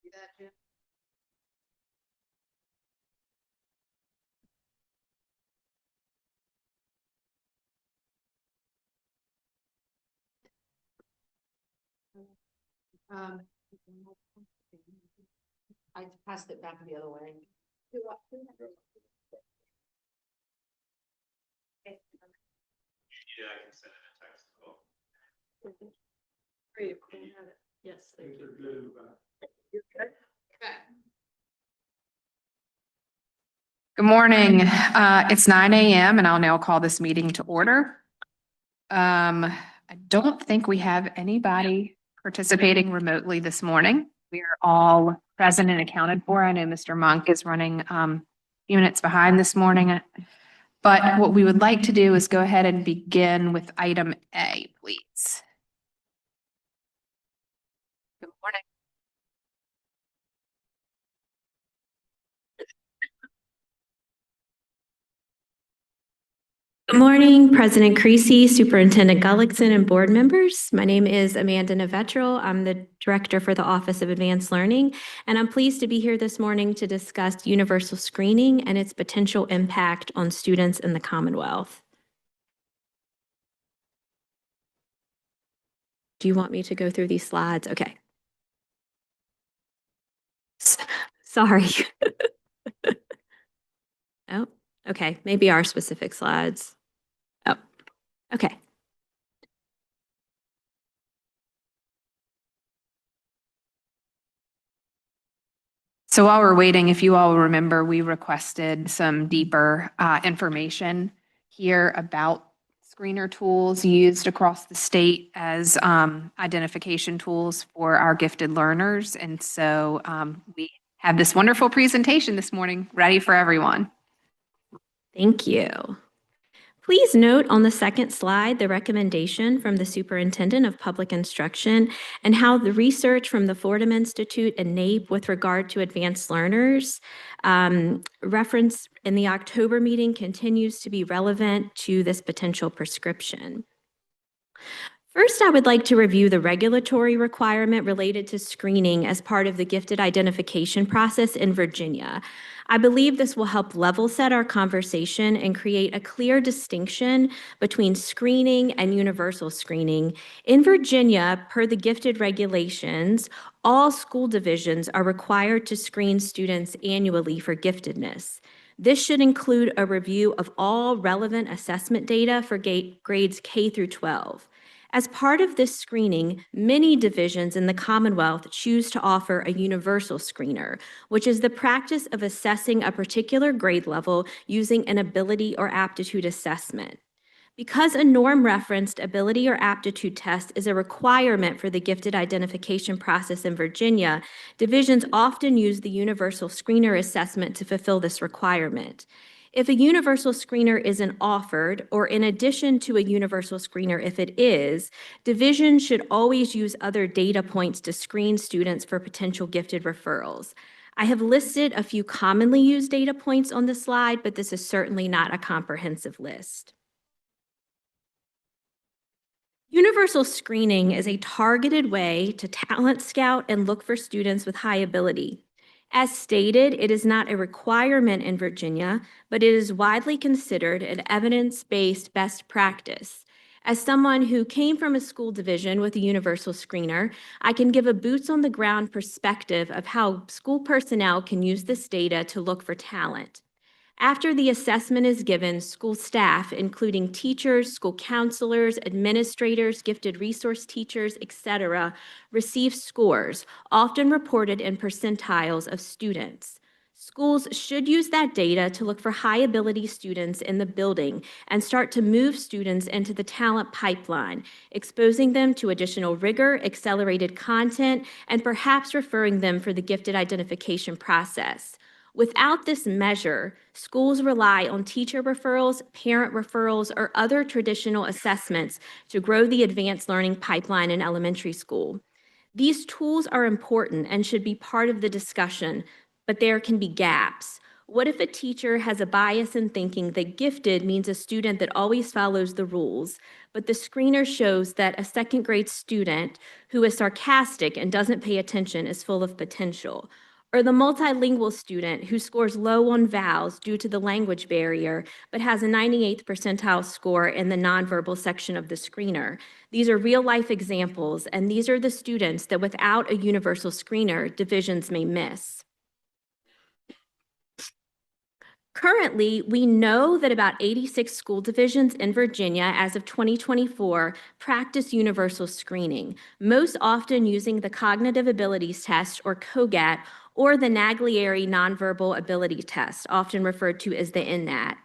Do that, Jim? Um, I passed it back the other way. Yeah, I can send it a text as well. Great. Yes, thank you. You're good? Okay. Good morning. It's 9 a.m. and I'll now call this meeting to order. I don't think we have anybody participating remotely this morning. We are all present and accounted for. I know Mr. Monk is running a few minutes behind this morning. But what we would like to do is go ahead and begin with item A, please. Good morning. Good morning, President Creasy, Superintendent Gullickson, and board members. My name is Amanda Nevetral. I'm the Director for the Office of Advanced Learning, and I'm pleased to be here this morning to discuss universal screening and its potential impact on students in the Commonwealth. Do you want me to go through these slides? Okay. Sorry. Oh, okay. Maybe our specific slides. Oh, okay. So while we're waiting, if you all remember, we requested some deeper information here about screener tools used across the state as identification tools for our gifted learners. And so we have this wonderful presentation this morning ready for everyone. Thank you. Please note on the second slide the recommendation from the Superintendent of Public Instruction and how the research from the Fordham Institute and NAEP with regard to advanced learners reference in the October meeting continues to be relevant to this potential prescription. First, I would like to review the regulatory requirement related to screening as part of the gifted identification process in Virginia. I believe this will help level set our conversation and create a clear distinction between screening and universal screening. In Virginia, per the gifted regulations, all school divisions are required to screen students annually for giftedness. This should include a review of all relevant assessment data for grades K through 12. As part of this screening, many divisions in the Commonwealth choose to offer a universal screener, which is the practice of assessing a particular grade level using an ability or aptitude assessment. Because a norm-referenced ability or aptitude test is a requirement for the gifted identification process in Virginia, divisions often use the universal screener assessment to fulfill this requirement. If a universal screener isn't offered, or in addition to a universal screener if it is, divisions should always use other data points to screen students for potential gifted referrals. I have listed a few commonly used data points on the slide, but this is certainly not a comprehensive list. Universal screening is a targeted way to talent scout and look for students with high ability. As stated, it is not a requirement in Virginia, but it is widely considered an evidence-based best practice. As someone who came from a school division with a universal screener, I can give a boots-on-the-ground perspective of how school personnel can use this data to look for talent. After the assessment is given, school staff, including teachers, school counselors, administrators, gifted resource teachers, etc., receive scores, often reported in percentiles of students. Schools should use that data to look for high-ability students in the building and start to move students into the talent pipeline, exposing them to additional rigor, accelerated content, and perhaps referring them for the gifted identification process. Without this measure, schools rely on teacher referrals, parent referrals, or other traditional assessments to grow the advanced learning pipeline in elementary school. These tools are important and should be part of the discussion, but there can be gaps. What if a teacher has a bias in thinking that gifted means a student that always follows the rules, but the screener shows that a second grade student who is sarcastic and doesn't pay attention is full of potential? Or the multilingual student who scores low on vowels due to the language barrier, but has a 98th percentile score in the nonverbal section of the screener? These are real-life examples, and these are the students that without a universal screener, divisions may miss. Currently, we know that about 86 school divisions in Virginia as of 2024 practice universal screening, most often using the Cognitive Abilities Test, or COGAT, or the Naglieri Nonverbal Ability Test, often referred to as the NNAT.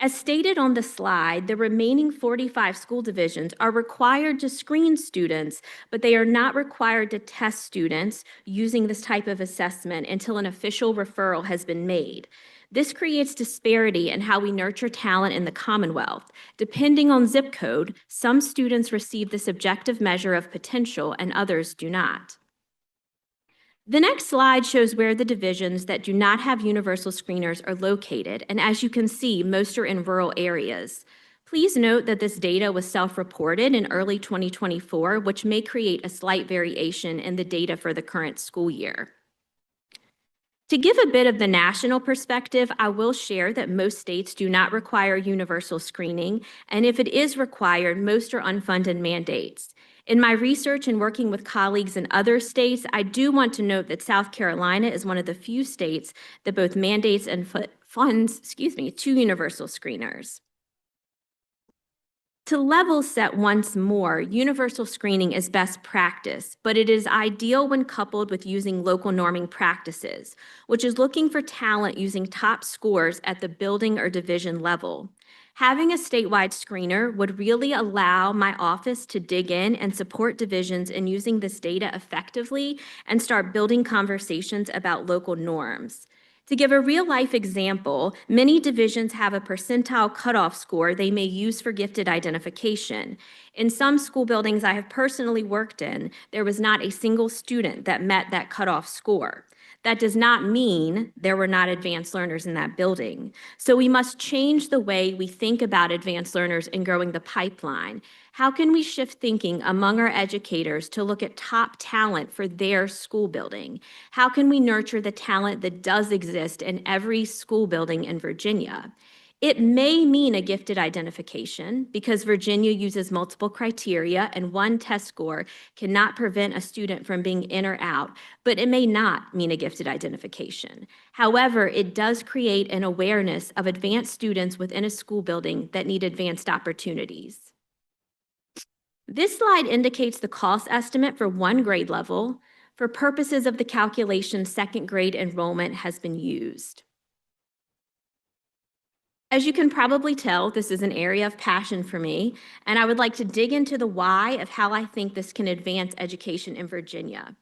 As stated on the slide, the remaining 45 school divisions are required to screen students, but they are not required to test students using this type of assessment until an official referral has been made. This creates disparity in how we nurture talent in the Commonwealth. Depending on zip code, some students receive this objective measure of potential and others do not. The next slide shows where the divisions that do not have universal screeners are located, and as you can see, most are in rural areas. Please note that this data was self-reported in early 2024, which may create a slight variation in the data for the current school year. To give a bit of the national perspective, I will share that most states do not require universal screening, and if it is required, most are unfunded mandates. In my research and working with colleagues in other states, I do want to note that South Carolina is one of the few states that both mandates and funds, two universal screeners. To level set once more, universal screening is best practice, but it is ideal when coupled with using local norming practices, which is looking for talent using top scores at the building or division level. Having a statewide screener would really allow my office to dig in and support divisions in using this data effectively and start building conversations about local norms. To give a real-life example, many divisions have a percentile cutoff score they may use for gifted identification. In some school buildings I have personally worked in, there was not a single student that met that cutoff score. That does not mean there were not advanced learners in that building. So we must change the way we think about advanced learners in growing the pipeline. How can we shift thinking among our educators to look at top talent for their school building? How can we nurture the talent that does exist in every school building in Virginia? It may mean a gifted identification because Virginia uses multiple criteria and one test score cannot prevent a student from being in or out, but it may not mean a gifted identification. However, it does create an awareness of advanced students within a school building that need advanced opportunities. This slide indicates the cost estimate for one grade level. For purposes of the calculation, second grade enrollment has been used. As you can probably tell, this is an area of passion for me, and I would like to dig into the why of how I think this can advance education in Virginia.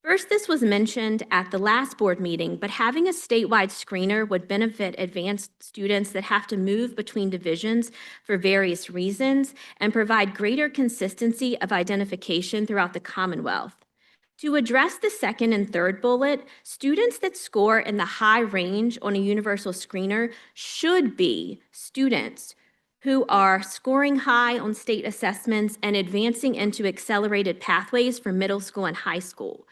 First, this was mentioned at the last board meeting, but having a statewide screener would benefit advanced students that have to move between divisions for various reasons and provide greater consistency of identification throughout the Commonwealth. To address the second and third bullet, students that score in the high range on a universal screener should be students who are scoring high on state assessments and advancing into accelerated pathways for middle school and high school.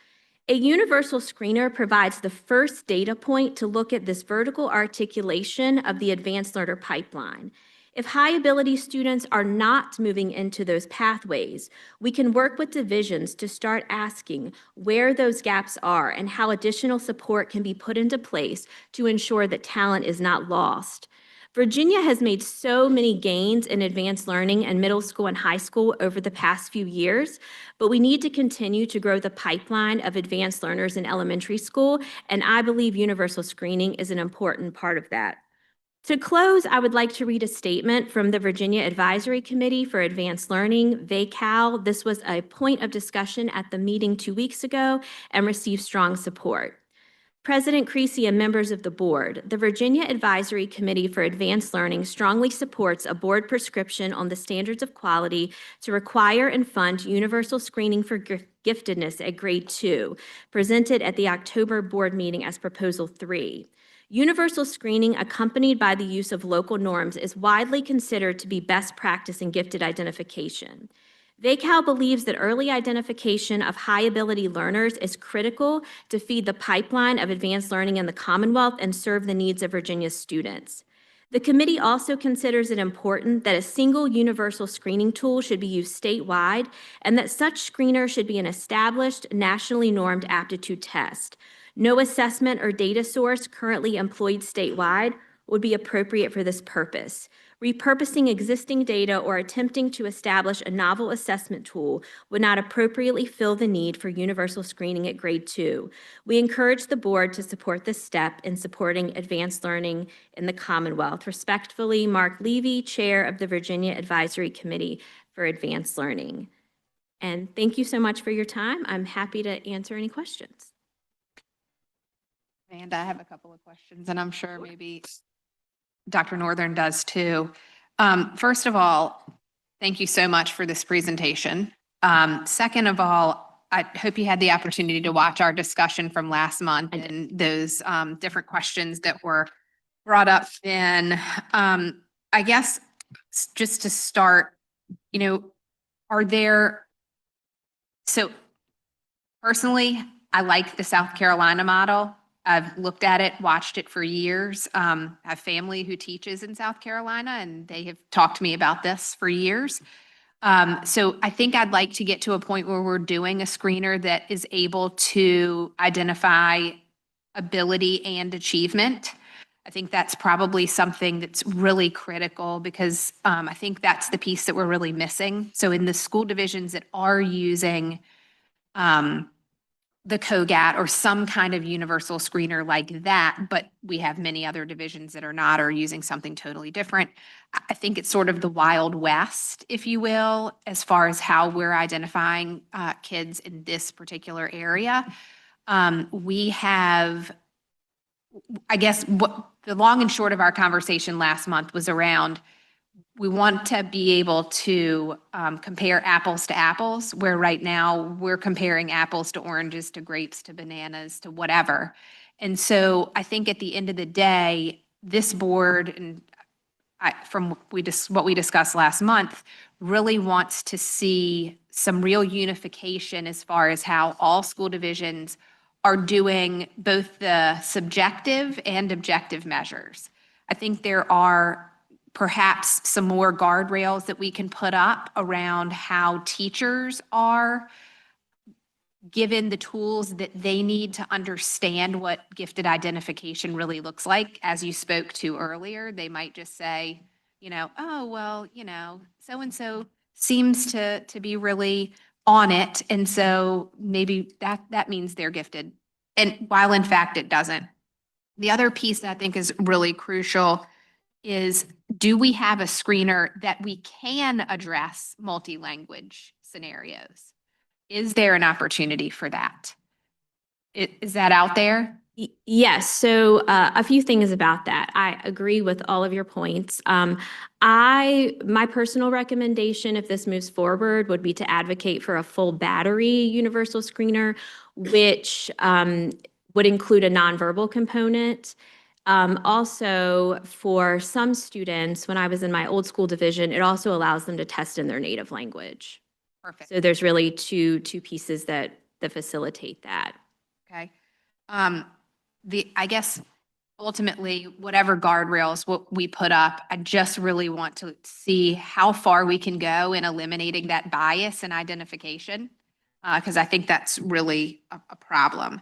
A universal screener provides the first data point to look at this vertical articulation of the advanced learner pipeline. If high ability students are not moving into those pathways, we can work with divisions to start asking where those gaps are and how additional support can be put into place to ensure that talent is not lost. Virginia has made so many gains in advanced learning in middle school and high school over the past few years, but we need to continue to grow the pipeline of advanced learners in elementary school, and I believe universal screening is an important part of that. To close, I would like to read a statement from the Virginia Advisory Committee for Advanced Learning, VACAL. This was a point of discussion at the meeting 2 weeks ago and received strong support. President Creasy and members of the board, the Virginia Advisory Committee for Advanced Learning strongly supports a board prescription on the standards of quality to require and fund universal screening for giftedness at grade 2, presented at the October board meeting as Proposal 3. Universal screening accompanied by the use of local norms is widely considered to be best practice in gifted identification. VACAL believes that early identification of high-ability learners is critical to feed the pipeline of advanced learning in the Commonwealth and serve the needs of Virginia's students. The committee also considers it important that a single universal screening tool should be used statewide and that such screener should be an established, nationally normed aptitude test. No assessment or data source currently employed statewide would be appropriate for this purpose. Repurposing existing data or attempting to establish a novel assessment tool would not appropriately fill the need for universal screening at grade 2. We encourage the board to support this step in supporting advanced learning in the Commonwealth. Respectfully, Mark Levy, Chair of the Virginia Advisory Committee for Advanced Learning. And thank you so much for your time. I'm happy to answer any questions. And I have a couple of questions, and I'm sure maybe Dr. Northern does too. First of all, thank you so much for this presentation. Second of all, I hope you had the opportunity to watch our discussion from last month and those different questions that were brought up then. I guess just to start, so personally, I like the South Carolina model. I've looked at it, watched it for years. I have family who teaches in South Carolina, and they have talked to me about this for years. So I think I'd like to get to a point where we're doing a screener that is able to identify ability and achievement. I think that's probably something that's really critical because I think that's the piece that we're really missing. So in the school divisions that are using the COGAT or some kind of universal screener like that, but we have many other divisions that are not or using something totally different. I think it's sort of the Wild West, if you will, as far as how we're identifying kids in this particular area. We have, I guess, what the long and short of our conversation last month was around, we want to be able to compare apples to apples, where right now we're comparing apples to oranges, to grapes, to bananas, to whatever. And so I think at the end of the day, this board, and from what we discussed last month, really wants to see some real unification as far as how all school divisions are doing both the subjective and objective measures. I think there are perhaps some more guardrails that we can put up around how teachers are given the tools that they need to understand what gifted identification really looks like. As you spoke to earlier, they might just say, oh, well, so-and-so seems to be really on it. And so maybe that means they're gifted. And while in fact it doesn't. The other piece that I think is really crucial is, do we have a screener that we can address multi-language scenarios? Is there an opportunity for that? Is that out there? Yes. So a few things about that. I agree with all of your points. My personal recommendation, if this moves forward, would be to advocate for a full battery universal screener, which would include a nonverbal component. Also, for some students, when I was in my old school division, it also allows them to test in their native language. Perfect. So there's really two pieces that facilitate that. Okay. I guess ultimately, whatever guardrails what we put up, I just really want to see how far we can go in eliminating that bias and identification, because I think that's really a problem.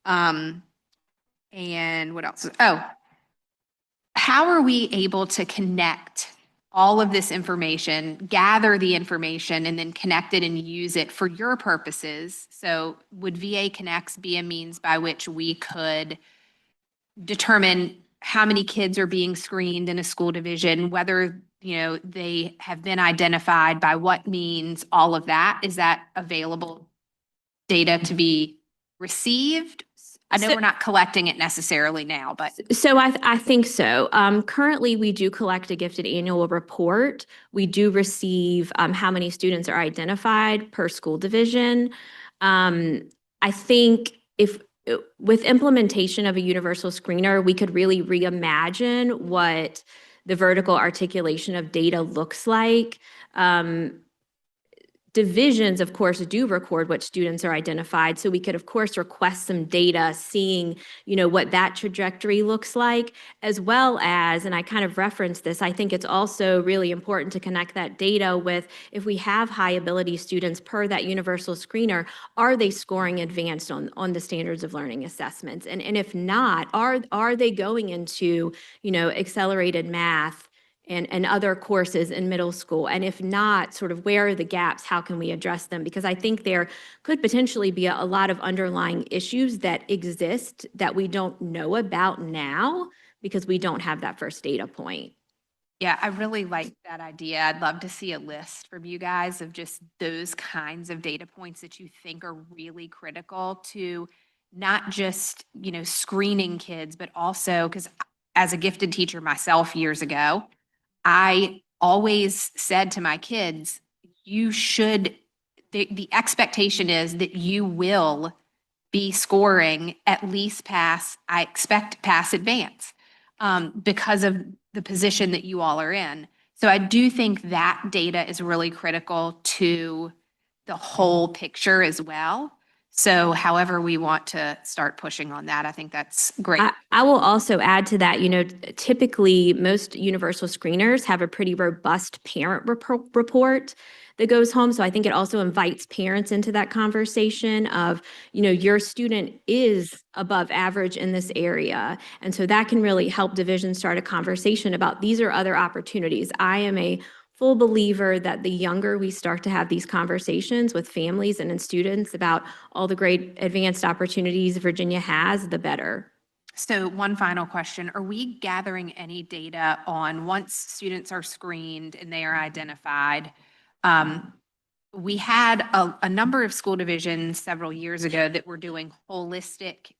And what else? Oh, how are we able to connect all of this information, gather the information, and then connect it and use it for your purposes? So would VA Connects be a means by which we could determine how many kids are being screened in a school division, whether they have been identified, by what means, all of that? Is that available data to be received? I know we're not collecting it necessarily now, but. So I think so. Currently, we do collect a gifted annual report. We do receive how many students are identified per school division. I think if with implementation of a universal screener, we could really reimagine what the vertical articulation of data looks like. Divisions, of course, do record what students are identified. So we could, of course, request some data seeing, what that trajectory looks like, as well as, and I kind of referenced this, I think it's also really important to connect that data with, if we have high ability students per that universal screener, are they scoring advanced on the standards of learning assessments? And if not, are they going into, accelerated math and other courses in middle school? And if not, sort of where are the gaps? How can we address them? Because I think there could potentially be a lot of underlying issues that exist that we don't know about now because we don't have that first data point. Yeah, I really like that idea. I'd love to see a list from you guys of just those kinds of data points that you think are really critical to not just, screening kids, but also, because as a gifted teacher myself years ago, I always said to my kids, the expectation is that you will be scoring at least pass, I expect pass advance, because of the position that you all are in. So I do think that data is really critical to the whole picture as well. So however we want to start pushing on that, I think that's great. I will also add to that, typically most universal screeners have a pretty robust parent report that goes home. So I think it also invites parents into that conversation of, your student is above average in this area. And so that can really help divisions start a conversation about these are other opportunities. I am a full believer that the younger we start to have these conversations with families and in students about all the great advanced opportunities Virginia has, the better. So one final question, are we gathering any data on once students are screened and they are identified? We had a number of school divisions several years ago that were doing holistic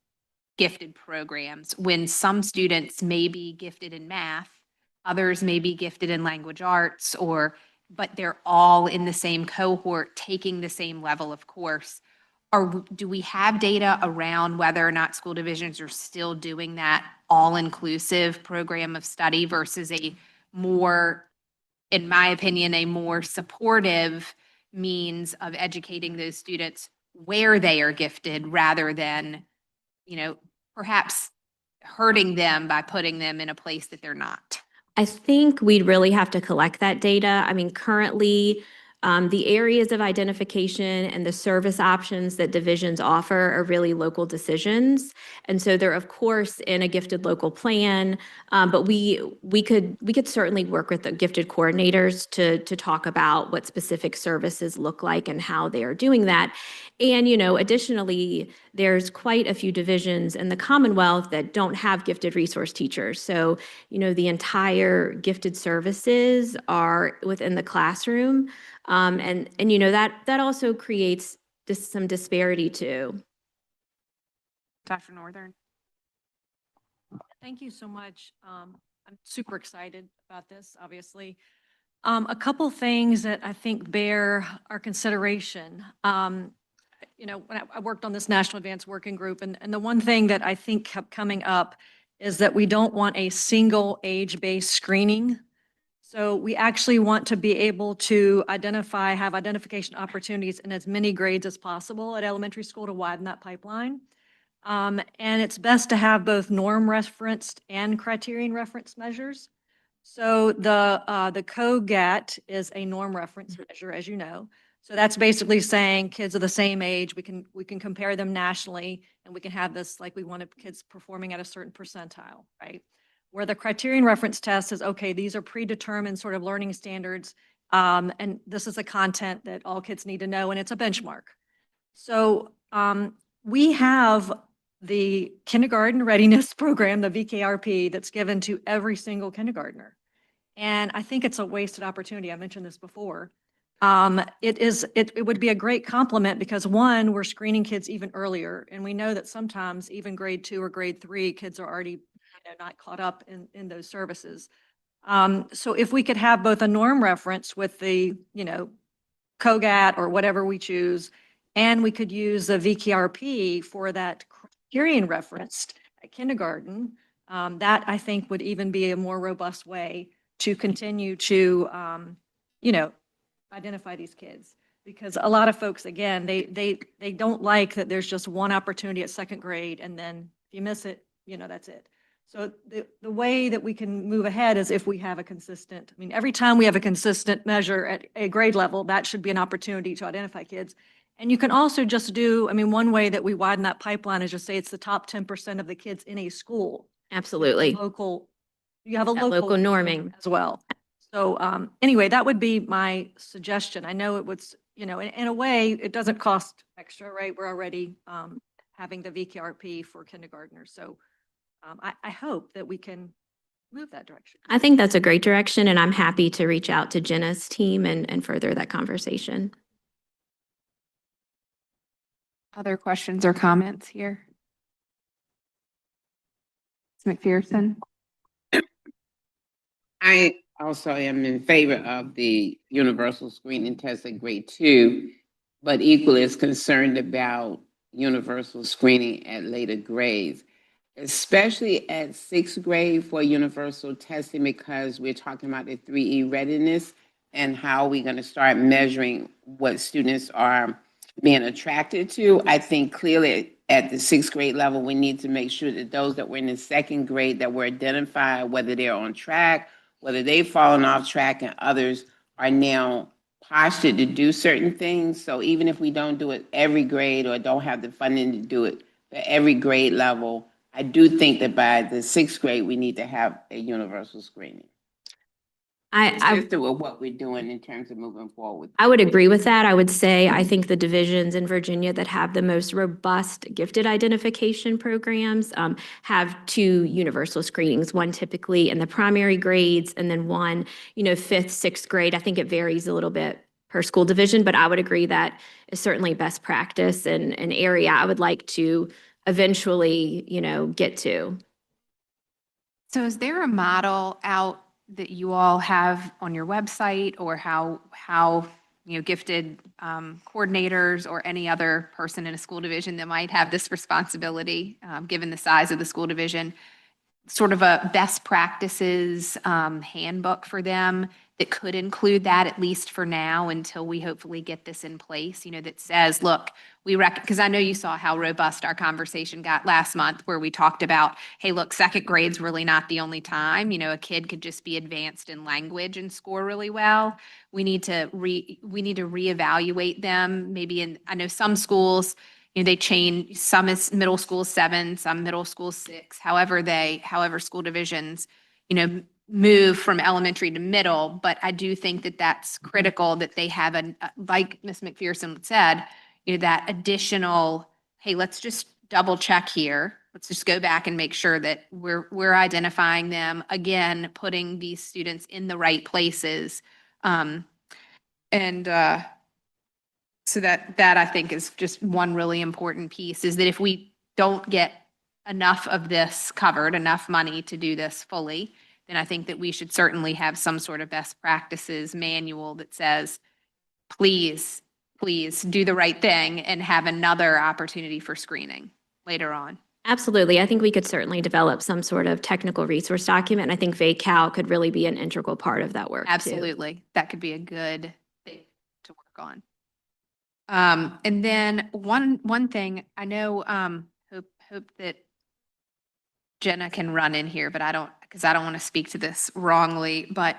gifted programs when some students may be gifted in math, others may be gifted in language arts, but they're all in the same cohort taking the same level of course. Do we have data around whether or not school divisions are still doing that all-inclusive program of study versus a more, in my opinion, a more supportive means of educating those students where they are gifted rather than, perhaps hurting them by putting them in a place that they're not? I think we'd really have to collect that data. I mean, currently, the areas of identification and the service options that divisions offer are really local decisions. And so they're, of course, in a gifted local plan, but we could certainly work with the gifted coordinators to talk about what specific services look like and how they are doing that. And, additionally, there's quite a few divisions in the Commonwealth that don't have gifted resource teachers. So, the entire gifted services are within the classroom. And that also creates some disparity too. Dr. Northern? Thank you so much. I'm super excited about this, obviously. A couple things that I think bear our consideration. When I worked on this National Advanced Working Group, and the one thing that I think kept coming up is that we don't want a single age-based screening. So we actually want to be able to have identification opportunities in as many grades as possible at elementary school to widen that pipeline. And it's best to have both norm referenced and criterion reference measures. So the COGAT is a norm reference measure, as you know. So that's basically saying kids of the same age, we can compare them nationally, and we can have this like we wanted kids performing at a certain percentile, right? Where the criterion reference test is, okay, these are predetermined sort of learning standards, and this is the content that all kids need to know, and it's a benchmark. So we have the kindergarten readiness program, the VKRP, that's given to every single kindergartner. And I think it's a wasted opportunity. I mentioned this before. It would be a great compliment because one, we're screening kids even earlier, and we know that sometimes even grade 2 or grade 3 kids are already not caught up in those services. So if we could have both a norm reference with the, COGAT or whatever we choose, and we could use the VKRP for that hearing referenced at kindergarten, that I think would even be a more robust way to continue to, identify these kids. Because a lot of folks, again, they don't like that there's just one opportunity at second grade and then if you miss it, that's it. So the way that we can move ahead is if we have a consistent, I mean, every time we have a consistent measure at a grade level, that should be an opportunity to identify kids. And you can also just do, I mean, one way that we widen that pipeline is just say it's the top 10% of the kids in a school. Absolutely. Local, you have a That local norming. as well. So anyway, that would be my suggestion. I know it was, in a way, it doesn't cost extra, right? We're already having the VKRP for kindergartners. So I hope that we can move that direction. I think that's a great direction, and I'm happy to reach out to Jenna's team and further that conversation. Other questions or comments here? Ms. McPherson? I also am in favor of the universal screening test at grade 2, but equally as concerned about universal screening at later grades, especially at 6th grade for universal testing, because we're talking about the 3E readiness and how we're going to start measuring what students are being attracted to. I think clearly at the 6th grade level, we need to make sure that those that were in the 2nd grade that were identified, whether they're on track, whether they've fallen off track, and others are now postured to do certain things. So even if we don't do it every grade or don't have the funding to do it for every grade level, I do think that by the 6th grade, we need to have a universal screening. Consistent with what we're doing in terms of moving forward. I would agree with that. I would say I think the divisions in Virginia that have the most robust gifted identification programs have 2 universal screenings, one typically in the primary grades and then one, 5th, 6th grade. I think it varies a little bit per school division, but I would agree that is certainly best practice and an area I would like to eventually, get to. So is there a model out that you all have on your website, or how gifted coordinators or any other person in a school division that might have this responsibility, given the size of the school division, sort of a best practices handbook for them that could include that, at least for now, until we hopefully get this in place, that says, look, because I know you saw how robust our conversation got last month, where we talked about, hey, look, 2nd grade's really not the only time, a kid could just be advanced in language and score really well. We need to reevaluate them. Maybe I know some schools, they change, some is middle school 7, some middle school 6, however school divisions, move from elementary to middle. But I do think that that's critical that they have like Ms. McPherson said, that additional, hey, let's just double check here. Let's just go back and make sure that we're identifying them, again, putting these students in the right places. So that I think is just one really important piece, is that if we don't get enough of this covered, enough money to do this fully, then I think that we should certainly have some sort of best practices manual that says, please do the right thing and have another opportunity for screening later on. Absolutely. I think we could certainly develop some sort of technical resource document. I think VCAL could really be an integral part of that work too. Absolutely. That could be a good thing to work on. And then one thing I know, hope that Jenna can run in here, but I don't want to speak to this wrongly, but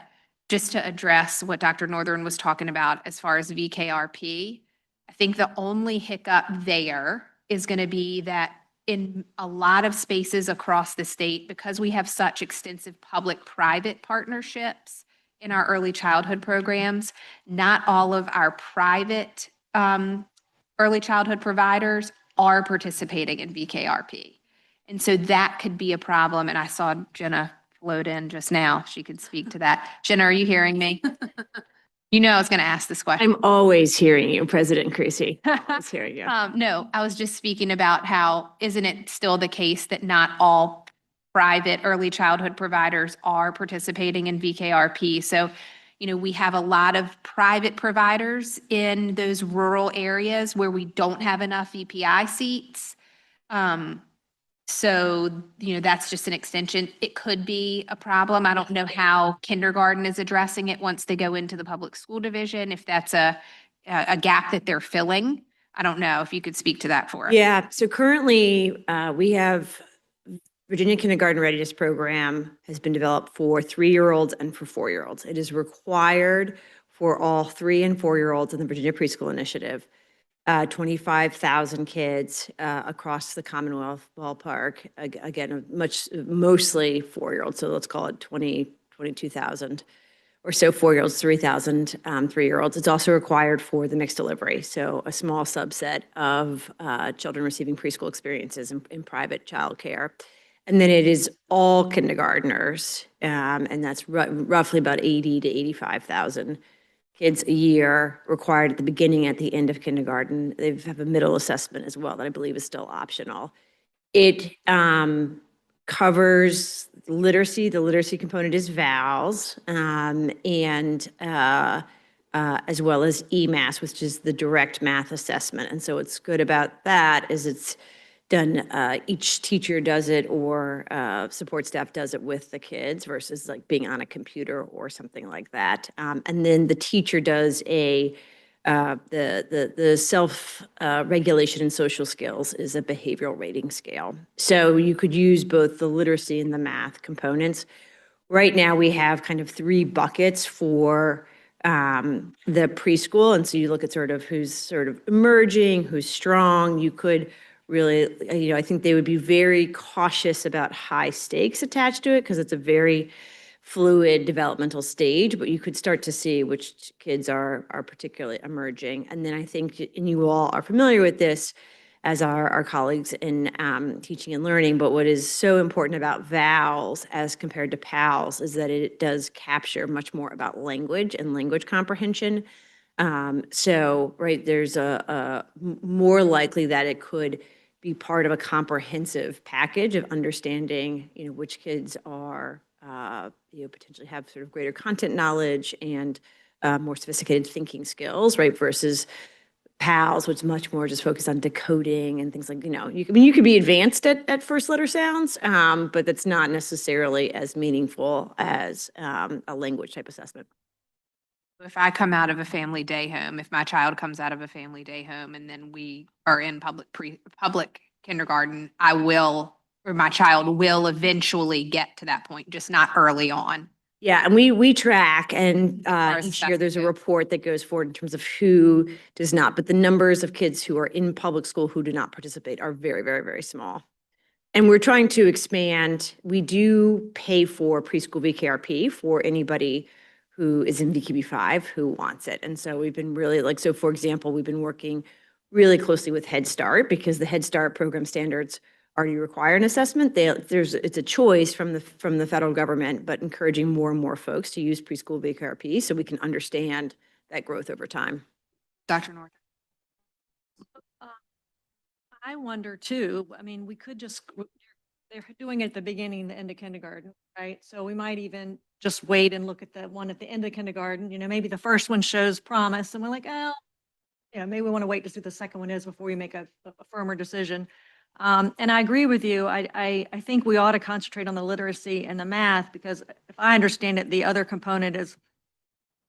just to address what Dr. Northern was talking about as far as VKRP, I think the only hiccup there is going to be that in a lot of spaces across the state, because we have such extensive public-private partnerships in our early childhood programs, not all of our private early childhood providers are participating in VKRP. And so that could be a problem. And I saw Jenna float in just now. She could speak to that. Jenna, are you hearing me? I was going to ask this question. I'm always hearing you, President Creasy. Always hearing you. No, I was just speaking about how, isn't it still the case that not all private early childhood providers are participating in VKRP? So, we have a lot of private providers in those rural areas where we don't have enough VPI seats. So, that's just an extension. It could be a problem. I don't know how kindergarten is addressing it once they go into the public school division, if that's a gap that they're filling. I don't know if you could speak to that for us. Yeah, so currently, we have Virginia Kindergarten Readiness Program has been developed for 3-year-olds and for 4-year-olds. It is required for all 3 and 4-year-olds in the Virginia Preschool Initiative. 25,000 kids across the Commonwealth ballpark. Again, mostly 4-year-olds, so let's call it 22,000 or so 4-year-olds, 3,000 3-year-olds. It's also required for the mixed delivery, so a small subset of children receiving preschool experiences in private childcare. And then it is all kindergartners, and that's roughly about 80 to 85,000 kids a year required at the beginning, at the end of kindergarten. They have a middle assessment as well that I believe is still optional. It covers literacy. The literacy component is vowels, and as well as EMAS, which is the direct math assessment. And so what's good about that is it's done, each teacher does it or support staff does it with the kids versus like being on a computer or something like that. And then the teacher does the self regulation and social skills is a behavioral rating scale. So you could use both the literacy and the math components. Right now we have kind of 3 buckets for the preschool. And so you look at sort of who's sort of emerging, who's strong. You could really, I think they would be very cautious about high stakes attached to it because it's a very fluid developmental stage, but you could start to see which kids are particularly emerging. And then I think, and you all are familiar with this as our colleagues in teaching and learning, but what is so important about vowels as compared to PALS is that it does capture much more about language and language comprehension. So, right, there's a more likely that it could be part of a comprehensive package of understanding, which kids are, potentially have sort of greater content knowledge and more sophisticated thinking skills, right, versus PALS, which is much more just focused on decoding and things like, you could be advanced at first letter sounds, but that's not necessarily as meaningful as a language type assessment. If I come out of a family day home, if my child comes out of a family day home and then we are in public kindergarten, my child will eventually get to that point, just not early on. Yeah, and we track, and as each year there's a assessment. report that goes forward in terms of who does not, but the numbers of kids who are in public school who do not participate are very, very, very small. And we're trying to expand. We do pay for preschool VKRP for anybody who is in VKB5 who wants it. And so we've been really so for example, we've been working really closely with Head Start because the Head Start program standards already require an assessment. It's a choice from the federal government, but encouraging more and more folks to use preschool VKRP so we can understand that growth over time. Dr. North. I wonder too, we could just, they're doing it at the beginning, the end of kindergarten, right? So we might even just wait and look at the one at the end of kindergarten, maybe the first one shows promise and we're like, oh, maybe we want to wait to see what the second one is before we make a firmer decision. And I agree with you. I think we ought to concentrate on the literacy and the math because if I understand it, the other component is,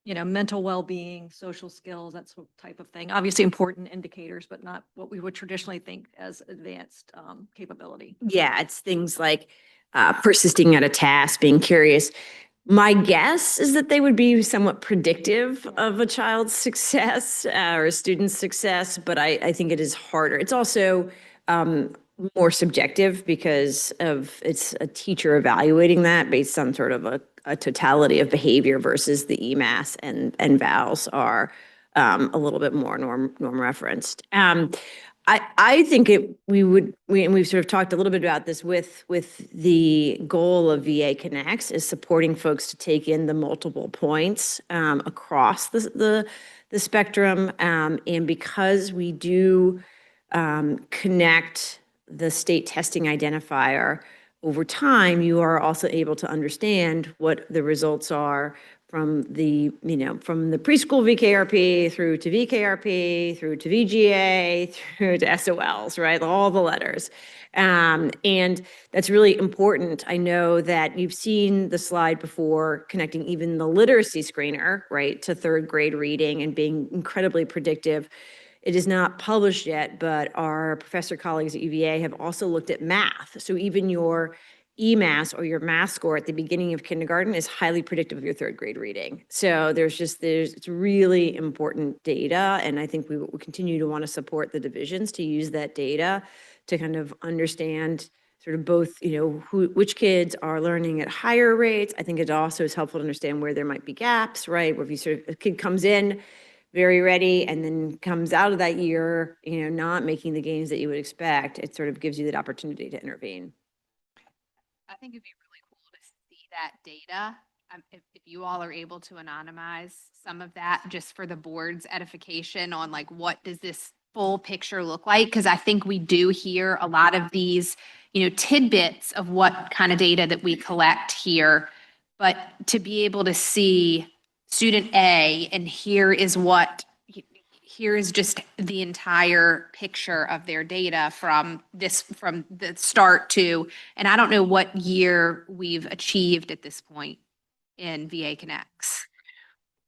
mental well-being, social skills, that sort of type of thing. Obviously important indicators, but not what we would traditionally think as advanced capability. Yeah, it's things like persisting at a task, being curious. My guess is that they would be somewhat predictive of a child's success or a student's success, but I think it is harder. It's also more subjective because it's a teacher evaluating that based on sort of a totality of behavior versus the EMAS and vowels are a little bit more norm referenced. I think we've sort of talked a little bit about this with the goal of VA Connects is supporting folks to take in the multiple points across the spectrum. And because we do connect the state testing identifier over time, you are also able to understand what the results are from the, from the preschool VKRP through to VKRP, through to VGA, through to SOLs, right? All the letters. And that's really important. I know that you've seen the slide before connecting even the literacy screener, right, to third grade reading and being incredibly predictive. It is not published yet, but our professor colleagues at UVA have also looked at math. So even your EMAS or your math score at the beginning of kindergarten is highly predictive of your third grade reading. So it's really important data. And I think we will continue to want to support the divisions to use that data to kind of understand sort of both, which kids are learning at higher rates. I think it also is helpful to understand where there might be gaps, right? Where if you sort of, a kid comes in very ready and then comes out of that year, not making the gains that you would expect, it sort of gives you that opportunity to intervene. I think it'd be really cool to see that data. If you all are able to anonymize some of that just for the board's edification on like, what does this full picture look like? Because I think we do hear a lot of these, tidbits of what kind of data that we collect here. But to be able to see student A and here is just the entire picture of their data from the start to, and I don't know what year we've achieved at this point in VA Connects.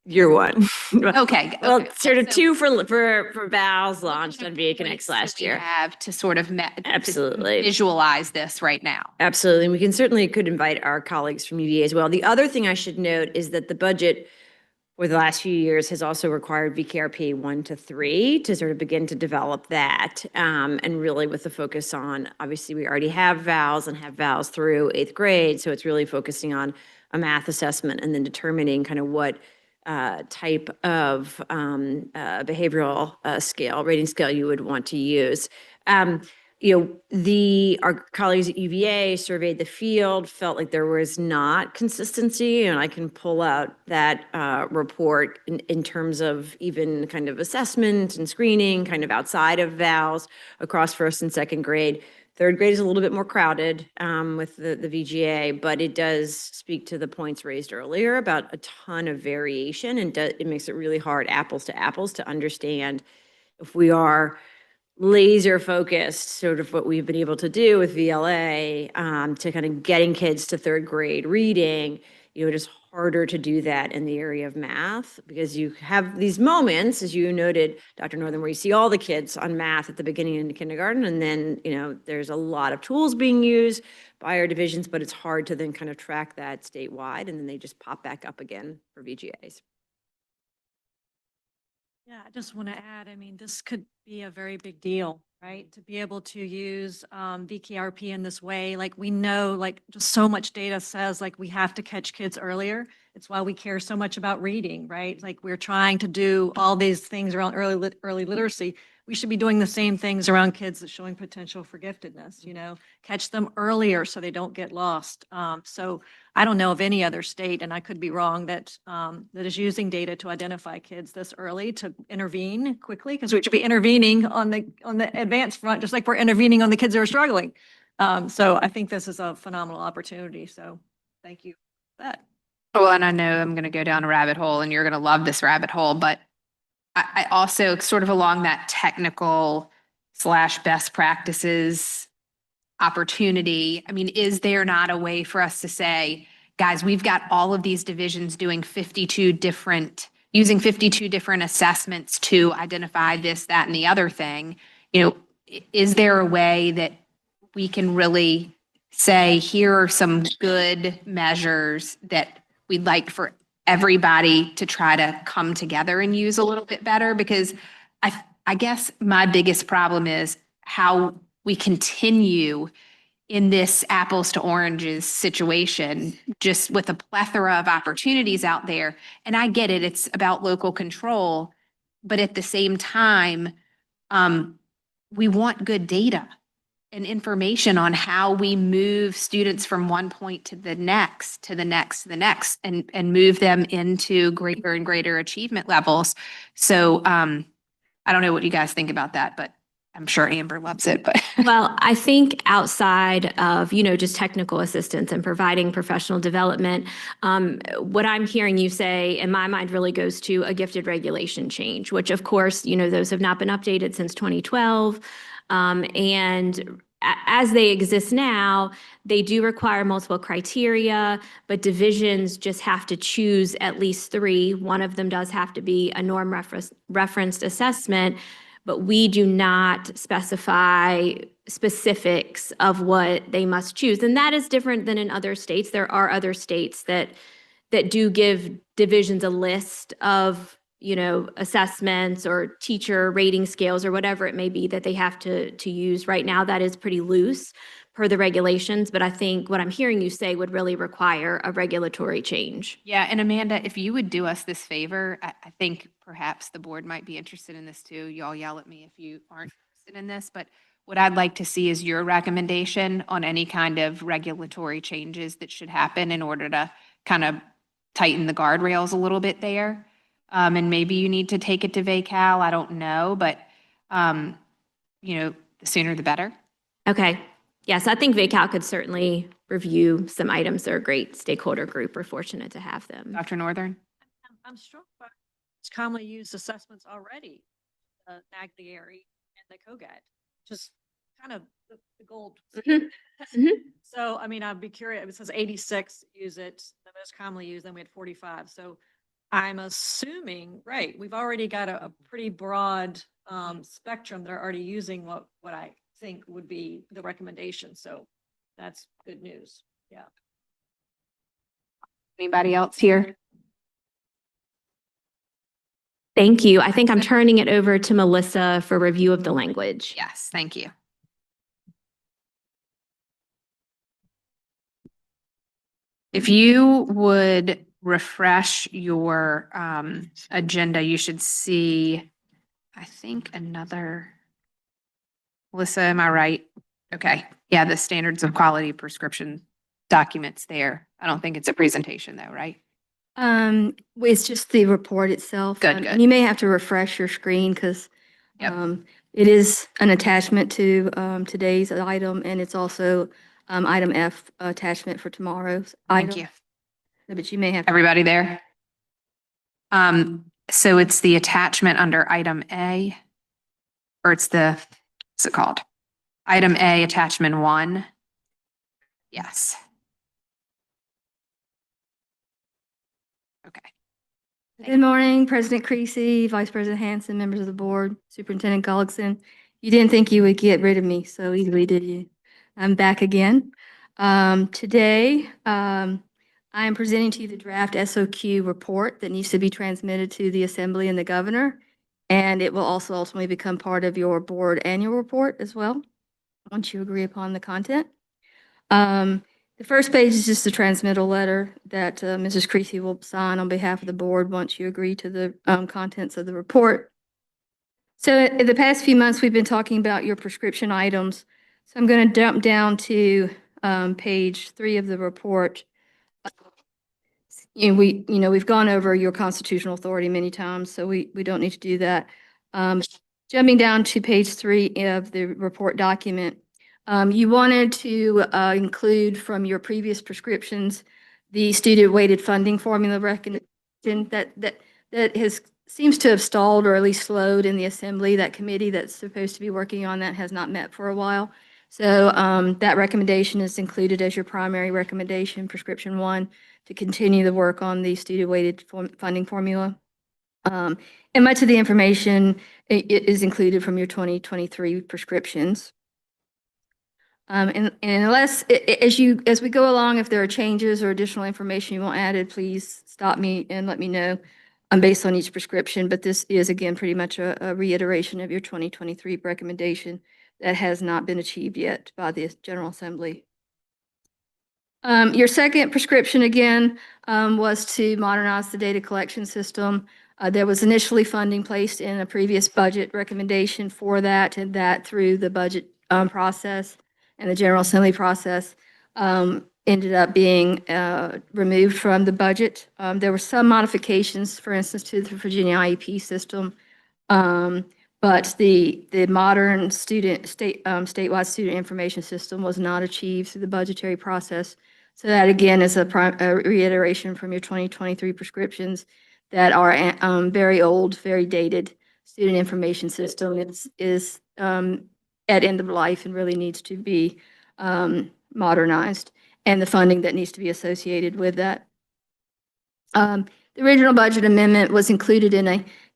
Year one. Okay. Well, okay. sort of So- two for Val's launched Looking on at VA points Connects that last we year. have to sort of Absolutely. visualize this right now. Absolutely. And we can certainly could invite our colleagues from UVA as well. The other thing I should note is that the budget for the last few years has also required VKRP 1 to 3 to sort of begin to develop that. And really with the focus on, obviously we already have VALs and have VALs through 8th grade. So it's really focusing on a math assessment and then determining kind of what type of behavioral rating scale you would want to use. Our colleagues at UVA surveyed the field, felt like there was not consistency, and I can pull out that report in terms of even kind of assessment and screening kind of outside of VALs across first and second grade. Third grade is a little bit more crowded with the VGA, but it does speak to the points raised earlier about a ton of variation, and it makes it really hard, apples to apples, to understand if we are laser focused, sort of what we've been able to do with VLA to kind of getting kids to third grade reading. It is harder to do that in the area of math because you have these moments, as you noted, Dr. Northern, where you see all the kids on math at the beginning in kindergarten, and then, there's a lot of tools being used by our divisions, but it's hard to then kind of track that statewide, and then they just pop back up again for VGAs. Yeah, I just want to add, this could be a very big deal, right? To be able to use VKRP in this way, like we know, like just so much data says like we have to catch kids earlier. It's why we care so much about reading, right? Like we're trying to do all these things around early literacy. We should be doing the same things around kids that's showing potential for giftedness, catch them earlier so they don't get lost. So I don't know of any other state, and I could be wrong, that is using data to identify kids this early to intervene quickly, because we should be intervening on the advanced front, just like we're intervening on the kids who are struggling. So I think this is a phenomenal opportunity. So thank you for that. Well, and I know I'm going to go down a rabbit hole and you're going to love this rabbit hole, but I also sort of along that technical / best practices opportunity. Is there not a way for us to say, guys, we've got all of these divisions doing using 52 different assessments to identify this, that, and the other thing. Is there a way that we can really say, here are some good measures that we'd like for everybody to try to come together and use a little bit better? Because I guess my biggest problem is how we continue in this apples to oranges situation, just with a plethora of opportunities out there. And I get it, it's about local control, but at the same time, we want good data and information on how we move students from one point to the next, to the next, to the next, and move them into greater and greater achievement levels. So I don't know what you guys think about that, but I'm sure Amber loves it, but. Well, I think outside of, just technical assistance and providing professional development, what I'm hearing you say in my mind really goes to a gifted regulation change, which of course, those have not been updated since 2012. And as they exist now, they do require multiple criteria, but divisions just have to choose at least 3. One of them does have to be a norm referenced assessment, but we do not specify specifics of what they must choose. And that is different than in other states. There are other states that do give divisions a list of, assessments or teacher rating scales or whatever it may be that they have to use. Right now, that is pretty loose per the regulations, but I think what I'm hearing you say would really require a regulatory change. Yeah, and Amanda, if you would do us this favor, I think perhaps the board might be interested in this too. Y'all yell at me if you aren't interested in this, but what I'd like to see is your recommendation on any kind of regulatory changes that should happen in order to kind of tighten the guardrails a little bit there. And maybe you need to take it to VACAL, I don't know, but, the sooner the better. Okay. Yes, I think VACAL could certainly review some items. They're a great stakeholder group. We're fortunate to have them. Dr. Northern? I'm struck by it's commonly used assessments already, NAGLIERI and the COGAT, just kind of the gold. Mhm. Mhm. So, I mean, I'd be curious, it says 86 use it, the most commonly used, then we had 45. So I'm assuming, right, we've already got a pretty broad spectrum that are already using what I think would be the recommendation. So that's good news. Yeah. Anybody else here? Thank you. I think I'm turning it over to Melissa for review of the language. Yes, thank you. If you would refresh your agenda, you should see, I think, another. Melissa, am I right? Okay. Yeah, the standards of quality prescription documents there. I don't think it's a presentation though, right? It's just the report itself. Good, And good. you may have to refresh your screen because Yep. it is an attachment to today's item, and it's also item F attachment for tomorrow's item. Thank you. But you may have. Everybody there? So it's the attachment under item A, or it's what's it called? Item A, attachment 1. Yes. Okay. Good morning, President Creasy, Vice President Hanson, members of the board, Superintendent Gullickson. You didn't think you would get rid of me so easily, did you? I'm back again. Today, I am presenting to you the draft SOQ report that needs to be transmitted to the Assembly and the Governor, and it will also ultimately become part of your board annual report as well, once you agree upon the content. The first page is just a transmittal letter that Mrs. Creasy will sign on behalf of the board once you agree to the contents of the report. So in the past few months, we've been talking about your prescription items. So I'm going to jump down to page 3 of the report. We've gone over your constitutional authority many times, so we don't need to do that. Jumping down to page 3 of the report document, you wanted to include from your previous prescriptions the student-weighted funding formula recognition that seems to have stalled or at least slowed in the Assembly. That committee that's supposed to be working on that has not met for a while. So that recommendation is included as your primary recommendation, prescription 1, to continue the work on the student-weighted funding formula. And much of the information is included from your 2023 prescriptions. And unless, as we go along, if there are changes or additional information you want added, please stop me and let me know. Based on each prescription, but this is again pretty much a reiteration of your 2023 recommendation that has not been achieved yet by the General Assembly. Your second prescription again was to modernize the data collection system. There was initially funding placed in a previous budget recommendation for that, and that through the budget process and the General Assembly process ended up being removed from the budget. There were some modifications, for instance, to the Virginia IEP system, But the modern statewide student information system was not achieved through the budgetary process. So that again is a reiteration from your 2023 prescriptions that are very old, very dated. Student information system is at end of life and really needs to be modernized, and the funding that needs to be associated with that. The original budget amendment was included in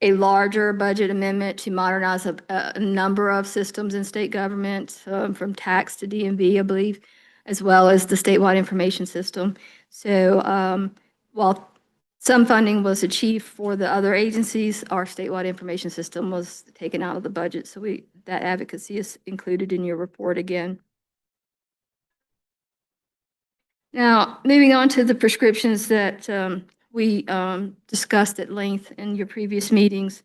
a larger budget amendment to modernize a number of systems in state government, from tax to DMV, I believe, as well as the statewide information system. So while some funding was achieved for the other agencies, our statewide information system was taken out of the budget. So that advocacy is included in your report again. Now, moving on to the prescriptions that we discussed at length in your previous meetings.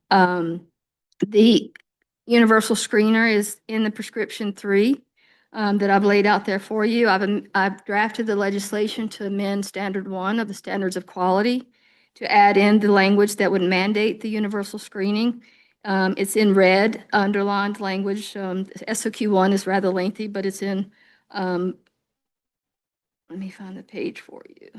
The universal screener is in the prescription 3 that I've laid out there for you. I've drafted the legislation to amend standard 1 of the standards of quality to add in the language that would mandate the universal screening. It's in red, underlined language. SOQ 1 is rather lengthy, but it's in, let me find the page for you.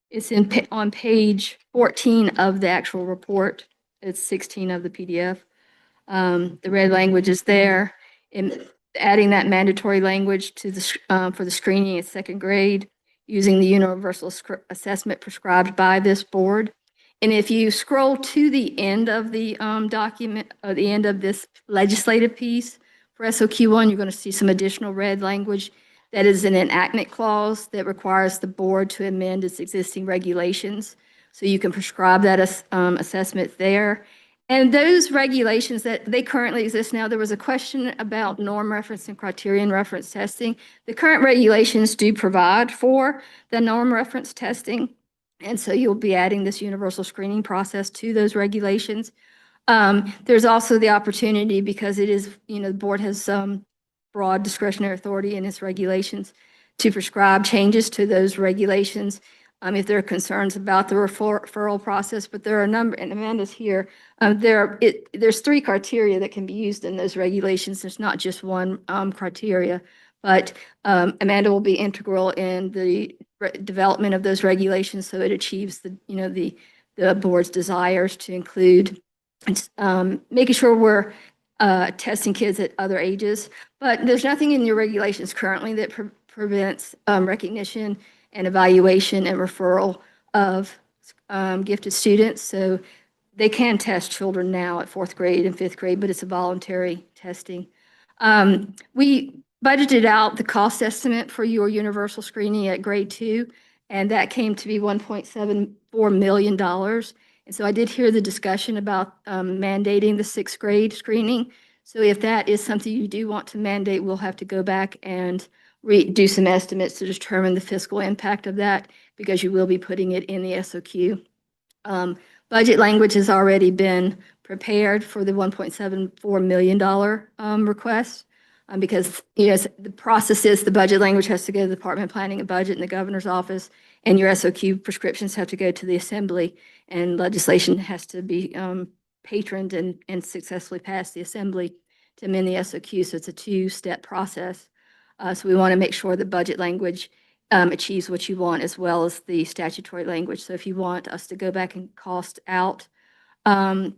It's on page 14 of the actual report. It's 16 of the PDF. The red language is there. And adding that mandatory language to for the screening at 2nd grade using the universal assessment prescribed by this board. And if you scroll to the end of the document, or the end of this legislative piece for SOQ 1, you're going to see some additional red language. That is an enactment clause that requires the board to amend its existing regulations. So you can prescribe that assessment there. And those regulations that they currently exist now, there was a question about norm reference and criterion reference testing. The current regulations do provide for the norm reference testing. And so you'll be adding this universal screening process to those regulations. There's also the opportunity, because it is, the board has broad discretionary authority in its regulations, to prescribe changes to those regulations if there are concerns about the referral process. But there are a number, and Amanda's here, there's 3 criteria that can be used in those regulations. There's not just one criteria, but Amanda will be integral in the development of those regulations so it achieves the board's desires to include making sure we're testing kids at other ages. But there's nothing in your regulations currently that prevents recognition and evaluation and referral of gifted students. So they can test children now at 4th grade and 5th grade, but it's a voluntary testing. We budgeted out the cost estimate for your universal screening at grade 2, and that came to be $1.74 million. And so I did hear the discussion about mandating the 6th grade screening. So if that is something you do want to mandate, we'll have to go back and do some estimates to determine the fiscal impact of that, because you will be putting it in the SOQ. Budget language has already been prepared for the $1.74 million request, because the process is the budget language has to go to the Department of Planning and Budget in the governor's office, and your SOQ prescriptions have to go to the assembly, and legislation has to be patroned and successfully pass the assembly to amend the SOQ. So it's a 2-step process. So we want to make sure the budget language achieves what you want, as well as the statutory language. So if you want us to go back and cost out in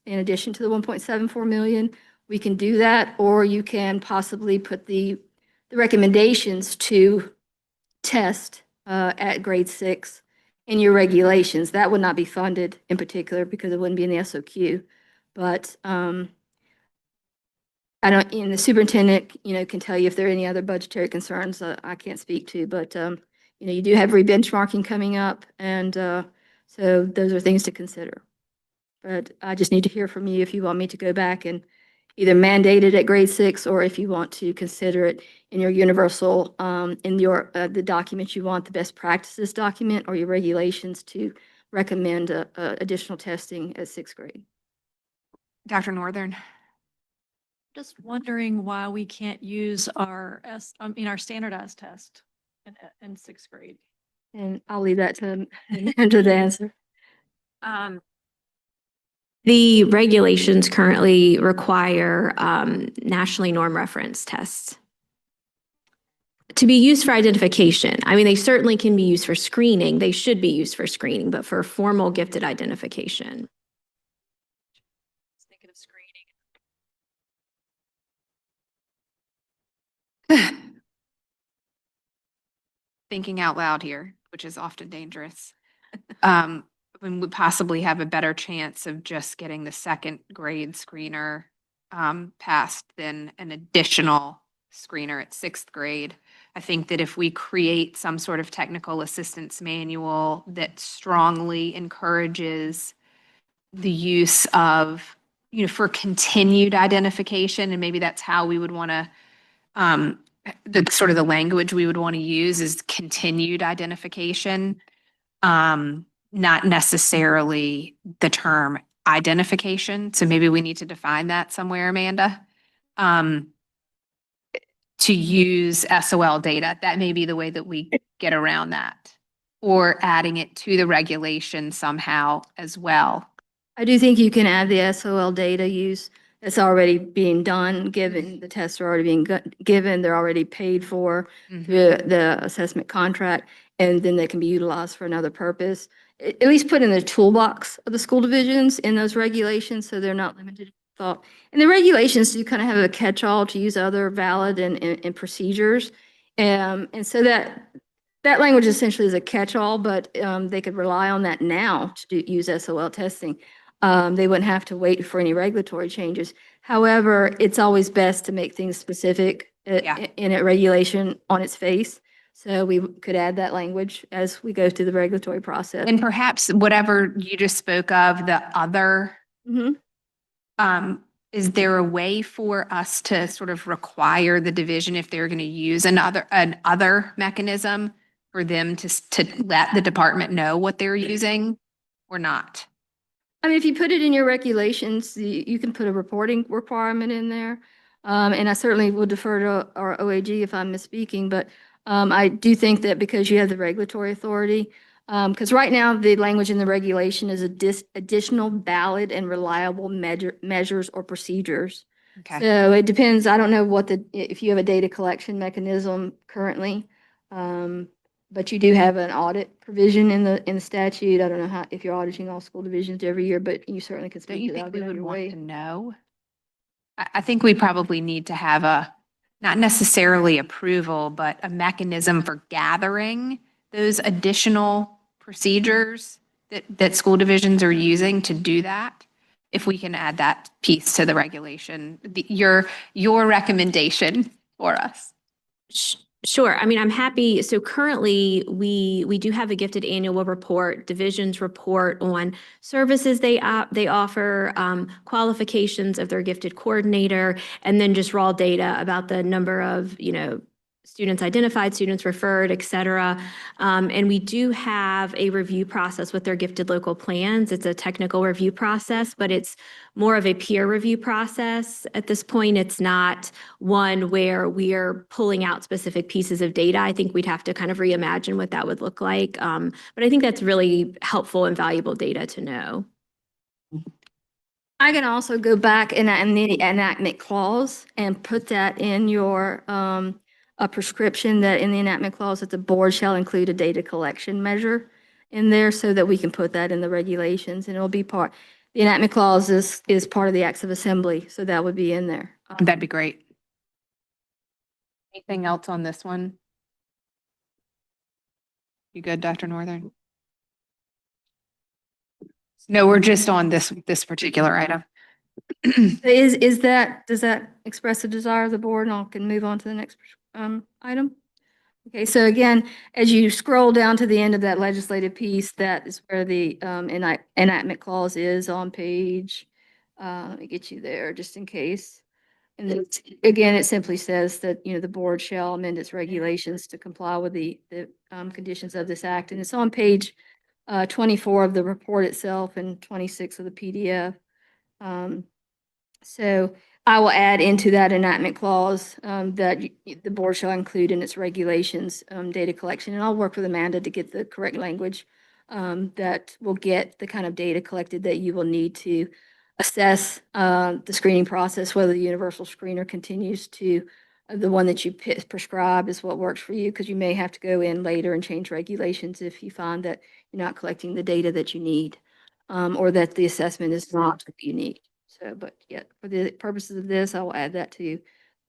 addition to the 1.74 million, we can do that, or you can possibly put the recommendations to test at grade 6 in your regulations. That would not be funded in particular because it wouldn't be in the SOQ. But the superintendent, can tell you if there are any other budgetary concerns I can't speak to, but, you do have re-benchmarking coming up, and so those are things to consider. But I just need to hear from you if you want me to go back and either mandate it at grade 6, or if you want to consider it in your universal, in your the documents you want, the best practices document, or your regulations to recommend additional testing at 6th grade. Dr. Northern? Just wondering why we can't use our standardized test in 6th grade. And I'll leave that to him to answer. The regulations currently require nationally norm reference tests to be used for identification. I mean, they certainly can be used for screening. They should be used for screening, but for formal gifted identification. Thinking of screening. Thinking out loud here, which is often dangerous. When we possibly have a better chance of just getting the second grade screener passed than an additional screener at sixth grade. I think that if we create some sort of technical assistance manual that strongly encourages the use of, for continued identification, and maybe that's how we would want to, the sort of the language we would want to use is continued identification, not necessarily the term identification. So maybe we need to define that somewhere, Amanda. To use SOL data, that may be the way that we get around that, or adding it to the regulation somehow as well. I do think you can add the SOL data use that's already being done, given the tests are already being given, they're already paid for through the assessment contract, and then they can be utilized for another purpose. At least put in the toolbox of the school divisions in those regulations, so they're not limited to thought. And the regulations do kind of have a catch-all to use other valid and procedures. And so that language essentially is a catch-all, but they could rely on that now to use SOL testing. They wouldn't have to wait for any regulatory changes. However, it's always best to make things specific in a regulation on its face. So we could add that language as we go through the regulatory process. And perhaps whatever you just spoke of, the other, is there a way for us to sort of require the division, if they're going to use an other mechanism, for them to let the department know what they're using or not? I mean, if you put it in your regulations, you can put a reporting requirement in there. And I certainly will defer to our OAG if I'm misspeaking, but I do think that because you have the regulatory authority, because right now the language in the regulation is additional valid and reliable measures or procedures. Okay. So it depends. I don't know if you have a data collection mechanism currently. But you do have an audit provision in the statute. I don't know if you're auditing all school divisions every year, but you certainly can Don't speak you to that. think we would either want way. to know? I think we probably need to have not necessarily approval, but a mechanism for gathering those additional procedures that school divisions are using to do that. If we can add that piece to the regulation, your recommendation for us. Sure. I mean, I'm happy. So currently, we do have a gifted annual report, divisions report on services they offer, qualifications of their gifted coordinator, and then just raw data about the number of, students identified, students referred, et cetera. And we do have a review process with their gifted local plans. It's a technical review process, but it's more of a peer review process. At this point, it's not one where we are pulling out specific pieces of data. I think we'd have to kind of reimagine what that would look like. But I think that's really helpful and valuable data to know. I can also go back in the enactment clause and put that in your a prescription that in the enactment clause that the board shall include a data collection measure in there so that we can put that in the regulations, and it'll be the enactment clause is part of the acts of assembly, so that would be in there. That'd be great. Anything else on this one? You good, Dr. Northern? No, we're just on this particular item. Does that express a desire of the board? And I can move on to the next item. Okay, so again, as you scroll down to the end of that legislative piece, that is where the enactment clause is on page. Let me get you there just in case. And then again, it simply says that, the board shall amend its regulations to comply with the conditions of this act. And it's on page 24 of the report itself and 26 of the PDF. So I will add into that enactment clause that the board shall include in its regulations data collection. And I'll work with Amanda to get the correct language that will get the kind of data collected that you will need to assess the screening process, whether the universal screener continues to, the one that you prescribe is what works for you, because you may have to go in later and change regulations if you find that you're not collecting the data that you need, or that the assessment is not what you need. So, but yeah, for the purposes of this, I will add that to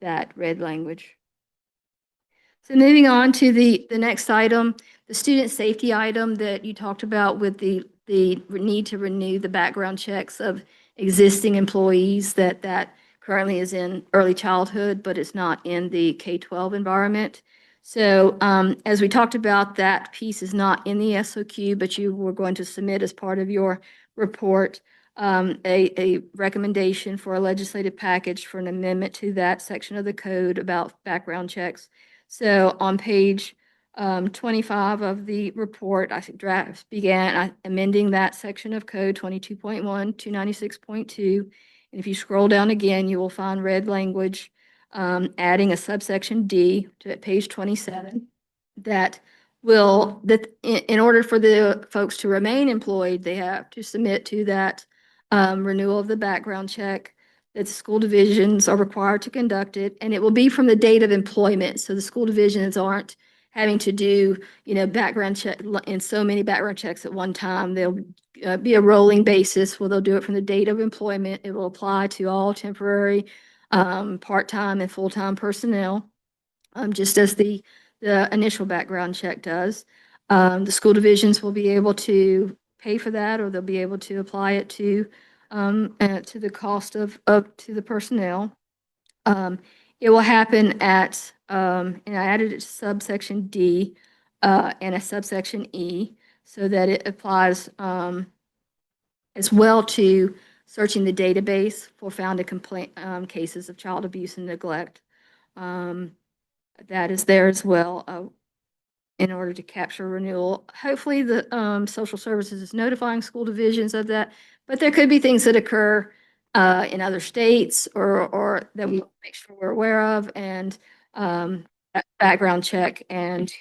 that red language. So moving on to the next item, the student safety item that you talked about with the need to renew the background checks of existing employees that currently is in early childhood, but it's not in the K-12 environment. So as we talked about, that piece is not in the SOQ, but you were going to submit as part of your report a recommendation for a legislative package for an amendment to that section of the code about background checks. So on page 25 of the report, I began amending that section of code 22.1, 296.2. And if you scroll down again, you will find red language adding a subsection D to page 27 that in order for the folks to remain employed, they have to submit to that renewal of the background check that school divisions are required to conduct it, and it will be from the date of employment. So the school divisions aren't having to do, background check and so many background checks at one time. They'll be a rolling basis where they'll do it from the date of employment. It will apply to all temporary, part-time and full-time personnel, just as the initial background check does. The school divisions will be able to pay for that, or they'll be able to apply it to the cost of to the personnel. It will happen at, and I added it to subsection D and a subsection E so that it applies as well to searching the database for found in complaint cases of child abuse and neglect. That is there as well in order to capture renewal. Hopefully the social services is notifying school divisions of that, but there could be things that occur in other states or that we make sure we're aware of, and background check and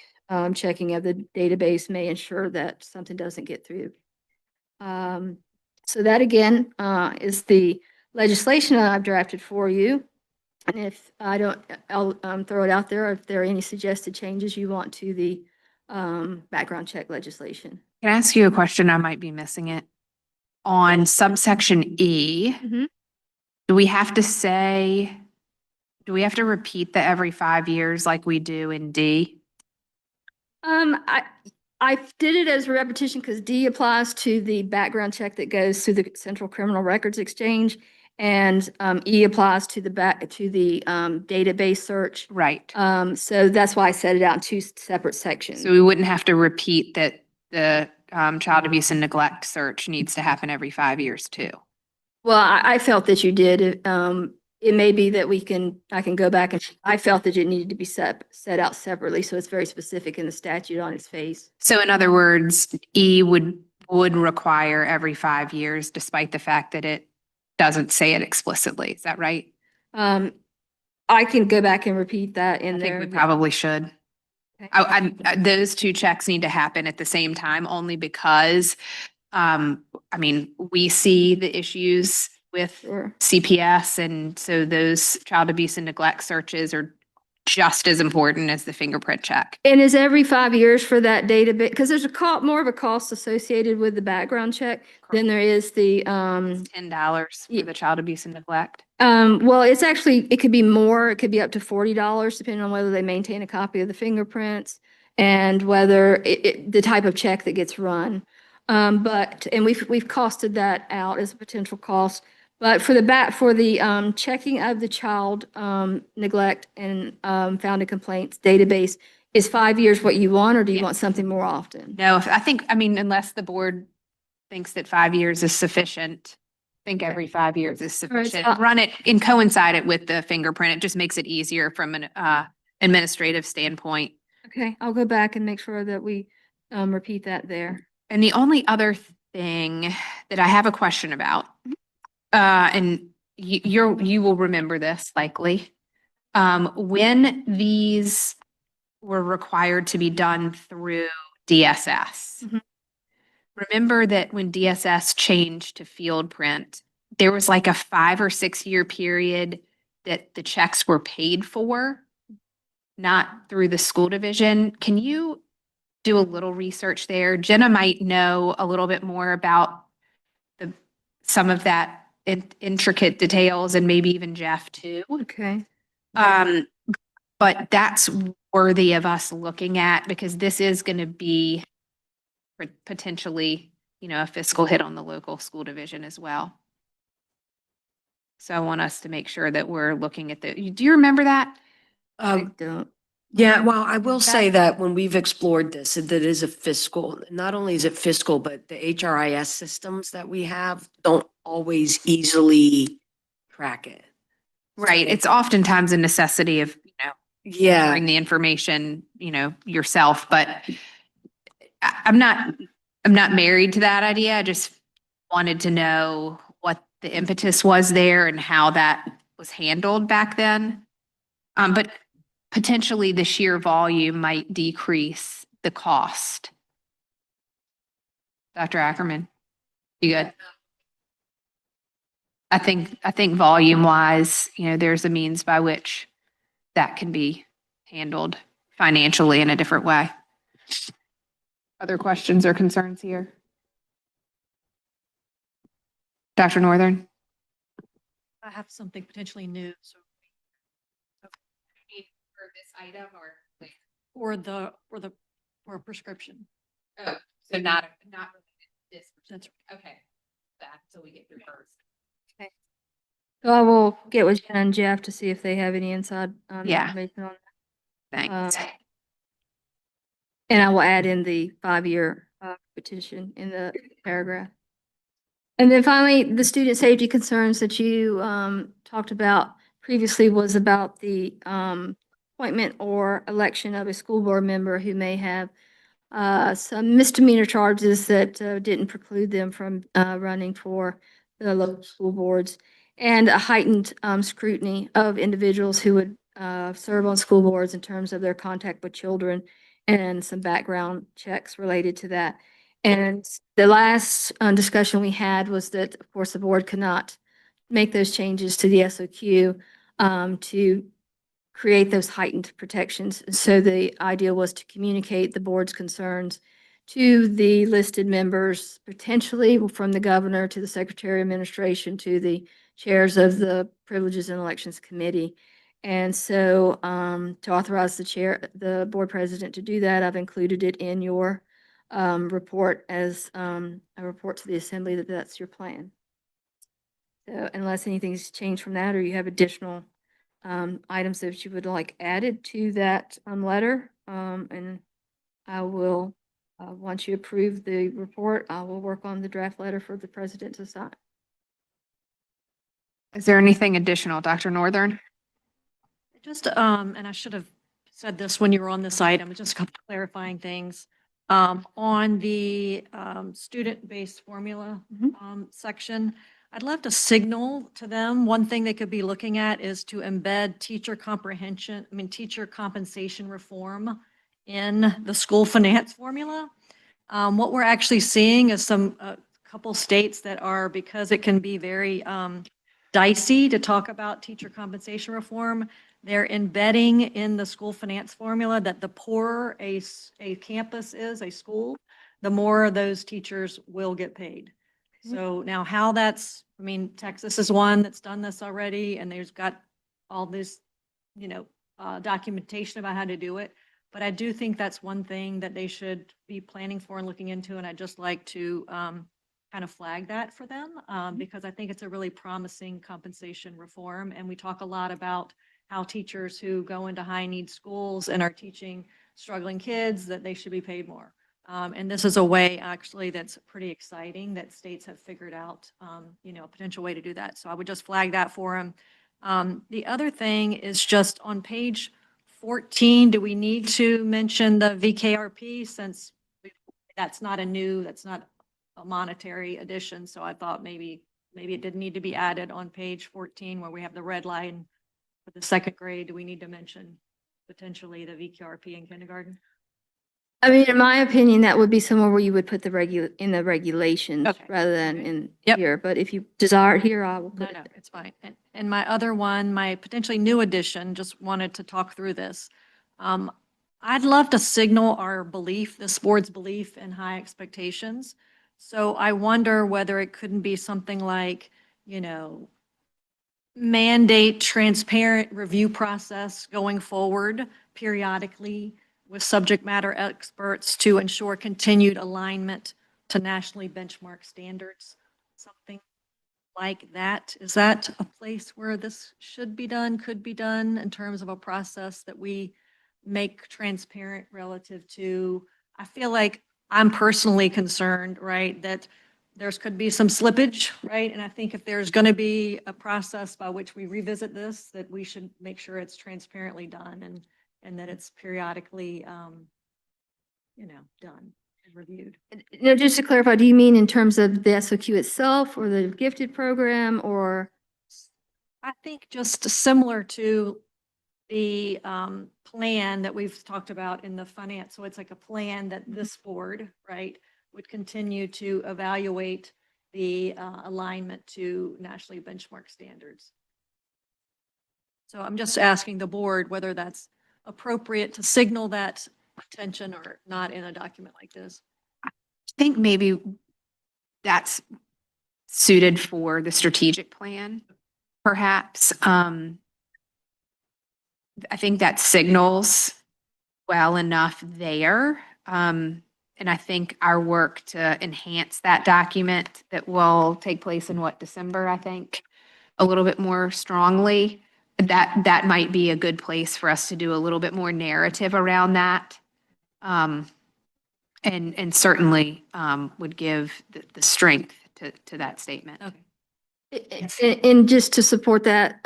checking of the database may ensure that something doesn't get through. So that again is the legislation I've drafted for you. And if I don't, I'll throw it out there if there are any suggested changes you want to the background check legislation. Can I ask you a question? I might be missing it. On subsection E, Mhm. do we have to repeat the every 5 years like we do in D? I did it as a repetition because D applies to the background check that goes through the Central Criminal Records Exchange, and E applies to the database search. Right. So that's why I set it out in two separate sections. So we wouldn't have to repeat that the child abuse and neglect search needs to happen every 5 years too. Well, I felt that you did. It may be that I can go back and I felt that it needed to be set out separately, so it's very specific in the statute on its face. So in other words, E would require every 5 years, despite the fact that it doesn't say it explicitly. Is that right? I can go back and repeat that in I there. think we probably should. Okay. Those two checks need to happen at the same time, only because, we see the issues with Sure. CPS, and so those child abuse and neglect searches are just as important as the fingerprint check. And is every 5 years for that database? Because there's more of a cost associated with the background check than there is the, $10 for the child abuse and neglect. well, it could be more. It could be up to $40, depending on whether they maintain a copy of the fingerprints and whether the type of check that gets run. And we've costed that out as a potential cost. But for the checking of the child neglect and found in complaints database, is 5 years what you want, or do you want something more often? No, unless the board thinks that 5 years is sufficient, I think every 5 years is All right, so sufficient. Run it and coincide it with the fingerprint. It just makes it easier from an administrative standpoint. Okay, I'll go back and make sure that we repeat that there. And the only other thing that I have a question about, and you will remember this likely, when these were required to be done through DSS, Mhm. remember that when DSS changed to field print, there was like a 5 or 6 year period that the checks were paid for, not through the school division. Can you do a little research there? Jenna might know a little bit more about some of that intricate details, and maybe even Jeff too. Okay. But that's worthy of us looking at, because this is going to be potentially, a fiscal hit on the local school division as well. So I want us to make sure that we're looking at do you remember that? I don't. Yeah, well, I will say that when we've explored this, that is a fiscal, not only is it fiscal, but the HRIS systems that we have don't always easily track it. Right. It's oftentimes a necessity of, Yeah, bring the information, yourself, but I'm not married to that idea. I just wanted to know what the impetus was there and how that was handled back then. But potentially the sheer volume might decrease the cost. Dr. Ackerman, you good? I think volume wise, there's a means by which that can be handled financially in a different way. Other questions or concerns here? Dr. Northern? I have something potentially new, so For this item for a prescription. Oh, so not this. That's Okay. That, so we get through first. So I will get with Jen and Jeff to see if they have any inside Yeah. information on Thanks. And I will add in the 5-year petition in the paragraph. And then finally, the student safety concerns that you talked about previously was about the appointment or election of a school board member who may have some misdemeanor charges that didn't preclude them from running for the local school boards, and a heightened scrutiny of individuals who would serve on school boards in terms of their contact with children, and some background checks related to that. And the last discussion we had was that, of course, the board could not make those changes to the SOQ to create those heightened protections. So the idea was to communicate the board's concerns to the listed members, potentially from the governor to the secretary of administration to the chairs of the Privileges and Elections Committee. And so to authorize the board president to do that, I've included it in your report as a report to the assembly that that's your plan. So unless anything's changed from that, or you have additional items that you would like added to that letter, and I will, once you approve the report, I will work on the draft letter for the president to sign. Is there anything additional, Dr. Northern? Just, and I should have said this when you were on this item, just a couple clarifying things. On the student-based formula section, I'd love to signal to them, one thing they could be looking at is to embed teacher compensation reform in the school finance formula. What we're actually seeing is a couple states that are, because it can be very dicey to talk about teacher compensation reform, they're embedding in the school finance formula that the poorer a campus is, a school, the more those teachers will get paid. So now how Texas is one that's done this already, and there's got all this, documentation about how to do it. But I do think that's one thing that they should be planning for and looking into, and I'd just like to kind of flag that for them, because I think it's a really promising compensation reform, and we talk a lot about how teachers who go into high-need schools and are teaching struggling kids, that they should be paid more. And this is a way actually that's pretty exciting that states have figured out, a potential way to do that. So I would just flag that for them. The other thing is just on page 14, do we need to mention the VKRP, since that's not a monetary addition? So I thought maybe it didn't need to be added on page 14 where we have the red line for the second grade. Do we need to mention potentially the VKRP in kindergarten? I mean, in my opinion, that would be somewhere where you would put in the regulations Okay. rather than in Yep. here. But if you desire it here, I will No, put no, it. it's fine. And my other one, my potentially new addition, just wanted to talk through this. I'd love to signal our belief, this board's belief in high expectations. So I wonder whether it couldn't be something like, mandate transparent review process going forward periodically with subject matter experts to ensure continued alignment to nationally benchmark standards, something like that. Is that a place where this should be done, could be done in terms of a process that we make transparent relative to? I feel like I'm personally concerned, right, that there's could be some slippage, right? And I think if there's going to be a process by which we revisit this, that we should make sure it's transparently done and that it's periodically, done and reviewed. No, just to clarify, do you mean in terms of the SOQ itself or the gifted program or? I think just similar to the plan that we've talked about in the finance. So it's like a plan that this board, right, would continue to evaluate the alignment to nationally benchmark standards. So I'm just asking the board whether that's appropriate to signal that attention or not in a document like this. I think maybe that's suited for the strategic plan, perhaps. I think that signals well enough there. And I think our work to enhance that document that will take place in December, I think, a little bit more strongly, that might be a good place for us to do a little bit more narrative around that. And certainly would give the strength to that statement. Okay. And just to support that,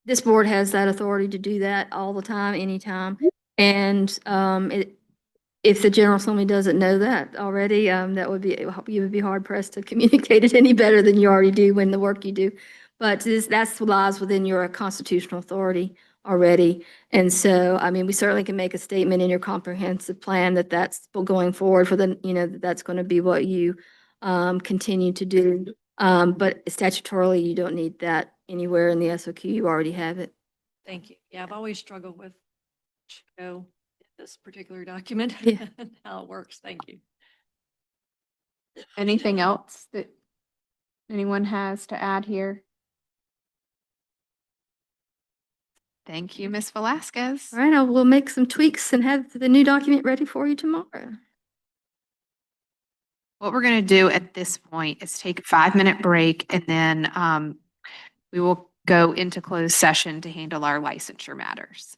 this board has that authority to do that all the time, anytime. And if the General Assembly doesn't know that already, that would be, you would be hard pressed to communicate it any better than you already do in the work you do. But that's lies within your constitutional authority already. And so, I mean, we certainly can make a statement in your comprehensive plan that that's going forward for that's going to be what you continue to do. But statutorily, you don't need that anywhere in the SOQ. You already have it. Thank you. Yeah, I've always struggled with Chico in this particular document Yeah. and how it works. Thank you. Anything else that anyone has to add here? Thank you, Ms. Velasquez. All right, I will make some tweaks and have the new document ready for you tomorrow. What we're going to do at this point is take a 5-minute break and then we will go into closed session to handle our licensure matters.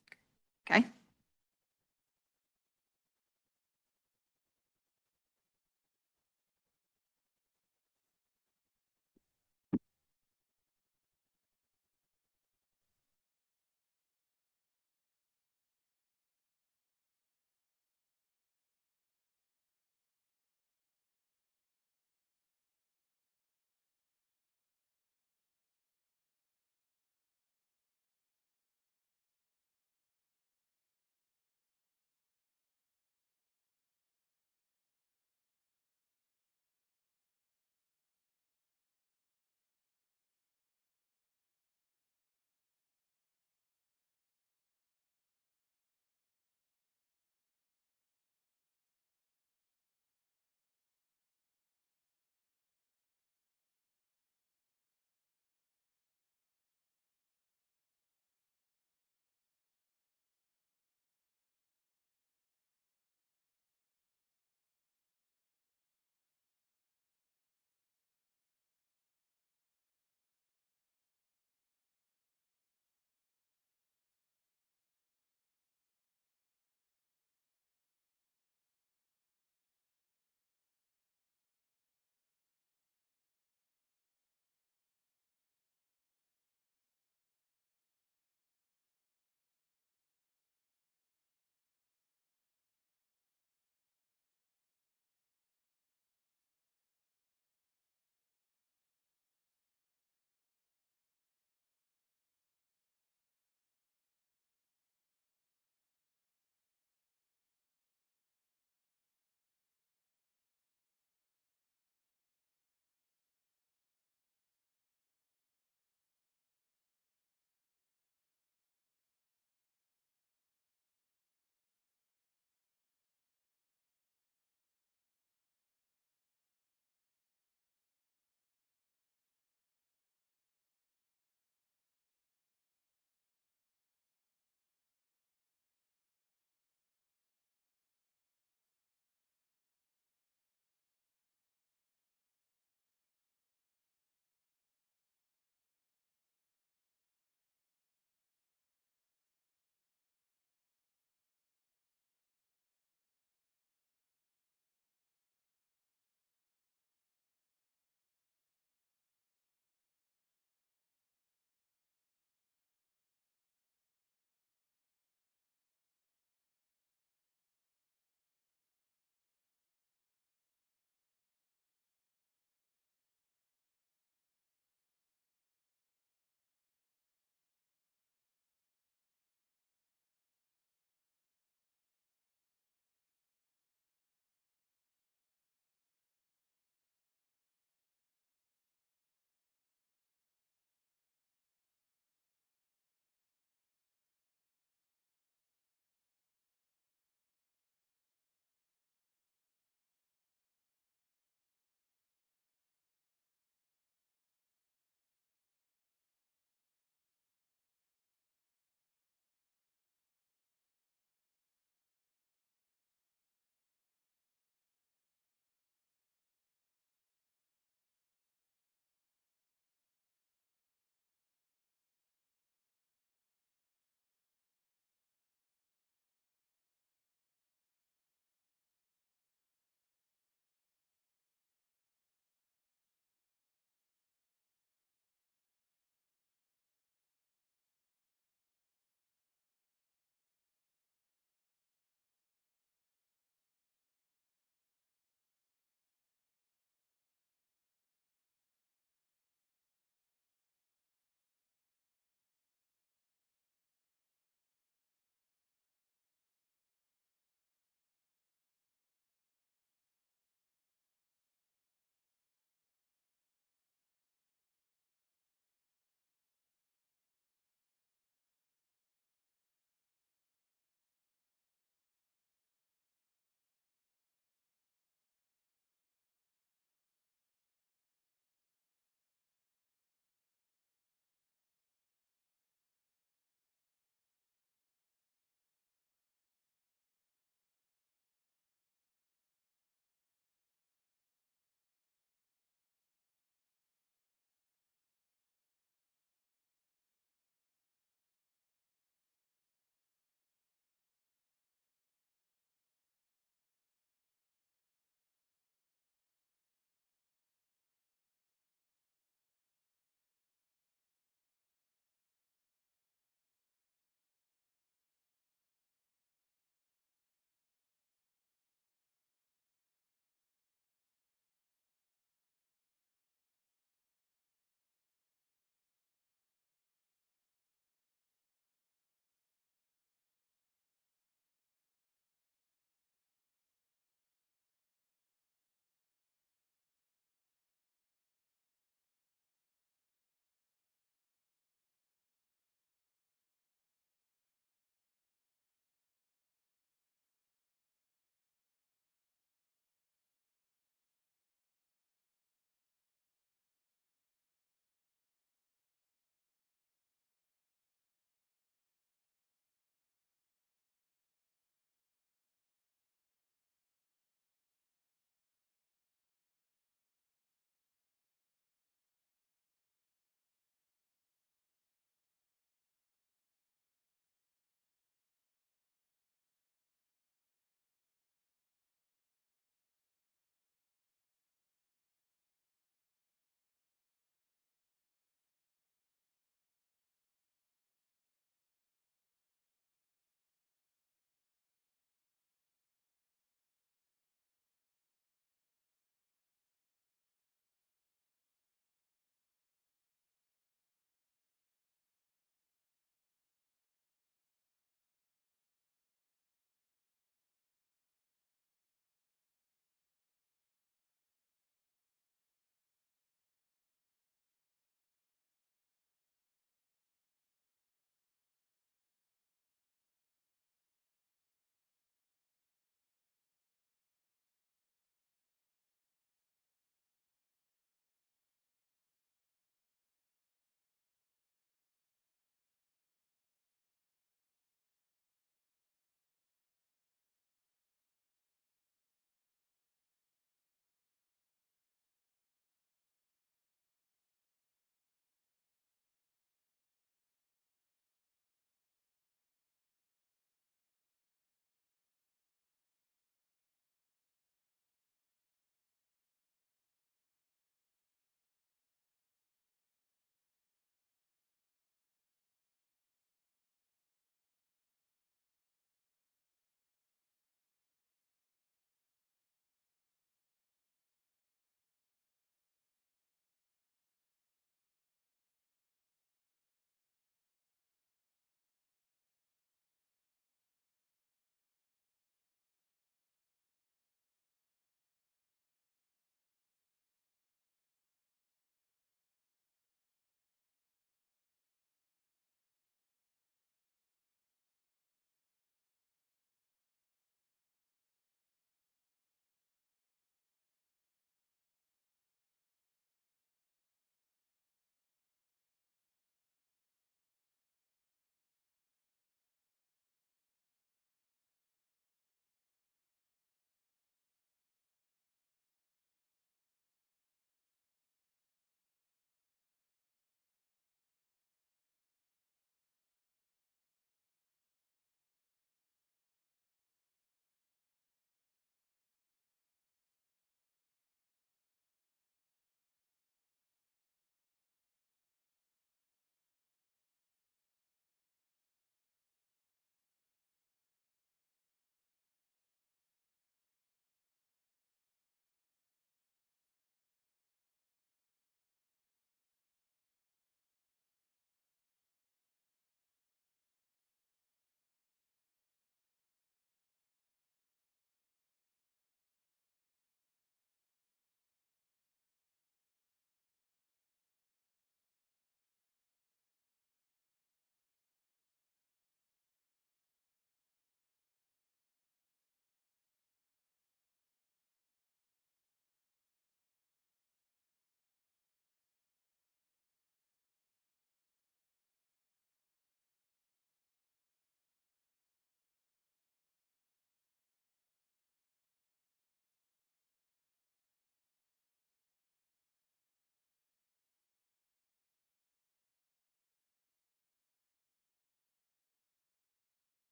Okay?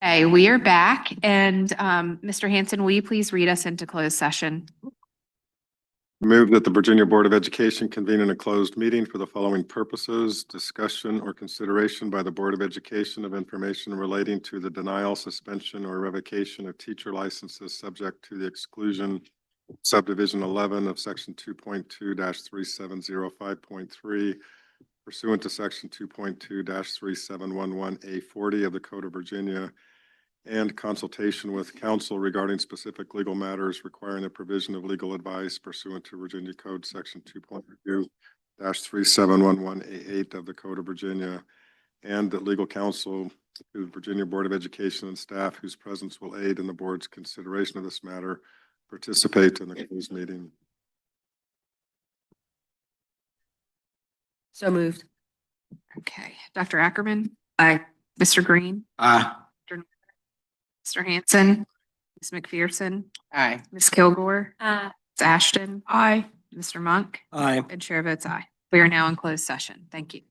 Hey, we are back and Mr. Hanson, will you please read us into closed session? Move that the Virginia Board of Education convene in a closed meeting for the following purposes: discussion or consideration by the Board of Education of information relating to the denial, suspension, or revocation of teacher licenses subject to the exclusion subdivision 11 of section 2.2-3705.3 pursuant to section 2.2-3711A40 of the Code of Virginia, and consultation with counsel regarding specific legal matters requiring the provision of legal advice pursuant to Virginia Code Section 2.2-3711A8 of the Code of Virginia, and that legal counsel to the Virginia Board of Education and staff whose presence will aid in the board's consideration of this matter participate in the closed meeting. So moved. Okay, Dr. Ackerman, Aye. Mr. Green, Aye. Mr. Hanson, Ms. McPherson, Aye. Ms. Kilgore, Uh, Ms. Ashton. Aye. Mr. Monk, Aye. and chair votes aye. We are now in closed session. Thank you.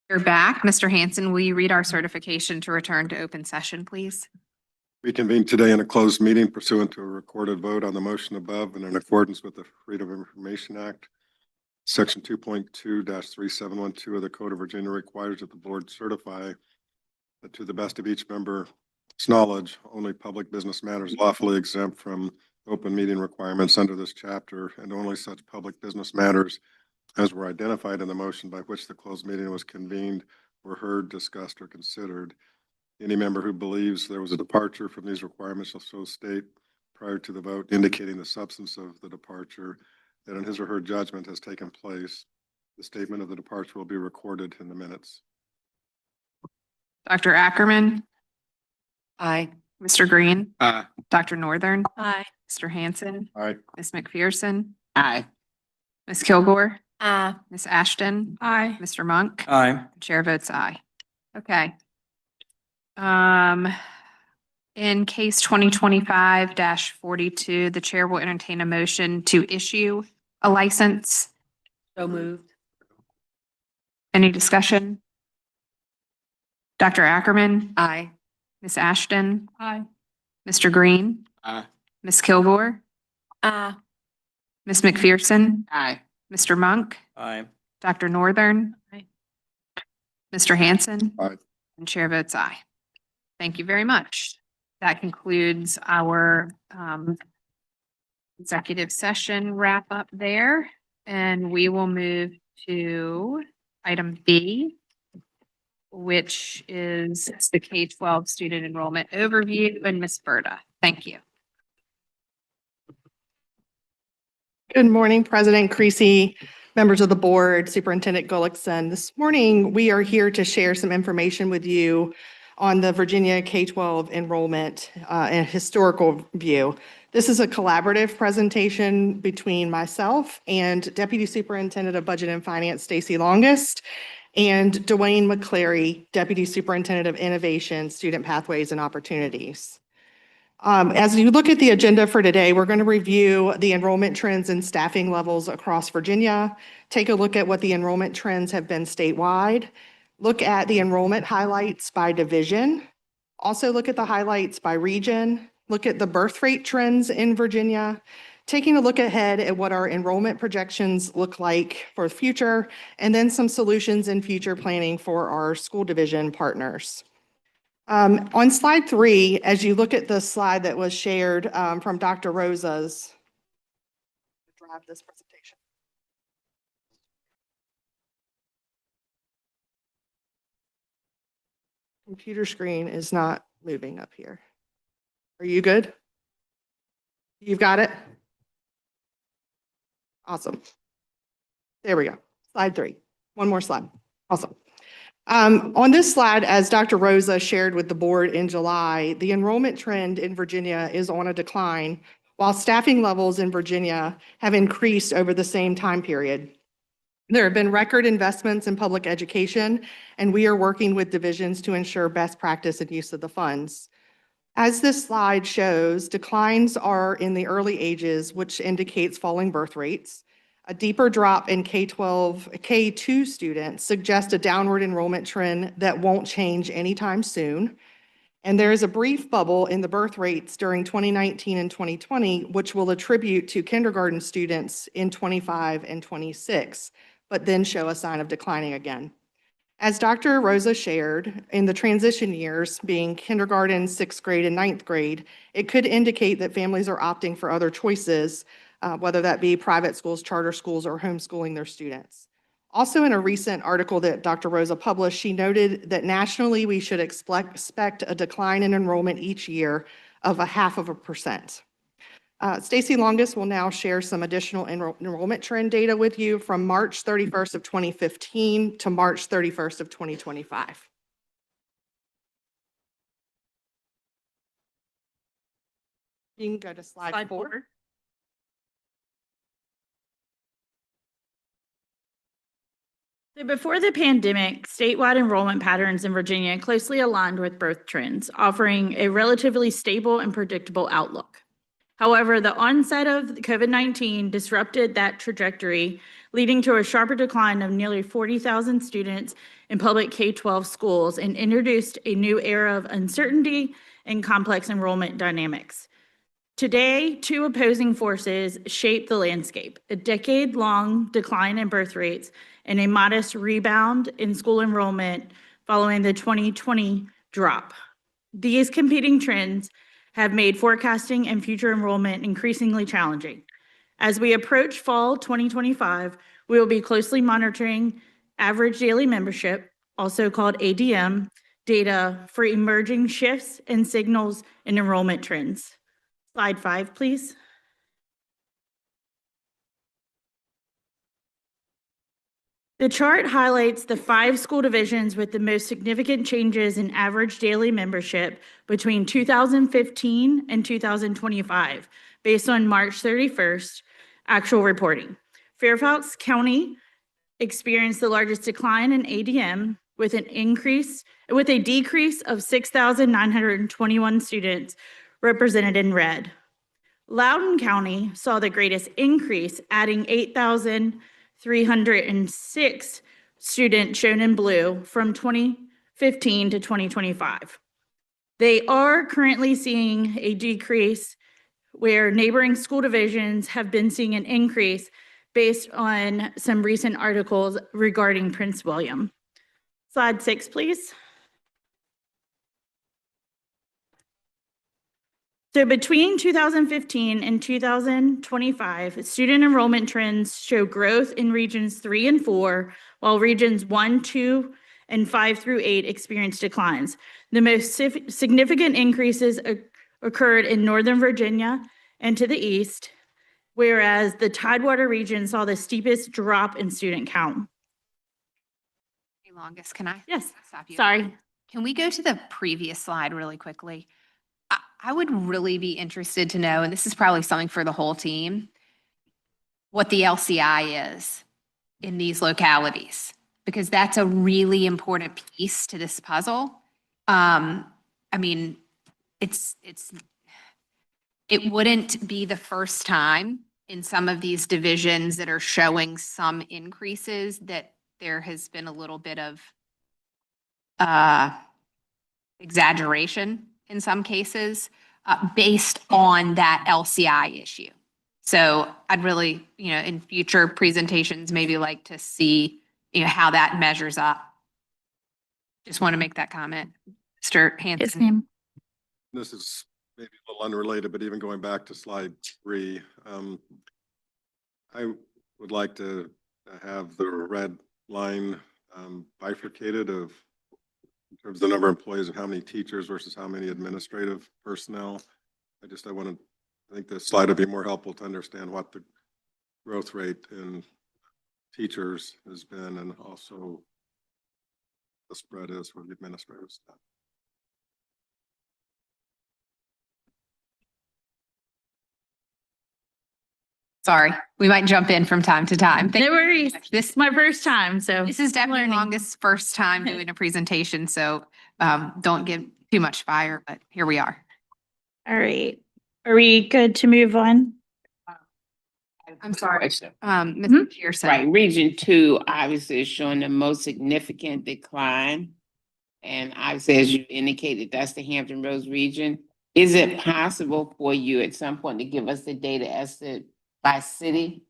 You're back. Mr. Hanson, will you read our certification to return to open session, please? We convened today in a closed meeting pursuant to a recorded vote on the motion above and in accordance with the Freedom of Information Act. Section 2.2-3712 of the Code of Virginia requires that the board certify that to the best of each member's knowledge, only public business matters lawfully exempt from open meeting requirements under this chapter, and only such public business matters as were identified in the motion by which the closed meeting was convened were heard, discussed, or considered. Any member who believes there was a departure from these requirements shall so state prior to the vote, indicating the substance of the departure that in his or her judgment has taken place. The statement of the departure will be recorded in the minutes. Dr. Ackerman, Aye. Mr. Green, Aye. Dr. Northern, Aye. Mr. Hanson, Aye. Ms. McPherson, Aye. Ms. Kilgore, Aye. Ms. Ashton, Aye. Mr. Monk. Aye. Chair votes aye. Okay. In case 2025-42, the chair will entertain a motion to issue a license. So moved. Any discussion? Dr. Ackerman, Aye. Ms. Ashton, Aye. Mr. Green, Aye. Ms. Kilgore, Aye. Ms. McPherson, Aye. Mr. Monk, Aye. Dr. Northern, Aye. Mr. Hanson. Aye. And chair votes aye. Thank you very much. That concludes our executive session wrap up there. And we will move to item B, which is the K-12 student enrollment overview, and Ms. Berta. Thank you. Good morning, President Creasy, members of the board, Superintendent Gullickson. This morning, we are here to share some information with you on the Virginia K-12 enrollment and historical view. This is a collaborative presentation between myself and Deputy Superintendent of Budget and Finance, Stacy Longest, and Dwayne McCleary, Deputy Superintendent of Innovation, Student Pathways and Opportunities. As you look at the agenda for today, we're going to review the enrollment trends and staffing levels across Virginia, take a look at what the enrollment trends have been statewide, look at the enrollment highlights by division, also look at the highlights by region, look at the birth rate trends in Virginia, taking a look ahead at what our enrollment projections look like for the future, and then some solutions and future planning for our school division partners. On slide 3, as you look at the slide that was shared from Dr. Rosa's, drive this presentation. Computer screen is not moving up here. Are you good? You've got it? Awesome. There we go. Slide 3. One more slide. Awesome. On this slide, as Dr. Rosa shared with the board in July, the enrollment trend in Virginia is on a decline, while staffing levels in Virginia have increased over the same time period. There have been record investments in public education, and we are working with divisions to ensure best practice and use of the funds. As this slide shows, declines are in the early ages, which indicates falling birth rates. A deeper drop in K2 students suggests a downward enrollment trend that won't change anytime soon. And there is a brief bubble in the birth rates during 2019 and 2020, which will attribute to kindergarten students in 25 and 26, but then show a sign of declining again. As Dr. Rosa shared, in the transition years, being kindergarten, 6th grade, and 9th grade, it could indicate that families are opting for other choices, whether that be private schools, charter schools, or homeschooling their students. Also, in a recent article that Dr. Rosa published, she noted that nationally we should expect a decline in enrollment each year of 0.5%. Stacy Longest will now share some additional enrollment trend data with you from March 31st of 2015 to March 31st of 2025. You can go to slide 4. So before the pandemic, statewide enrollment patterns in Virginia closely aligned with birth trends, offering a relatively stable and predictable outlook. However, the onset of COVID-19 disrupted that trajectory, leading to a sharper decline of nearly 40,000 students in public K-12 schools and introduced a new era of uncertainty and complex enrollment dynamics. Today, two opposing forces shape the landscape: a decade-long decline in birth rates and a modest rebound in school enrollment following the 2020 drop. These competing trends have made forecasting and future enrollment increasingly challenging. As we approach fall 2025, we will be closely monitoring average daily membership, also called ADM, data for emerging shifts and signals in enrollment trends. Slide 5, please. The chart highlights the 5 school divisions with the most significant changes in average daily membership between 2015 and 2025, based on March 31st actual reporting. Fairfax County experienced the largest decline in ADM with a decrease of 6,921 students represented in red. Loudoun County saw the greatest increase, adding 8,306 students shown in blue from 2015 to 2025. They are currently seeing a decrease where neighboring school divisions have been seeing an increase based on some recent articles regarding Prince William. Slide 6, please. So between 2015 and 2025, student enrollment trends show growth in regions 3 and 4, while regions 1, 2, and 5 through 8 experienced declines. The most significant increases occurred in Northern Virginia and to the east, whereas the Tidewater region saw the steepest drop in student count. Longest, can I? Yes, Stop you. sorry. Can we go to the previous slide really quickly? I would really be interested to know, and this is probably something for the whole team, what the LCI is in these localities, because that's a really important piece to this puzzle. I mean, it wouldn't be the first time in some of these divisions that are showing some increases that there has been a little bit of exaggeration in some cases based on that LCI issue. So I'd really, in future presentations, maybe like to see, how that measures up. Just want to make that comment. Mr. Hanson. Yes, ma'am. This is maybe a little unrelated, but even going back to slide 3, I would like to have the red line bifurcated in terms of the number of employees and how many teachers versus how many administrative personnel. I think this slide would be more helpful to understand what the growth rate in teachers has been and also the spread is for the administrative staff. Sorry, we might jump in from time to time. No worries. This It's my first time, so. This is definitely learning. longest first time doing a presentation, so don't give too much fire, but here we are. All right. Are we good to move on? I'm sorry. Ms. Pearson. Right, Region 2 obviously is showing the most significant decline. And obviously, as you indicated, that's the Hampton Roads region. Is it possible for you at some point to give us the data as to by city,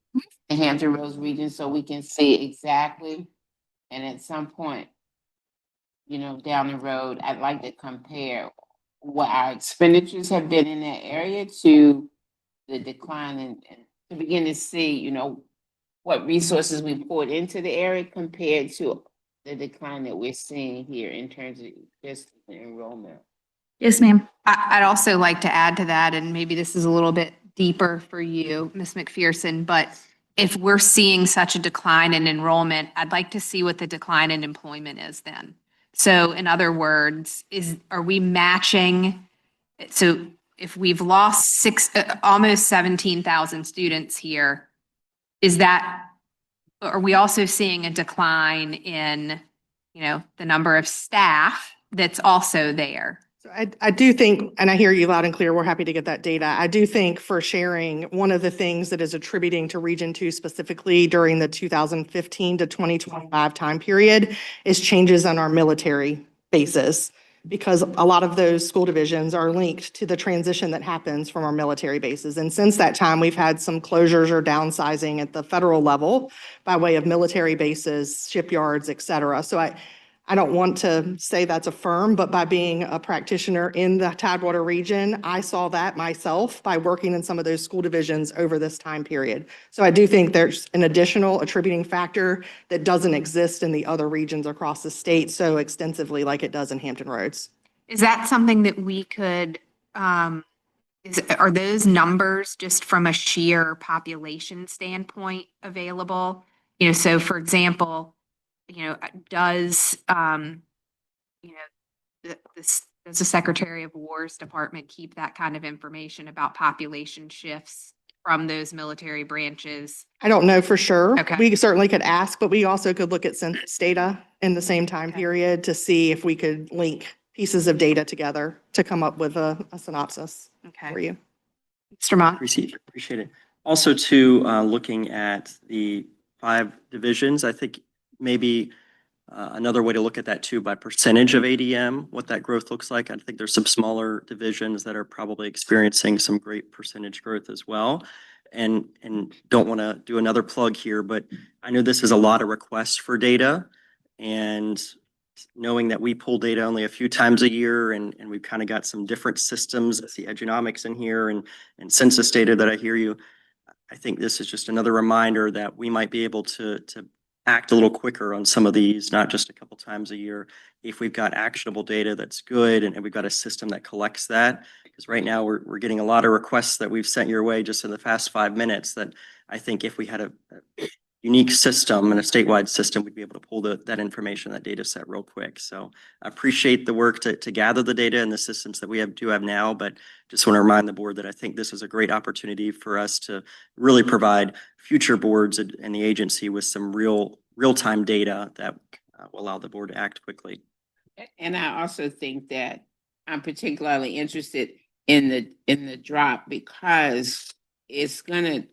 the Hampton Roads region, so we can see exactly? And at some point, down the road, I'd like to compare what our expenditures have been in that area to the decline and to begin to see, what resources we poured into the area compared to the decline that we're seeing here in terms of just enrollment. Yes, ma'am. I'd also like to add to that, and maybe this is a little bit deeper for you, Ms. McPherson, but if we're seeing such a decline in enrollment, I'd like to see what the decline in employment is then. So in other words, are we matching? So if we've lost almost 17,000 students here, are we also seeing a decline in, the number of staff that's also there? I do think, and I hear you loud and clear, we're happy to get that data. I do think for sharing, one of the things that is attributing to Region 2 specifically during the 2015 to 2025 time period is changes on our military bases. Because a lot of those school divisions are linked to the transition that happens from our military bases. And since that time, we've had some closures or downsizing at the federal level by way of military bases, shipyards, et cetera. So I don't want to say that's a firm, but by being a practitioner in the Tidewater region, I saw that myself by working in some of those school divisions over this time period. So I do think there's an additional attributing factor that doesn't exist in the other regions across the state so extensively like it does in Hampton Roads. Is that something that we could, are those numbers just from a sheer population standpoint available? You know, so for example, does, does the Secretary of War's Department keep that kind of information about population shifts from those military branches? I don't know for sure. Okay. We certainly could ask, but we also could look at census data in the same time period to see if we could link pieces of data together to come up with a synopsis for Okay. you. Mr. Mott? Appreciate it. Also too, looking at the 5 divisions, I think maybe another way to look at that too, by percentage of ADM, what that growth looks like. I think there's some smaller divisions that are probably experiencing some great percentage growth as well. And don't want to do another plug here, but I know this is a lot of requests for data. And knowing that we pull data only a few times a year and we've kind of got some different systems, I see Edunomics in here and census data that I hear you. I think this is just another reminder that we might be able to act a little quicker on some of these, not just a couple times a year. If we've got actionable data that's good and we've got a system that collects that, because right now we're getting a lot of requests that we've sent your way just in the past 5 minutes that I think if we had a unique system and a statewide system, we'd be able to pull that information, that data set real quick. So I appreciate the work to gather the data and the systems that we do have now, but just want to remind the board that I think this is a great opportunity for us to really provide future boards and the agency with some real-time data that will allow the board to act quickly. And I also think that I'm particularly interested in the drop because it's gonna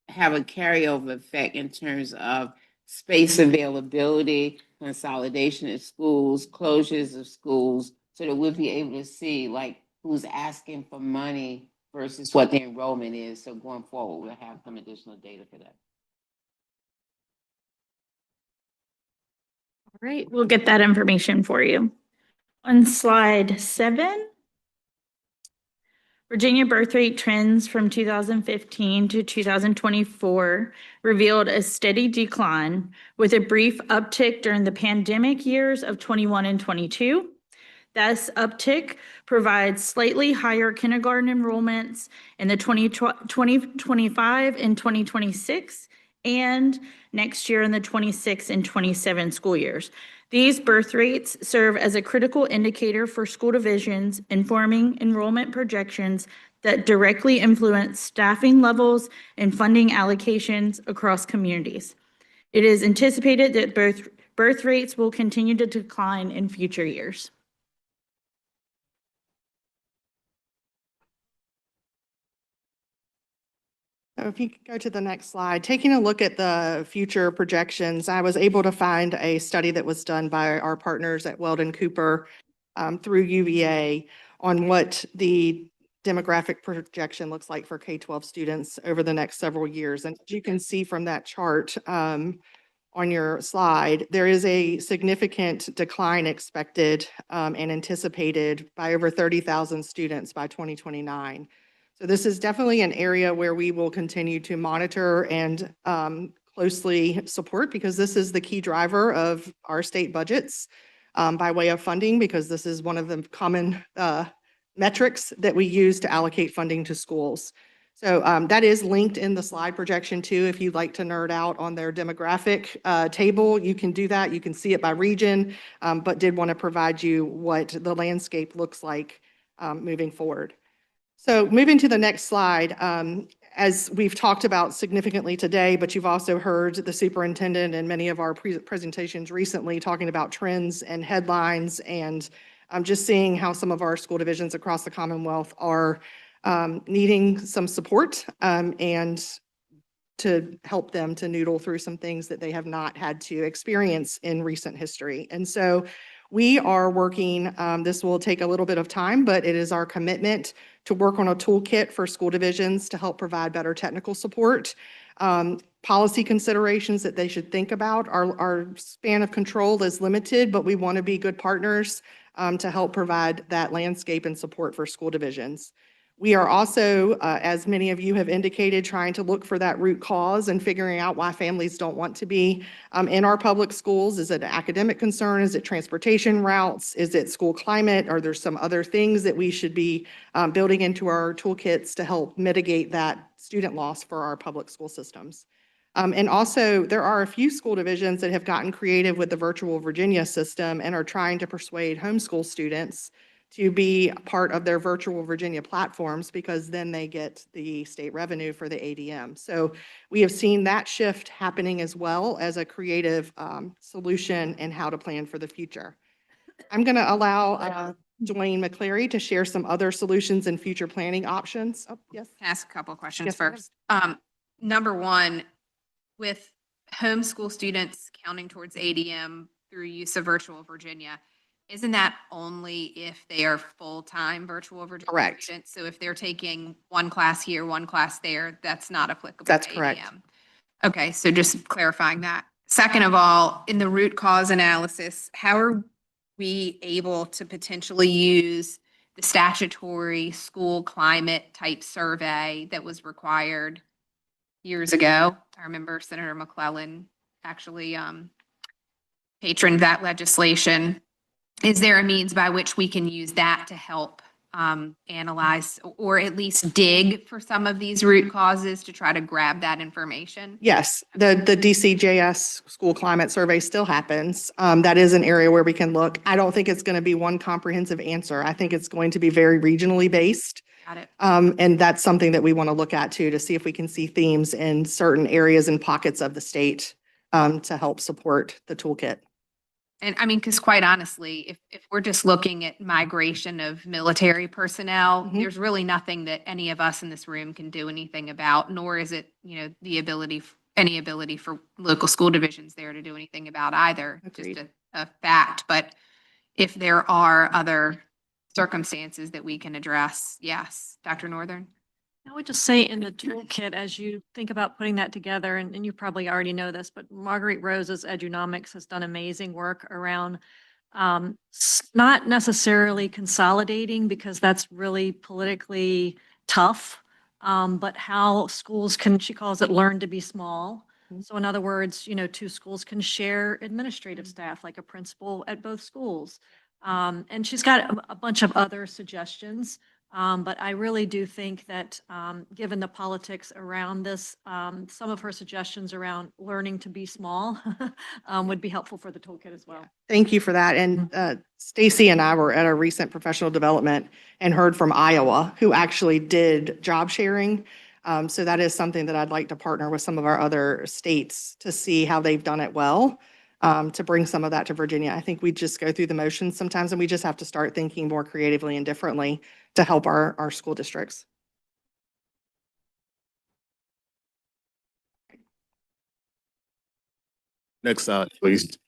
have a carryover effect in terms of space availability, consolidation of schools, closures of schools, so that we'll be able to see like who's asking for money versus what the enrollment is. So going forward, we'll have some additional data for that. All right, we'll get that information for you. On slide 7, Virginia birth rate trends from 2015 to 2024 revealed a steady decline with a brief uptick during the pandemic years of 21 and 22. This uptick provides slightly higher kindergarten enrollments in the 2025 and 2026 and next year in the 26 and 27 school years. These birth rates serve as a critical indicator for school divisions, informing enrollment projections that directly influence staffing levels and funding allocations across communities. It is anticipated that birth rates will continue to decline in future years. So if you could go to the next slide, taking a look at the future projections, I was able to find a study that was done by our partners at Weldon Cooper through UVA on what the demographic projection looks like for K-12 students over the next several years. And as you can see from that chart on your slide, there is a significant decline expected and anticipated by over 30,000 students by 2029. So this is definitely an area where we will continue to monitor and closely support because this is the key driver of our state budgets by way of funding, because this is one of the common metrics that we use to allocate funding to schools. So that is linked in the slide projection too. If you'd like to nerd out on their demographic table, you can do that. You can see it by region, but did want to provide you what the landscape looks like moving forward. So moving to the next slide, as we've talked about significantly today, but you've also heard the superintendent and many of our presentations recently talking about trends and headlines and Just seeing how some of our school divisions across the Commonwealth are needing some support and to help them to noodle through some things that they have not had to experience in recent history. And so we are working, this will take a little bit of time, but it is our commitment to work on a toolkit for school divisions to help provide better technical support. Policy considerations that they should think about. Our span of control is limited, but we want to be good partners to help provide that landscape and support for school divisions. We are also, as many of you have indicated, trying to look for that root cause and figuring out why families don't want to be in our public schools. Is it an academic concern? Is it transportation routes? Is it school climate? Are there some other things that we should be building into our toolkits to help mitigate that student loss for our public school systems? And also, there are a few school divisions that have gotten creative with the Virtual Virginia system and are trying to persuade homeschool students to be part of their Virtual Virginia platforms, because then they get the state revenue for the ADM. So we have seen that shift happening as well as a creative solution and how to plan for the future. I'm going to allow Dwayne McCleary to share some other solutions and future planning options. Oh, yes. Can I ask a couple of questions Yes, go ahead. first? Number one, with homeschool students counting towards ADM through use of Virtual Virginia, isn't that only if they are full-time Virtual Virginia Correct. students? So if they're taking one class here, one class there, that's not applicable That's to correct. ADM? Okay, so just clarifying that. Second of all, in the root cause analysis, how are we able to potentially use the statutory school climate type survey that was required years ago? I remember Senator McClellan actually patroned that legislation. Is there a means by which we can use that to help analyze or at least dig for some of these root causes to try to grab that information? Yes, the DCJS School Climate Survey still happens. That is an area where we can look. I don't think it's going to be one comprehensive answer. I think it's going to be very regionally based. Got it. And that's something that we want to look at too, to see if we can see themes in certain areas and pockets of the state to help support the toolkit. And I mean, because quite honestly, if we're just looking at migration of military personnel, Mhm. there's really nothing that any of us in this room can do anything about, nor is it, the ability, any ability for local school divisions there to do anything about either. Agreed. Just a fact. But if there are other circumstances that we can address, yes. Dr. Northern? I would just say in the toolkit, as you think about putting that together, and you probably already know this, but Marguerite Rose's Edunomics has done amazing work around not necessarily consolidating, because that's really politically tough, but how schools can, she calls it, learn to be small. So in other words, two schools can share administrative staff, like a principal at both schools. And she's got a bunch of other suggestions. But I really do think that given the politics around this, some of her suggestions around learning to be small would be helpful for the toolkit as well. Thank you for that. And Stacy and I were at a recent professional development and heard from Iowa, who actually did job sharing. So that is something that I'd like to partner with some of our other states to see how they've done it well, to bring some of that to Virginia. I think we just go through the motions sometimes, and we just have to start thinking more creatively and differently to help our school districts. Next slide, please.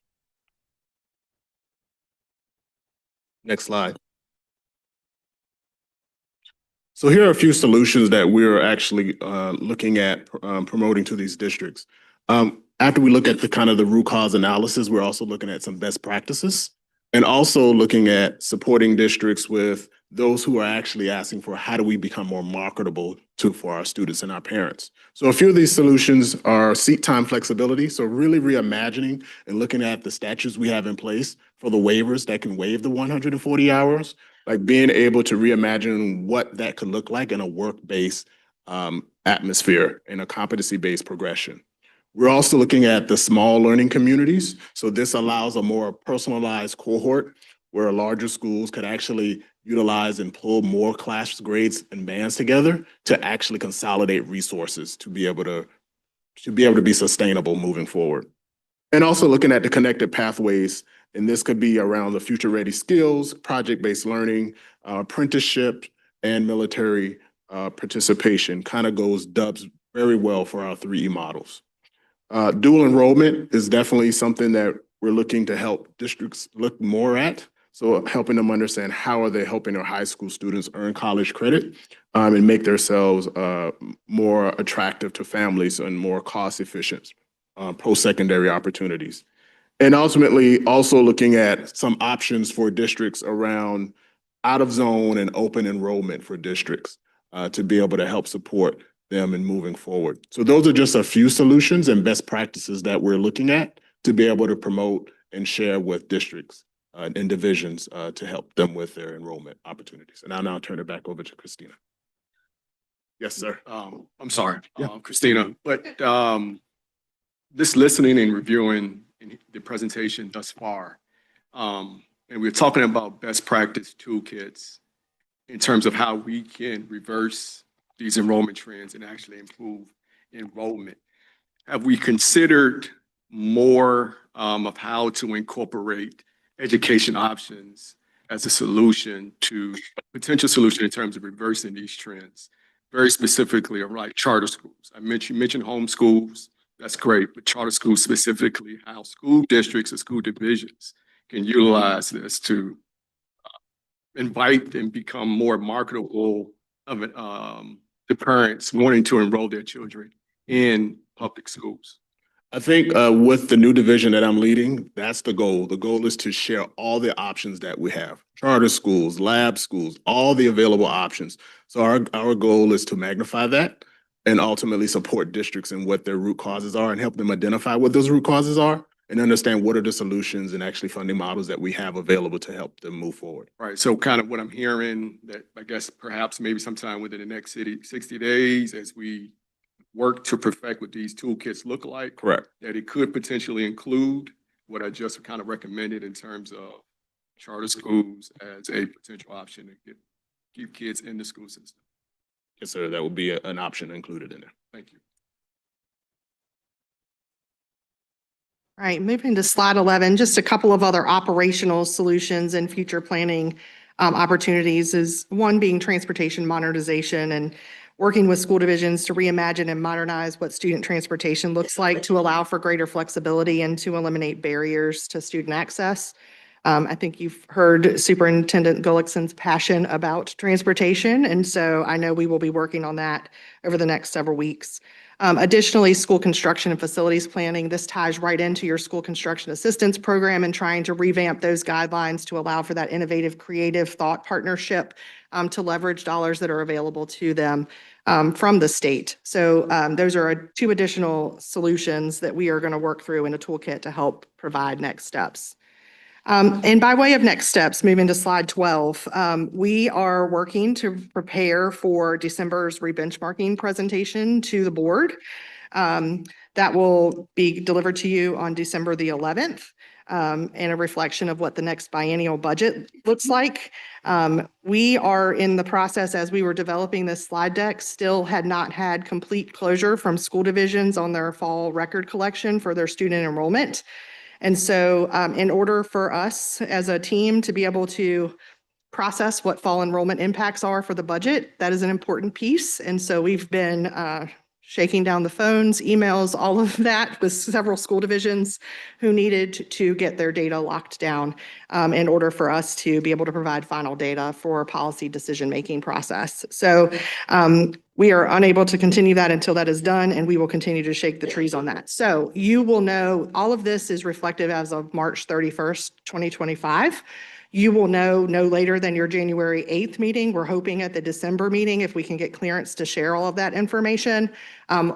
Next slide. So here are a few solutions that we're actually looking at promoting to these districts. After we look at the kind of the root cause analysis, we're also looking at some best practices and also looking at supporting districts with those who are actually asking for how do we become more marketable for our students and our parents. So a few of these solutions are seat time flexibility. So really reimagining and looking at the statutes we have in place for the waivers that can waive the 140 hours, like being able to reimagine what that could look like in a work-based atmosphere and a competency-based progression. We're also looking at the small learning communities. So this allows a more personalized cohort where larger schools could actually utilize and pull more class grades and bands together to actually consolidate resources to be able to be sustainable moving forward. And also looking at the connected pathways And this could be around the future-ready skills, project-based learning, apprenticeship, and military participation. Kind of dubs very well for our 3E models. Dual enrollment is definitely something that we're looking to help districts look more at. So helping them understand how are they helping their high school students earn college credit and make themselves more attractive to families and more cost efficient post-secondary opportunities. And ultimately also looking at some options for districts around out of zone and open enrollment for districts to be able to help support them in moving forward. So those are just a few solutions and best practices that we're looking at to be able to promote and share with districts and divisions to help them with their enrollment opportunities. And I'll now turn it back over to Christina. Yes, sir. I'm sorry, Yeah. Christina, but this listening and reviewing the presentation thus far, and we're talking about best practice toolkits in terms of how we can reverse these enrollment trends and actually improve enrollment. Have we considered more of how to incorporate education options as a solution to potential solution in terms of reversing these trends? Very specifically, like charter schools. You mentioned homeschools. That's great, but charter schools specifically, how school districts and school divisions can utilize this to invite and become more marketable of it, to parents wanting to enroll their children in public schools. I think with the new division that I'm leading, that's the goal. The goal is to share all the options that we have. Charter schools, lab schools, all the available options. So our goal is to magnify that and ultimately support districts in what their root causes are and help them identify what those root causes are and understand what are the solutions and actually funding models that we have available to help them move forward. Right, so kind of what I'm hearing that I guess perhaps maybe sometime within the next 60 days as we work to perfect what these toolkits look like. Correct. That it could potentially include what I just kind of recommended in terms of charter schools as a potential option to keep kids in the school system. Yes, sir. That would be an option included in there. Thank you. All right, moving to slide 11, just a couple of other operational solutions and future planning opportunities is one being transportation modernization and working with school divisions to reimagine and modernize what student transportation looks like to allow for greater flexibility and to eliminate barriers to student access. I think you've heard Superintendent Gullickson's passion about transportation, and so I know we will be working on that over the next several weeks. Additionally, school construction and facilities planning. This ties right into your school construction assistance program and trying to revamp those guidelines to allow for that innovative, creative thought partnership to leverage dollars that are available to them from the state. So those are two additional solutions that we are going to work through in a toolkit to help provide next steps. And by way of next steps, moving to slide 12, we are working to prepare for December's rebenchmarking presentation to the board. That will be delivered to you on December the 11th. And a reflection of what the next biennial budget looks like. We are in the process, as we were developing this slide deck, still had not had complete closure from school divisions on their fall record collection for their student enrollment. And so in order for us as a team to be able to process what fall enrollment impacts are for the budget, that is an important piece. And so we've been shaking down the phones, emails, all of that with several school divisions who needed to get their data locked down in order for us to be able to provide final data for policy decision-making process. So we are unable to continue that until that is done, and we will continue to shake the trees on that. So you will know all of this is reflective as of March 31st, 2025. You will know no later than your January 8th meeting. We're hoping at the December meeting, if we can get clearance to share all of that information,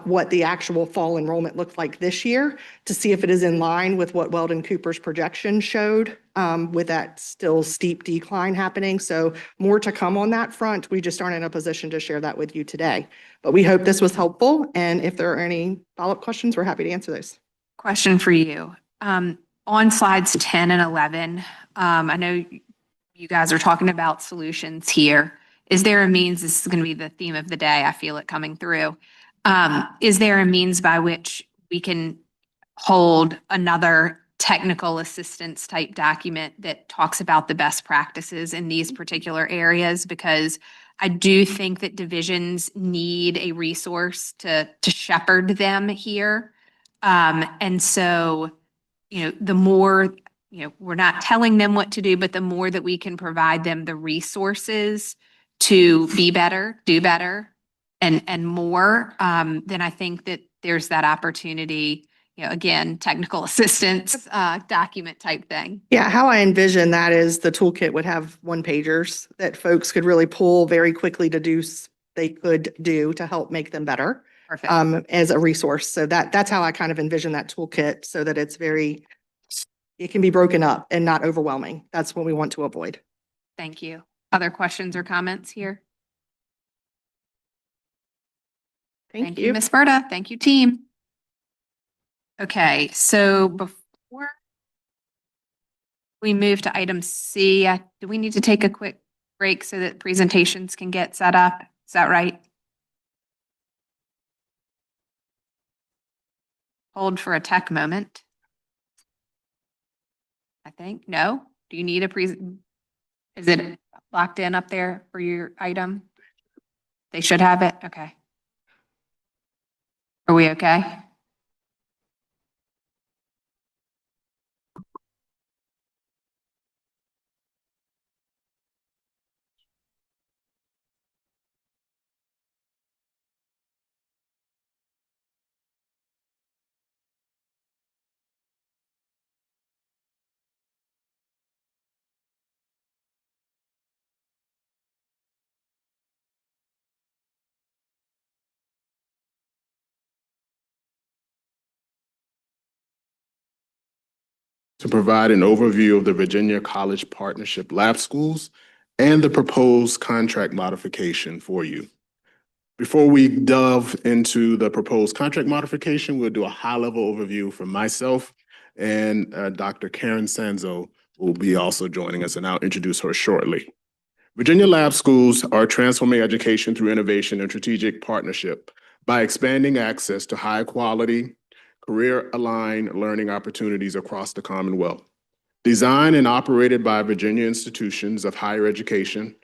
what the actual fall enrollment looked like this year to see if it is in line with what Weldon Cooper's projection showed with that still steep decline happening. So more to come on that front. We just aren't in a position to share that with you today. But we hope this was helpful. And if there are any follow-up questions, we're happy to answer those. Question for you. On slides 10 and 11, I know you guys are talking about solutions here. Is there a means, this is going to be the theme of the day, I feel it coming through. Is there a means by which we can hold another technical assistance type document that talks about the best practices in these particular areas, because I do think that divisions need a resource to shepherd them here. And so, the more, we're not telling them what to do, but the more that we can provide them the resources to be better, do better, and more, then I think that there's that opportunity, again, technical assistance, document type thing. Yeah, how I envision that is the toolkit would have one pagers that folks could really pull very quickly to they could do to help make them better. Perfect. As a resource. So that's how I kind of envision that toolkit, so that it can be broken up and not overwhelming. That's what we want to avoid. Thank you. Other questions or comments here? Thank you, Ms. Berta. Thank you, team. Okay, so before we move to item C, do we need to take a quick break so that presentations can get set up? Is that right? Hold for a tech moment. I think, no? Do you need is it locked in up there for your item? They should have it? Okay. Are we okay? To provide an overview of the Virginia College Partnership Lab Schools and the proposed contract modification for you. Before we delve into the proposed contract modification, we'll do a high-level overview from myself and Dr. Karen Sanzo will be also joining us, and I'll introduce her shortly. Virginia Lab Schools are transforming education through innovation and strategic partnership by expanding access to high-quality, career-aligned learning opportunities across the Commonwealth. Designed and operated by Virginia institutions of higher education,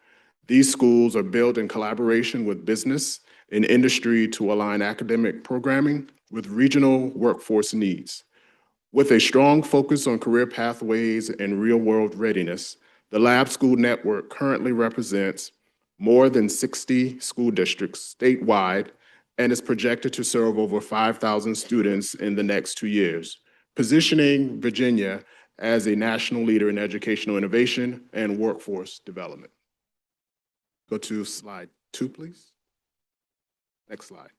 these schools are built in collaboration with business and industry to align academic programming with regional workforce needs. With a strong focus on career pathways and real-world readiness, the Lab School Network currently represents more than 60 school districts statewide and is projected to serve over 5,000 students in the next 2 years, positioning Virginia as a national leader in educational innovation and workforce development. Go to slide 2, please. Next slide.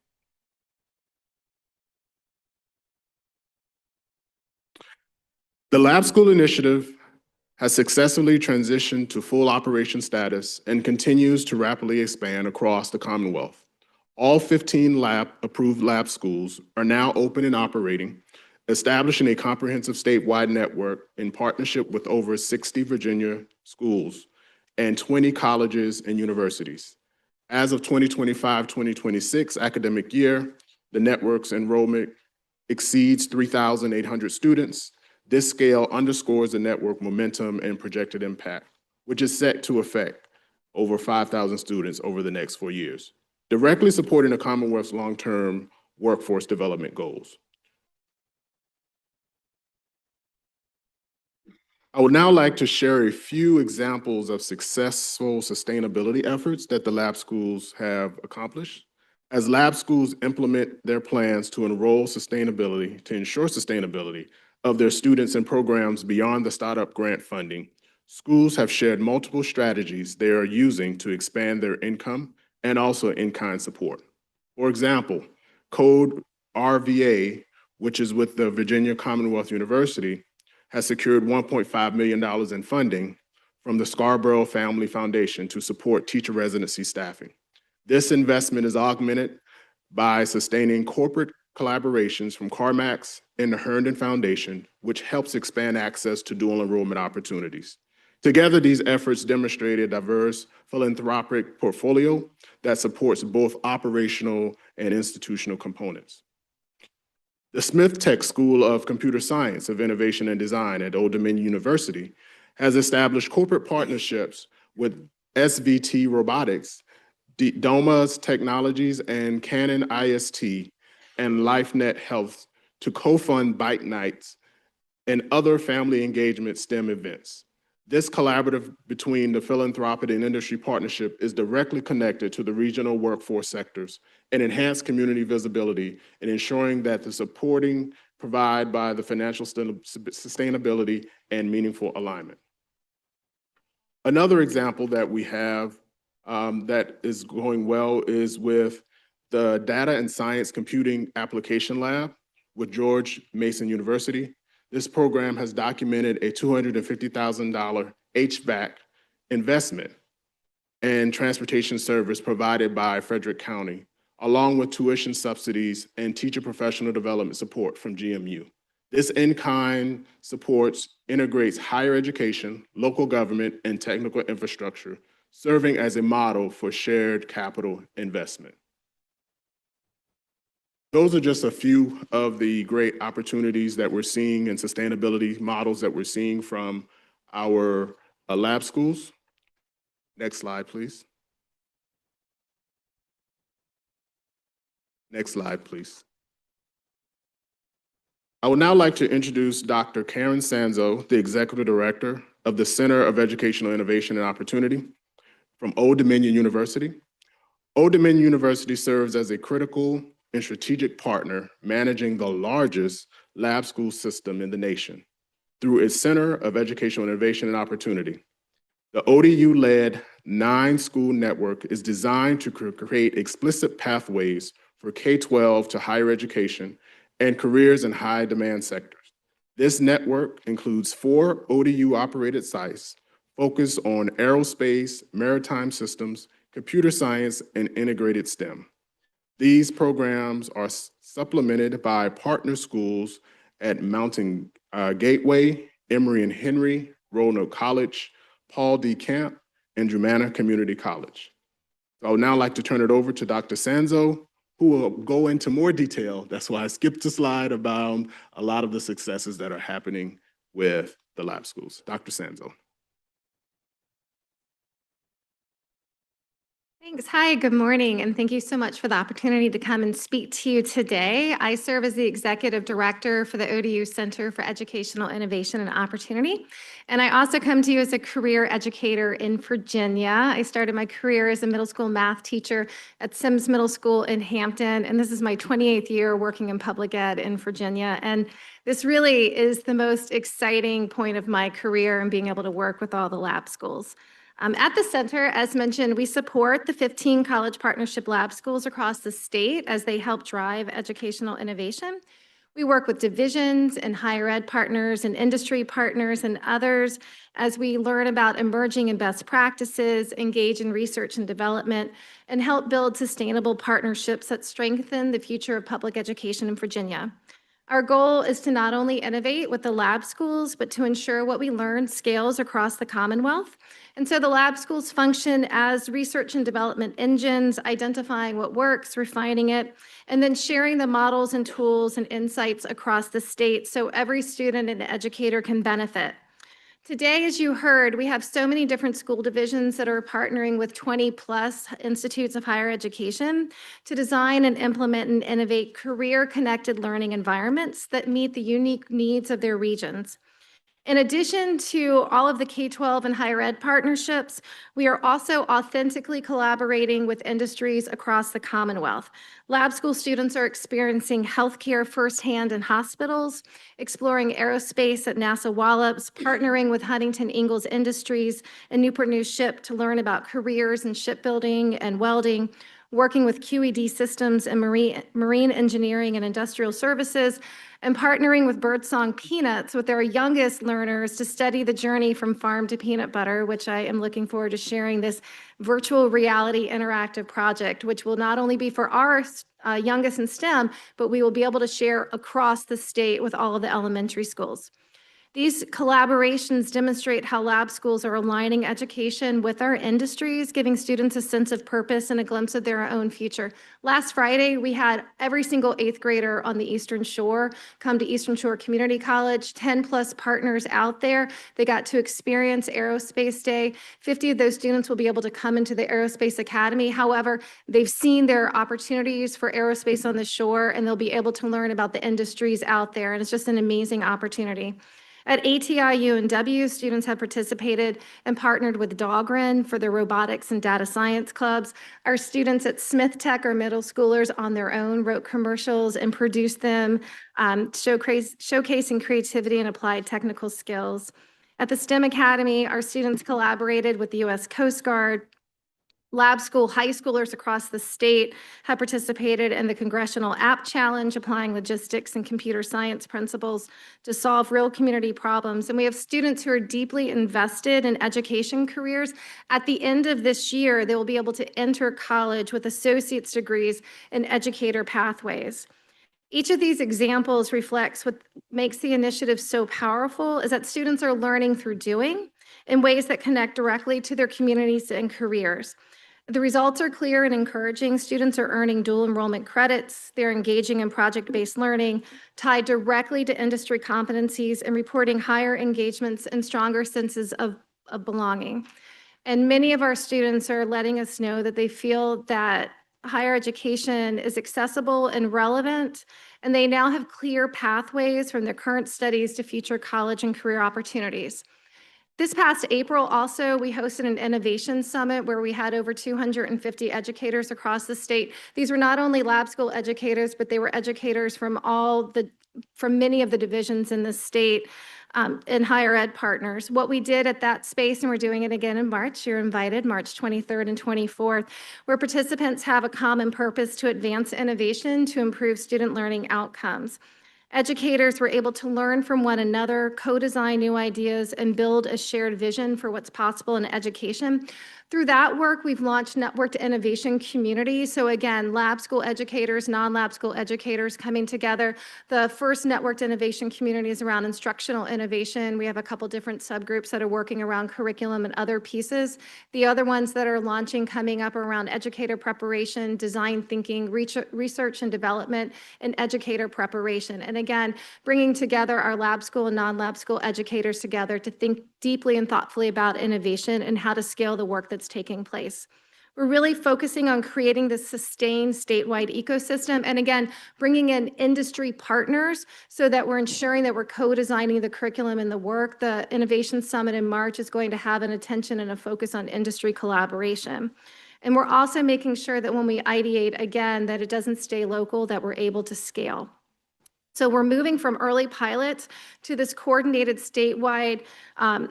The Lab School Initiative has successfully transitioned to full operation status and continues to rapidly expand across the Commonwealth. All 15 approved lab schools are now open and operating, establishing a comprehensive statewide network in partnership with over 60 Virginia schools and 20 colleges and universities. As of 2025-2026 academic year, the network's enrollment exceeds 3,800 students. This scale underscores the network momentum and projected impact, which is set to affect over 5,000 students over the next 4 years, directly supporting the Commonwealth's long-term workforce development goals. I would now like to share a few examples of successful sustainability efforts that the lab schools have accomplished. As lab schools implement their plans to ensure sustainability of their students and programs beyond the startup grant funding, schools have shared multiple strategies they are using to expand their income and also in-kind support. For example, Code RVA, which is with the Virginia Commonwealth University, has secured $1.5 million in funding from the Scarborough Family Foundation to support teacher residency staffing. This investment is augmented by sustaining corporate collaborations from CarMax and the Herndon Foundation, which helps expand access to dual enrollment opportunities. Together, these efforts demonstrate a diverse philanthropic portfolio that supports both operational and institutional components. The Smith Tech School of Computer Science of Innovation and Design at Old Dominion University has established corporate partnerships with SVT Robotics, Doma's Technologies, and Canon IST, and LifeNet Health to co-fund bike nights and other family engagement STEM events. This collaborative between the philanthropic and industry partnership is directly connected to the regional workforce sectors and enhance community visibility in ensuring that the supporting provide by the financial sustainability and meaningful alignment. Another example that we have that is going well is with the Data and Science Computing Application Lab with George Mason University. This program has documented a $250,000 HVAC investment and transportation service provided by Frederick County, along with tuition subsidies and teacher professional development support from GMU. This in-kind supports integrates higher education, local government, and technical infrastructure, serving as a model for shared capital investment. Those are just a few of the great opportunities that we're seeing and sustainability models that we're seeing from our lab schools. Next slide, please. Next slide, please. I would now like to introduce Dr. Karen Sanzo, the Executive Director of the Center of Educational Innovation and Opportunity from Old Dominion University. Old Dominion University serves as a critical and strategic partner managing the largest lab school system in the nation through its Center of Educational Innovation and Opportunity. The ODU-led 9-school network is designed to create explicit pathways for K-12 to higher education and careers in high-demand sectors. This network includes 4 ODU-operated sites focused on aerospace, maritime systems, computer science, and integrated STEM. These programs are supplemented by partner schools at Mountain Gateway, Emory and Henry, Roanoke College, Paul D. Camp, and Germanna Community College. I would now like to turn it over to Dr. Sanzo, who will go into more detail. That's why I skipped a slide about a lot of the successes that are happening with the lab schools. Dr. Sanzo. Thanks. Hi, good morning, and thank you so much for the opportunity to come and speak to you today. I serve as the Executive Director for the ODU Center for Educational Innovation and Opportunity, and I also come to you as a career educator in Virginia. I started my career as a middle school math teacher at Sims Middle School in Hampton, and this is my 28th year working in public ed in Virginia. And this really is the most exciting point of my career and being able to work with all the lab schools. At the center, as mentioned, we support the 15 college partnership lab schools across the state as they help drive educational innovation. We work with divisions and higher ed partners and industry partners and others as we learn about emerging and best practices, engage in research and development, and help build sustainable partnerships that strengthen the future of public education in Virginia. Our goal is to not only innovate with the lab schools, but to ensure what we learn scales across the Commonwealth. And so the lab schools function as research and development engines, identifying what works, refining it, and then sharing the models and tools and insights across the state so every student and educator can benefit. Today, as you heard, we have so many different school divisions that are partnering with 20+ institutes of higher education to design and implement and innovate career-connected learning environments that meet the unique needs of their regions. In addition to all of the K-12 and higher ed partnerships, we are also authentically collaborating with industries across the Commonwealth. Lab school students are experiencing healthcare firsthand in hospitals, exploring aerospace at NASA Wallops, partnering with Huntington Ingalls Industries and Newport News Ship to learn about careers in shipbuilding and welding, working with QED Systems and marine engineering and industrial services, and partnering with Birdsong Peanuts with our youngest learners to study the journey from farm to peanut butter, which I am looking forward to sharing this virtual reality interactive project, which will not only be for our youngest in STEM, but we will be able to share across the state with all of the elementary schools. These collaborations demonstrate how lab schools are aligning education with our industries, giving students a sense of purpose and a glimpse of their own future. Last Friday, we had every single 8th grader on the Eastern Shore come to Eastern Shore Community College, 10+ partners out there. They got to experience Aerospace Day. 50 of those students will be able to come into the Aerospace Academy. However, they've seen their opportunities for aerospace on the shore, and they'll be able to learn about the industries out there. And it's just an amazing opportunity. At ATI UNW, students have participated and partnered with Dahlgren for their robotics and data science clubs. Our students at Smith Tech are middle schoolers on their own, wrote commercials and produced them, showcasing creativity and applied technical skills. At the STEM Academy, our students collaborated with the U.S. Coast Guard. Lab school high schoolers across the state have participated in the Congressional App Challenge, applying logistics and computer science principles to solve real community problems. And we have students who are deeply invested in education careers. At the end of this year, they will be able to enter college with associate's degrees in educator pathways. Each of these examples reflects what makes the initiative so powerful is that students are learning through doing in ways that connect directly to their communities and careers. The results are clear and encouraging. Students are earning dual enrollment credits. They're engaging in project-based learning tied directly to industry competencies and reporting higher engagements and stronger senses of belonging. And many of our students are letting us know that they feel that higher education is accessible and relevant, and they now have clear pathways from their current studies to future college and career opportunities. This past April, also, we hosted an innovation summit where we had over 250 educators across the state. These were not only lab school educators, but they were educators from many of the divisions in the state and higher ed partners. What we did at that space, and we're doing it again in March, you're invited, March 23rd and 24th, where participants have a common purpose to advance innovation to improve student learning outcomes. Educators were able to learn from one another, co-design new ideas, and build a shared vision for what's possible in education. Through that work, we've launched networked innovation communities. So again, lab school educators, non-lab school educators coming together. The first networked innovation community is around instructional innovation. We have a couple different subgroups that are working around curriculum and other pieces. The other ones that are launching coming up are around educator preparation, design thinking, research and development, and educator preparation. And again, bringing together our lab school and non-lab school educators together to think deeply and thoughtfully about innovation and how to scale the work that's taking place. We're really focusing on creating this sustained statewide ecosystem and again, bringing in industry partners so that we're ensuring that we're co-designing the curriculum and the work. The Innovation Summit in March is going to have an attention and a focus on industry collaboration. And we're also making sure that when we ideate again, that it doesn't stay local, that we're able to scale. So we're moving from early pilots to this coordinated statewide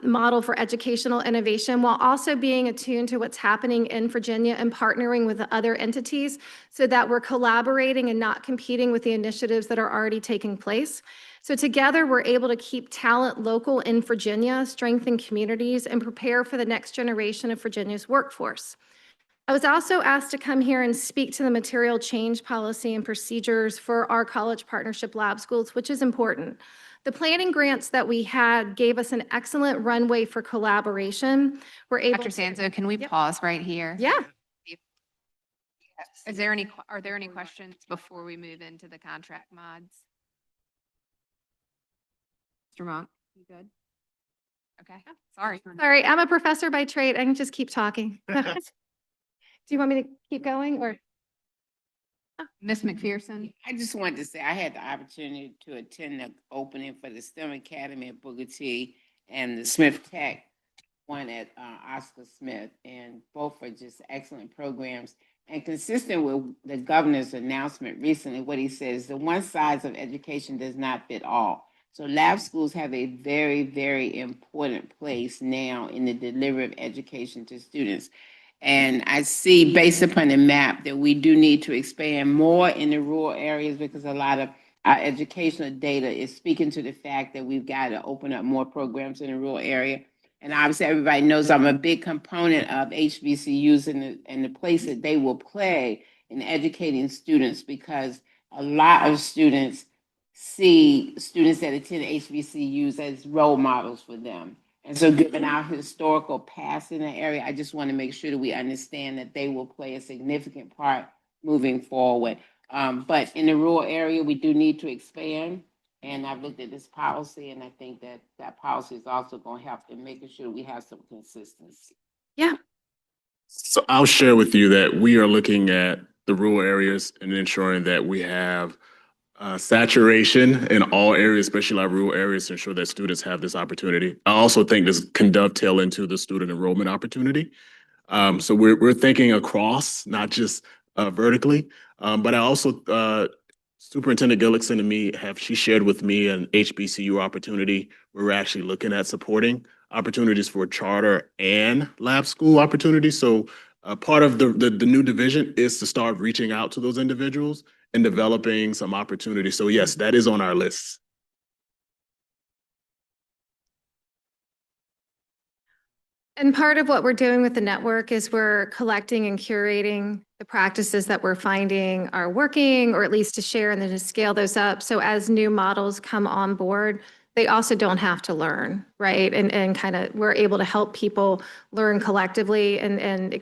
model for educational innovation while also being attuned to what's happening in Virginia and partnering with the other entities so that we're collaborating and not competing with the initiatives that are already taking place. So together, we're able to keep talent local in Virginia, strengthen communities, and prepare for the next generation of Virginia's workforce. I was also asked to come here and speak to the material change policy and procedures for our college partnership lab schools, which is important. The planning grants that we had gave us an excellent runway for collaboration. We're able Dr. Sanzo, can we pause right here? Yeah. Are there any questions before we move into the contract mods? Mr. Monk, you good? Okay, sorry. Sorry, I'm a professor by trade. I can just keep talking. Do you want me to keep going or? Ms. McPherson? I just wanted to say I had the opportunity to attend the opening for the STEM Academy at Booker T and the Smith Tech one at Oscar Smith, and both are just excellent programs. And consistent with the governor's announcement recently, what he says, the one size of education does not fit all. So lab schools have a very, very important place now in the delivery of education to students. And I see, based upon the map, that we do need to expand more in the rural areas because a lot of our educational data is speaking to the fact that we've got to open up more programs in the rural area. And obviously, everybody knows I'm a big component of HBCUs and the place that they will play in educating students because a lot of students see students that attend HBCUs as role models for them. And so given our historical past in the area, I just want to make sure that we understand that they will play a significant part moving forward. But in the rural area, we do need to expand. And I've looked at this policy, and I think that that policy is also going to help in making sure we have some consistency. Yeah. So I'll share with you that we are looking at the rural areas and ensuring that we have saturation in all areas, especially our rural areas, to ensure that students have this opportunity. I also think this can dovetail into the student enrollment opportunity. So we're thinking across, not just vertically. But I also, Superintendent Gillickson and me she shared with me an HBCU opportunity where we're actually looking at supporting opportunities for charter and lab school opportunities. So part of the new division is to start reaching out to those individuals and developing some opportunities. So yes, that is on our list. And part of what we're doing with the network is we're collecting and curating the practices that we're finding are working, or at least to share and then to scale those up. So as new models come on board, they also don't have to learn, right? And kind of, we're able to help people learn collectively and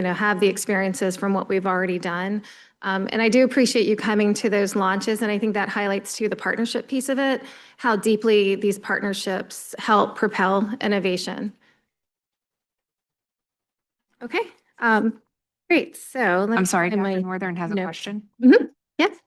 have the experiences from what we've already done. And I do appreciate you coming to those launches. And I think that highlights too the partnership piece of it, how deeply these partnerships help propel innovation. Okay, great. So I'm sorry, Dr. Emily. Northern has a No. question. Yes.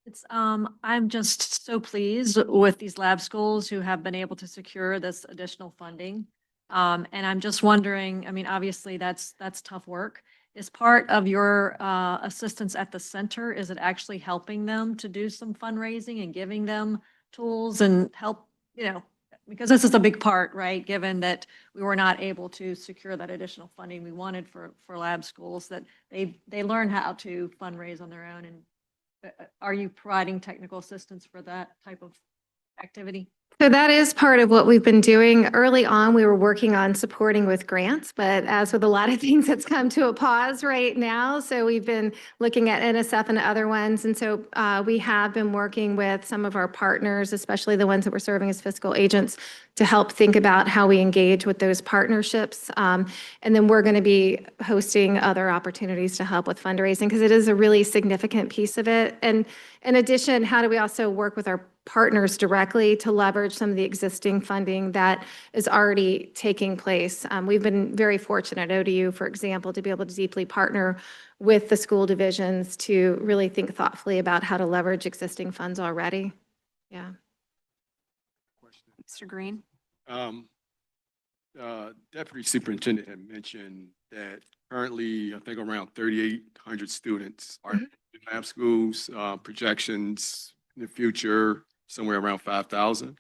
It's, I'm just so pleased with these lab schools who have been able to secure this additional funding. And I'm just wondering, I mean, obviously that's tough work. Is part of your assistance at the center, is it actually helping them to do some fundraising and giving them tools and help, because this is a big part, right? Given that we were not able to secure that additional funding we wanted for lab schools, that they learn how to fundraise on their own. And are you providing technical assistance for that type of activity? So that is part of what we've been doing. Early on, we were working on supporting with grants, but as with a lot of things, it's come to a pause right now. So we've been looking at NSF and other ones. And so we have been working with some of our partners, especially the ones that we're serving as fiscal agents, to help think about how we engage with those partnerships. And then we're going to be hosting other opportunities to help with fundraising because it is a really significant piece of it. And in addition, how do we also work with our partners directly to leverage some of the existing funding that is already taking place? We've been very fortunate at ODU, for example, to be able to deeply partner with the school divisions to really think thoughtfully about how to leverage existing funds already. Yeah. Mr. Green? Deputy Superintendent had mentioned that currently, I think around 3,800 students are in lab schools, projections in the future, somewhere around 5,000.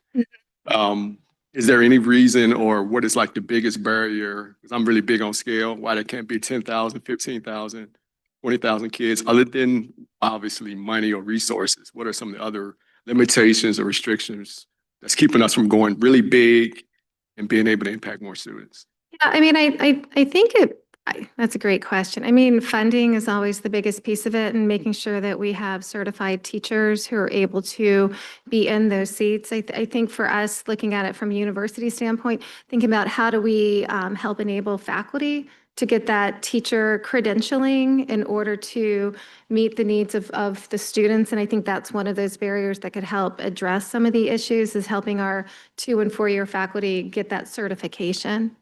Is there any reason, or what is like the biggest barrier? Because I'm really big on scale, why there can't be 10,000, 15,000, 20,000 kids, other than obviously money or resources? What are some of the other limitations or restrictions that's keeping us from going really big and being able to impact more students? Yeah, I mean, I think that's a great question. I mean, funding is always the biggest piece of it, and making sure that we have certified teachers who are able to be in those seats. I think for us, looking at it from a university standpoint, thinking about how do we help enable faculty to get that teacher credentialing in order to meet the needs of the students. And I think that's one of those barriers that could help address some of the issues, is helping our 2- and 4-year faculty get that certification.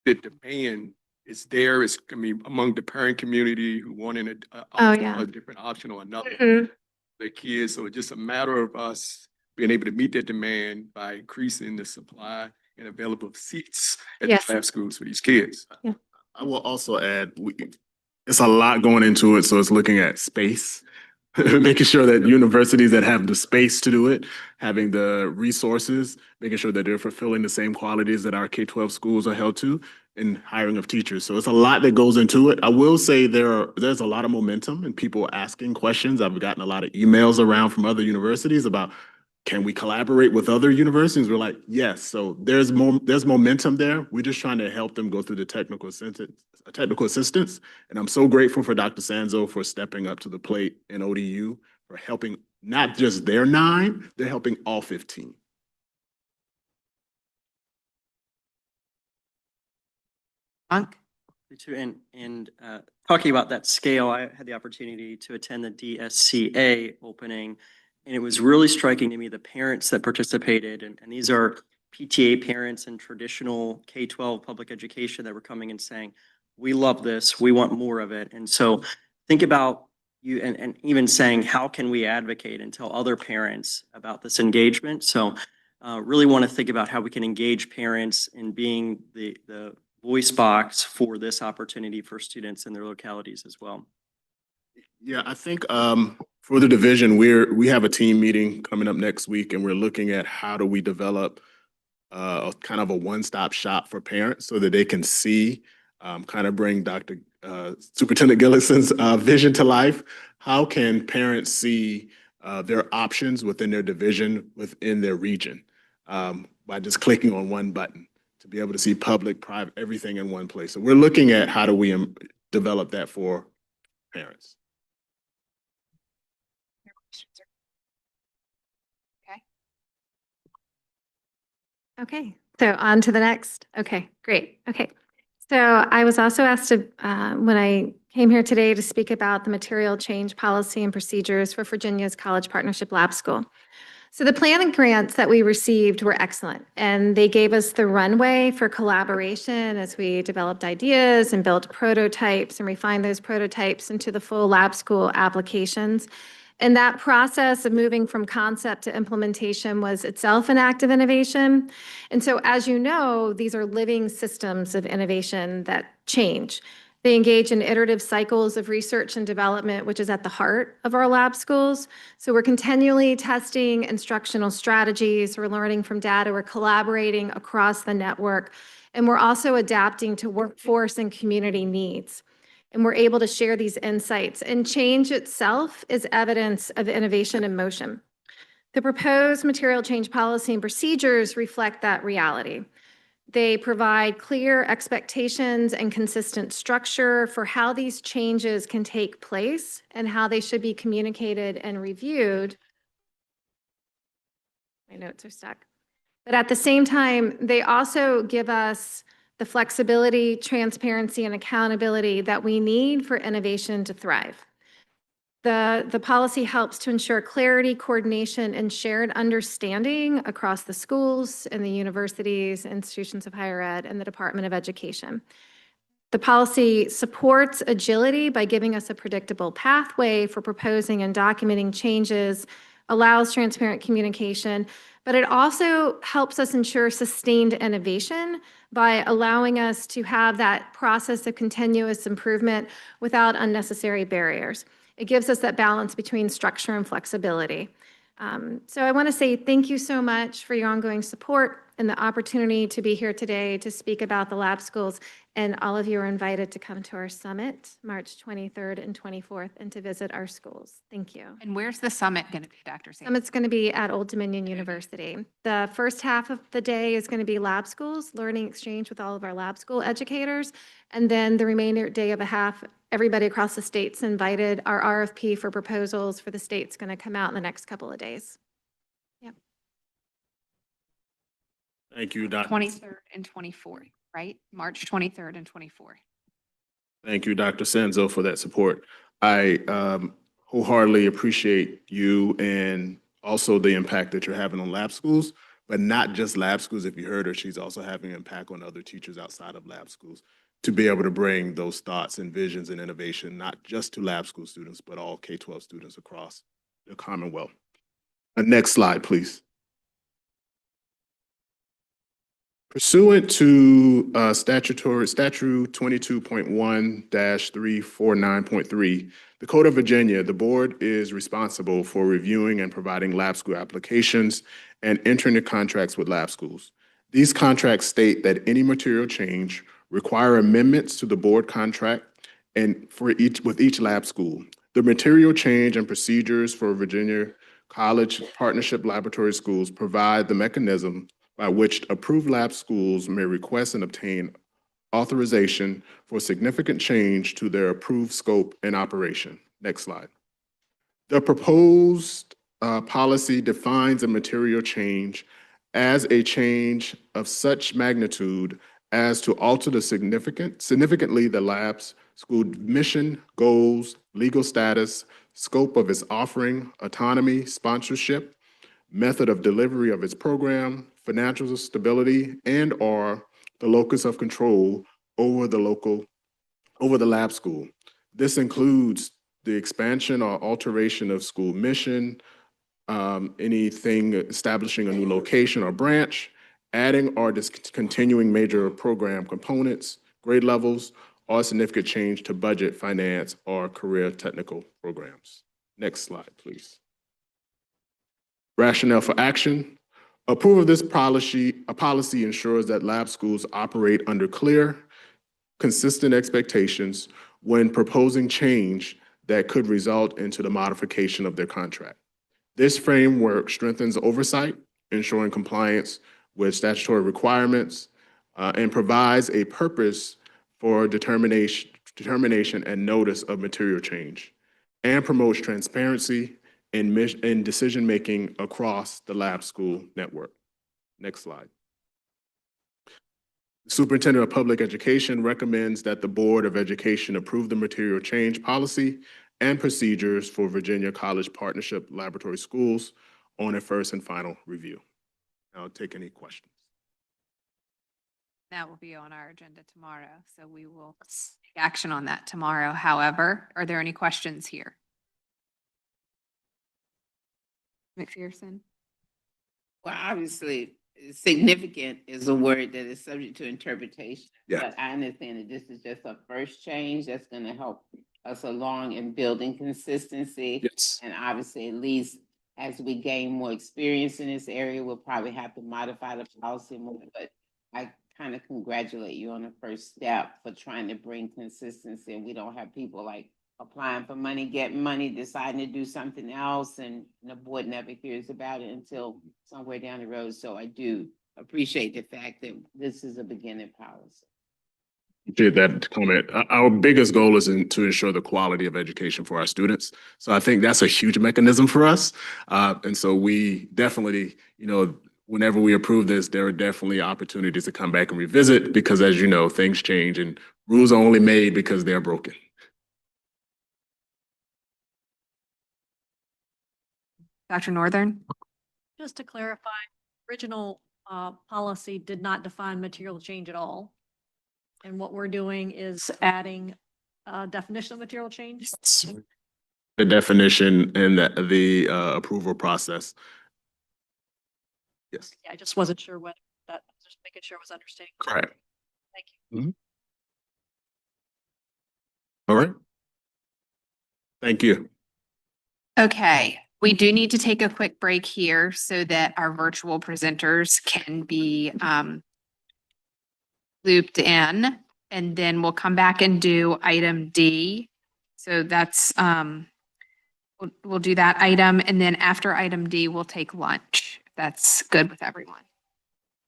The demand is there, is, I mean, among the parent community who wanted a different option or another, their kids. So it's just a matter of us being able to meet that demand by increasing the supply and available seats at the lab schools for these kids. Yeah. I will also add, it's a lot going into it. So it's looking at space, making sure that universities that have the space to do it, having the resources, making sure that they're fulfilling the same qualities that our K-12 schools are held to, and hiring of teachers. So it's a lot that goes into it. I will say there's a lot of momentum and people asking questions. I've gotten a lot of emails around from other universities about, can we collaborate with other universities? We're like, yes. So there's momentum there. We're just trying to help them go through the technical assistance. And I'm so grateful for Dr. Sanzo for stepping up to the plate in ODU, for helping not just their 9, they're helping all 15. And talking about that scale, I had the opportunity to attend the DSCA opening, and it was really striking to me the parents that participated, and these are PTA parents and traditional K-12 public education that were coming and saying, we love this, we want more of it. And so think about you and even saying, how can we advocate and tell other parents about this engagement? So really want to think about how we can engage parents in being the voice box for this opportunity for students in their localities as well. Yeah, I think for the division, we have a team meeting coming up next week, and we're looking at how do we develop a kind of a one-stop shop for parents so that they can see, kind of bring Dr. Superintendent Gillison's vision to life. How can parents see their options within their division, within their region, by just clicking on one button to be able to see public, private, everything in one place. So we're looking at how do we develop that for parents. Okay, so on to the next. Okay, great. Okay. So I was also asked to, when I came here today to speak about the material change policy and procedures for Virginia's College Partnership Lab School. So the plan and grants that we received were excellent, and they gave us the runway for collaboration as we developed ideas and built prototypes and refined those prototypes into the full lab school applications. And that process of moving from concept to implementation was itself an act of innovation. And so, as you know, these are living systems of innovation that change. They engage in iterative cycles of research and development, which is at the heart of our lab schools. So we're continually testing instructional strategies, we're learning from data, we're collaborating across the network, and we're also adapting to workforce and community needs. And we're able to share these insights. And change itself is evidence of innovation in motion. The proposed material change policy and procedures reflect that reality. They provide clear expectations and consistent structure for how these changes can take place and how they should be communicated and reviewed. My notes are stuck. But at the same time, they also give us the flexibility, transparency, and accountability that we need for innovation to thrive. The policy helps to ensure clarity, coordination, and shared understanding across the schools and the universities, institutions of higher ed, and the Department of Education. The policy supports agility by giving us a predictable pathway for proposing and documenting changes, allows transparent communication, but it also helps us ensure sustained innovation by allowing us to have that process of continuous improvement without unnecessary barriers. It gives us that balance between structure and flexibility. So I want to say thank you so much for your ongoing support and the opportunity to be here today to speak about the lab schools. And all of you are invited to come to our summit, March 23rd and 24th, and to visit our schools. Thank you. And where's the summit going to be, Dr. Sanders? Summit's going to be at Old Dominion University. The first half of the day is going to be lab schools, learning exchange with all of our lab school educators. And then the remainder day of a half, everybody across the state's invited. Our RFP for proposals for the state's going to come out in the next couple of days. Yep. Thank you, Dr. 23rd and 24th, right? March 23rd and 24th. Thank you, Dr. Senzo, for that support. I wholeheartedly appreciate you and also the impact that you're having on lab schools, but not just lab schools. If you heard her, she's also having an impact on other teachers outside of lab schools to be able to bring those thoughts and visions and innovation, not just to lab school students, but all K-12 students across the Commonwealth. Next slide, please. Pursuant to statute 22.1-349.3, the Code of Virginia, the board is responsible for reviewing and providing lab school applications and entering into contracts with lab schools. These contracts state that any material change require amendments to the board contract and with each lab school. The material change and procedures for Virginia College Partnership Laboratory Schools provide the mechanism by which approved lab schools may request and obtain authorization for significant change to their approved scope and operation. Next slide. The proposed policy defines a material change as a change of such magnitude as to alter significantly the lab's school mission, goals, legal status, scope of its offering, autonomy, sponsorship, method of delivery of its program, financial stability, and/or the locus of control over the lab school. This includes the expansion or alteration of school mission, anything establishing a new location or branch, adding or discontinuing major program components, grade levels, or significant change to budget, finance, or career technical programs. Next slide, please. Rationale for action. Approval of this policy ensures that lab schools operate under clear, consistent expectations when proposing change that could result into the modification of their contract. This framework strengthens oversight, ensuring compliance with statutory requirements, and provides a purpose for determination and notice of material change, and promotes transparency in decision-making across the lab school network. Next slide. The Superintendent of Public Education recommends that the Board of Education approve the material change policy and procedures for Virginia College Partnership Laboratory Schools on a first and final review. I'll take any questions. That will be on our agenda tomorrow, so we will take action on that tomorrow. However, are there any questions here? McPherson? Well, obviously, significant is a word that is subject to interpretation. Yeah. But I understand that this is just a first change that's gonna help us along in building consistency. Yes. And obviously, at least as we gain more experience in this area, we'll probably have to modify the policy more. But I kind of congratulate you on the first step for trying to bring consistency. And we don't have people like applying for money, getting money, deciding to do something else, and the board never hears about it until somewhere down the road. So I do appreciate the fact that this is a beginning policy. Appreciate that comment. Our biggest goal is to ensure the quality of education for our students. So I think that's a huge mechanism for us. And so we definitely, whenever we approve this, there are definitely opportunities to come back and revisit because, as you know, things change and rules are only made because they're broken. Dr. Northern? Just to clarify, original policy did not define material change at all. And what we're doing is adding a definition of material change. The definition and the approval process. Yes. Yeah, I just wasn't sure what that, just making sure I was understanding. Correct. Thank you. All right. Thank you. Okay, we do need to take a quick break here so that our virtual presenters can be looped in, and then we'll come back and do item D. So that's, we'll do that item, and then after item D, we'll take lunch. If that's good with everyone.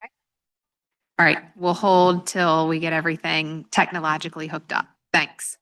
Okay. All right, we'll hold till we get everything technologically hooked up. Thanks.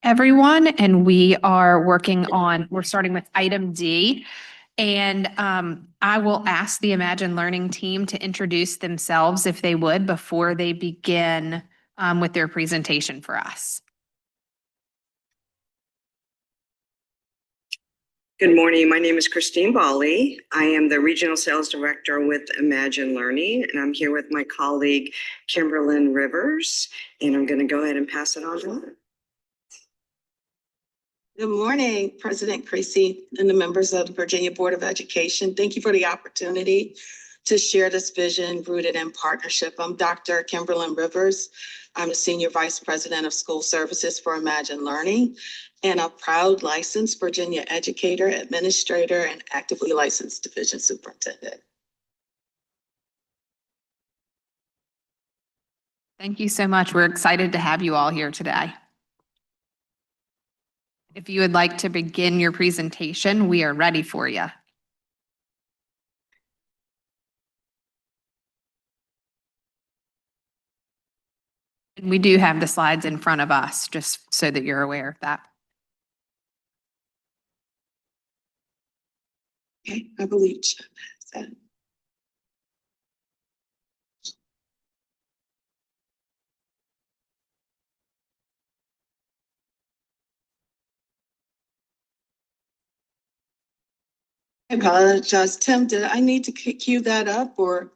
everyone, and we're starting with item D. And I will ask the Imagine Learning team to introduce themselves if they would before they begin with their presentation for us. Good morning. My name is Christine Bali. I am the Regional Sales Director with Imagine Learning, and I'm here with my colleague, Kimberlyn Rivers, and I'm going to go ahead and pass it on to her. Good morning, President Creasy and the members of the Virginia Board of Education. Thank you for the opportunity to share this vision rooted in partnership. I'm Dr. Kimberlyn Rivers. I'm the Senior Vice President of School Services for Imagine Learning and a proud licensed Virginia educator, administrator, and actively licensed division superintendent. Thank you so much. We're excited to have you all here today. If you would like to begin your presentation, we are ready for you. And we do have the slides in front of us, just so that you're aware of that. Okay, I believe that. I apologize, Tim, did I need to cue that up or?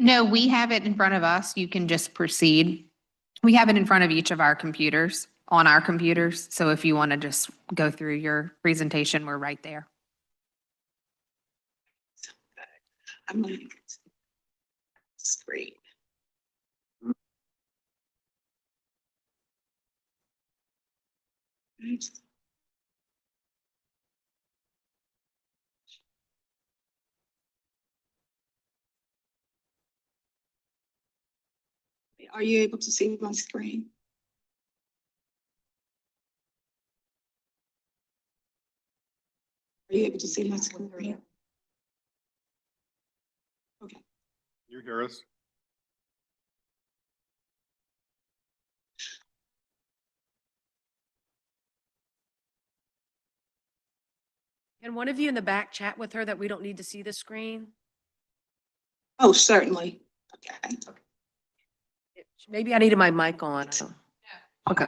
No, we have it in front of us. You can just proceed. We have it in front of each of our computers, on our computers. So if you want to just go through your presentation, we're right there. I'm like, it's great. Are you able to see my screen? Are you able to see my screen? Okay. You hear us? Can one of you in the back chat with her that we don't need to see the screen? Oh, certainly. Okay. Maybe I needed my mic on. Okay.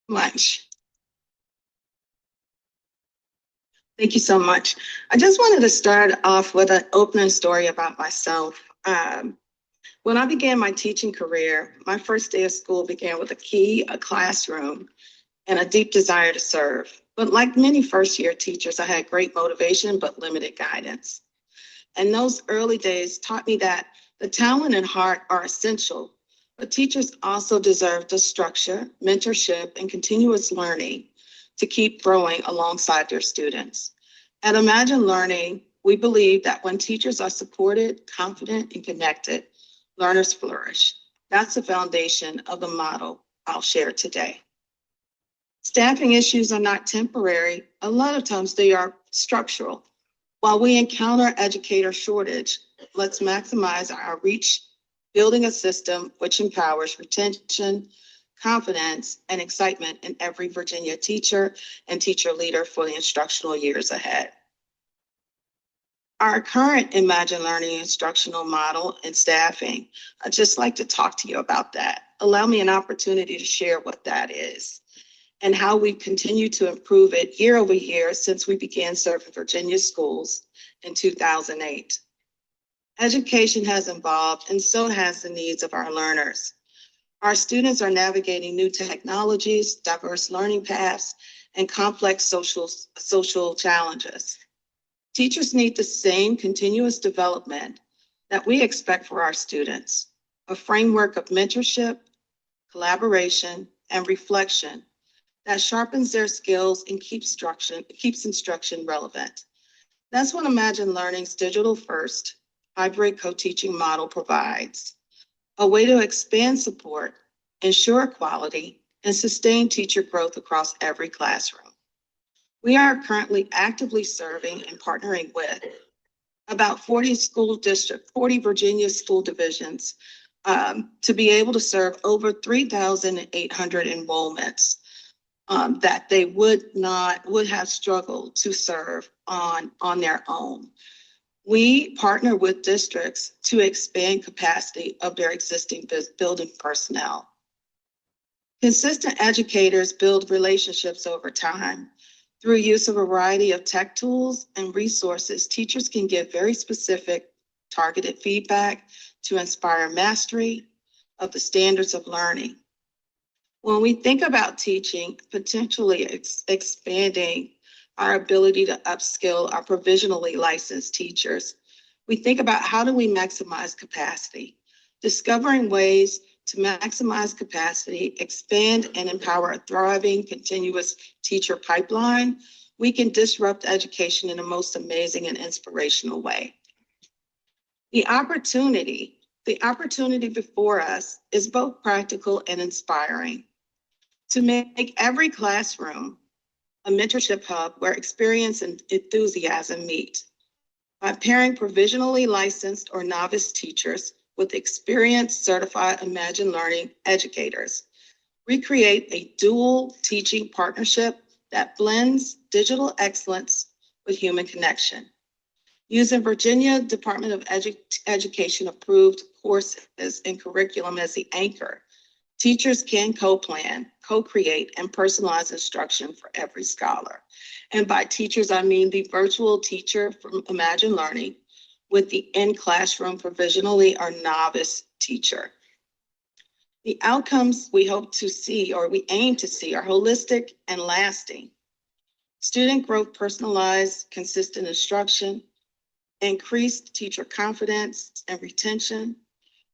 Much. Thank you so much. I just wanted to start off with an opening story about myself. When I began my teaching career, my first day of school began with a key, a classroom, and a deep desire to serve. But like many first-year teachers, I had great motivation, but limited guidance. And those early days taught me that the talent and heart are essential, but teachers also deserve the structure, mentorship, and continuous learning to keep growing alongside their students. At Imagine Learning, we believe that when teachers are supported, confident, and connected, learners flourish. That's the foundation of the model I'll share today. Staffing issues are not temporary. A lot of times they are structural. While we encounter educator shortage, let's maximize our reach, building a system which empowers retention, confidence, and excitement in every Virginia teacher and teacher leader for the instructional years ahead. Our current Imagine Learning instructional model and staffing, I'd just like to talk to you about that. Allow me an opportunity to share what that is and how we continue to improve it year over year since we began serving Virginia schools in 2008. Education has evolved and so has the needs of our learners. Our students are navigating new technologies, diverse learning paths, and complex social challenges. Teachers need the same continuous development that we expect for our students, a framework of mentorship, collaboration, and reflection that sharpens their skills and keeps instruction relevant. That's what Imagine Learning's digital-first hybrid co-teaching model provides, a way to expand support, ensure quality, and sustain teacher growth across every classroom. We are currently actively serving and partnering with about 40 Virginia school divisions to be able to serve over 3,800 enrollments that they would have struggled to serve on their own. We partner with districts to expand capacity of their existing building personnel. Consistent educators build relationships over time. Through use of a variety of tech tools and resources, teachers can give very specific, targeted feedback to inspire mastery of the standards of learning. When we think about teaching, potentially expanding our ability to upskill our provisionally licensed teachers, we think about how do we maximize capacity, discovering ways to maximize capacity, expand and empower a thriving, continuous teacher pipeline. We can disrupt education in the most amazing and inspirational way. The opportunity before us is both practical and inspiring. To make every classroom a mentorship hub where experience and enthusiasm meet. By pairing provisionally licensed or novice teachers with experienced certified Imagine Learning educators, we create a dual teaching partnership that blends digital excellence with human connection. Using Virginia Department of Education approved courses and curriculum as the anchor, teachers can co-plan, co-create, and personalize instruction for every scholar. And by teachers, I mean the virtual teacher from Imagine Learning with the in-classroom provisionally or novice teacher. The outcomes we hope to see, or we aim to see, are holistic and lasting. Student growth, personalized, consistent instruction, increased teacher confidence and retention,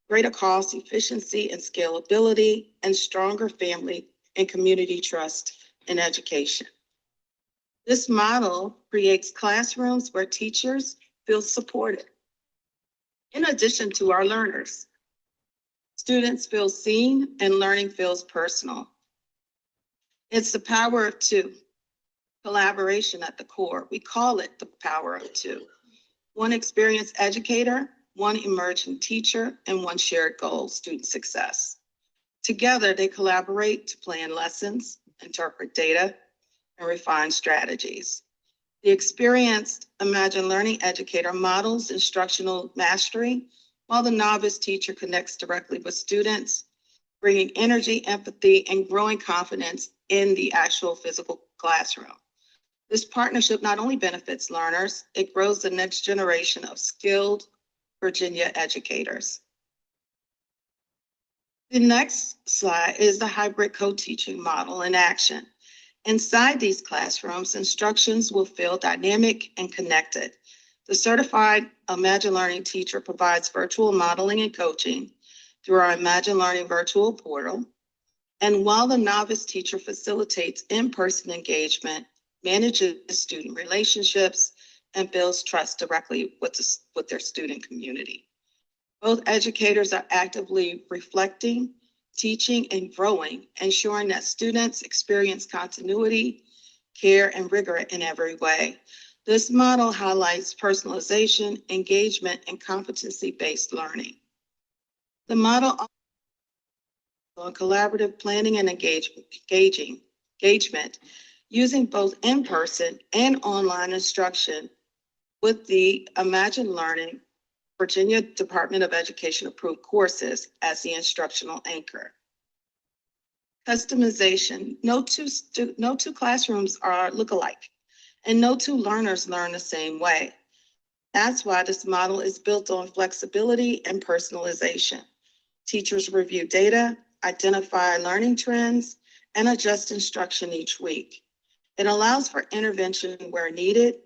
greater cost efficiency and scalability, and stronger family and community trust in education. This model creates classrooms where teachers feel supported. In addition to our learners, students feel seen and learning feels personal. It's the power of two, collaboration at the core. We call it the power of two. One experienced educator, one emerging teacher, and one shared goal, student success. Together, they collaborate to plan lessons, interpret data, and refine strategies. The experienced Imagine Learning educator models instructional mastery, while the novice teacher connects directly with students, bringing energy, empathy, and growing confidence in the actual physical classroom. This partnership not only benefits learners, it grows the next generation of skilled Virginia educators. The next slide is the hybrid co-teaching model in action. Inside these classrooms, instructions will feel dynamic and connected. The certified Imagine Learning teacher provides virtual modeling and coaching through our Imagine Learning virtual portal. And while the novice teacher facilitates in-person engagement, manages student relationships, and builds trust directly with their student community. Both educators are actively reflecting, teaching, and growing, ensuring that students experience continuity, care, and rigor in every way. This model highlights personalization, engagement, and competency-based learning. The model on collaborative planning and engagement, using both in-person and online instruction with the Imagine Learning Virginia Department of Education approved courses as the instructional anchor. Customization. No two classrooms look alike, and no two learners learn the same way. That's why this model is built on flexibility and personalization. Teachers review data, identify learning trends, and adjust instruction each week. It allows for intervention where needed,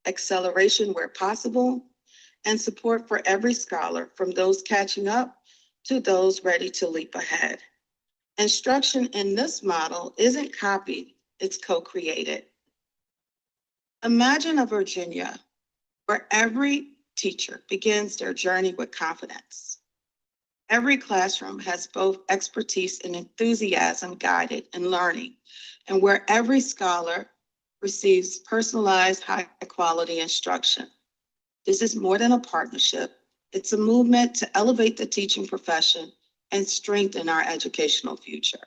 acceleration where possible, and support for every scholar, from those catching up to those ready to leap ahead. Instruction in this model isn't copied, it's co-created. Imagine a Virginia where every teacher begins their journey with confidence. Every classroom has both expertise and enthusiasm guided in learning, and where every scholar receives personalized, high-quality instruction. This is more than a partnership. It's a movement to elevate the teaching profession and strengthen our educational future.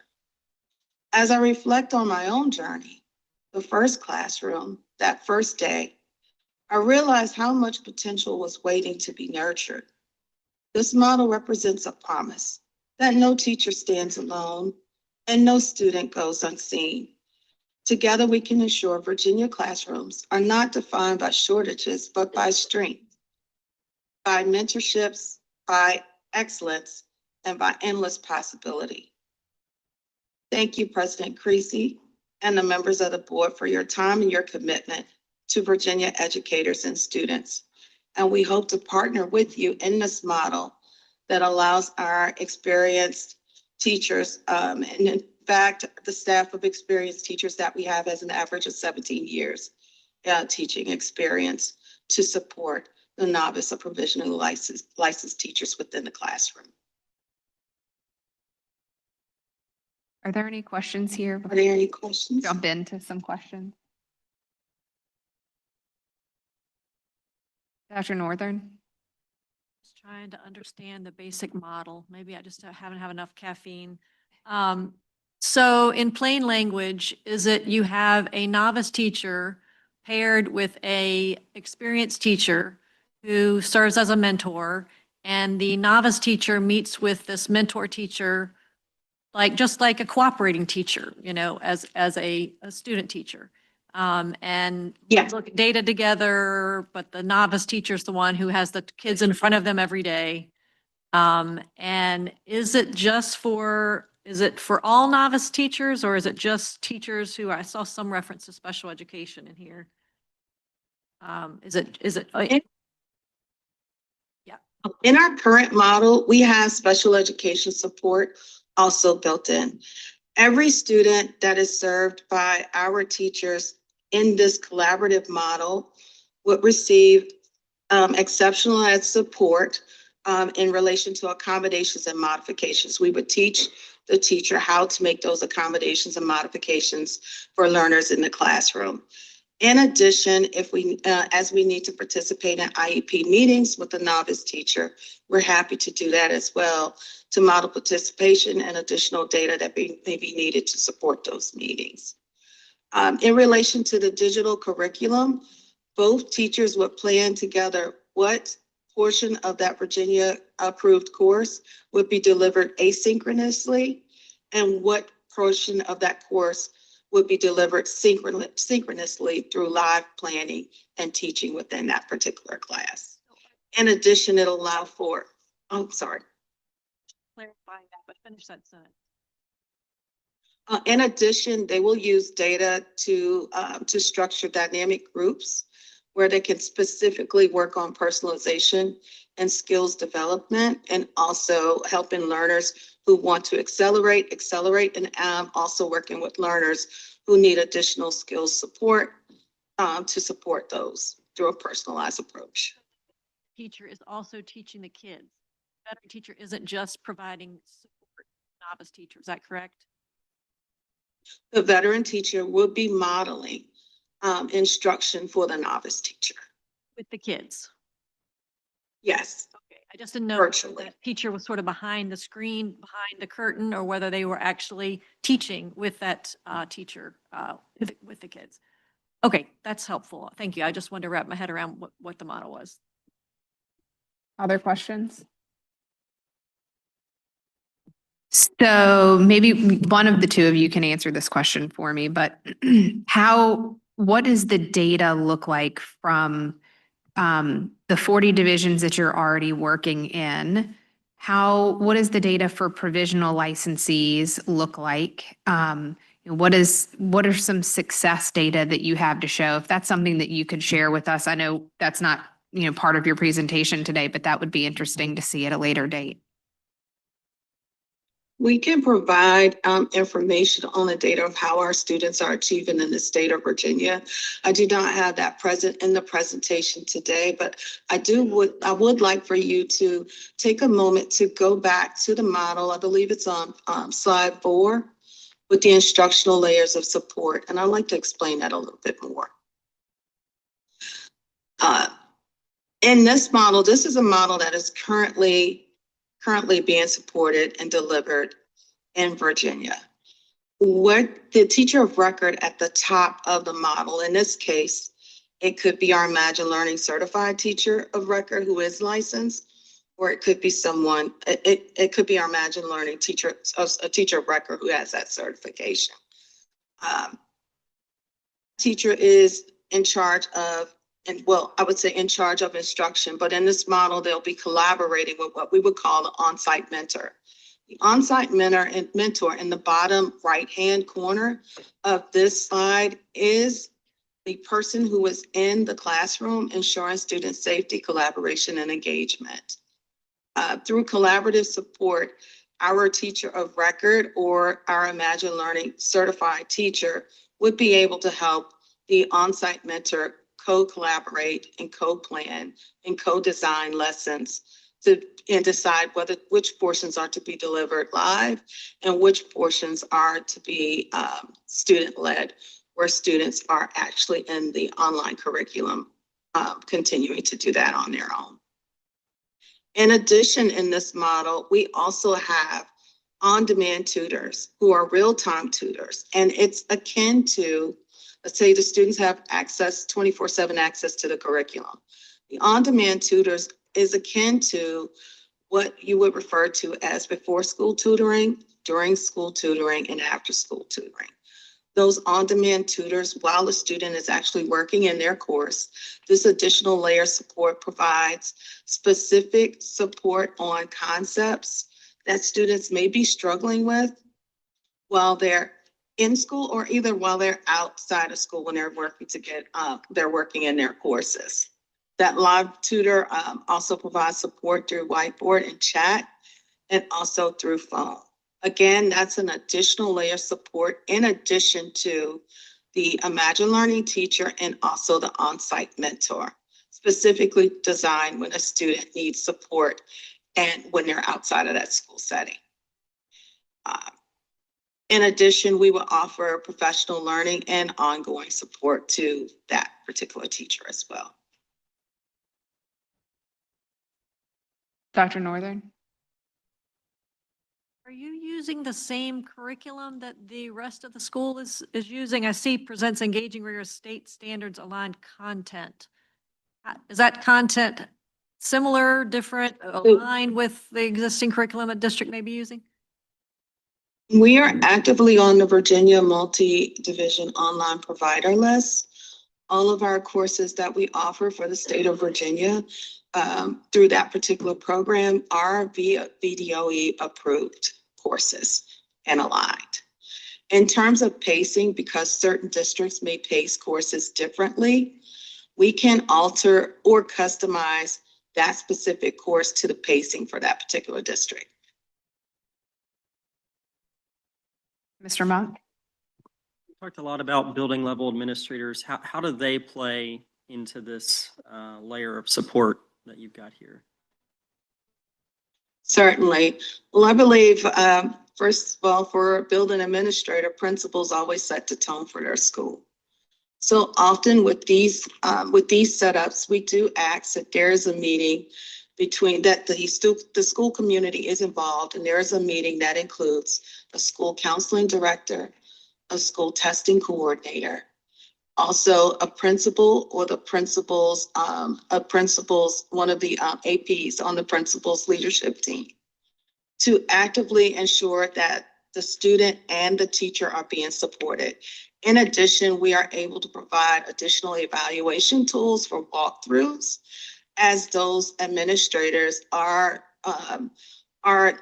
As I reflect on my own journey, the first classroom, that first day, I realized how much potential was waiting to be nurtured. This model represents a promise that no teacher stands alone and no student goes unseen. Together, we can ensure Virginia classrooms are not defined by shortages, but by strength, by mentorships, by excellence, and by endless possibility. Thank you, President Creasy, and the members of the board for your time and your commitment to Virginia educators and students. And we hope to partner with you in this model that allows our experienced teachers, and in fact, the staff of experienced teachers that we have as an average of 17 years teaching experience, to support the novice or provisionally licensed teachers within the classroom. Are there any questions here? Are there any questions? Jump into some questions. Dr. Northern? Just trying to understand the basic model. Maybe I just haven't had enough caffeine. So in plain language, is it you have a novice teacher paired with a experienced teacher who serves as a mentor, and the novice teacher meets with this mentor teacher just like a cooperating teacher, as a student teacher. And look at data together, but the novice teacher is the one who has the kids in front of them every day. And is it for all novice teachers, or is it just teachers who, I saw some reference to special education in here? In our current model, we have special education support also built in. Every student that is served by our teachers in this collaborative model would receive exceptional ed support in relation to accommodations and modifications. We would teach the teacher how to make those accommodations and modifications for learners in the classroom. In addition, as we need to participate in IEP meetings with the novice teacher, we're happy to do that as well, to model participation and additional data that may be needed to support those meetings. In relation to the digital curriculum, both teachers would plan together what portion of that Virginia approved course would be delivered asynchronously and what portion of that course would be delivered synchronously through live planning and teaching within that particular class. In addition, it'll allow for, clarifying that, but finish that sentence. In addition, they will use data to structure dynamic groups where they can specifically work on personalization and skills development, and also helping learners who want to accelerate, and also working with learners who need additional skills support to support those through a personalized approach. Teacher is also teaching the kids. Veteran teacher isn't just providing support to novice teacher. Is that correct? The veteran teacher would be modeling instruction for the novice teacher. With the kids? Yes. Okay, I just didn't know virtually. That teacher was sort of behind the screen, behind the curtain, or whether they were actually teaching with that teacher, with the kids. Okay, that's helpful. Thank you. I just wanted to wrap my head around what the model was. Other questions? So maybe one of the two of you can answer this question for me, but what does the data look like from the 40 divisions that you're already working in? What does the data for provisional licensees look like? What are some success data that you have to show? If that's something that you could share with us, I know that's not, part of your presentation today, but that would be interesting to see at a later date. We can provide information on the data of how our students are achieving in the state of Virginia. I do not have that present in the presentation today, but I would like for you to take a moment to go back to the model. I believe it's on slide 4 with the instructional layers of support. And I'd like to explain that a little bit more. In this model, this is a model that is currently currently being supported and delivered in Virginia. What the teacher of record at the top of the model, in this case, it could be our Imagine Learning certified teacher of record who is licensed, or it could be someone, it could be our Imagine Learning teacher, a teacher of record who has that certification. Teacher is in charge of, and well, I would say in charge of instruction, but in this model, they'll be collaborating with what we would call the on-site mentor. The on-site mentor in the bottom right-hand corner of this slide is the person who is in the classroom ensuring student safety, collaboration, and engagement. Through collaborative support, our teacher of record or our Imagine Learning certified teacher would be able to help the on-site mentor co-collaborate and co-plan and co-design lessons and decide which portions are to be delivered live and which portions are to be student-led, where students are actually in the online curriculum, continuing to do that on their own. In addition, in this model, we also have on-demand tutors who are real-time tutors, and it's akin to, let's say the students have access, 24/7 access to the curriculum. The on-demand tutors is akin to what you would refer to as before school tutoring, during school tutoring, and after school tutoring. Those on-demand tutors, while the student is actually working in their course, this additional layer of support provides specific support on concepts that students may be struggling with while they're in school or either while they're outside of school when they're working to get, they're working in their courses. That live tutor also provides support through whiteboard and chat and also through phone. Again, that's an additional layer of support in addition to the Imagine Learning teacher and also the on-site mentor, specifically designed when a student needs support and when they're outside of that school setting. In addition, we will offer professional learning and ongoing support to that particular teacher as well. Dr. Northern? Are you using the same curriculum that the rest of the school is using? I see presents engaging rigorous state standards aligned content. Is that content similar, different, aligned with the existing curriculum a district may be using? We are actively on the Virginia Multi-Division Online Provider List. All of our courses that we offer for the state of Virginia through that particular program are via VDOE approved courses and aligned. In terms of pacing, because certain districts may pace courses differently, we can alter or customize that specific course to the pacing for that particular district. Mr. Monk? We talked a lot about building level administrators. How do they play into this layer of support that you've got here? Certainly. Well, I believe, first of all, for a building administrator, principals always set the tone for their school. So often with these setups, we do ask that there is a meeting between that the school community is involved, and there is a meeting that includes a school counseling director, a school testing coordinator, also a principal or the principal's, one of the APs on the principal's leadership team to actively ensure that the student and the teacher are being supported. In addition, we are able to provide additional evaluation tools for walkthroughs as those administrators are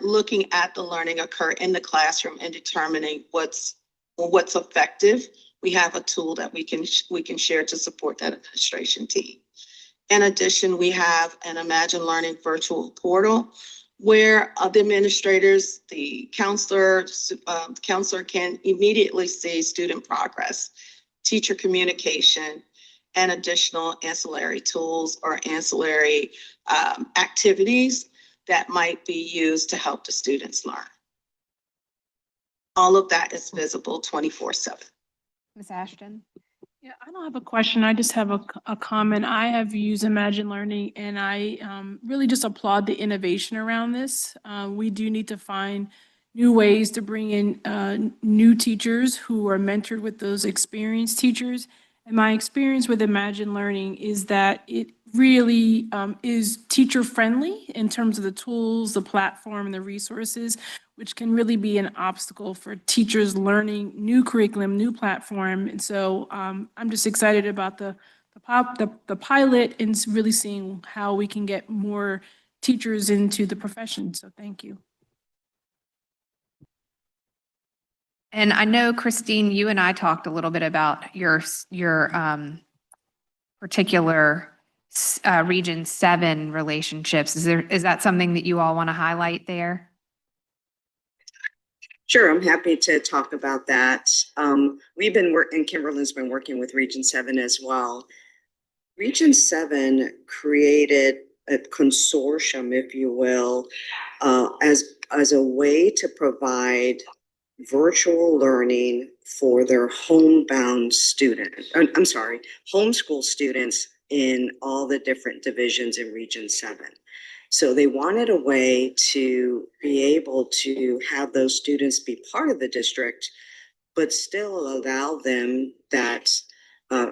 looking at the learning occur in the classroom and determining what's effective. We have a tool that we can share to support that administration team. In addition, we have an Imagine Learning virtual portal where the administrators, the counselor can immediately see student progress, teacher communication, and additional ancillary tools or ancillary activities that might be used to help the students learn. All of that is visible 24/7. Ms. Ashton? Yeah, I don't have a question. I just have a comment. I have used Imagine Learning and I really just applaud the innovation around this. We do need to find new ways to bring in new teachers who are mentored with those experienced teachers. And my experience with Imagine Learning is that it really is teacher-friendly in terms of the tools, the platform, and the resources, which can really be an obstacle for teachers learning new curriculum, new platform. And so I'm just excited about the pilot and really seeing how we can get more teachers into the profession. So thank you. And I know, Christine, you and I talked a little bit about your particular Region 7 relationships. Is that something that you all want to highlight there? Sure, I'm happy to talk about that. We've been working, Kimberly's been working with Region 7 as well. Region 7 created a consortium, if you will, as a way to provide virtual learning for their homebound students. I'm sorry, homeschool students in all the different divisions in Region 7. So they wanted a way to be able to have those students be part of the district, but still allow them that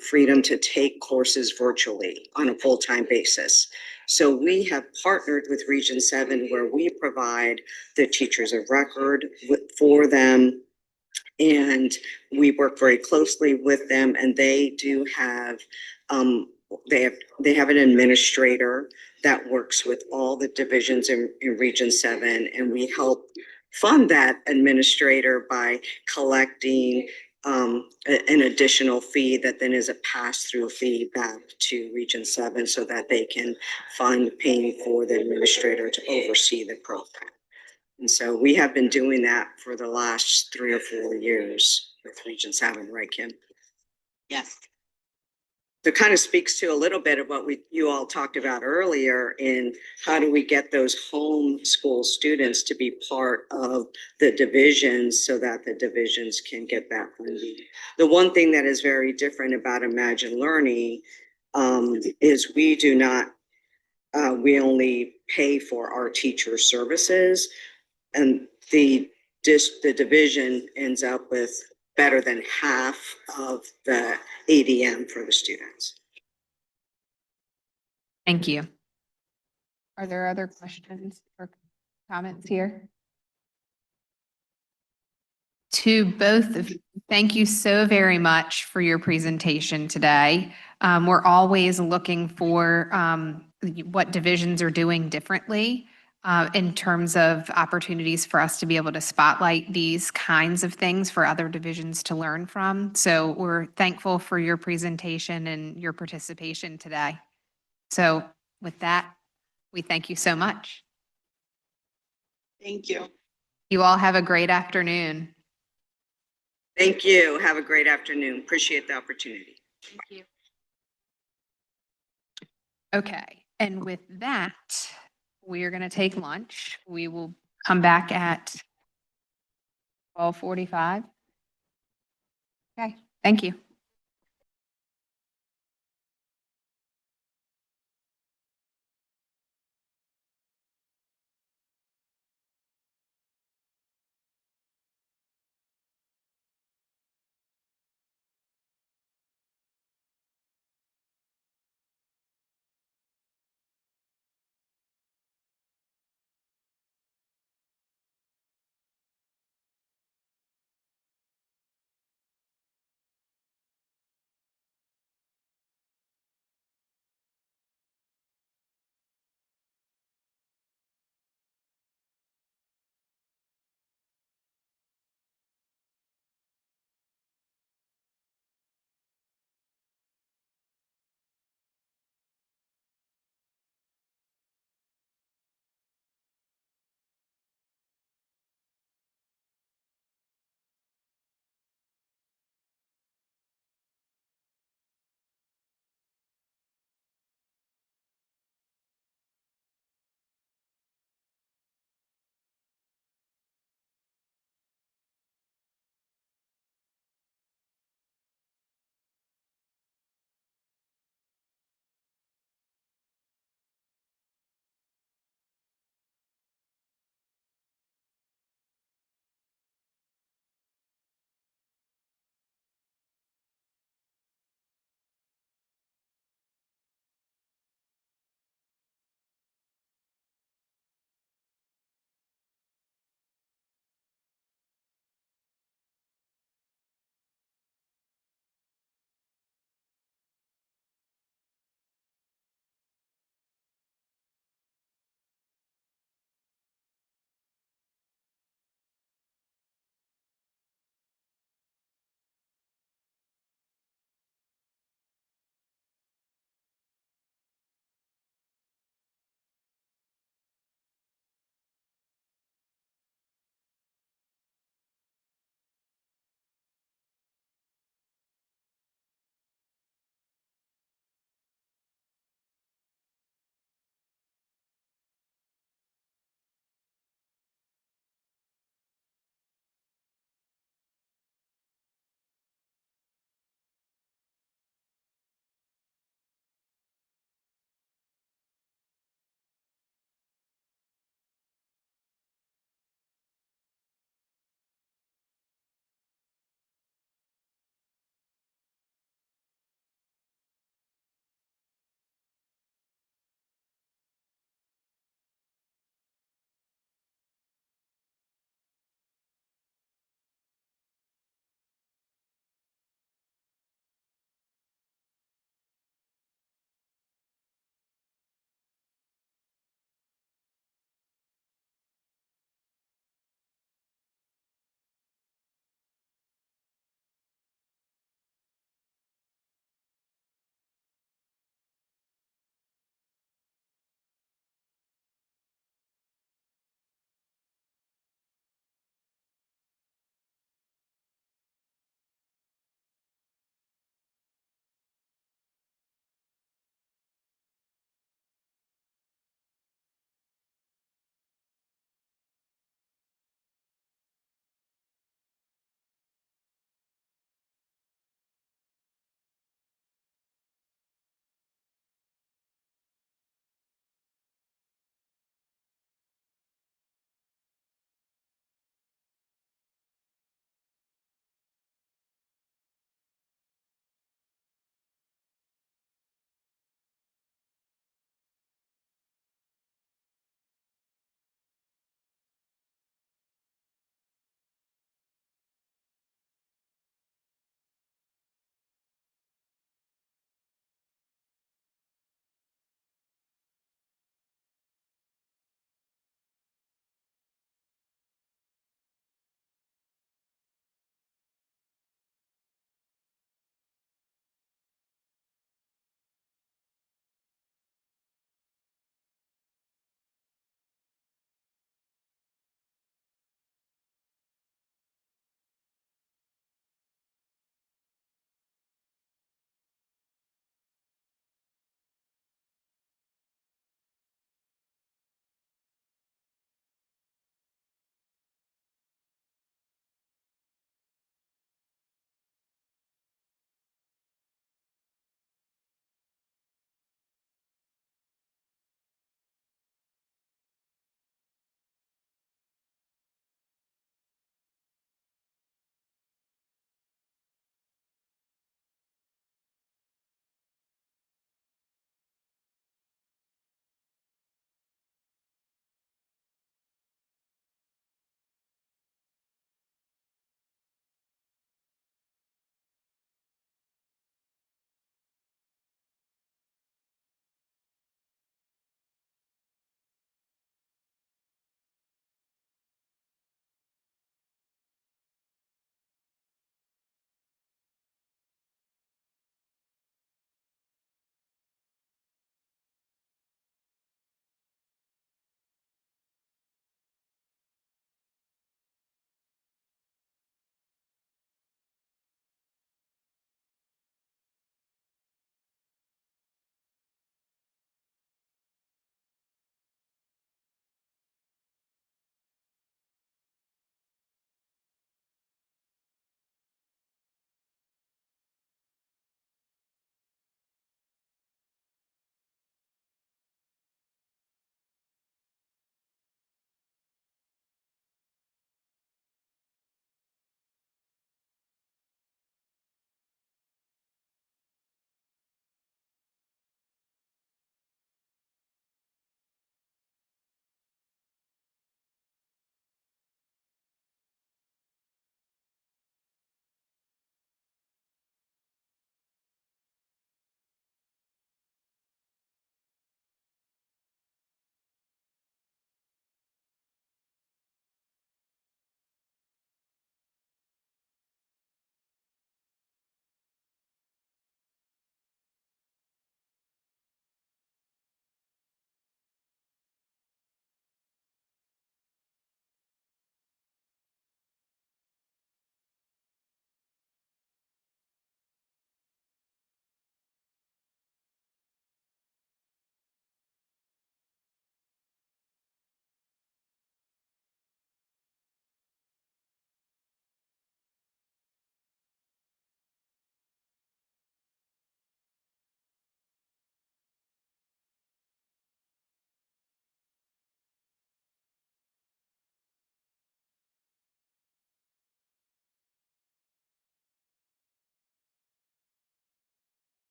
freedom to take courses virtually on a full-time basis. So we have partnered with Region 7 where we provide the teachers of record for them, and we work very closely with them, and they do have they have an administrator that works with all the divisions in Region 7, and we help fund that administrator by collecting an additional fee that then is a pass-through fee back to Region 7 so that they can fund paying for the administrator to oversee the program. And so we have been doing that for the last 3 or 4 years with Region 7, right, Kim? Yes. So it kind of speaks to a little bit of what you all talked about earlier in how do we get those homeschool students to be part of the divisions so that the divisions can get that funding. The one thing that is very different about Imagine Learning is we do not, we only pay for our teacher services, and the division ends up with better than half of the ADM for the students. Thank you. Are there other questions or comments here? To both of you, thank you so very much for your presentation today. We're always looking for what divisions are doing differently in terms of opportunities for us to be able to spotlight these kinds of things for other divisions to learn from. So we're thankful for your presentation and your participation today. So with that, we thank you so much. Thank you. You all have a great afternoon. Thank you. Have a great afternoon. Appreciate the opportunity. Thank you. Okay, and with that, we are going to take lunch. We will come back at 12:45. Okay, thank you.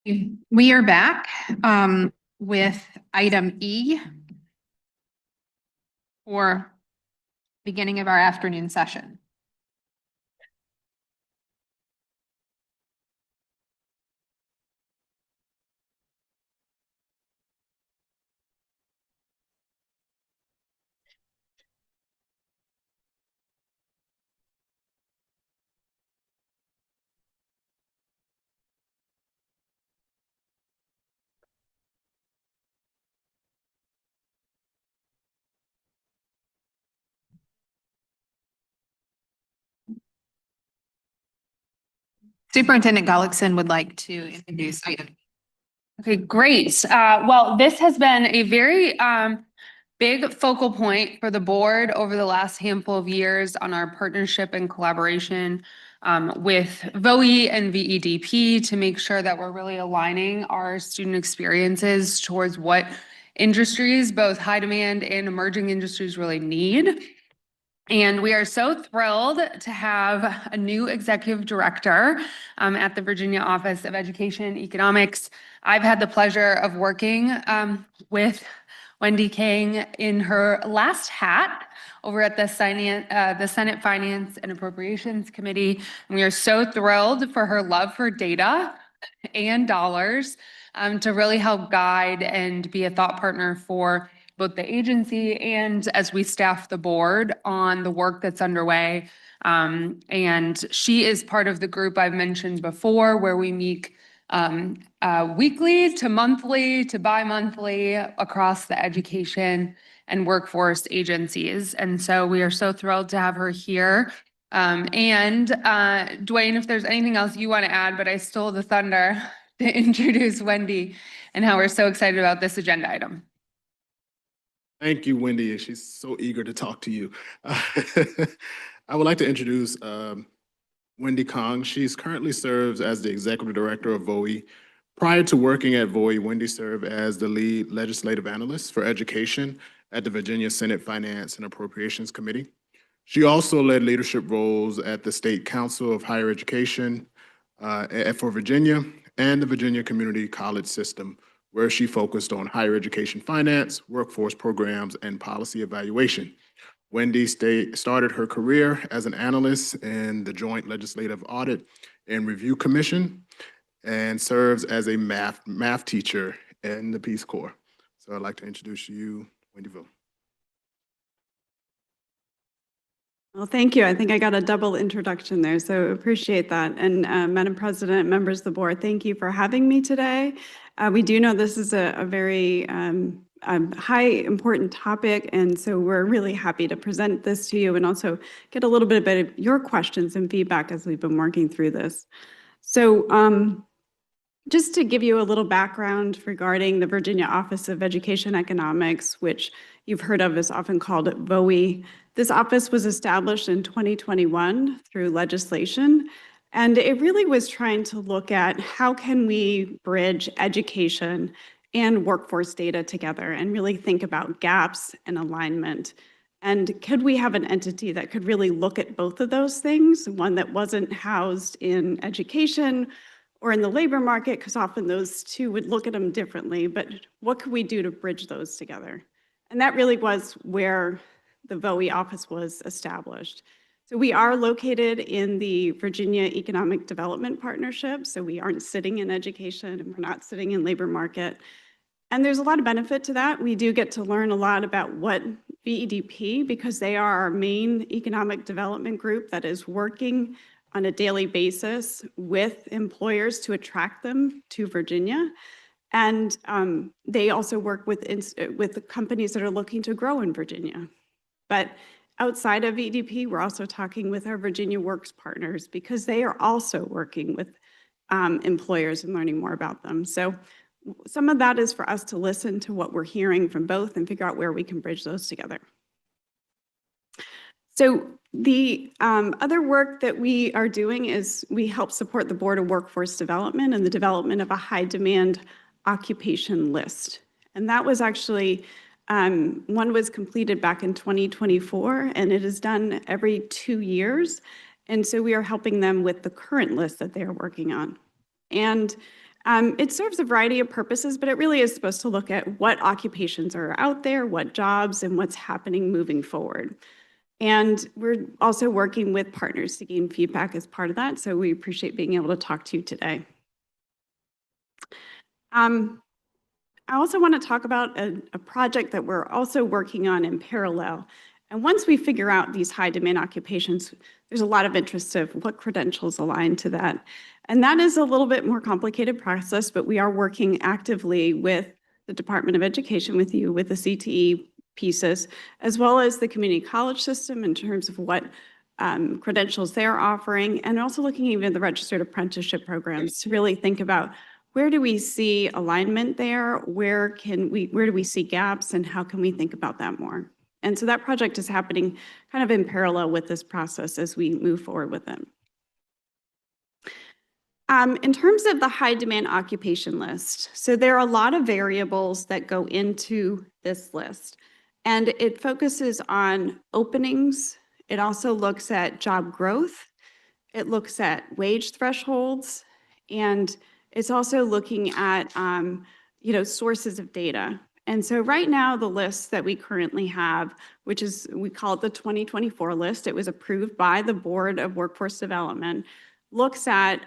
We are back with item E for beginning of our afternoon session. Superintendent Gullickson would like to introduce item. Okay, great. Well, this has been a very big focal point for the board over the last handful of years on our partnership and collaboration with VOE and VEDP to make sure that we're really aligning our student experiences towards what industries, both high demand and emerging industries, really need. And we are so thrilled to have a new executive director at the Virginia Office of Education and Economics. I've had the pleasure of working with Wendy King in her last hat over at the Senate Finance and Appropriations Committee. And we are so thrilled for her love for data and dollars to really help guide and be a thought partner for both the agency and as we staff the board on the work that's underway. And she is part of the group I've mentioned before where we meet weekly to monthly to bi-monthly across the education and workforce agencies. And so we are so thrilled to have her here. And Dwayne, if there's anything else you want to add, but I stole the thunder to introduce Wendy and how we're so excited about this agenda item. Thank you, Wendy. She's so eager to talk to you. I would like to introduce Wendy Kong. She's currently serves as the Executive Director of VOE. Prior to working at VOE, Wendy served as the lead legislative analyst for education at the Virginia Senate Finance and Appropriations Committee. She also led leadership roles at the State Council of Higher Education for Virginia and the Virginia Community College System, where she focused on higher education finance, workforce programs, and policy evaluation. Wendy started her career as an analyst in the Joint Legislative Audit and Review Commission and serves as a math teacher in the Peace Corps. So I'd like to introduce you, Wendy Vo. Well, thank you. I think I got a double introduction there, so appreciate that. And Madam President, members of the board, thank you for having me today. We do know this is a very high important topic, and so we're really happy to present this to you and also get a little bit of your questions and feedback as we've been working through this. So just to give you a little background regarding the Virginia Office of Education Economics, which you've heard of is often called VOE. This office was established in 2021 through legislation, and it really was trying to look at how can we bridge education and workforce data together and really think about gaps and alignment. And could we have an entity that could really look at both of those things, one that wasn't housed in education or in the labor market, because often those two would look at them differently, but what could we do to bridge those together? And that really was where the VOE office was established. So we are located in the Virginia Economic Development Partnership, so we aren't sitting in education and we're not sitting in labor market. And there's a lot of benefit to that. We do get to learn a lot about what VEDP, because they are our main economic development group that is working on a daily basis with employers to attract them to Virginia. And they also work with the companies that are looking to grow in Virginia. But outside of VEDP, we're also talking with our Virginia Works partners because they are also working with employers and learning more about them. So some of that is for us to listen to what we're hearing from both and figure out where we can bridge those together. So the other work that we are doing is we help support the Board of Workforce Development and the development of a high demand occupation list. And that was actually, one was completed back in 2024, and it is done every 2 years. And so we are helping them with the current list that they are working on. And It serves a variety of purposes, but it really is supposed to look at what occupations are out there, what jobs, and what's happening moving forward. And we're also working with partners to gain feedback as part of that, so we appreciate being able to talk to you today. I also want to talk about a project that we're also working on in parallel. And once we figure out these high demand occupations, there's a lot of interest of what credentials align to that. And that is a little bit more complicated process, but we are working actively with the Department of Education, with you, with the CTE pieces, as well as the community college system in terms of what credentials they're offering, and also looking even at the registered apprenticeship programs to really think about where do we see alignment there, where do we see gaps, and how can we think about that more? And so that project is happening kind of in parallel with this process as we move forward with it. In terms of the high demand occupation list, so there are a lot of variables that go into this list, and it focuses on openings. It also looks at job growth. It looks at wage thresholds, and it's also looking at sources of data. And so right now, the list that we currently have, which is, we call it the 2024 list, it was approved by the Board of Workforce Development, looks at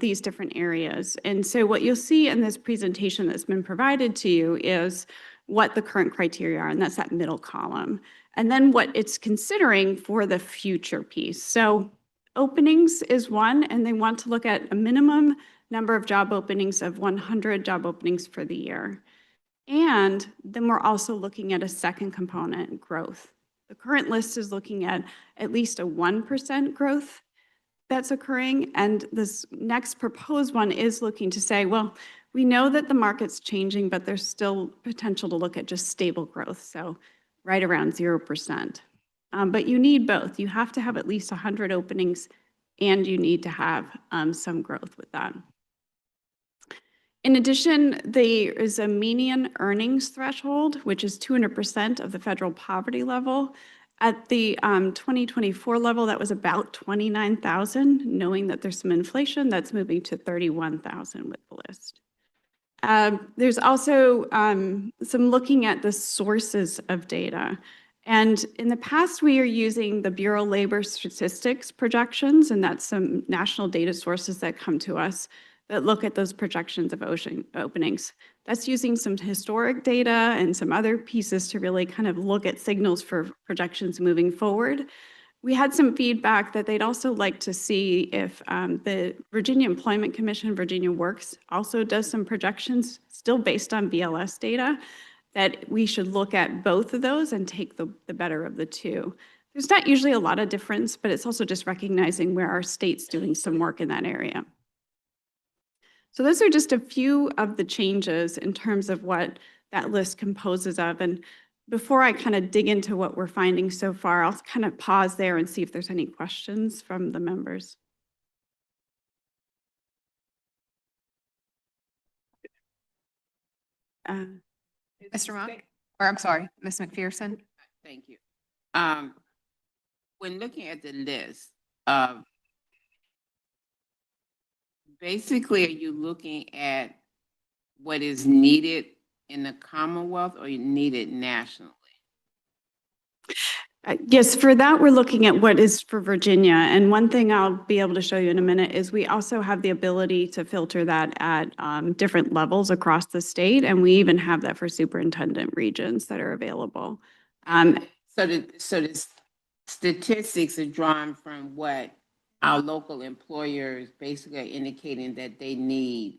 these different areas. And so what you'll see in this presentation that's been provided to you is what the current criteria are, and that's that middle column. And then what it's considering for the future piece. So openings is one, and they want to look at a minimum number of job openings of 100 job openings for the year. And then we're also looking at a second component, growth. The current list is looking at least a 1% growth that's occurring. And this next proposed one is looking to say, well, we know that the market's changing, but there's still potential to look at just stable growth. So right around 0%. But you need both. You have to have at least 100 openings, and you need to have some growth with that. In addition, there is a median earnings threshold, which is 200% of the federal poverty level. At the 2024 level, that was about 29,000, knowing that there's some inflation, that's moving to 31,000 with the list. There's also some looking at the sources of data. And in the past, we are using the Bureau of Labor Statistics projections, and that's some national data sources that come to us that look at those projections of openings. That's using some historic data and some other pieces to really kind of look at signals for projections moving forward. We had some feedback that they'd also like to see if the Virginia Employment Commission, Virginia Works, also does some projections still based on BLS data, that we should look at both of those and take the better of the two. There's not usually a lot of difference, but it's also just recognizing where our state's doing some work in that area. So those are just a few of the changes in terms of what that list composes of. And before I kind of dig into what we're finding so far, I'll kind of pause there and see if there's any questions from the members. Mr. Monk, or I'm sorry, Ms. McPherson. Thank you. When looking at the list, basically, are you looking at what is needed in the Commonwealth or needed nationally? Yes, for that, we're looking at what is for Virginia. And one thing I'll be able to show you in a minute is we also have the ability to filter that at different levels across the state. And we even have that for superintendent regions that are available. So the statistics are drawn from what our local employers basically are indicating that they need,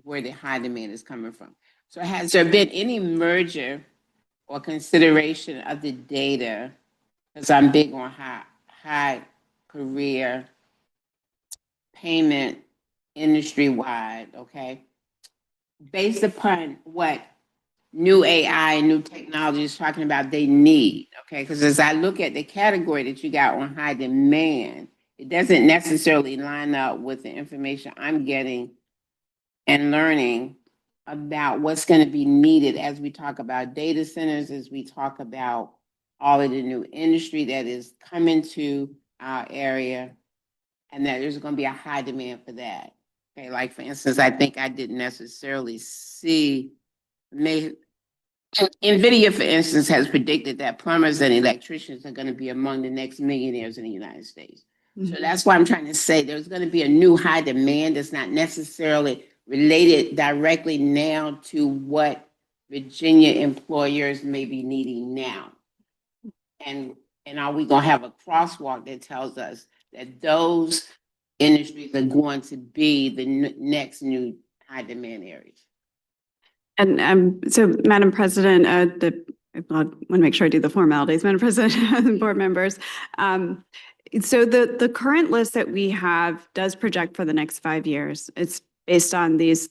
where the high demand is coming from. So has there been any merger or consideration of the data? Because I'm big on high career payment industry-wide, okay? Based upon what new AI and new technology is talking about they need, okay? Because as I look at the category that you got on high demand, it doesn't necessarily line up with the information I'm getting and learning about what's going to be needed as we talk about data centers, as we talk about all of the new industry that is coming to our area, and that there's going to be a high demand for that. Okay, like for instance, I think I didn't necessarily see, NVIDIA, for instance, has predicted that plumbers and electricians are going to be among the next millionaires in the United States. So that's why I'm trying to say there's going to be a new high demand that's not necessarily related directly now to what Virginia employers may be needing now. And are we going to have a crosswalk that tells us that those industries are going to be the next new high demand areas? And so, Madam President, I want to make sure I do the formalities. Madam President and board members. So the current list that we have does project for the next 5 years. It's based on these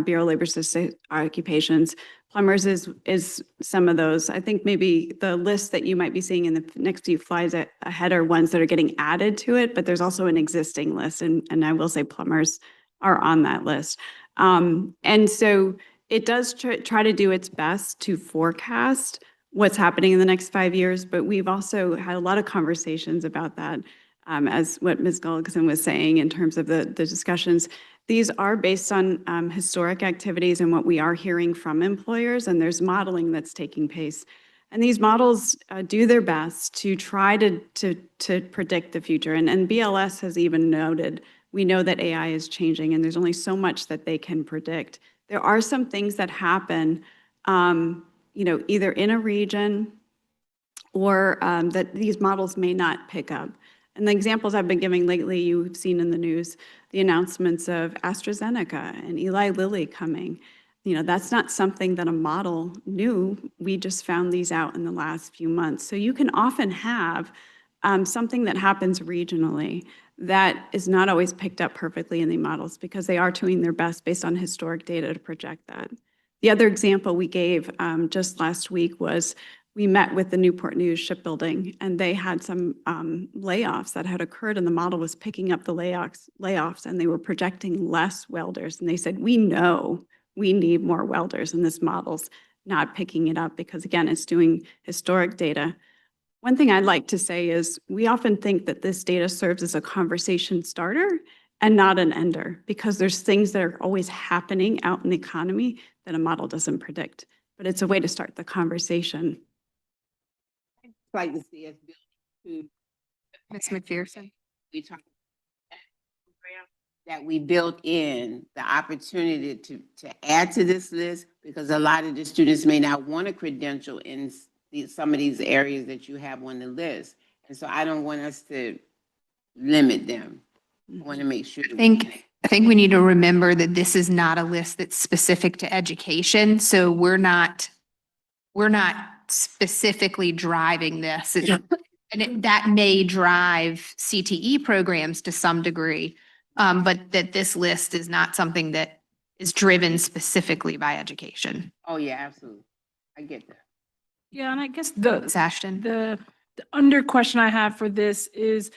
Bureau of Labor Statistics occupations. Plumbers is some of those. I think maybe the list that you might be seeing in the next few slides ahead are ones that are getting added to it, but there's also an existing list, and I will say plumbers are on that list. And so it does try to do its best to forecast what's happening in the next 5 years, but we've also had a lot of conversations about that, as what Ms. Gullickson was saying in terms of the discussions. These are based on historic activities and what we are hearing from employers, and there's modeling that's taking place. And these models do their best to try to predict the future. And BLS has even noted, we know that AI is changing and there's only so much that they can predict. There are some things that happen, either in a region or that these models may not pick up. And the examples I've been giving lately, you've seen in the news, the announcements of AstraZeneca and Eli Lilly coming. That's not something that a model knew. We just found these out in the last few months. So you can often have something that happens regionally that is not always picked up perfectly in the models because they are doing their best based on historic data to project that. The other example we gave just last week was we met with the Newport News shipbuilding, and they had some layoffs that had occurred, and the model was picking up the layoffs, and they were projecting less welders. And they said, we know we need more welders, and this model's not picking it up because, again, it's doing historic data. One thing I'd like to say is we often think that this data serves as a conversation starter and not an ender, because there's things that are always happening out in the economy that a model doesn't predict. But it's a way to start the conversation. Like to see us build to Ms. McPherson. we talked that we built in the opportunity to add to this list, because a lot of the students may not want a credential in some of these areas that you have on the list. And so I don't want us to limit them. I want to make sure. I think we need to remember that this is not a list that's specific to education. So we're not specifically driving this. And that may drive CTE programs to some degree, but that this list is not something that is driven specifically by education. Oh, yeah, absolutely. I get that. Yeah, and I guess Ms. Ashton. the under question I have for this is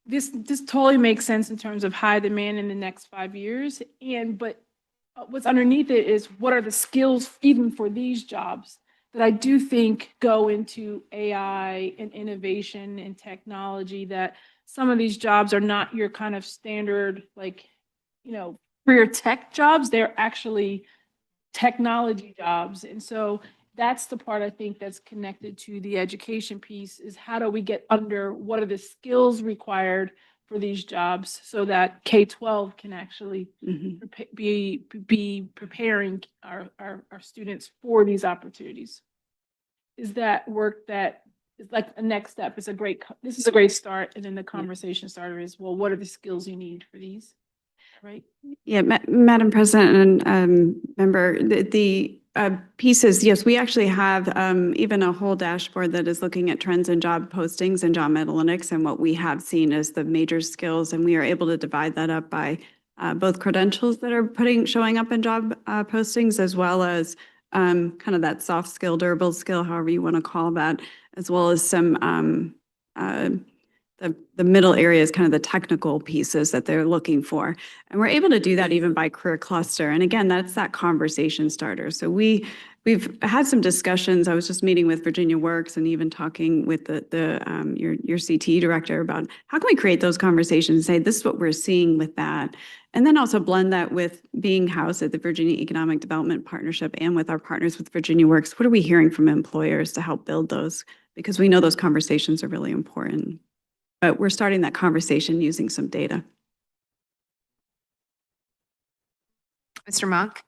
this totally makes sense in terms of high demand in the next 5 years. But what's underneath it is what are the skills even for these jobs that I do think go into AI and innovation and technology, that some of these jobs are not your kind of standard, career tech jobs. They're actually technology jobs. And so that's the part I think that's connected to the education piece, is how do we get under what are the skills required for these jobs so that K-12 can actually be preparing our students for these opportunities. Is that work that is like a next step? This is a great start. And then the conversation starter is, well, what are the skills you need for these? Right? Yeah, Madam President and member, the pieces, yes, we actually have even a whole dashboard that is looking at trends in job postings and job analytics, and what we have seen is the major skills, and we are able to divide that up by both credentials that are showing up in job postings, as well as kind of that soft skill, durable skill, however you want to call that, as well as some the middle area is kind of the technical pieces that they're looking for. And we're able to do that even by career cluster. And again, that's that conversation starter. So we've had some discussions. I was just meeting with Virginia Works and even talking with your CTE director about how can we create those conversations and say, this is what we're seeing with that. And then also blend that with being housed at the Virginia Economic Development Partnership and with our partners with Virginia Works. What are we hearing from employers to help build those? Because we know those conversations are really important. But we're starting that conversation using some data. Mr. Monk?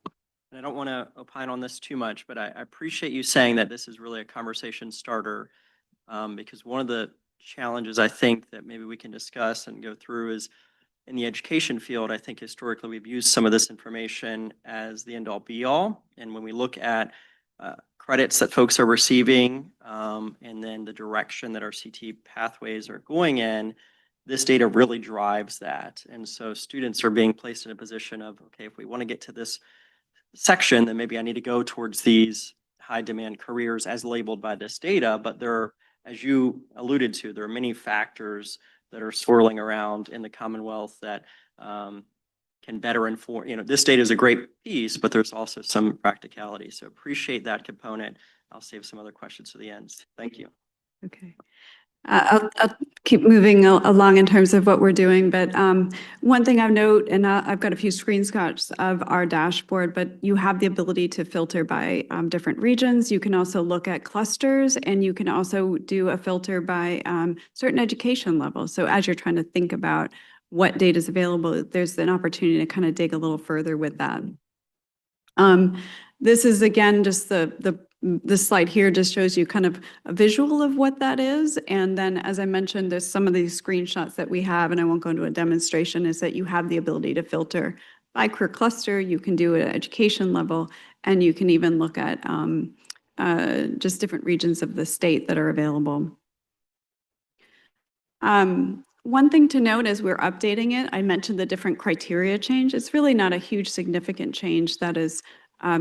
And I don't want to opine on this too much, but I appreciate you saying that this is really a conversation starter, because one of the challenges I think that maybe we can discuss and go through is in the education field. I think historically we've used some of this information as the end-all be-all. And when we look at credits that folks are receiving, and then the direction that our CTE pathways are going in, this data really drives that. And so students are being placed in a position of, okay, if we want to get to this section, then maybe I need to go towards these high demand careers as labeled by this data. But there are, as you alluded to, there are many factors that are swirling around in the Commonwealth that can better inform, this data is a great piece, but there's also some practicality. So appreciate that component. I'll save some other questions to the end. Thank you. Okay. I'll keep moving along in terms of what we're doing, but one thing I've note, and I've got a few screenshots of our dashboard, but you have the ability to filter by different regions. You can also look at clusters, and you can also do a filter by certain education levels. So as you're trying to think about what data is available, there's an opportunity to kind of dig a little further with that. This is again just this slide here just shows you kind of a visual of what that is. And then, as I mentioned, there's some of these screenshots that we have, and I won't go into a demonstration, is that you have the ability to filter by career cluster. You can do it at education level, and you can even look at just different regions of the state that are available. One thing to note as we're updating it, I mentioned the different criteria change. It's really not a huge significant change that is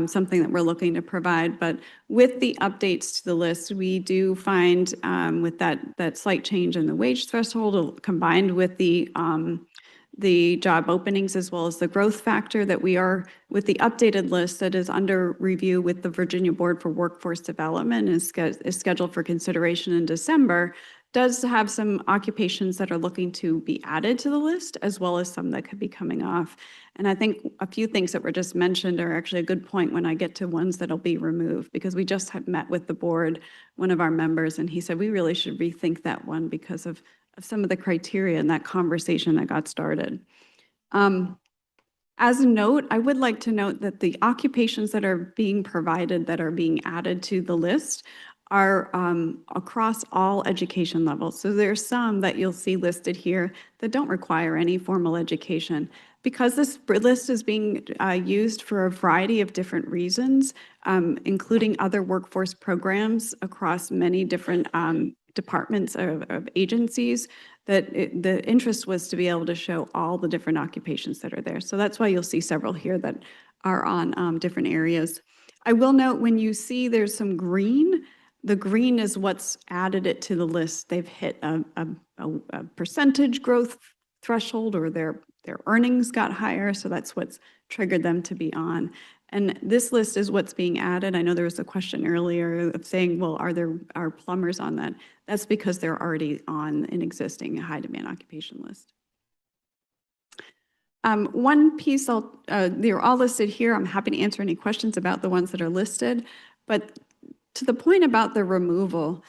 something that we're looking to provide, but with the updates to the list, we do find with that slight change in the wage threshold combined with the job openings as well as the growth factor that we are with the updated list that is under review with the Virginia Board for Workforce Development is scheduled for consideration in December, does have some occupations that are looking to be added to the list, as well as some that could be coming off. And I think a few things that were just mentioned are actually a good point when I get to ones that'll be removed, because we just had met with the board, one of our members, and he said, we really should rethink that one because of some of the criteria and that conversation that got started. As a note, I would like to note that the occupations that are being provided, that are being added to the list, are across all education levels. So there's some that you'll see listed here that don't require any formal education. Because this list is being used for a variety of different reasons, including other workforce programs across many different departments of agencies, that the interest was to be able to show all the different occupations that are there. So that's why you'll see several here that are on different areas. I will note when you see there's some green, the green is what's added it to the list. They've hit a percentage growth threshold, or their earnings got higher, so that's what's triggered them to be on. And this list is what's being added. I know there was a question earlier of saying, well, are plumbers on that? That's because they're already on an existing high demand occupation list. One piece, they're all listed here. I'm happy to answer any questions about the ones that are listed, but to the point about the removal,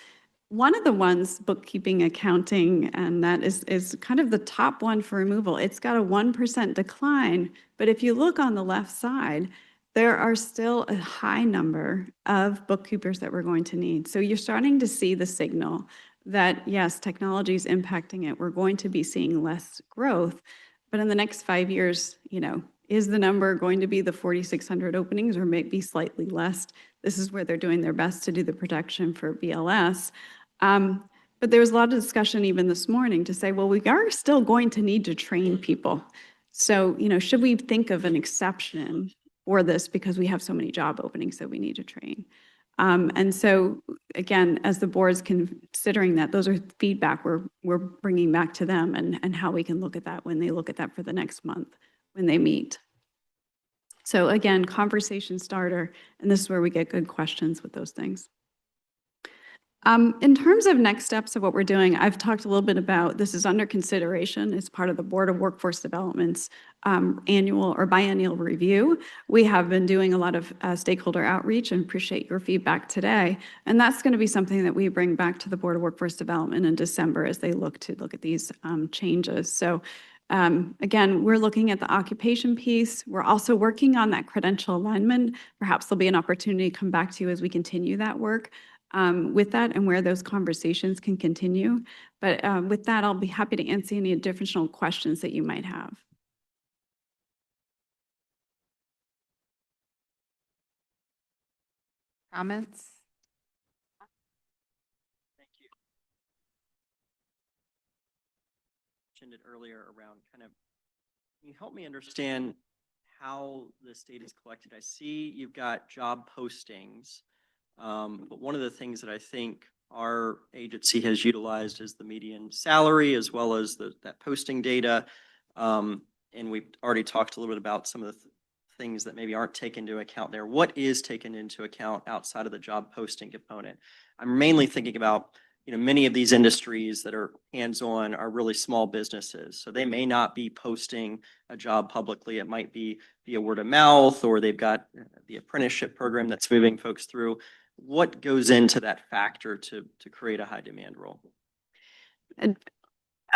one of the ones, bookkeeping, accounting, and that is kind of the top one for removal. It's got a 1% decline, but if you look on the left side, there are still a high number of bookkeepers that we're going to need. So you're starting to see the signal that, yes, technology is impacting it. We're going to be seeing less growth, but in the next 5 years, is the number going to be the 4,600 openings or maybe slightly less? This is where they're doing their best to do the protection for BLS. But there was a lot of discussion even this morning to say, well, we are still going to need to train people. So, should we think of an exception for this because we have so many job openings that we need to train? And so again, as the board's considering that, those are feedback we're bringing back to them and how we can look at that when they look at that for the next month when they meet. So again, conversation starter, and this is where we get good questions with those things. In terms of next steps of what we're doing, I've talked a little bit about, this is under consideration. It's part of the Board of Workforce Development's annual or biennial review. We have been doing a lot of stakeholder outreach and appreciate your feedback today. And that's going to be something that we bring back to the Board of Workforce Development in December as they look at these changes. So again, we're looking at the occupation piece. We're also working on that credential alignment. Perhaps there'll be an opportunity to come back to you as we continue that work. With that and where those conversations can continue. But with that, I'll be happy to answer any additional questions that you might have. Comments? Thank you. Mentioned it earlier around kind of, can you help me understand how this data is collected? I see you've got job postings. But one of the things that I think our agency has utilized is the median salary as well as that posting data. And we've already talked a little bit about some of the things that maybe aren't taken into account there. What is taken into account outside of the job posting component? I'm mainly thinking about, many of these industries that are hands-on are really small businesses. So they may not be posting a job publicly. It might be via word of mouth, or they've got the apprenticeship program that's moving folks through. What goes into that factor to create a high demand role?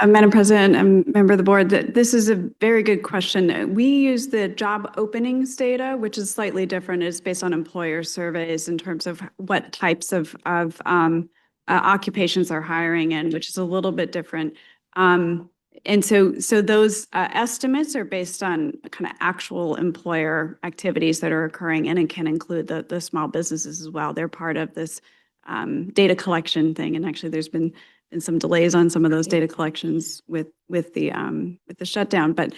Madam President and member of the board, this is a very good question. We use the job openings data, which is slightly different. It's based on employer surveys in terms of what types of occupations are hiring in, which is a little bit different. And so those estimates are based on kind of actual employer activities that are occurring, and it can include the small businesses as well. They're part of this data collection thing, and actually there's been some delays on some of those data collections with the shutdown. But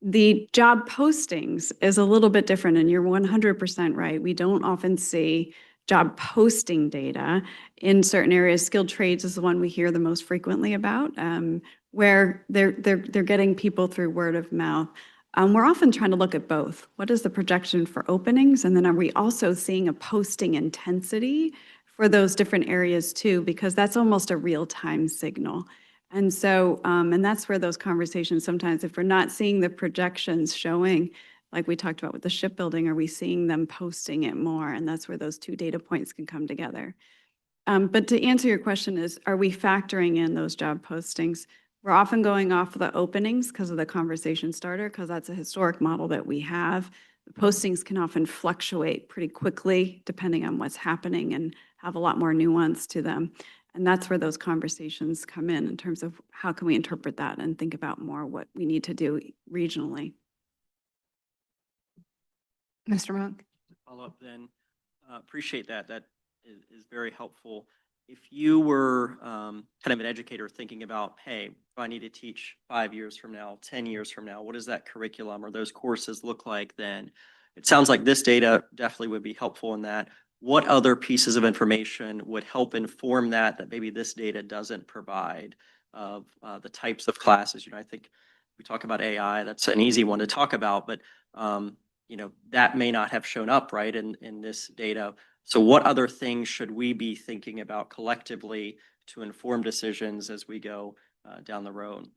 the job postings is a little bit different, and you're 100% right. We don't often see job posting data in certain areas. Skilled trades is the one we hear the most frequently about, where they're getting people through word of mouth. We're often trying to look at both. What is the projection for openings? And then are we also seeing a posting intensity for those different areas too? Because that's almost a real-time signal. And so, and that's where those conversations sometimes, if we're not seeing the projections showing, like we talked about with the shipbuilding, are we seeing them posting it more? And that's where those two data points can come together. But to answer your question is, are we factoring in those job postings? We're often going off the openings because of the conversation starter, because that's a historic model that we have. The postings can often fluctuate pretty quickly depending on what's happening and have a lot more nuance to them. And that's where those conversations come in terms of how can we interpret that and think about more what we need to do regionally. Mr. Monk? Follow up then. Appreciate that. That is very helpful. If you were kind of an educator thinking about, hey, if I need to teach 5 years from now, 10 years from now, what does that curriculum or those courses look like then? It sounds like this data definitely would be helpful in that. What other pieces of information would help inform that maybe this data doesn't provide of the types of classes? I think we talk about AI, that's an easy one to talk about, but that may not have shown up right in this data. So what other things should we be thinking about collectively to inform decisions as we go down the road?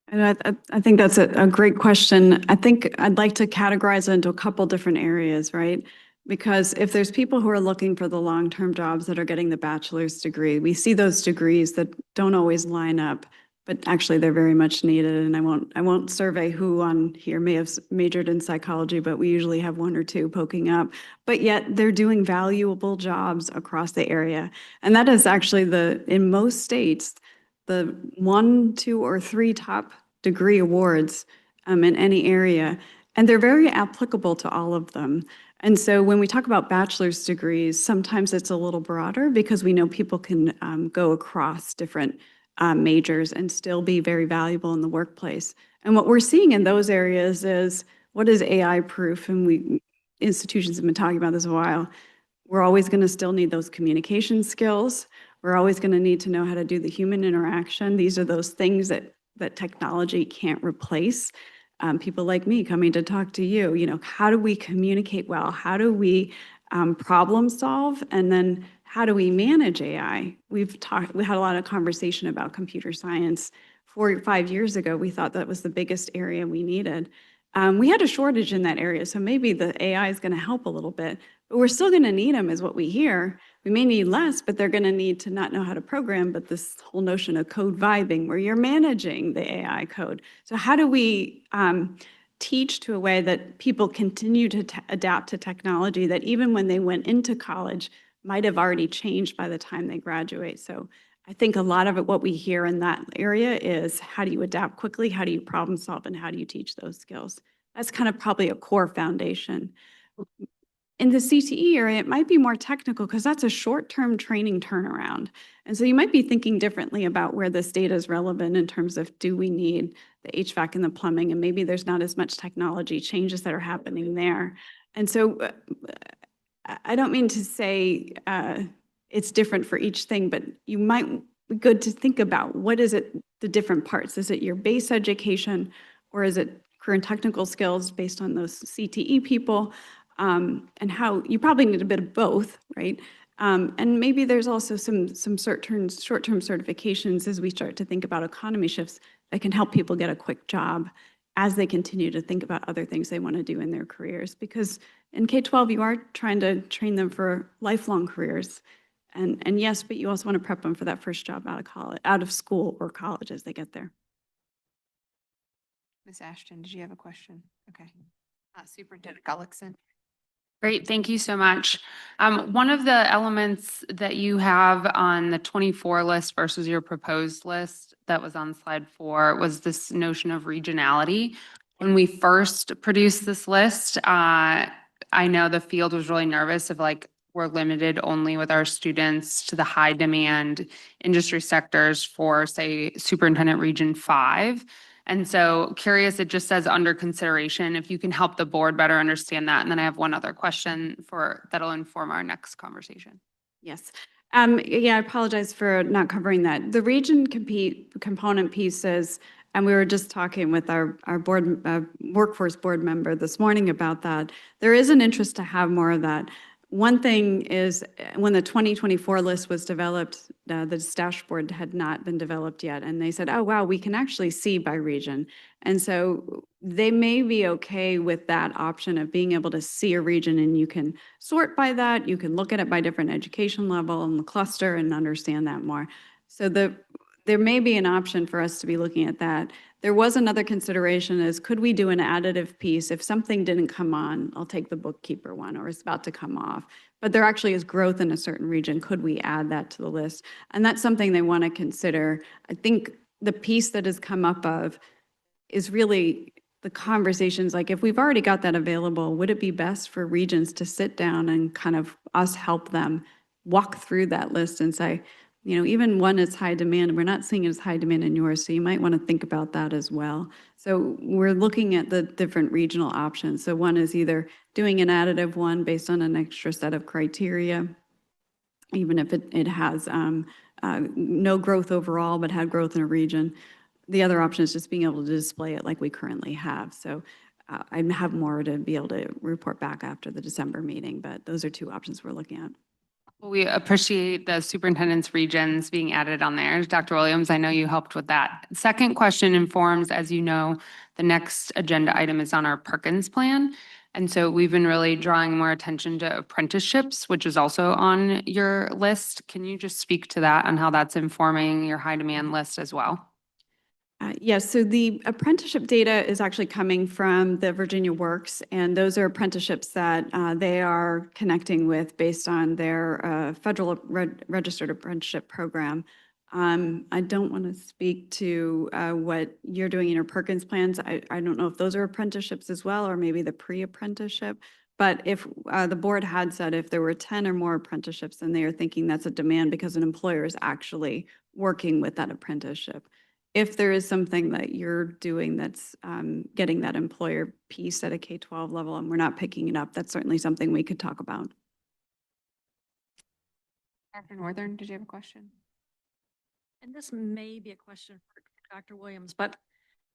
And I think that's a great question. I think I'd like to categorize it into a couple different areas, right? Because if there's people who are looking for the long-term jobs that are getting the bachelor's degree, we see those degrees that don't always line up, but actually they're very much needed. And I won't survey who on here may have majored in psychology, but we usually have one or two poking up. But yet they're doing valuable jobs across the area. And that is actually in most states, the 1, 2, or 3 top degree awards in any area. And they're very applicable to all of them. And so when we talk about bachelor's degrees, sometimes it's a little broader because we know people can go across different majors and still be very valuable in the workplace. And what we're seeing in those areas is what is AI proof? And institutions have been talking about this a while. we're always going to still need those communication skills. We're always going to need to know how to do the human interaction. These are those things that technology can't replace. People like me coming to talk to you, how do we communicate well? How do we problem solve? And then how do we manage AI? We had a lot of conversation about computer science 4 or 5 years ago. We thought that was the biggest area we needed. We had a shortage in that area, so maybe the AI is going to help a little bit, but we're still going to need them is what we hear. We may need less, but they're going to need to not know how to program, but this whole notion of code vibing where you're managing the AI code. So how do we teach to a way that people continue to adapt to technology that even when they went into college might have already changed by the time they graduate? So I think a lot of it, what we hear in that area is how do you adapt quickly, how do you problem solve, and how do you teach those skills? That's kind of probably a core foundation. In the CTE area, it might be more technical because that's a short-term training turnaround. And so you might be thinking differently about where this data is relevant in terms of do we need the HVAC and the plumbing, and maybe there's not as much technology changes that are happening there. And so I don't mean to say it's different for each thing, but you might be good to think about what is it, the different parts. Is it your base education or is it career and technical skills based on those CTE people? And how you probably need a bit of both, right? And maybe there's also some short-term certifications as we start to think about economy shifts that can help people get a quick job as they continue to think about other things they want to do in their careers. Because in K-12, you are trying to train them for lifelong careers. And yes, but you also want to prep them for that first job out of school or college as they get there. Ms. Ashton, did you have a question? Okay. Superintendent Gullickson. Great, thank you so much. One of the elements that you have on the 24 list versus your proposed list that was on slide 4 was this notion of regionality. When we first produced this list, I know the field was really nervous of like, we're limited only with our students to the high demand industry sectors for, say, Superintendent Region 5. And so curious, it just says under consideration, if you can help the board better understand that. And then I have one other question that'll inform our next conversation. Yes. Yeah, I apologize for not covering that. The region component pieces, and we were just talking with our board workforce board member this morning about that. There is an interest to have more of that. One thing is when the 2024 list was developed, this dashboard had not been developed yet. And they said, oh, wow, we can actually see by region. And so they may be okay with that option of being able to see a region and you can sort by that. You can look at it by different education level and the cluster and understand that more. So there may be an option for us to be looking at that. There was another consideration is could we do an additive piece if something didn't come on, I'll take the bookkeeper one or it's about to come off, but there actually is growth in a certain region. Could we add that to the list? And that's something they want to consider. I think the piece that has come up of is really the conversations, like if we've already got that available, would it be best for regions to sit down and kind of us help them walk through that list and say, even one is high demand, we're not seeing it as high demand in yours, so you might want to think about that as well. So we're looking at the different regional options. So one is either doing an additive one based on an extra set of criteria, even if it has no growth overall, but had growth in a region. The other option is just being able to display it like we currently have. So I have more to be able to report back after the December meeting, but those are two options we're looking at. Well, we appreciate the superintendent's regions being added on there. Dr. Williams, I know you helped with that. Second question informs, as you know, the next agenda item is on our Perkins plan. And so we've been really drawing more attention to apprenticeships, which is also on your list. Can you just speak to that and how that's informing your high demand list as well? Yes, so the apprenticeship data is actually coming from the Virginia Works, and those are apprenticeships that they are connecting with based on their federal registered apprenticeship program. I don't want to speak to what you're doing in your Perkins plans. I don't know if those are apprenticeships as well, or maybe the pre-apprenticeship. But if the board had said if there were 10 or more apprenticeships, then they are thinking that's a demand because an employer is actually working with that apprenticeship. If there is something that you're doing that's getting that employer piece at a K-12 level and we're not picking it up, that's certainly something we could talk about. Dr. Northern, did you have a question? And this may be a question for Dr. Williams, but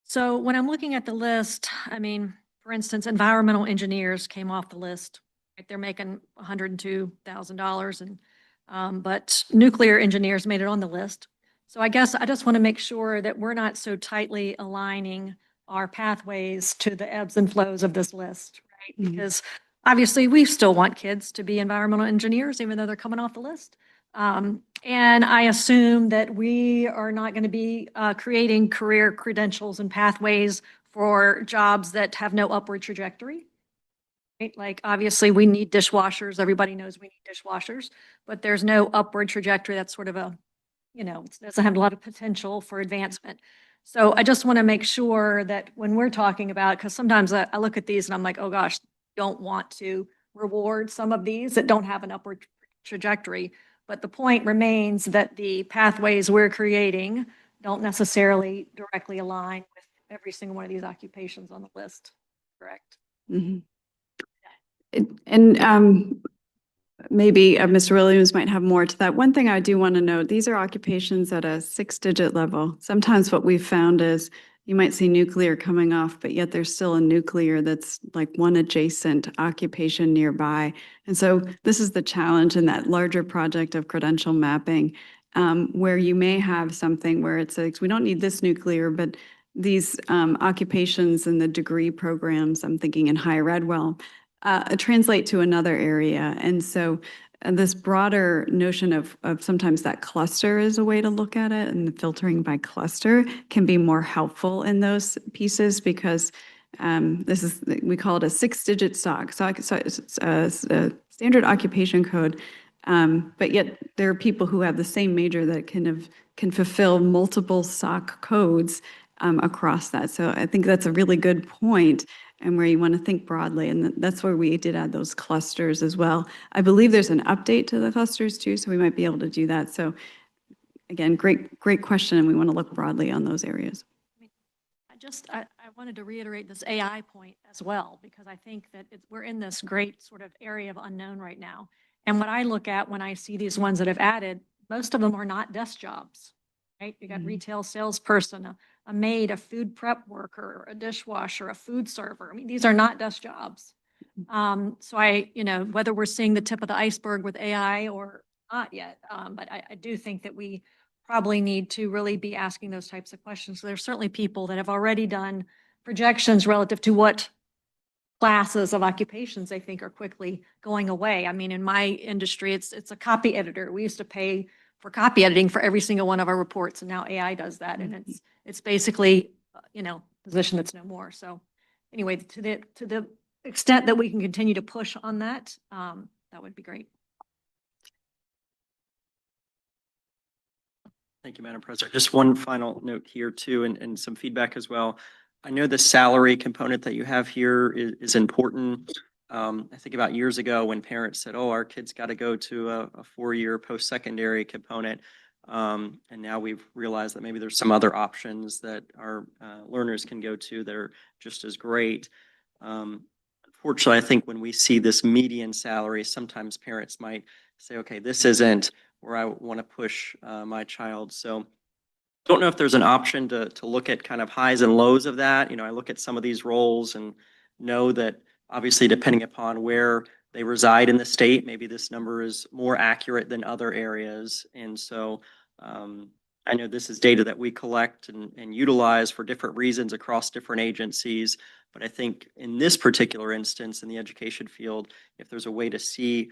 so when I'm looking at the list, I mean, for instance, environmental engineers came off the list. Right? They're making $102,000 and but nuclear engineers made it on the list. So I guess I just want to make sure that we're not so tightly aligning our pathways to the ebbs and flows of this list, right? Because obviously we still want kids to be environmental engineers, even though they're coming off the list. And I assume that we are not going to be creating career credentials and pathways for jobs that have no upward trajectory. Right? Like, obviously, we need dishwashers. Everybody knows we need dishwashers, but there's no upward trajectory. That's sort of a, it doesn't have a lot of potential for advancement. So I just want to make sure that when we're talking about, because sometimes I look at these and I'm like, oh gosh, don't want to reward some of these that don't have an upward trajectory. But the point remains that the pathways we're creating don't necessarily directly align with every single one of these occupations on the list, correct? Mhm. And maybe Mr. Williams might have more to that. One thing I do want to note, these are occupations at a 6-digit level. Sometimes what we've found is you might see nuclear coming off, but yet there's still a nuclear that's like one adjacent occupation nearby. And so this is the challenge in that larger project of credential mapping, where you may have something where it's like, we don't need this nuclear, but these occupations and the degree programs, I'm thinking in higher ed, translate to another area. And so this broader notion of sometimes that cluster is a way to look at it, and the filtering by cluster can be more helpful in those pieces because we call it a 6-digit SOC. So it's a standard occupation code, but yet there are people who have the same major that can fulfill multiple SOC codes across that. So I think that's a really good point, and where you want to think broadly. And that's where we did add those clusters as well. I believe there's an update to the clusters too, so we might be able to do that. So again, great question, and we want to look broadly on those areas. I wanted to reiterate this AI point as well, because I think that we're in this great sort of area of unknown right now. And what I look at when I see these ones that have added, most of them are not desk jobs, right? You got retail salesperson, a maid, a food prep worker, a dishwasher, a food server. I mean, these are not desk jobs. So whether we're seeing the tip of the iceberg with AI or not yet, but I do think that we probably need to really be asking those types of questions. So there's certainly people that have already done projections relative to what classes of occupations they think are quickly going away. I mean, in my industry, it's a copy editor. We used to pay for copy editing for every single one of our reports, and now AI does that, and it's basically position that's no more. So anyway, to the extent that we can continue to push on that, that would be great. Thank you, Madam President. Just one final note here too, and some feedback as well. I know the salary component that you have here is important. I think about years ago when parents said, oh, our kids got to go to a 4-year post-secondary component. And now we've realized that maybe there's some other options that our learners can go to that are just as great. Unfortunately, I think when we see this median salary, sometimes parents might say, okay, this isn't where I want to push my child. So I don't know if there's an option to look at kind of highs and lows of that. I look at some of these roles and know that obviously depending upon where they reside in the state, maybe this number is more accurate than other areas. And so I know this is data that we collect and utilize for different reasons across different agencies. But I think in this particular instance in the education field, if there's a way to see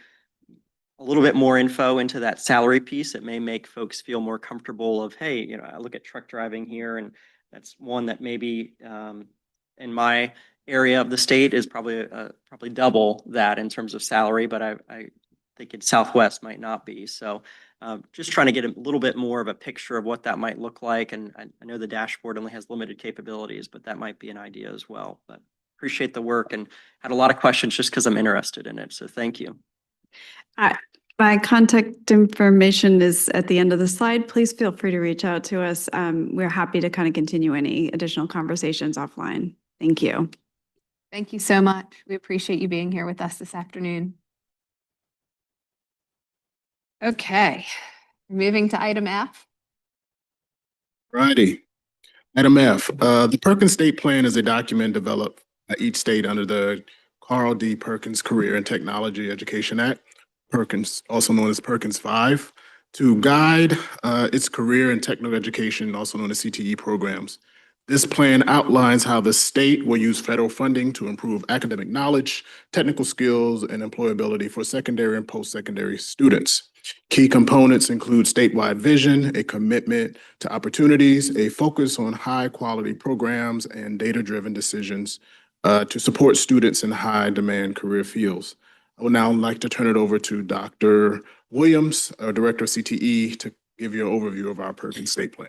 a little bit more info into that salary piece, it may make folks feel more comfortable of, hey, I look at truck driving here, and that's one that maybe in my area of the state is probably double that in terms of salary, but I think in Southwest might not be. So just trying to get a little bit more of a picture of what that might look like. And I know the dashboard only has limited capabilities, but that might be an idea as well. But appreciate the work and had a lot of questions just because I'm interested in it. So thank you. My contact information is at the end of the slide. Please feel free to reach out to us. We're happy to kind of continue any additional conversations offline. Thank you. Thank you so much. We appreciate you being here with us this afternoon. Okay, moving to item F. Righty. Item F, the Perkins State Plan is a document developed by each state under the Carl D. Perkins Career and Technology Education Act, Perkins, also known as Perkins 5, to guide its career and technical education, also known as CTE programs. This plan outlines how the state will use federal funding to improve academic knowledge, technical skills, and employability for secondary and post-secondary students. Key components include statewide vision, a commitment to opportunities, a focus on high-quality programs, and data-driven decisions to support students in high-demand career fields. I would now like to turn it over to Dr. Williams, Director of CTE, to give you an overview of our Perkins State Plan.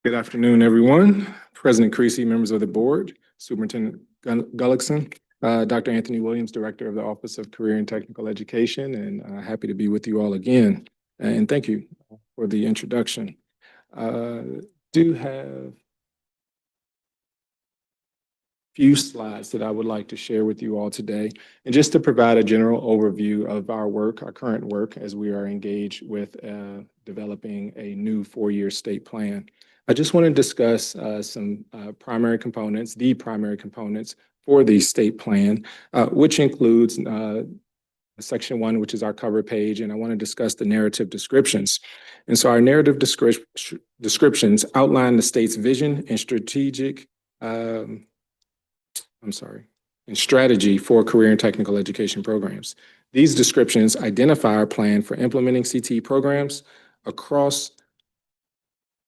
Good afternoon, everyone. President Creasy, members of the board, Superintendent Gullickson, Dr. Anthony Williams, Director of the Office of Career and Technical Education, and happy to be with you all again. And thank you for the introduction. Do have a few slides that I would like to share with you all today. And just to provide a general overview of our work, our current work, as we are engaged with developing a new four-year state plan. I just want to discuss some primary components, the primary components for the state plan, which includes section 1, which is our cover page, and I want to discuss the narrative descriptions. And so our narrative descriptions outline the state's vision and strategy for career and technical education programs. These descriptions identify our plan for implementing CTE programs across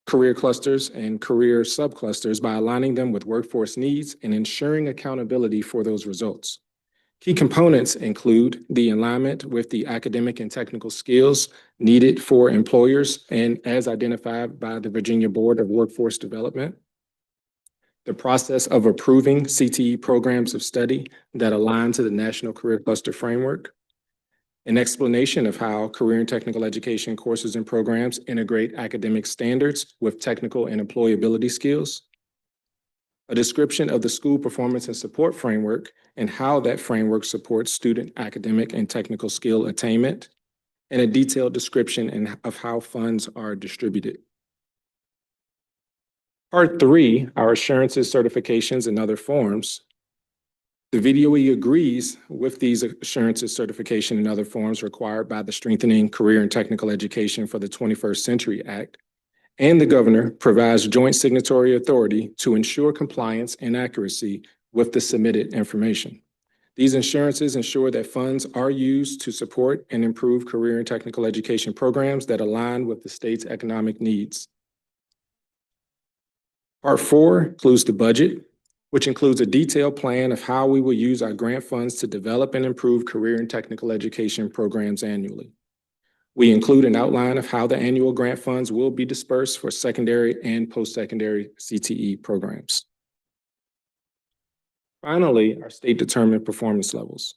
career clusters and career subclusters by aligning them with workforce needs and ensuring accountability for those results. Key components include the alignment with the academic and technical skills needed for employers and as identified by the Virginia Board of Workforce Development, the process of approving CTE programs of study that align to the National Career Cluster Framework, an explanation of how career and technical education courses and programs integrate academic standards with technical and employability skills, a description of the school performance and support framework and how that framework supports student academic and technical skill attainment, and a detailed description of how funds are distributed. Part 3, our assurances, certifications, and other forms. The VDOE agrees with these assurances, certification, and other forms required by the Strengthening Career and Technical Education for the 21st Century Act, and the governor provides joint signatory authority to ensure compliance and accuracy with the submitted information. These assurances ensure that funds are used to support and improve career and technical education programs that align with the state's economic needs. Part 4 includes the budget, which includes a detailed plan of how we will use our grant funds to develop and improve career and technical education programs annually. We include an outline of how the annual grant funds will be dispersed for secondary and post-secondary CTE programs. Finally, our state-determined performance levels.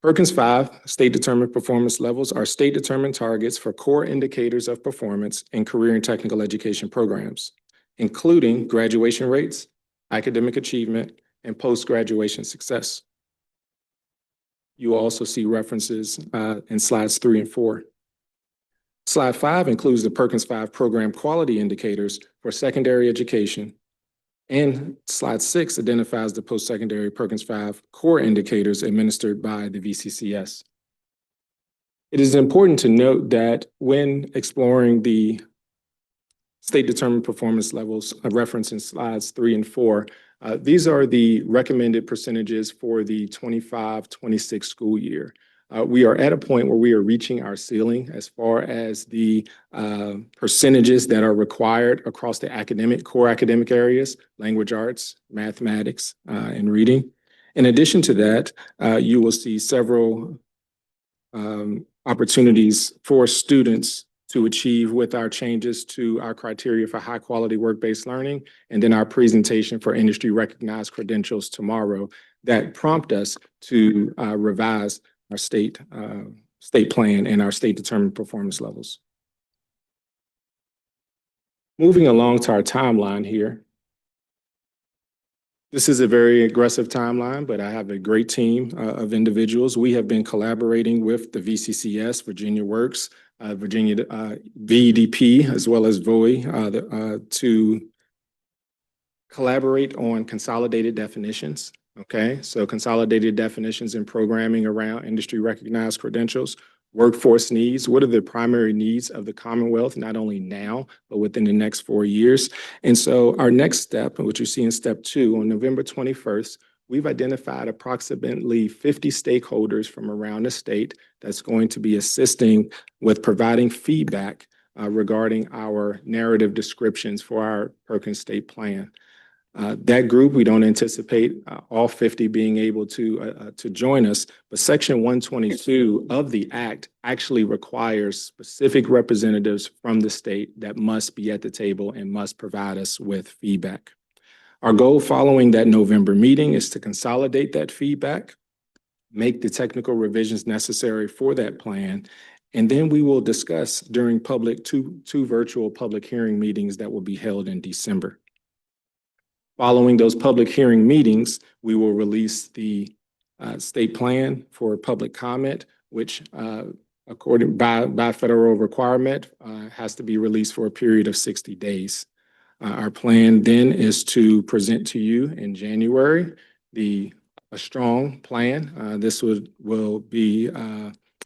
Perkins 5 state-determined performance levels are state-determined targets for core indicators of performance in career and technical education programs, including graduation rates, academic achievement, and post-graduation success. You will also see references in slides 3 and 4. Slide 5 includes the Perkins 5 program quality indicators for secondary education, and slide 6 identifies the post-secondary Perkins 5 core indicators administered by the VCCS. It is important to note that when exploring the state-determined performance levels referenced in slides 3 and 4, these are the recommended percentages for the 25-26 school year. We are at a point where we are reaching our ceiling as far as the percentages that are required across the core academic areas, language arts, mathematics, and reading. In addition to that, you will see several opportunities for students to achieve with our changes to our criteria for high quality work-based learning, and then our presentation for industry recognized credentials tomorrow that prompt us to revise our state plan and our state determined performance levels. Moving along to our timeline here. This is a very aggressive timeline, but I have a great team of individuals. We have been collaborating with the VCCS, Virginia Works, Virginia VEDP, as well as VOE to collaborate on consolidated definitions. Okay, so consolidated definitions in programming around industry recognized credentials, workforce needs. What are the primary needs of the Commonwealth, not only now, but within the next 4 years? And so our next step, and what you see in step 2, on November 21st, we've identified approximately 50 stakeholders from around the state that's going to be assisting with providing feedback regarding our narrative descriptions for our Perkins State Plan. That group, we don't anticipate all 50 being able to join us, but Section 122 of the Act actually requires specific representatives from the state that must be at the table and must provide us with feedback. Our goal following that November meeting is to consolidate that feedback, make the technical revisions necessary for that plan, and then we will discuss during two virtual public hearing meetings that will be held in December. Following those public hearing meetings, we will release the state plan for public comment, which according by federal requirement has to be released for a period of 60 days. Our plan then is to present to you in January a strong plan. This will be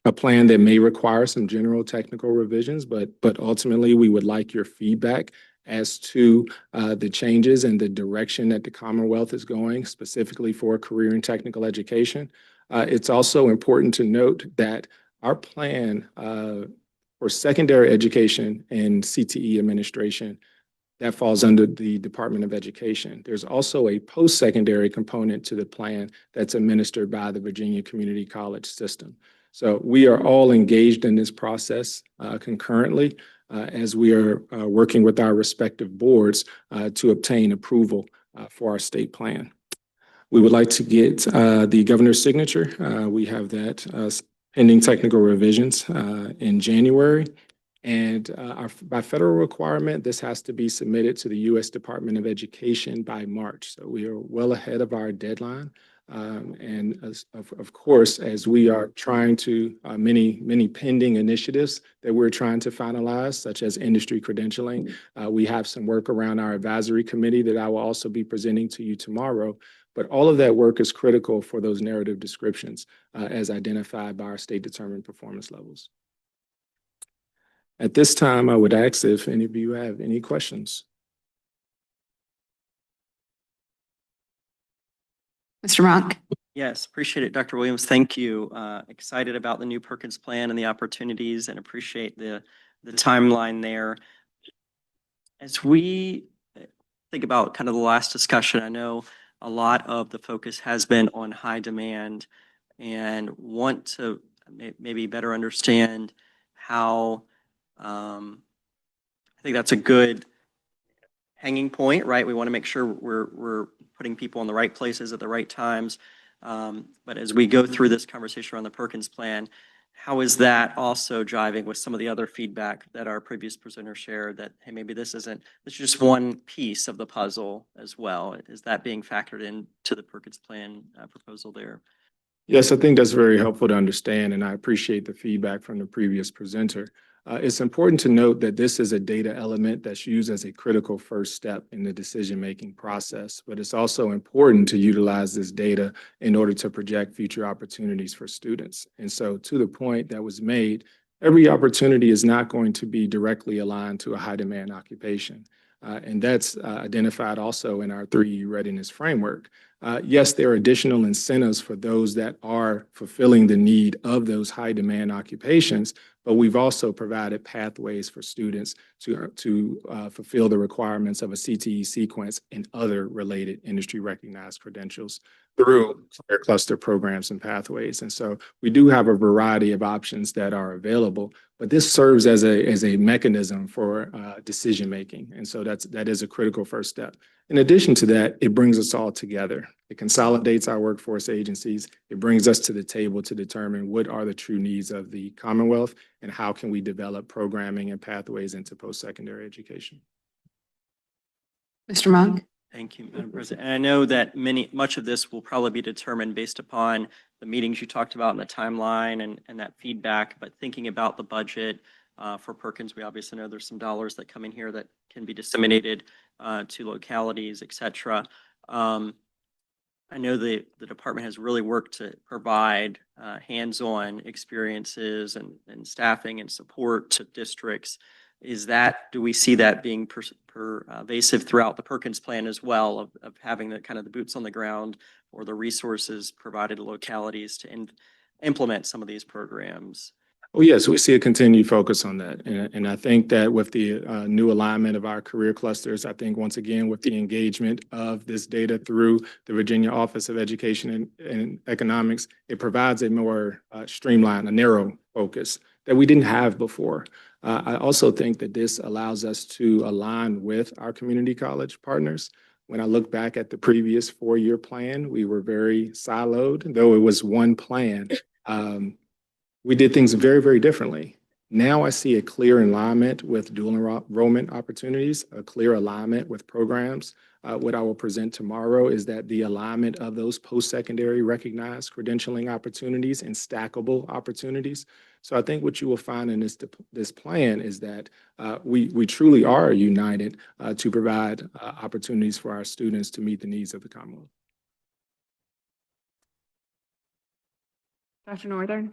a plan that may require some general technical revisions, but ultimately we would like your feedback as to the changes and the direction that the Commonwealth is going, specifically for career and technical education. It's also important to note that our plan for secondary education and CTE administration, that falls under the Department of Education. There's also a post-secondary component to the plan that's administered by the Virginia Community College system. So we are all engaged in this process concurrently as we are working with our respective boards to obtain approval for our state plan. We would like to get the governor's signature. We have that pending technical revisions in January. And by federal requirement, this has to be submitted to the U.S. Department of Education by March. So we are well ahead of our deadline. Of course, as we are trying to, many pending initiatives that we're trying to finalize, such as industry credentialing, we have some work around our advisory committee that I will also be presenting to you tomorrow. But all of that work is critical for those narrative descriptions as identified by our state determined performance levels. At this time, I would ask if any of you have any questions. Mr. Monk. Yes, appreciate it, Dr. Williams. Thank you. Excited about the new Perkins plan and the opportunities, and appreciate the timeline there. As we think about kind of the last discussion, I know a lot of the focus has been on high demand, and want to maybe better understand how, I think that's a good hanging point, right? We want to make sure we're putting people in the right places at the right times. But as we go through this conversation around the Perkins plan, how is that also driving with some of the other feedback that our previous presenter shared, that, hey, maybe this is just one piece of the puzzle as well? Is that being factored into the Perkins plan proposal there? Yes, I think that's very helpful to understand, and I appreciate the feedback from the previous presenter. It's important to note that this is a data element that's used as a critical first step in the decision-making process, but it's also important to utilize this data in order to project future opportunities for students. And so, to the point that was made, every opportunity is not going to be directly aligned to a high-demand occupation. And that's identified also in our 3E readiness framework. Yes, there are additional incentives for those that are fulfilling the need of those high-demand occupations, but we've also provided pathways for students to fulfill the requirements of a CTE sequence and other related industry-recognized credentials through career cluster programs and pathways. And so we do have a variety of options that are available, but this serves as a mechanism for decision-making. And so that is a critical first step. In addition to that, it brings us all together. It consolidates our workforce agencies. It brings us to the table to determine what are the true needs of the Commonwealth and how can we develop programming and pathways into post-secondary education. Mr. Monk. Thank you, Madam President. And I know that much of this will probably be determined based upon the meetings you talked about and the timeline and that feedback, but thinking about the budget for Perkins, we obviously know there's some dollars that come in here that can be disseminated to localities, et cetera. I know the department has really worked to provide hands-on experiences and staffing and support to districts. Do we see that being pervasive throughout the Perkins plan as well, of having the kind of the boots on the ground or the resources provided to localities to implement some of these programs? Oh, yes, we see a continued focus on that. And I think that with the new alignment of our career clusters, I think once again, with the engagement of this data through the Virginia Office of Education and Economics, it provides a more streamlined, a narrow focus that we didn't have before. I also think that this allows us to align with our community college partners. When I look back at the previous 4-year plan, we were very siloed, though it was one plan. We did things very, very differently. Now I see a clear alignment with dual enrollment opportunities, a clear alignment with programs. What I will present tomorrow is that the alignment of those post-secondary recognized credentialing opportunities and stackable opportunities. So I think what you will find in this plan is that we truly are united to provide opportunities for our students to meet the needs of the Commonwealth. Dr. Northern?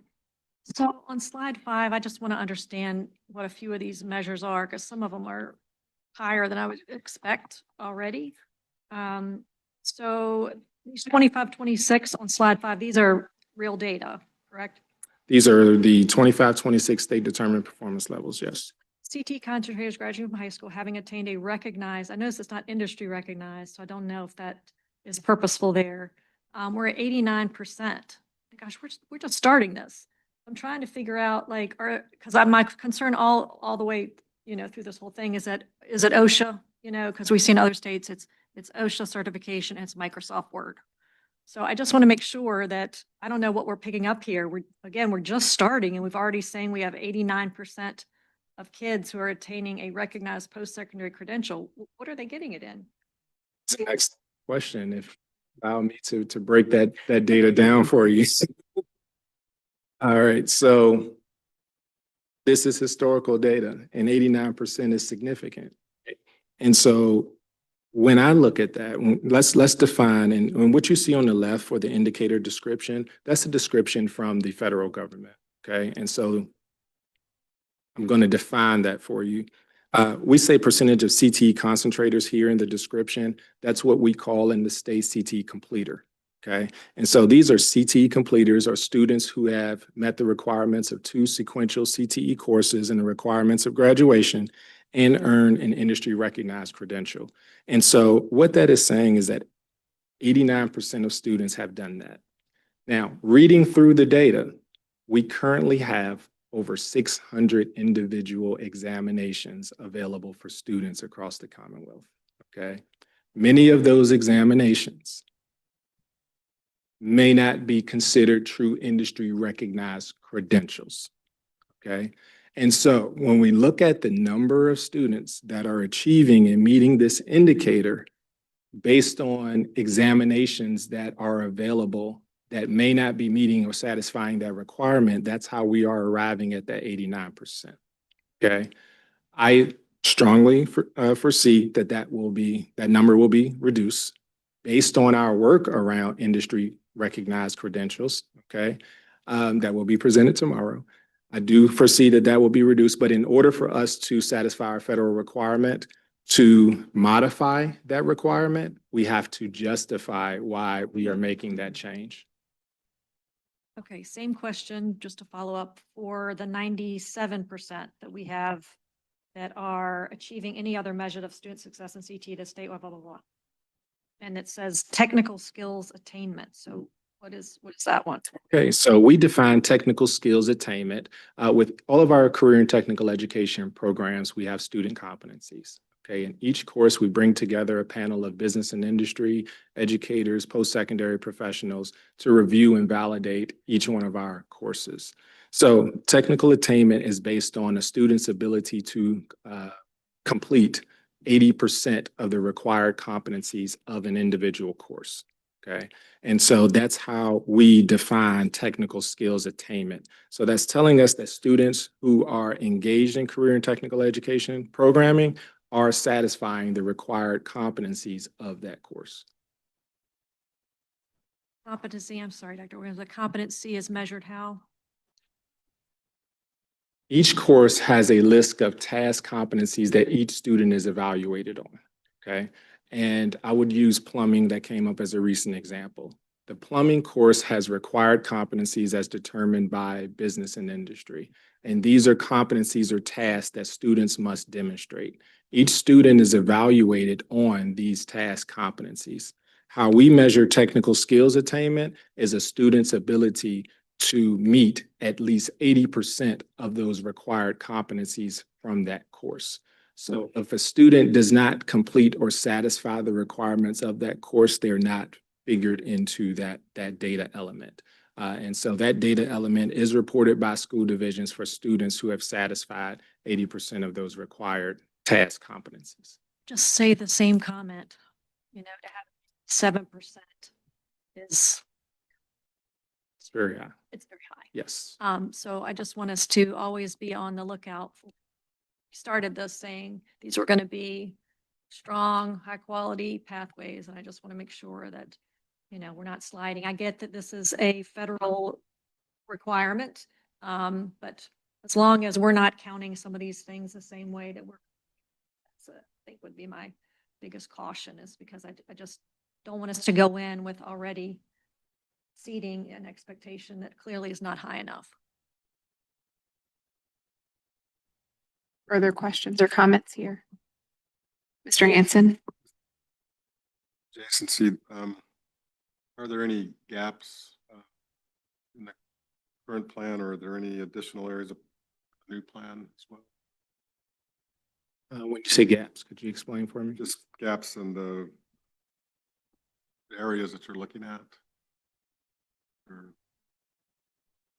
So on slide 5, I just want to understand what a few of these measures are, because some of them are higher than I would expect already. So these 25, 26 on slide 5, these are real data, correct? These are the 25, 26 state determined performance levels, yes. CT concentrators graduating from high school having attained a recognized, I notice it's not industry recognized, so I don't know if that is purposeful there. We're at 89%. Gosh, we're just starting this. I'm trying to figure out because my concern all the way, through this whole thing is it OSHA, because we see in other states, it's OSHA certification and it's Microsoft Word. So I just want to make sure that I don't know what we're picking up here. We're just starting and we've already saying we have 89% of kids who are attaining a recognized post-secondary credential. What are they getting it in? It's an excellent question. If you allow me to break that data down for you. All right, so this is historical data and 89% is significant. And so when I look at that, let's define, and what you see on the left for the indicator description, that's a description from the federal government, okay? And so I'm going to define that for you. We say percentage of CTE concentrators here in the description. That's what we call in the state CTE completer. Okay, and so these are CTE completers, or students who have met the requirements of 2 sequential CTE courses and the requirements of graduation and earn an industry recognized credential. And so what that is saying is that 89% of students have done that. Now, reading through the data, we currently have over 600 individual examinations available for students across the Commonwealth. Okay, many of those examinations may not be considered true industry recognized credentials, okay? And so when we look at the number of students that are achieving and meeting this indicator based on examinations that are available that may not be meeting or satisfying that requirement, that's how we are arriving at that 89%, okay? I strongly foresee that number will be reduced based on our work around industry recognized credentials, okay, that will be presented tomorrow. I do foresee that will be reduced, but in order for us to satisfy our federal requirement to modify that requirement, we have to justify why we are making that change. Okay, same question, just to follow up for the 97% that we have that are achieving any other measure of student success in CTE to state, blah, blah, blah. And it says technical skills attainment. So what is that one? Okay, so we define technical skills attainment with all of our career and technical education programs. We have student competencies. Okay, in each course, we bring together a panel of business and industry educators, post-secondary professionals to review and validate each one of our courses. So technical attainment is based on a student's ability to complete 80% of the required competencies of an individual course. Okay. And so that's how we define technical skills attainment. So that's telling us that students who are engaged in career and technical education programming are satisfying the required competencies of that course. Competency, I'm sorry, Dr. Williams, the competency is measured how? Each course has a list of task competencies that each student is evaluated on, okay? And I would use plumbing that came up as a recent example. The plumbing course has required competencies as determined by business and industry. And these are competencies or tasks that students must demonstrate. Each student is evaluated on these task competencies. How we measure technical skills attainment is a student's ability to meet at least 80% of those required competencies from that course. So if a student does not complete or satisfy the requirements of that course, they're not figured into that data element. And so that data element is reported by school divisions for students who have satisfied 80% of those required task competencies. Just say the same comment, you know, to have 7% is. It's very high. It's very high. Yes. So I just want us to always be on the lookout. We started this saying these were going to be strong, high quality pathways. And I just want to make sure that, you know, we're not sliding. I get that this is a federal requirement, but as long as we're not counting some of these things the same way that that's I think would be my biggest caution, is because I just don't want us to go in with already exceeding an expectation that clearly is not high enough. Further questions or comments here? Mr. Hanson? Jason, are there any gaps in the current plan, or are there any additional areas of the new plan as well? When you say gaps, could you explain for me? Just gaps in the areas that you're looking at or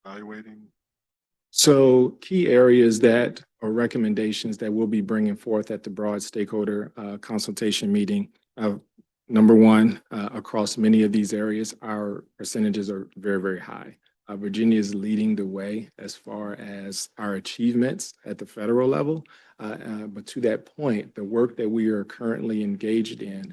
evaluating? So key areas that are recommendations that we'll be bringing forth at the broad stakeholder consultation meeting. Number one, across many of these areas, our percentages are very, very high. Virginia is leading the way as far as our achievements at the federal level. But to that point, the work that we are currently engaged in,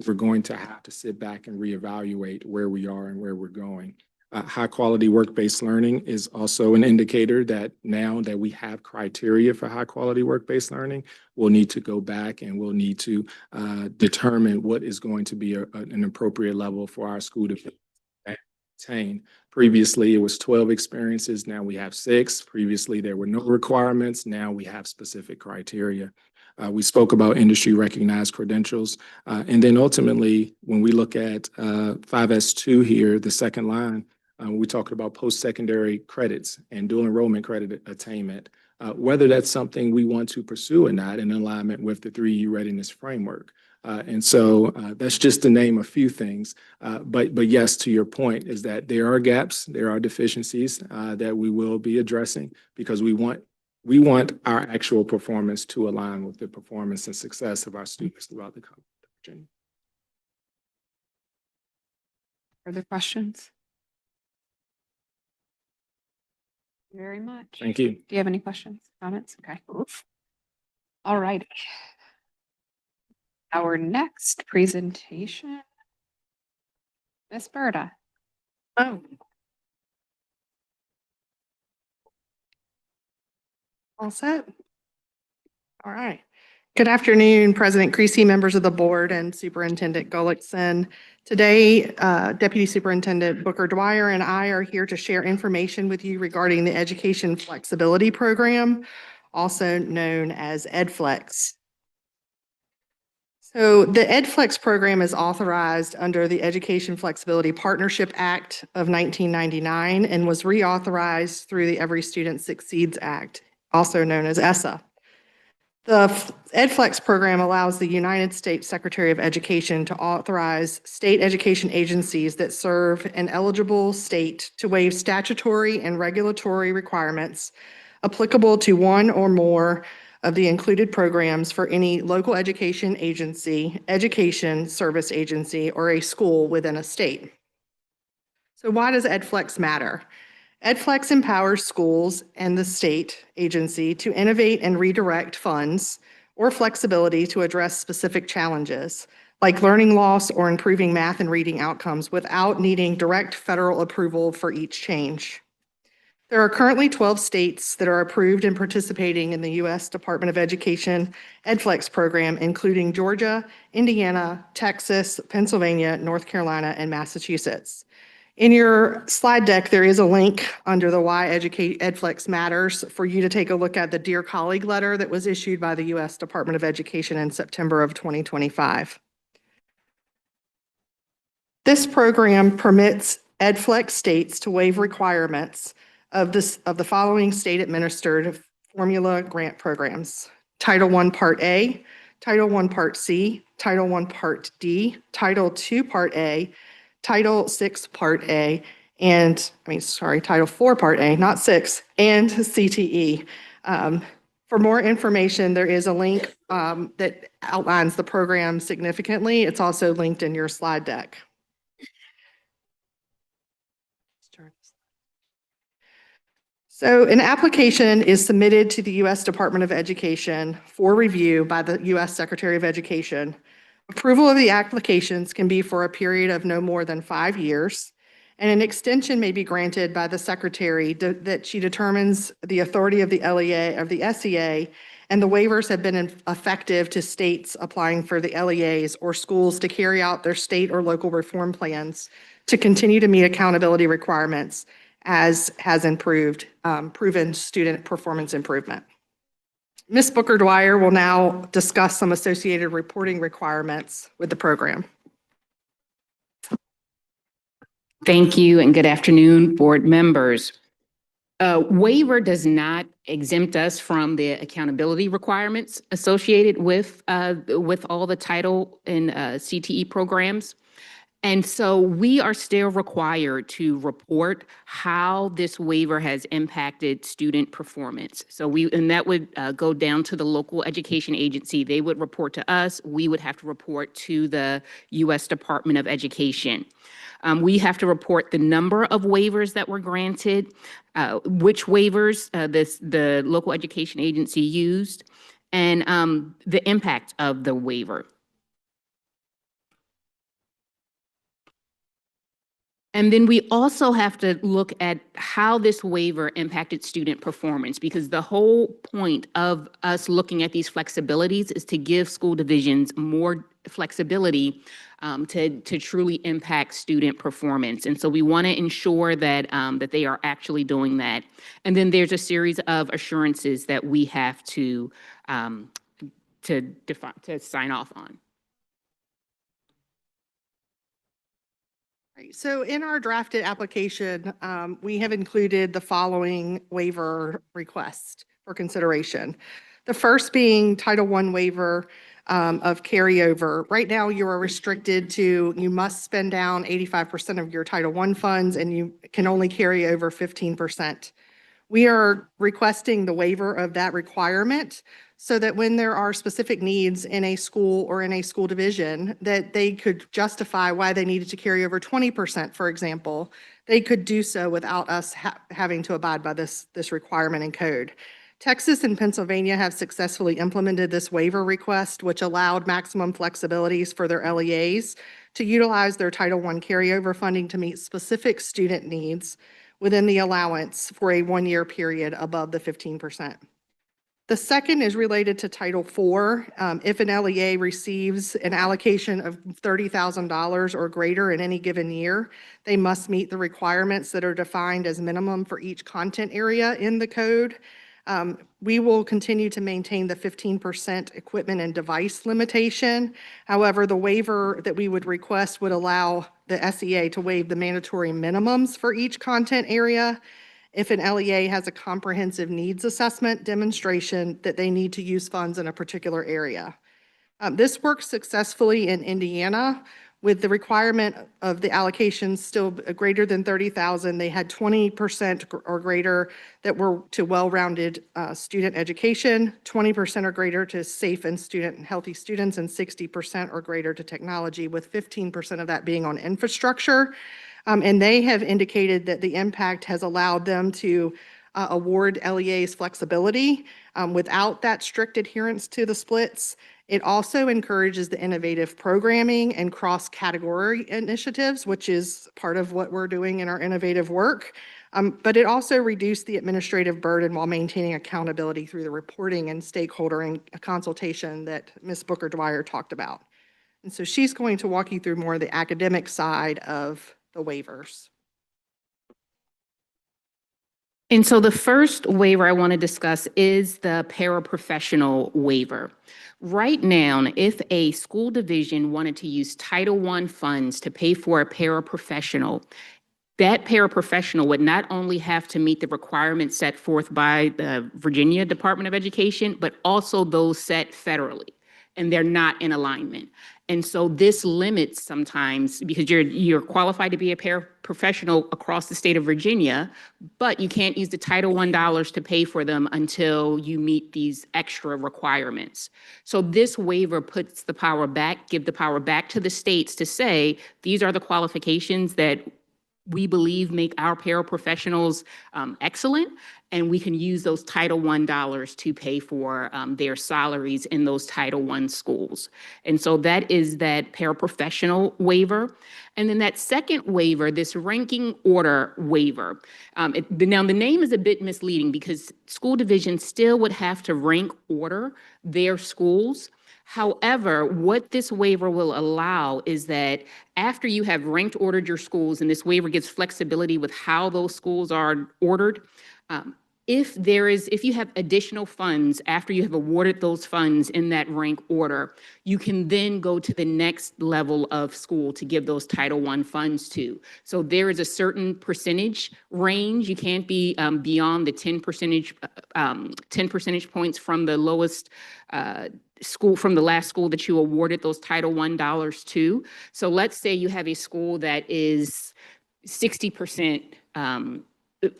we're going to have to sit back and reevaluate where we are and where we're going. High quality work-based learning is also an indicator that now that we have criteria for high quality work-based learning, we'll need to go back and we'll need to determine what is going to be an appropriate level for our school to attain. Previously, it was 12 experiences. Now we have 6. Previously, there were no requirements. Now we have specific criteria. We spoke about industry recognized credentials. And then ultimately, when we look at 5S2 here, the second line, we talked about post-secondary credits and dual enrollment credit attainment, whether that's something we want to pursue or not in alignment with the 3U readiness framework. And so that's just to name a few things. But yes, to your point, is that there are gaps, there are deficiencies that we will be addressing, because we want our actual performance to align with the performance and success of our students throughout the country. Virginia. Further questions? Very much. Thank you. Do you have any questions, comments? Okay. All right. Our next presentation, Ms. Berta. Oh. All set? All right. Good afternoon, President Creasy, members of the board, and Superintendent Gullickson. Today, Deputy Superintendent Booker Dwyer and I are here to share information with you regarding the Education Flexibility Program, also known as EdFlex. So the EdFlex program is authorized under the Education Flexibility Partnership Act of 1999 and was reauthorized through the Every Student Succeeds Act, also known as ESSA. The EdFlex program allows the United States Secretary of Education to authorize state education agencies that serve an eligible state to waive statutory and regulatory requirements applicable to one or more of the included programs for any local education agency, education service agency, or a school within a state. So why does EdFlex matter? EdFlex empowers schools and the state agency to innovate and redirect funds or flexibility to address specific challenges, like learning loss or improving math and reading outcomes without needing direct federal approval for each change. There are currently 12 states that are approved and participating in the U.S. Department of Education EdFlex program, including Georgia, Indiana, Texas, Pennsylvania, North Carolina, and Massachusetts. In your slide deck, there is a link under the Why EdFlex Matters for you to take a look at the Dear Colleague letter that was issued by the U.S. Department of Education in September of 2025. This program permits EdFlex states to waive requirements of the following state-administered formula grant programs: Title I Part A, Title I Part C, Title I Part D, Title II Part A, Title VI Part A, Title IV Part A, not 6, and CTE. For more information, there is a link that outlines the program significantly. It's also linked in your slide deck. So an application is submitted to the U.S. Department of Education for review by the U.S. Secretary of Education. Approval of the applications can be for a period of no more than 5 years, and an extension may be granted by the Secretary that she determines the authority of the LEA, of the SEA, and the waivers have been effective to states applying for the LEAs or schools to carry out their state or local reform plans to continue to meet accountability requirements as has proven student performance improvement. Ms. Booker Dwyer will now discuss some associated reporting requirements with the program. Thank you and good afternoon, board members. Waiver does not exempt us from the accountability requirements associated with all the title and CTE programs. And so we are still required to report how this waiver has impacted student performance. And that would go down to the local education agency. They would report to us. We would have to report to the U.S. Department of Education. We have to report the number of waivers that were granted, which waivers the local education agency used, and the impact of the waiver. And then we also have to look at how this waiver impacted student performance, because the whole point of us looking at these flexibilities is to give school divisions more flexibility to truly impact student performance. And so we want to ensure that, that they are actually doing that. And then there's a series of assurances that we have to sign off on. So in our drafted application, we have included the following waiver requests for consideration. The first being Title I waiver of carryover. Right now, you are restricted to, you must spend down 85% of your Title I funds and you can only carry over 15%. We are requesting the waiver of that requirement so that when there are specific needs in a school or in a school division, that they could justify why they needed to carry over 20%, for example, they could do so without us having to abide by this requirement in code. Texas and Pennsylvania have successfully implemented this waiver request, which allowed maximum flexibilities for their LEAs to utilize their Title I carryover funding to meet specific student needs within the allowance for a 1-year period above the 15%. The second is related to Title IV. If an LEA receives an allocation of $30,000 or greater in any given year, they must meet the requirements that are defined as minimum for each content area in the code. We will continue to maintain the 15% equipment and device limitation. However, the waiver that we would request would allow the SEA to waive the mandatory minimums for each content area if an LEA has a comprehensive needs assessment demonstration that they need to use funds in a particular area. This works successfully in Indiana, With the requirement of the allocations still greater than 30,000, they had 20% or greater that were to well-rounded student education, 20% or greater to safe and healthy students, and 60% or greater to technology, with 15% of that being on infrastructure. And they have indicated that the impact has allowed them to award LEAs flexibility without that strict adherence to the splits. It also encourages the innovative programming and cross-category initiatives, which is part of what we're doing in our innovative work. But it also reduced the administrative burden while maintaining accountability through the reporting and stakeholder and consultation that Ms. Booker Dwyer talked about. And so she's going to walk you through more of the academic side of the waivers. And so the first waiver I want to discuss is the paraprofessional waiver. Right now, if a school division wanted to use Title I funds to pay for a paraprofessional, that paraprofessional would not only have to meet the requirements set forth by the Virginia Department of Education, but also those set federally, and they're not in alignment. And so this limits sometimes, because you're qualified to be a paraprofessional across the state of Virginia, but you can't use the Title I dollars to pay for them until you meet these extra requirements. So this waiver puts the power back, give the power back to the states to say, these are the qualifications that we believe make our paraprofessionals excellent, and we can use those Title I dollars to pay for their salaries in those Title I schools. And so that is that paraprofessional waiver. And then that second waiver, this ranking order waiver. Now the name is a bit misleading because school divisions still would have to rank order their schools. However, what this waiver will allow is that after you have ranked ordered your schools, and this waiver gives flexibility with how those schools are ordered, if you have additional funds after you have awarded those funds in that rank order, you can then go to the next level of school to give those Title I funds to. So there is a certain percentage range. You can't be beyond the 10 percentage points from the lowest school, from the last school that you awarded those Title I dollars to. So let's say you have a school that is 60%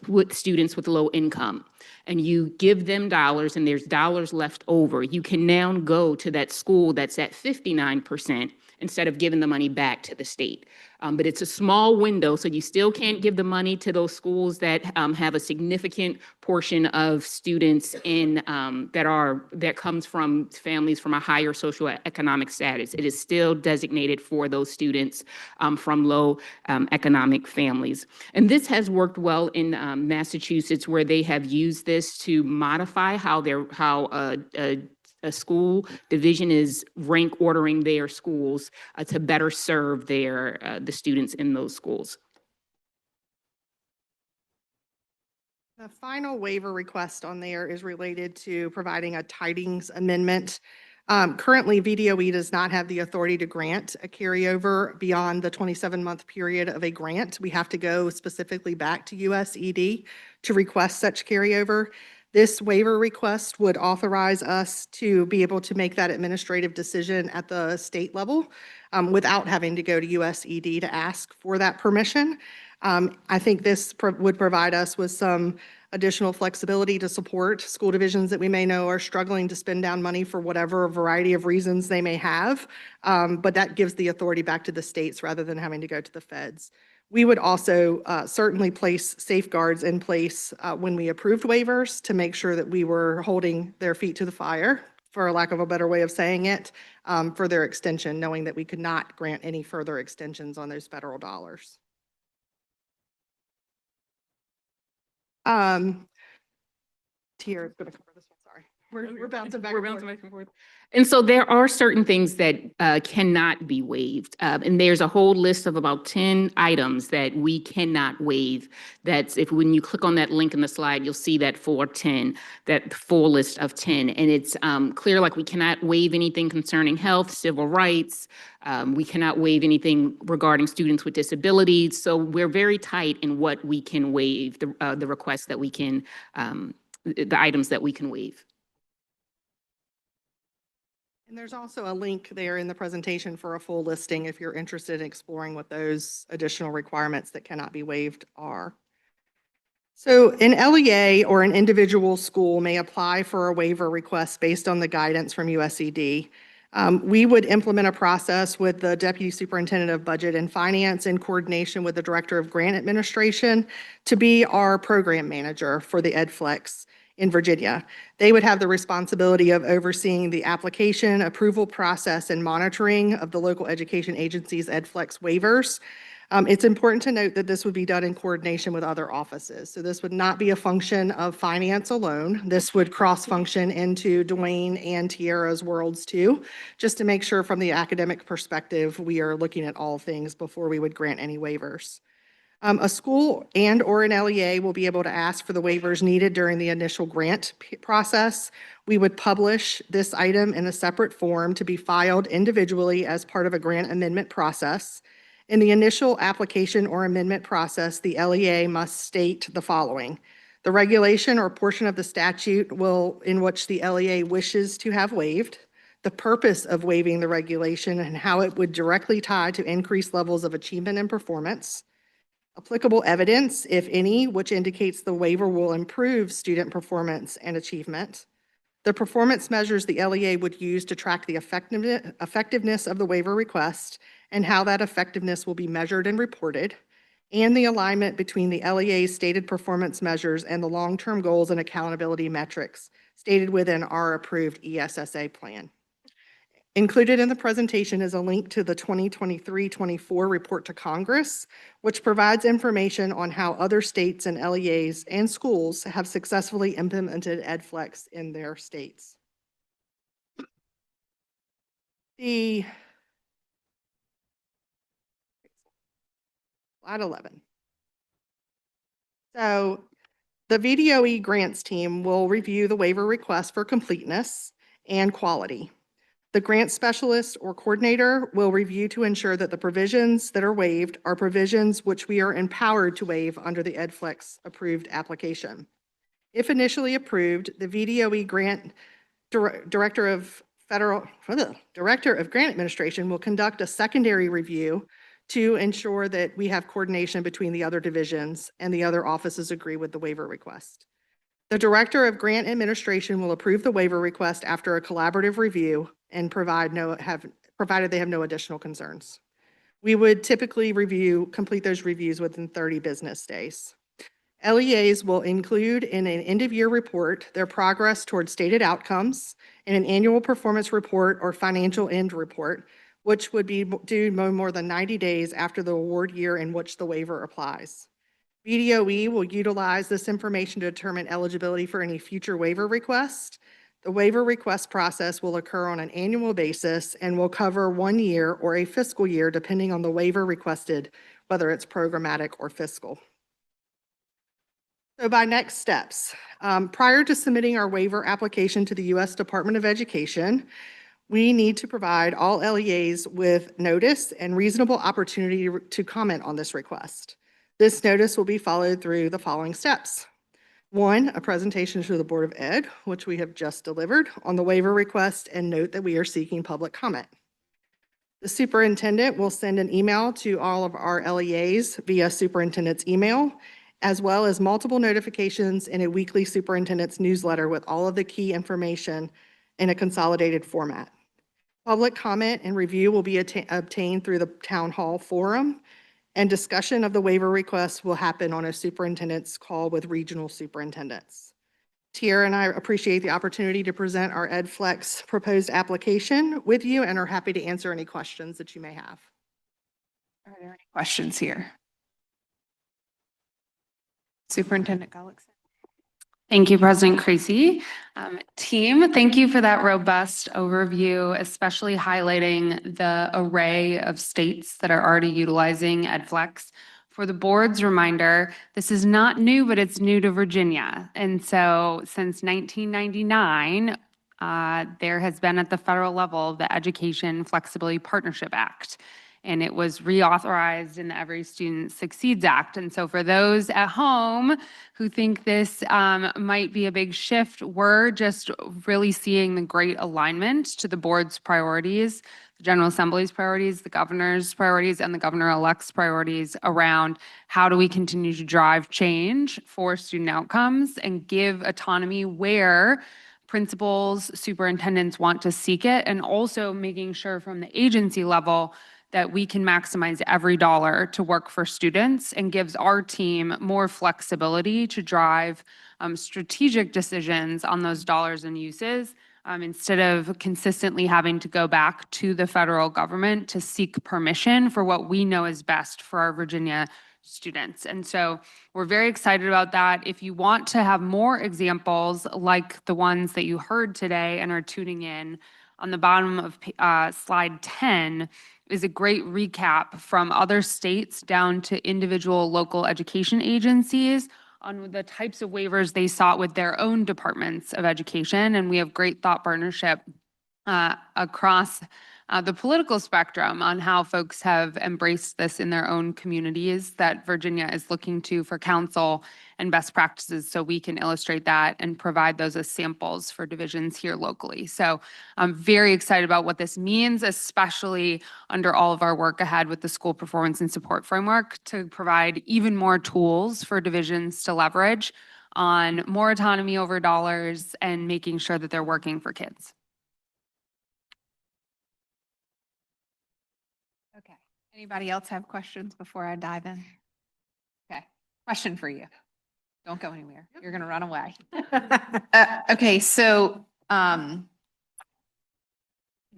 with students with low income, and you give them dollars and there's dollars left over. You can now go to that school that's at 59% instead of giving the money back to the state. But it's a small window, so you still can't give the money to those schools that have a significant portion of students in that comes from families from a higher socioeconomic status. It is still designated for those students from low economic families. And this has worked well in Massachusetts, where they have used this to modify how a school division is rank ordering their schools to better serve the students in those schools. The final waiver request on there is related to providing a tidings amendment. Currently, VDOE does not have the authority to grant a carryover beyond the 27-month period of a grant. We have to go specifically back to USED to request such carryover. This waiver request would authorize us to be able to make that administrative decision at the state level without having to go to USED to ask for that permission. I think this would provide us with some additional flexibility to support school divisions that we may know are struggling to spend down money for whatever variety of reasons they may have. But that gives the authority back to the states rather than having to go to the feds. We would also certainly place safeguards in place when we approved waivers to make sure that we were holding their feet to the fire, for lack of a better way of saying it, for their extension, knowing that we could not grant any further extensions on those federal dollars. Tier is going to cover this one, sorry. We're bouncing back and forth. And so there are certain things that cannot be waived. And there's a whole list of about 10 items that we cannot waive. That's when you click on that link in the slide, you'll see that that full list of 10. And it's clear, like we cannot waive anything concerning health, civil rights. We cannot waive anything regarding students with disabilities. So we're very tight in what we can waive, the requests that we can, the items that we can waive. And there's also a link there in the presentation for a full listing if you're interested in exploring what those additional requirements that cannot be waived are. So an LEA or an individual school may apply for a waiver request based on the guidance from USED. We would implement a process with the Deputy Superintendent of Budget and Finance in coordination with the Director of Grant Administration to be our program manager for the EdFlex in Virginia. They would have the responsibility of overseeing the application, approval process, and monitoring of the local education agency's EdFlex waivers. It's important to note that this would be done in coordination with other offices. So this would not be a function of finance alone. This would cross-function into Dwayne and Tiara's worlds too, just to make sure from the academic perspective, we are looking at all things before we would grant any waivers. A school and or an LEA will be able to ask for the waivers needed during the initial grant process. We would publish this item in a separate form to be filed individually as part of a grant amendment process. In the initial application or amendment process, the LEA must state the following. The regulation or portion of the statute in which the LEA wishes to have waived, the purpose of waiving the regulation and how it would directly tie to increased levels of achievement and performance, applicable evidence, if any, which indicates the waiver will improve student performance and achievement, the performance measures the LEA would use to track the effectiveness of the waiver request and how that effectiveness will be measured and reported, and the alignment between the LEA's stated performance measures and the long-term goals and accountability metrics stated within our approved ESSA plan. Included in the presentation is a link to the 2023-24 report to Congress, which provides information on how other states and LEAs and schools have successfully implemented EdFlex in their states. Slide 11. So the VDOE grants team will review the waiver request for completeness and quality. The grant specialist or coordinator will review to ensure that the provisions that are waived are provisions which we are empowered to waive under the EdFlex approved application. If initially approved, the VDOE grant Director of Grant Administration will conduct a secondary review to ensure that we have coordination between the other divisions and the other offices agree with the waiver request. The Director of Grant Administration will approve the waiver request after a collaborative review and provided they have no additional concerns. We would typically complete those reviews within 30 business days. LEAs will include in an end-of-year report their progress towards stated outcomes in an annual performance report or financial end report, which would be due no more than 90 days after the award year in which the waiver applies. VDOE will utilize this information to determine eligibility for any future waiver request. The waiver request process will occur on an annual basis and will cover 1 year or a fiscal year, depending on the waiver requested, whether it's programmatic or fiscal. So by next steps, prior to submitting our waiver application to the U.S. Department of Education, we need to provide all LEAs with notice and reasonable opportunity to comment on this request. This notice will be followed through the following steps. 1, a presentation to the Board of Ed, which we have just delivered on the waiver request, and note that we are seeking public comment. The superintendent will send an email to all of our LEAs via superintendent's email, as well as multiple notifications in a weekly superintendent's newsletter with all of the key information in a consolidated format. Public comment and review will be obtained through the town hall forum, and discussion of the waiver request will happen on a superintendent's call with regional superintendents. Tiara and I appreciate the opportunity to present our EdFlex proposed application with you and are happy to answer any questions that you may have. Are there any questions here? Superintendent Gullickson. Thank you, President Creasy. Team, thank you for that robust overview, especially highlighting the array of states that are already utilizing EdFlex. For the board's reminder, this is not new, but it's new to Virginia. And so since 1999, there has been at the federal level the Education Flexibility Partnership Act. and it was reauthorized in the Every Student Succeeds Act. And so for those at home who think this might be a big shift, we're just really seeing the great alignment to the board's priorities, the General Assembly's priorities, the governor's priorities, and the governor-elect's priorities around how do we continue to drive change for student outcomes and give autonomy where principals, superintendents want to seek it, and also making sure from the agency level that we can maximize every dollar to work for students and gives our team more flexibility to drive strategic decisions on those dollars and uses instead of consistently having to go back to the federal government to seek permission for what we know is best for our Virginia students. And so we're very excited about that. If you want to have more examples like the ones that you heard today and are tuning in, on the bottom of slide 10 is a great recap from other states down to individual local education agencies on the types of waivers they sought with their own departments of education. And we have great thought partnership across the political spectrum on how folks have embraced this in their own communities that Virginia is looking to for counsel and best practices so we can illustrate that and provide those as samples for divisions here locally. So I'm very excited about what this means, especially under all of our work ahead with the school performance and support framework to provide even more tools for divisions to leverage on more autonomy over dollars and making sure that they're working for kids. Okay. Anybody else have questions before I dive in? Okay. Question for you. Don't go anywhere. You're going to run away. Okay. So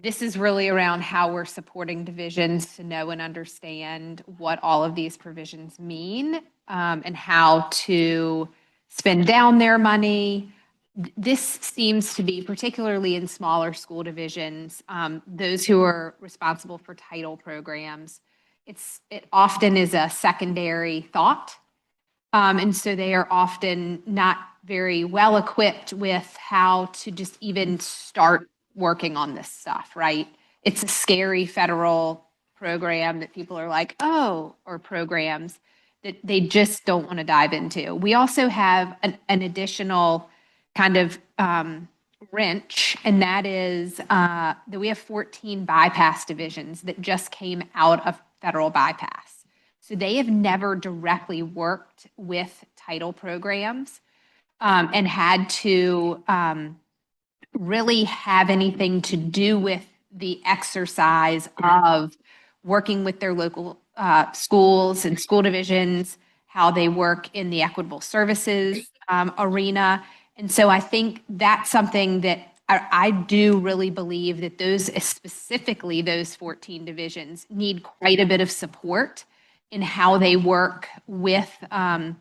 this is really around how we're supporting divisions to know and understand what all of these provisions mean and how to spend down their money. This seems to be particularly in smaller school divisions, those who are responsible for title programs. It often is a secondary thought. And so they are often not very well equipped with how to just even start working on this stuff, right? It's a scary federal program that people are like, oh, or programs that they just don't want to dive into. We also have an additional kind of wrench, and that is that we have 14 bypass divisions that just came out of federal bypass. So they have never directly worked with title programs and had to really have anything to do with the exercise of working with their local schools and school divisions, how they work in the equitable services arena. And so I think that's something that I do really believe that those, specifically those 14 divisions, need quite a bit of support in how they work with and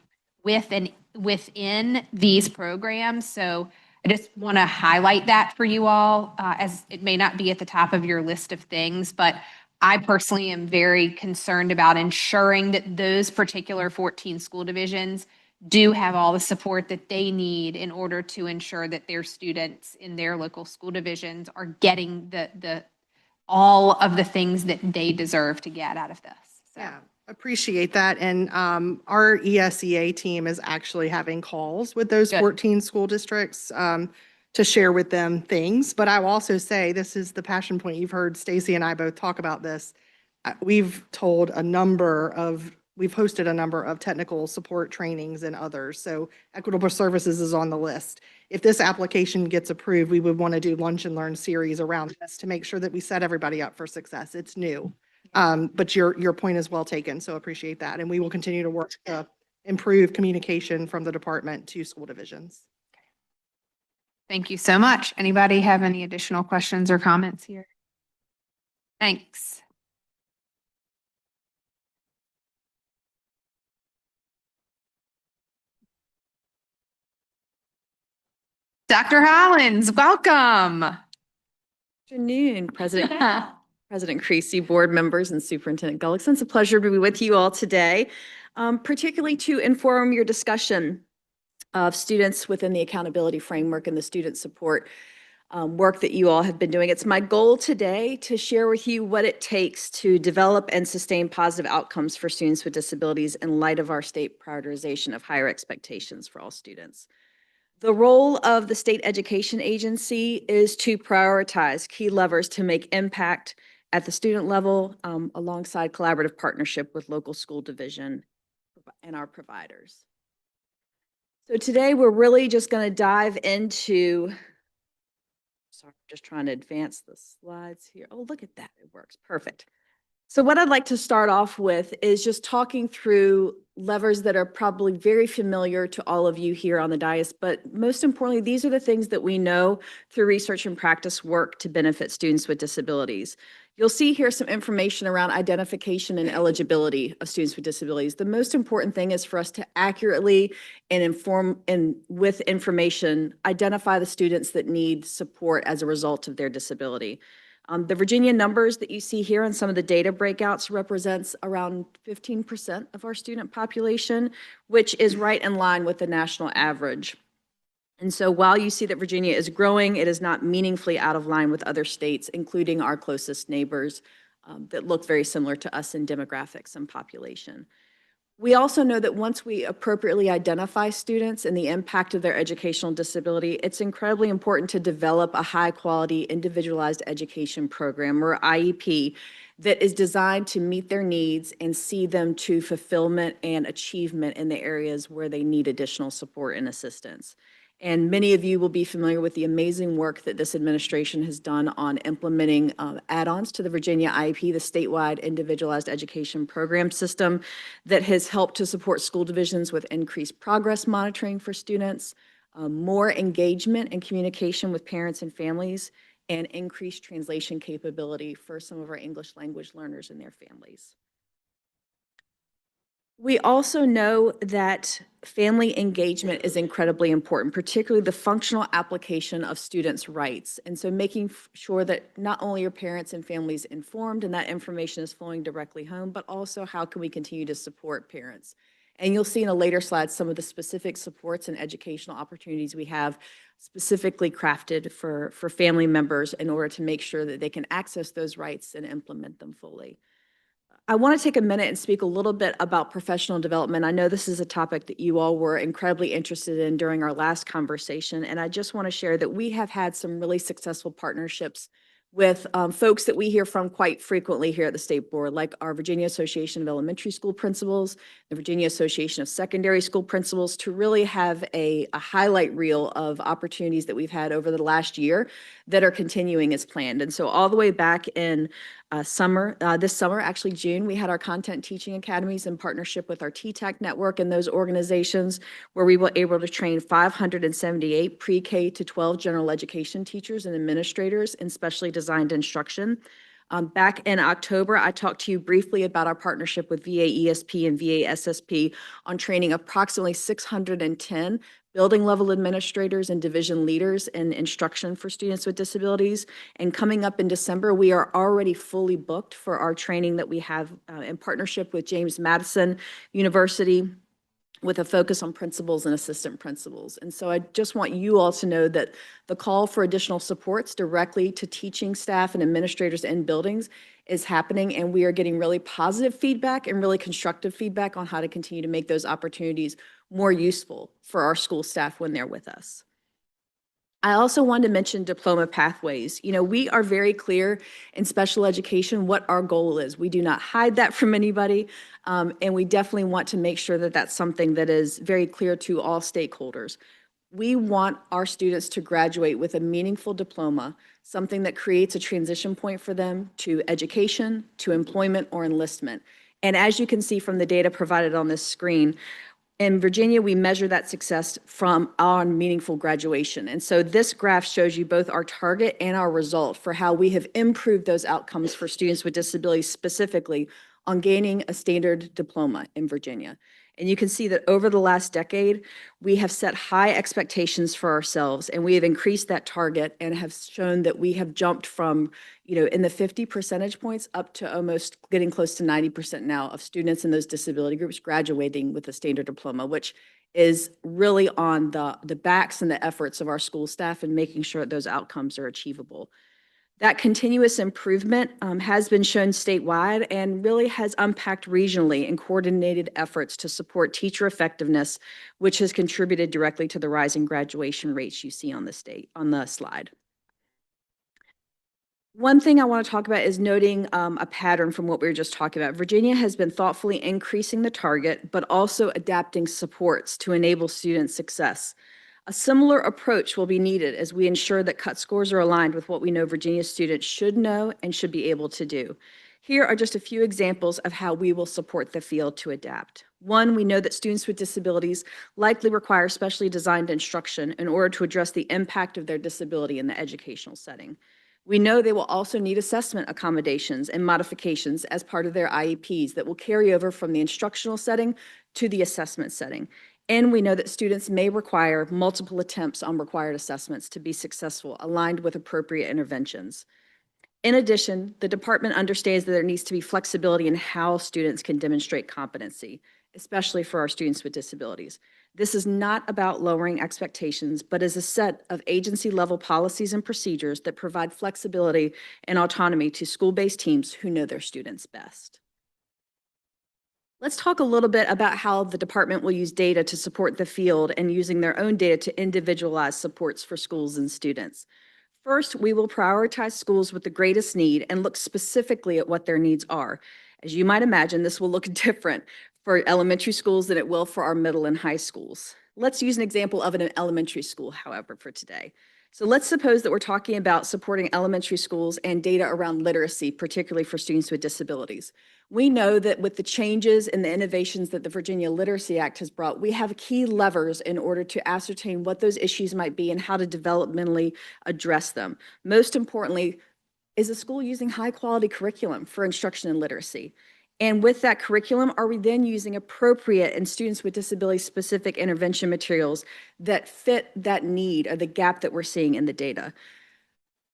within these programs. So I just want to highlight that for you all, as it may not be at the top of your list of things, but I personally am very concerned about ensuring that those particular 14 school divisions do have all the support that they need in order to ensure that their students in their local school divisions are getting all of the things that they deserve to get out of this. So. Yeah, appreciate that. And our ESEA team is actually having calls with those 14 school districts to share with them things. But I will also say, this is the passion point. You've heard Stacy and I both talk about this. We've hosted a number of technical support trainings and others. So Equitable Services is on the list. If this application gets approved, we would want to do lunch and learn series around this to make sure that we set everybody up for success. It's new. But your point is well taken, so appreciate that. And we will continue to work to improve communication from the department to school divisions. Thank you so much. Anybody have any additional questions or comments here? Thanks. Dr. Hollins, welcome. Afternoon, President Creasy, board members, and Superintendent Gullickson. It's a pleasure to be with you all today, particularly to inform your discussion of students within the accountability framework and the student support work that you all have been doing. It's my goal today to share with you what it takes to develop and sustain positive outcomes for students with disabilities in light of our state prioritization of higher expectations for all students. The role of the state education agency is to prioritize key levers to make impact at the student level, alongside collaborative partnership with local school division and our providers. So today we're really just going to dive into, sorry, I'm just trying to advance the slides here. Oh, look at that, it works, perfect. So what I'd like to start off with is just talking through levers that are probably very familiar to all of you here on the dais, but most importantly, these are the things that we know through research and practice work to benefit students with disabilities. You'll see here some information around identification and eligibility of students with disabilities. The most important thing is for us to accurately and inform and with information, identify the students that need support as a result of their disability. The Virginia numbers that you see here and some of the data breakouts represents around 15% of our student population, which is right in line with the national average. And so while you see that Virginia is growing, it is not meaningfully out of line with other states, including our closest neighbors that look very similar to us in demographics and population. We also know that once we appropriately identify students and the impact of their educational disability, it's incredibly important to develop a high-quality individualized education program, or IEP, that is designed to meet their needs and see them to fulfillment and achievement in the areas where they need additional support and assistance. And many of you will be familiar with the amazing work that this administration has done on implementing add-ons to the Virginia IEP, the statewide individualized education program system that has helped to support school divisions with increased progress monitoring for students, more engagement and communication with parents and families, and increased translation capability for some of our English language learners and their families. We also know that family engagement is incredibly important, particularly the functional application of students' rights. And so making sure that not only are parents and families informed and that information is flowing directly home, but also how can we continue to support parents. And you'll see in a later slide some of the specific supports and educational opportunities we have specifically crafted for family members in order to make sure that they can access those rights and implement them fully. I want to take a minute and speak a little bit about professional development. I know this is a topic that you all were incredibly interested in during our last conversation, and I just want to share that we have had some really successful partnerships with folks that we hear from quite frequently here at the State Board, like our Virginia Association of Elementary School Principals, the Virginia Association of Secondary School Principals, to really have a highlight reel of opportunities that we've had over the last year that are continuing as planned. And so all the way back in this summer, actually June, we had our Content Teaching Academies in partnership with our TTAC network and those organizations, where we were able to train 578 pre-K to 12 general education teachers and administrators in specially designed instruction. Back in October, I talked to you briefly about our partnership with VA ESP and VA SSP on training approximately 610 building level administrators and division leaders in instruction for students with disabilities. And coming up in December, we are already fully booked for our training that we have in partnership with James Madison University, with a focus on principals and assistant principals. And so I just want you all to know that the call for additional supports directly to teaching staff and administrators in buildings is happening, and we are getting really positive feedback and really constructive feedback on how to continue to make those opportunities more useful for our school staff when they're with us. I also wanted to mention diploma pathways. You know, we are very clear in special education what our goal is. We do not hide that from anybody, and we definitely want to make sure that that's something that is very clear to all stakeholders. We want our students to graduate with a meaningful diploma, something that creates a transition point for them to education, to employment, or enlistment. And as you can see from the data provided on this screen, in Virginia, we measure that success from our meaningful graduation. And so this graph shows you both our target and our result for how we have improved those outcomes for students with disabilities, specifically on gaining a standard diploma in Virginia. And you can see that over the last decade, we have set high expectations for ourselves, and we have increased that target and have shown that we have jumped from, you know, in the 50 percentage points up to almost getting close to 90% now of students in those disability groups graduating with a standard diploma, which is really on the backs and the efforts of our school staff and making sure that those outcomes are achievable. That continuous improvement has been shown statewide and really has unpacked regionally in coordinated efforts to support teacher effectiveness, which has contributed directly to the rising graduation rates you see on the slide. One thing I want to talk about is noting a pattern from what we were just talking about. Virginia has been thoughtfully increasing the target, but also adapting supports to enable student success. A similar approach will be needed as we ensure that cut scores are aligned with what we know Virginia students should know and should be able to do. Here are just a few examples of how we will support the field to adapt. One, we know that students with disabilities likely require specially designed instruction in order to address the impact of their disability in the educational setting. We know they will also need assessment accommodations and modifications as part of their IEPs that will carry over from the instructional setting to the assessment setting. And we know that students may require multiple attempts on required assessments to be successful, aligned with appropriate interventions. In addition, the department understands that there needs to be flexibility in how students can demonstrate competency, especially for our students with disabilities. This is not about lowering expectations, but is a set of agency-level policies and procedures that provide flexibility and autonomy to school-based teams who know their students best. Let's talk a little bit about how the department will use data to support the field and using their own data to individualize supports for schools and students. First, we will prioritize schools with the greatest need and look specifically at what their needs are. As you might imagine, this will look different for elementary schools than it will for our middle and high schools. Let's use an example of an elementary school, however, for today. So let's suppose that we're talking about supporting elementary schools and data around literacy, particularly for students with disabilities. We know that with the changes and the innovations that the Virginia Literacy Act has brought, we have key levers in order to ascertain what those issues might be and how to developmentally address them. Most importantly, is the school using high-quality curriculum for instruction in literacy? And with that curriculum, are we then using appropriate and students with disability-specific intervention materials that fit that need or the gap that we're seeing in the data?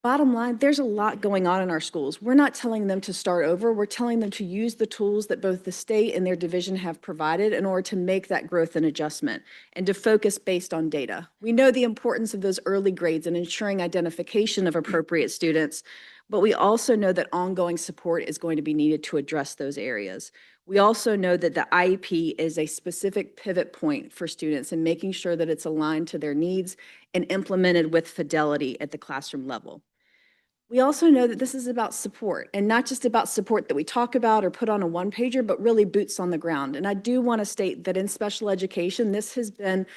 Bottom line, there's a lot going on in our schools. We're not telling them to start over. We're telling them to use the tools that both the state and their division have provided in order to make that growth and adjustment and to focus based on data. We know the importance of those early grades and ensuring identification of appropriate students, but we also know that ongoing support is going to be needed to address those areas. We also know that the IEP is a specific pivot point for students and making sure that it's aligned to their needs and implemented with fidelity at the classroom level. We also know that this is about support, and not just about support that we talk about or put on a one-pager, but really boots on the ground. And I do want to state that in special education, this has been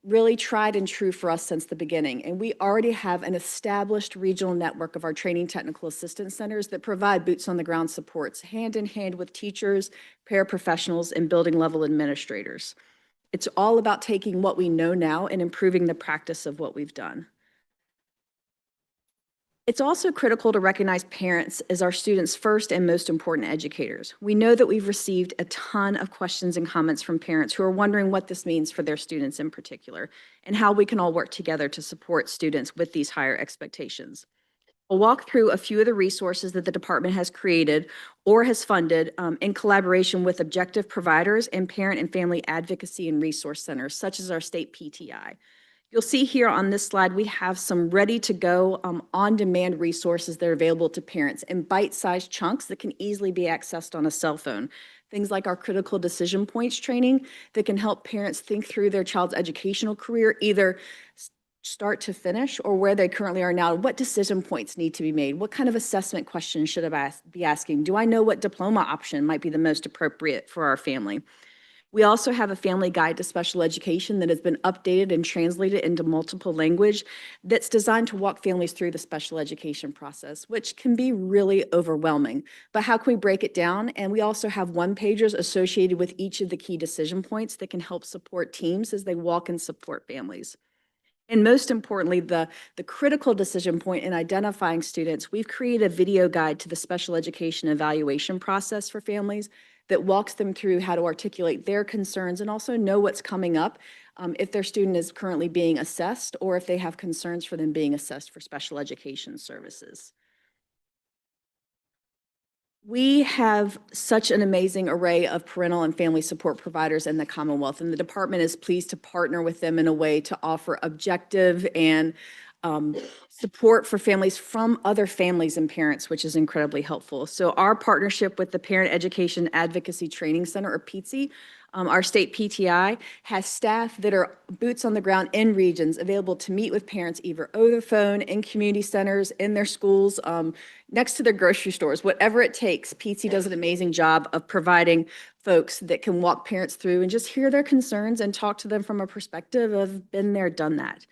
really tried and true for us since the beginning. And we already have an established regional network of our training technical assistance centers that provide boots on the ground supports, hand in hand with teachers, paraprofessionals, and building level administrators. It's all about taking what we know now and improving the practice of what we've done. It's also critical to recognize parents as our students' first and most important educators. We know that we've received a ton of questions and comments from parents who are wondering what this means for their students in particular and how we can all work together to support students with these higher expectations. I'll walk through a few of the resources that the department has created or has funded in collaboration with objective providers and parent and family advocacy and resource centers, such as our state PTI. You'll see here on this slide, we have some ready-to-go on-demand resources that are available to parents in bite-sized chunks that can easily be accessed on a cell phone. Things like our critical decision points training that can help parents think through their child's educational career, either start to finish or where they currently are now. What decision points need to be made? What kind of assessment questions should I be asking? Do I know what diploma option might be the most appropriate for our family? We also have a family guide to special education that has been updated and translated into multiple language that's designed to walk families through the special education process, which can be really overwhelming. But how can we break it down? And we also have one-pagers associated with each of the key decision points that can help support teams as they walk and support families. And most importantly, the critical decision point in identifying students, we've created a video guide to the special education evaluation process for families that walks them through how to articulate their concerns and also know what's coming up if their student is currently being assessed or if they have concerns for them being assessed for special education services. We have such an amazing array of parental and family support providers in the Commonwealth, and the department is pleased to partner with them in a way to offer objective and support for families from other families and parents, which is incredibly helpful. So our partnership with the Parent Education Advocacy Training Center, or PETSI, our state PTI, has staff that are boots on the ground in regions available to meet with parents either over the phone, in community centers, in their schools, next to their grocery stores, whatever it takes. PTSI does an amazing job of providing folks that can walk parents through and just hear their concerns and talk to them from a perspective of been there, done that.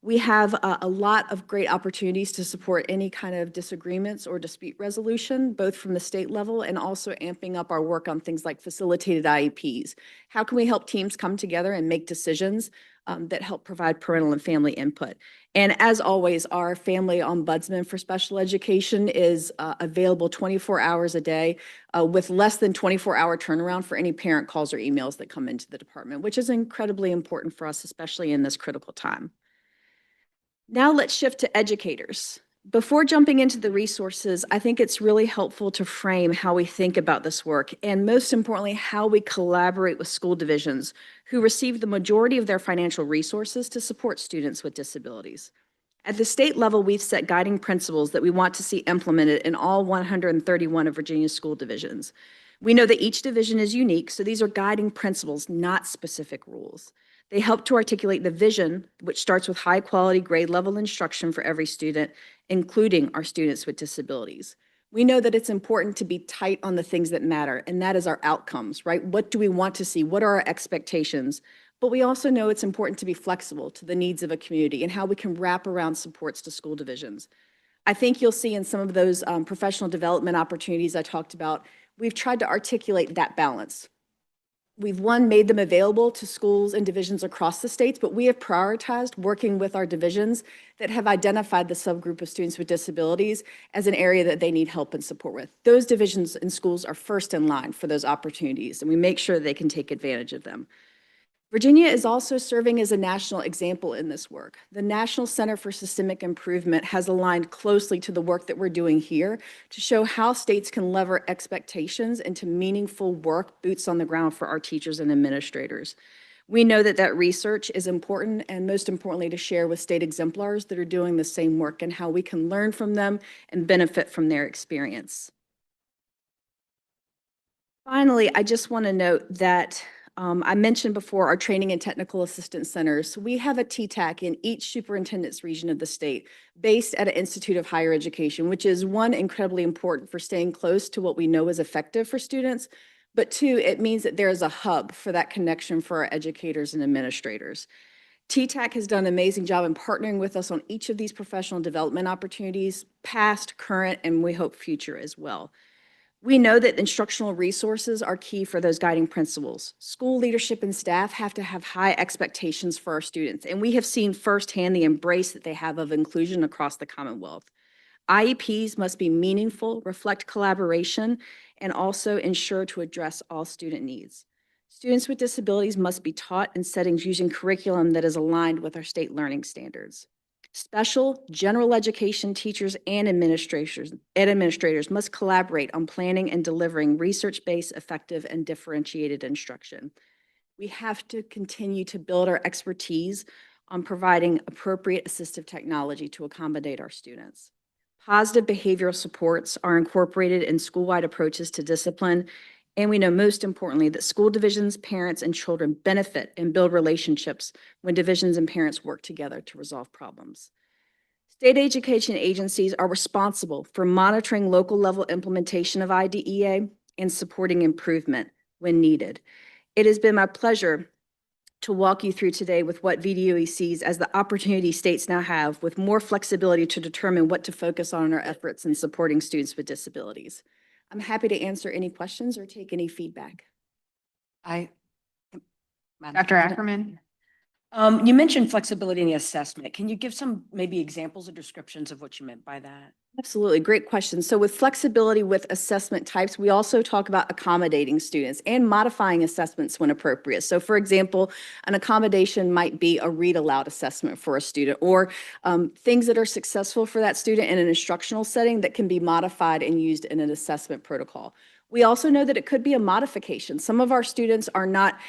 We have a lot of great opportunities to support any kind of disagreements or dispute resolution, both from the state level and also amping up our work on things like facilitated IEPs. How can we help teams come together and make decisions that help provide parental and family input? And as always, our family ombudsman for special education is available 24 hours a day with less than 24-hour turnaround for any parent calls or emails that come into the department, which is incredibly important for us, especially in this critical time. Now let's shift to educators. Before jumping into the resources, I think it's really helpful to frame how we think about this work, and most importantly, how we collaborate with school divisions who receive the majority of their financial resources to support students with disabilities. At the state level, we've set guiding principles that we want to see implemented in all 131 of Virginia's school divisions. We know that each division is unique, so these are guiding principles, not specific rules. They help to articulate the vision, which starts with high-quality grade level instruction for every student, including our students with disabilities. We know that it's important to be tight on the things that matter, and that is our outcomes, right? What do we want to see? What are our expectations? But we also know it's important to be flexible to the needs of a community and how we can wrap around supports to school divisions. I think you'll see in some of those professional development opportunities I talked about, we've tried to articulate that balance. We've made them available to schools and divisions across the states, but we have prioritized working with our divisions that have identified the subgroup of students with disabilities as an area that they need help and support with. Those divisions and schools are first in line for those opportunities, and we make sure they can take advantage of them. Virginia is also serving as a national example in this work. The National Center for Systemic Improvement has aligned closely to the work that we're doing here to show how states can lever expectations into meaningful work, boots on the ground for our teachers and administrators. We know that that research is important, and most importantly, to share with state exemplars that are doing the same work and how we can learn from them and benefit from their experience. Finally, I just want to note that I mentioned before our training and technical assistance centers. We have a TTAC in each superintendent's region of the state based at an Institute of Higher Education, which is one, incredibly important for staying close to what we know is effective for students, but two, it means that there is a hub for that connection for our educators and administrators. TTAC has done an amazing job in partnering with us on each of these professional development opportunities, past, current, and we hope future as well. We know that instructional resources are key for those guiding principles. School leadership and staff have to have high expectations for our students, and we have seen firsthand the embrace that they have of inclusion across the Commonwealth. IEPs must be meaningful, reflect collaboration, and also ensure to address all student needs. Students with disabilities must be taught in settings using curriculum that is aligned with our state learning standards. Special general education teachers and administrators must collaborate on planning and delivering research-based, effective, and differentiated instruction. We have to continue to build our expertise on providing appropriate assistive technology to accommodate our students. Positive behavioral supports are incorporated in school-wide approaches to discipline, and we know most importantly that school divisions, parents, and children benefit and build relationships when divisions and parents work together to resolve problems. State education agencies are responsible for monitoring local level implementation of IDEA and supporting improvement when needed. It has been my pleasure to walk you through today with what VDOE sees as the opportunity states now have with more flexibility to determine what to focus on in our efforts in supporting students with disabilities. I'm happy to answer any questions or take any feedback. Dr. Ackerman? You mentioned flexibility in the assessment. Can you give some maybe examples or descriptions of what you meant by that? Absolutely, great question. So with flexibility with assessment types, we also talk about accommodating students and modifying assessments when appropriate. So for example, an accommodation might be a read aloud assessment for a student, or things that are successful for that student in an instructional setting that can be modified and used in an assessment protocol. We also know that it could be a modification. Some of our students are not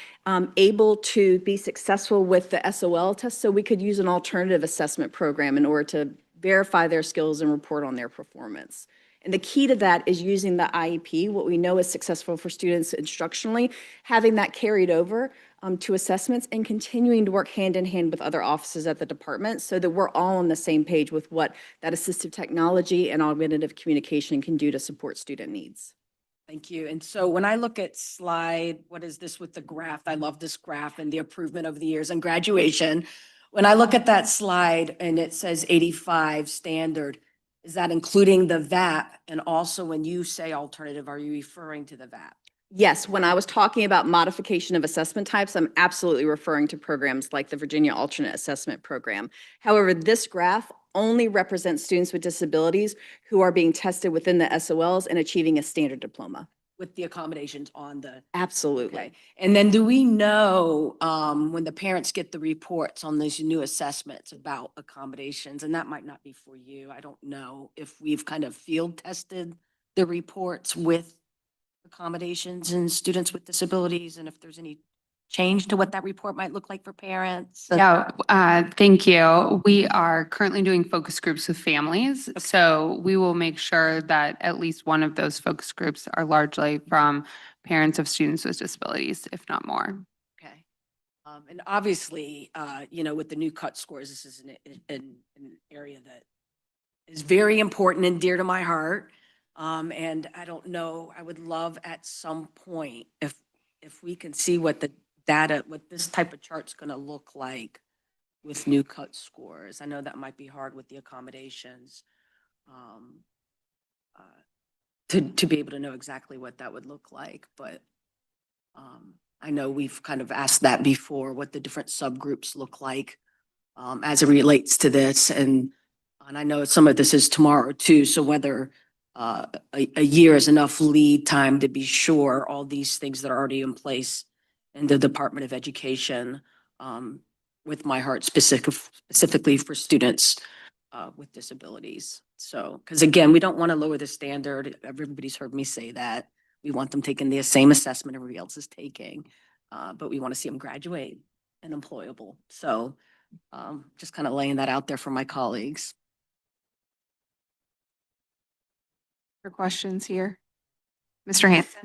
able to be successful with the SOL test, so we could use an alternative assessment program in order to verify their skills and report on their performance. And the key to that is using the IEP, what we know is successful for students instructionally, having that carried over to assessments and continuing to work hand in hand with other offices at the department so that we're all on the same page with what that assistive technology and augmentative communication can do to support student needs. Thank you. And so when I look at slide, what is this with the graph? I love this graph and the improvement over the years and graduation. When I look at that slide and it says 85 standard, is that including the VAP? And also when you say alternative, are you referring to the VAP? Yes, when I was talking about modification of assessment types, I'm absolutely referring to programs like the Virginia Alternate Assessment Program. However, this graph only represents students with disabilities who are being tested within the SOLs and achieving a standard diploma. With the accommodations on the. Absolutely. Okay. And then do we know when the parents get the reports on these new assessments about accommodations, and that might not be for you, I don't know if we've kind of field tested the reports with accommodations and students with disabilities, and if there's any change to what that report might look like for parents? Yeah, thank you. We are currently doing focus groups with families. So we will make sure that at least one of those focus groups are largely from parents of students with disabilities, if not more. Okay. And obviously, with the new cut scores, this is an area that is very important and dear to my heart. And I don't know, I would love at some point if we can see what the data, what this type of chart's going to look like with new cut scores. I know that might be hard with the accommodations to be able to know exactly what that would look like, but I know we've kind of asked that before, what the different subgroups look like as it relates to this. And I know some of this is tomorrow too, so whether a year is enough lead time to be sure all these things that are already in place in the Department of Education with my heart specifically for students with disabilities. So, because again, we don't want to lower the standard. Everybody's heard me say that. We want them taking the same assessment everybody else is taking, but we want to see them graduate and employable. So just kind of laying that out there for my colleagues. For questions here? Mr. Hanson?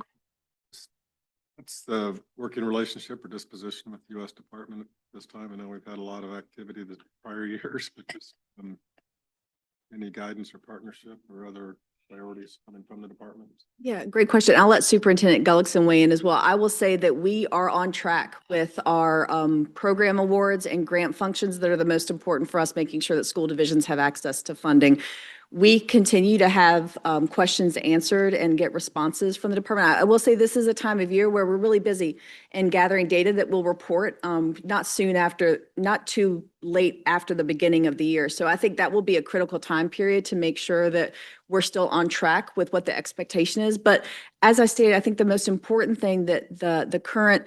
What's the working relationship or disposition with the U.S. Department at this time? I know we've had a lot of activity the prior years, but just any guidance or partnership or other priorities coming from the department? Yeah, great question. I'll let Superintendent Gullickson weigh in as well. I will say that we are on track with our program awards and grant functions that are the most important for us, making sure that school divisions have access to funding. We continue to have questions answered and get responses from the department. I will say this is a time of year where we're really busy in gathering data that we'll report not too late after the beginning of the year. So I think that will be a critical time period to make sure that we're still on track with what the expectation is. But as I stated, I think the most important thing that the current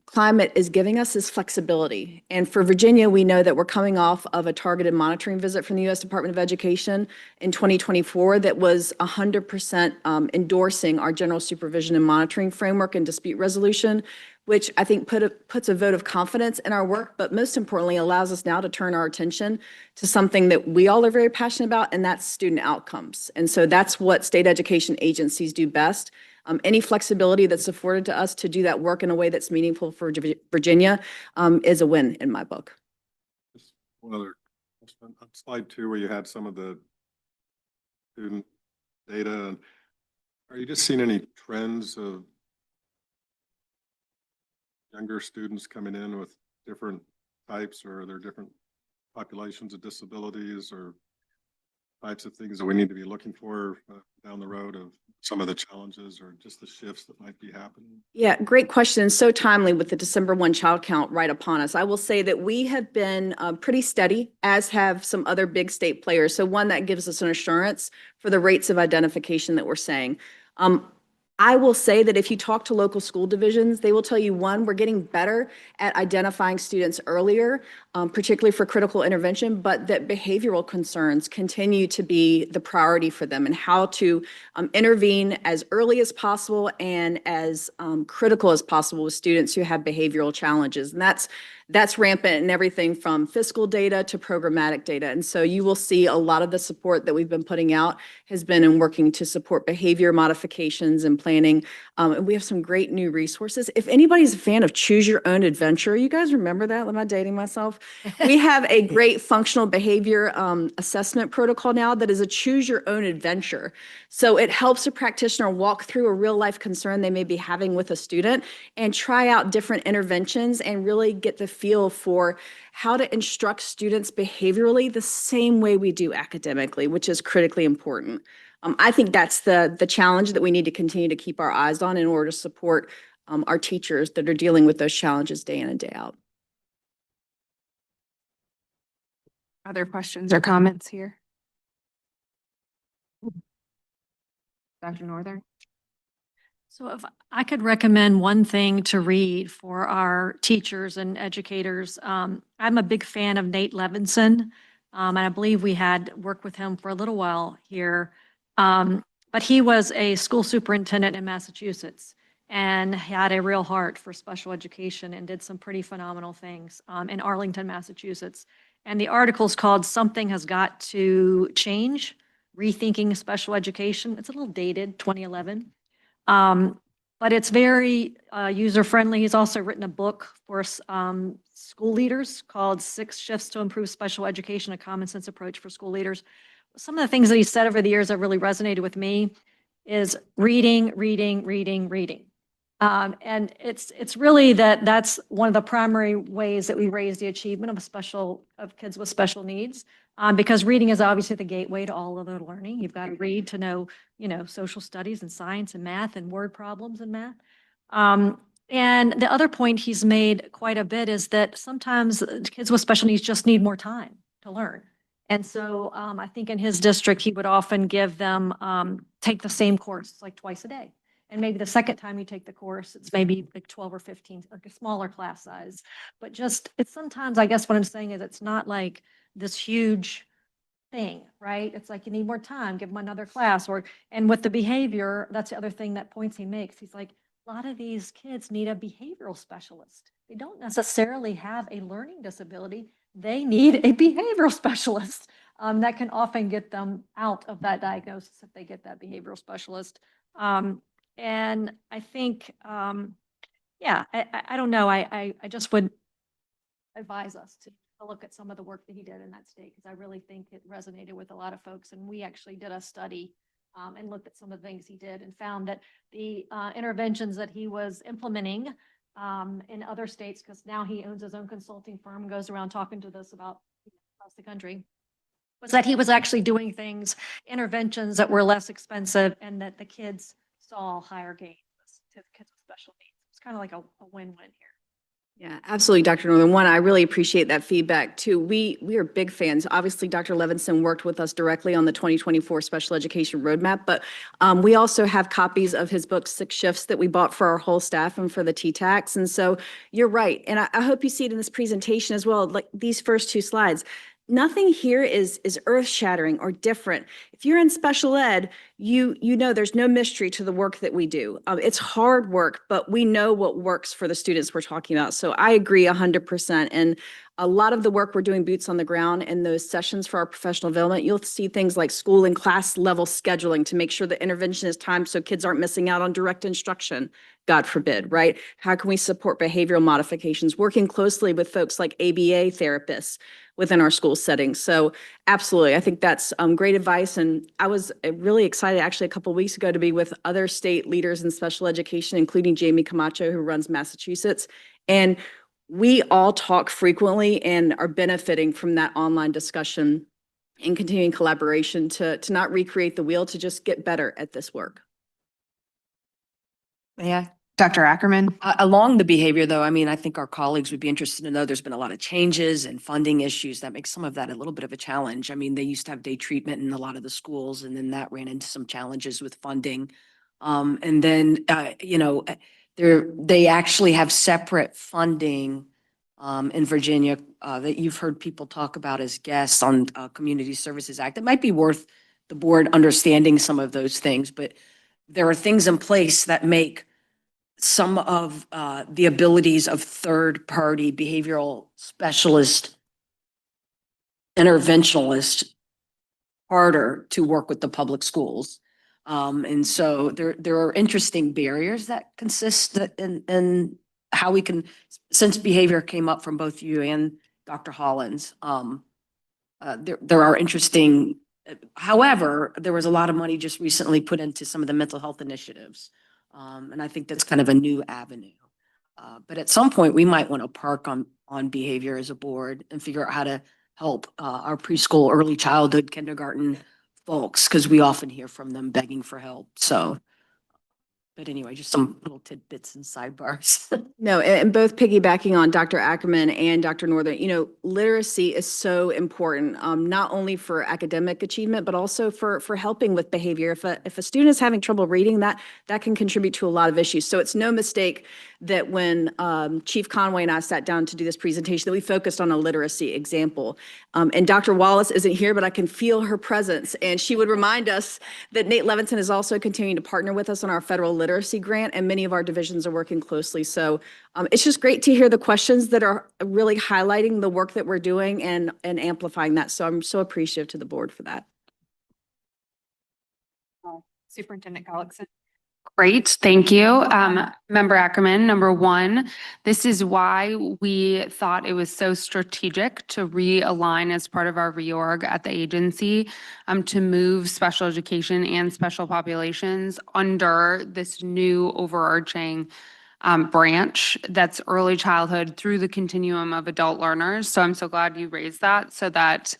climate is giving us is flexibility. And for Virginia, we know that we're coming off of a targeted monitoring visit from the U.S. Department of Education in 2024 that was 100% endorsing our general supervision and monitoring framework and dispute resolution, which I think puts a vote of confidence in our work, but most importantly allows us now to turn our attention to something that we all are very passionate about, and that's student outcomes. And so that's what state education agencies do best. Any flexibility that's afforded to us to do that work in a way that's meaningful for Virginia is a win in my book. Just one other question. On slide 2, where you had some of the student data, are you just seeing any trends of younger students coming in with different types, or are there different populations of disabilities or types of things that we need to be looking for down the road of some of the challenges or just the shifts that might be happening? Yeah, great question. So timely with the December 1 child count right upon us. I will say that we have been pretty steady, as have some other big state players. So one that gives us an assurance for the rates of identification that we're saying. I will say that if you talk to local school divisions, they will tell you, one, we're getting better at identifying students earlier, particularly for critical intervention, but that behavioral concerns continue to be the priority for them, and how to intervene as early as possible and as critical as possible with students who have behavioral challenges. And that's rampant in everything from fiscal data to programmatic data. And so you will see a lot of the support that we've been putting out has been in working to support behavior modifications and planning. And we have some great new resources. If anybody's a fan of Choose Your Own Adventure, you guys remember that? Am I dating myself? We have a great functional behavior assessment protocol now that is a Choose Your Own Adventure. So it helps a practitioner walk through a real life concern they may be having with a student and try out different interventions and really get the feel for how to instruct students behaviorally the same way we do academically, which is critically important. I think that's the challenge that we need to continue to keep our eyes on in order to support our teachers that are dealing with those challenges day in and day out. Other questions or comments here? Dr. Northern? So if I could recommend one thing to read for our teachers and educators, I'm a big fan of Nate Levinson. And I believe we had worked with him for a little while here. But he was a school superintendent in Massachusetts and had a real heart for special education and did some pretty phenomenal things in Arlington, Massachusetts. And the article's called Something Has Got to Change, Rethinking Special Education. It's a little dated, 2011. But it's very user-friendly. He's also written a book for school leaders called 6 Shifts to Improve Special Education, a Common Sense Approach for School Leaders. Some of the things that he said over the years that really resonated with me is reading. And it's really that's one of the primary ways that we raise the achievement of kids with special needs. Because reading is obviously the gateway to all of their learning. You've got to read to know, social studies and science and math and word problems in math. And the other point he's made quite a bit is that sometimes kids with special needs just need more time to learn. And so I think in his district, he would often give them, take the same course like twice a day. And maybe the second time you take the course, it's maybe like 12 or 15, like a smaller class size. But it's sometimes, I guess what I'm saying is it's not like this huge thing, right? It's like you need more time, give them another class. And with the behavior, that's the other thing that points he makes. He's like, a lot of these kids need a behavioral specialist. They don't necessarily have a learning disability. They need a behavioral specialist that can often get them out of that diagnosis if they get that behavioral specialist. And I think, I don't know. I just would advise us to look at some of the work that he did in that state, because I really think it resonated with a lot of folks. And we actually did a study and looked at some of the things he did and found that the interventions that he was implementing in other states, because now he owns his own consulting firm, goes around talking to us about across the country, was that he was actually doing interventions that were less expensive, and that the kids saw higher gains to the kids with special needs. It's kind of like a win-win here. Yeah, absolutely, Dr. Northern. One, I really appreciate that feedback too. We are big fans. Obviously, Dr. Levinson worked with us directly on the 2024 Special Education Roadmap, but we also have copies of his book, 6 Shifts, that we bought for our whole staff and for the TTACs. And so you're right. And I hope you see it in this presentation as well, like these first 2 slides. Nothing here is earth-shattering or different. If you're in special ed, you know there's no mystery to the work that we do. It's hard work, but we know what works for the students we're talking about. So I agree 100%. And a lot of the work we're doing boots on the ground in those sessions for our professional development, you'll see things like school and class level scheduling to make sure the intervention is timed so kids aren't missing out on direct instruction, God forbid, right? How can we support behavioral modifications? Working closely with folks like ABA therapists within our school settings. So absolutely, I think that's great advice. And I was really excited actually a couple of weeks ago to be with other state leaders in special education, including Jamie Camacho, who runs Massachusetts. And we all talk frequently and are benefiting from that online discussion and continuing collaboration to not recreate the wheel, to just get better at this work. May I? Dr. Ackerman? Along the behavior, though, I mean, I think our colleagues would be interested to know there's been a lot of changes and funding issues that makes some of that a little bit of a challenge. I mean, they used to have day treatment in a lot of the schools, and then that ran into some challenges with funding. And then, they actually have separate funding in Virginia that you've heard people talk about as guests on Community Services Act. It might be worth the board understanding some of those things, but there are things in place that make some of the abilities of third-party behavioral specialist, interventionalists harder to work with the public schools. And so there are interesting barriers that consist in how we can, since behavior came up from both you and Dr. Hollins, there are interesting, however, there was a lot of money just recently put into some of the mental health initiatives. And I think that's kind of a new avenue. But at some point, we might want to park on behavior as a board and figure out how to help our preschool, early childhood, kindergarten folks, because we often hear from them begging for help. So, but anyway, just some little tidbits and sidebars. No, and both piggybacking on Dr. Ackerman and Dr. Northern, literacy is so important, not only for academic achievement, but also for helping with behavior. If a student is having trouble reading, that can contribute to a lot of issues. So it's no mistake that when Chief Conway and I sat down to do this presentation, that we focused on a literacy example. And Dr. Wallace isn't here, but I can feel her presence. And she would remind us that Nate Levinson is also continuing to partner with us on our federal literacy grant, and many of our divisions are working closely. So it's just great to hear the questions that are really highlighting the work that we're doing and amplifying that. So I'm so appreciative to the board for that. Superintendent Gullickson. Great, thank you. Member Ackerman, number one, this is why we thought it was so strategic to realign as part of our reorg at the agency to move special education and special populations under this new overarching branch that's early childhood through the continuum of adult learners. So I'm so glad you raised that so that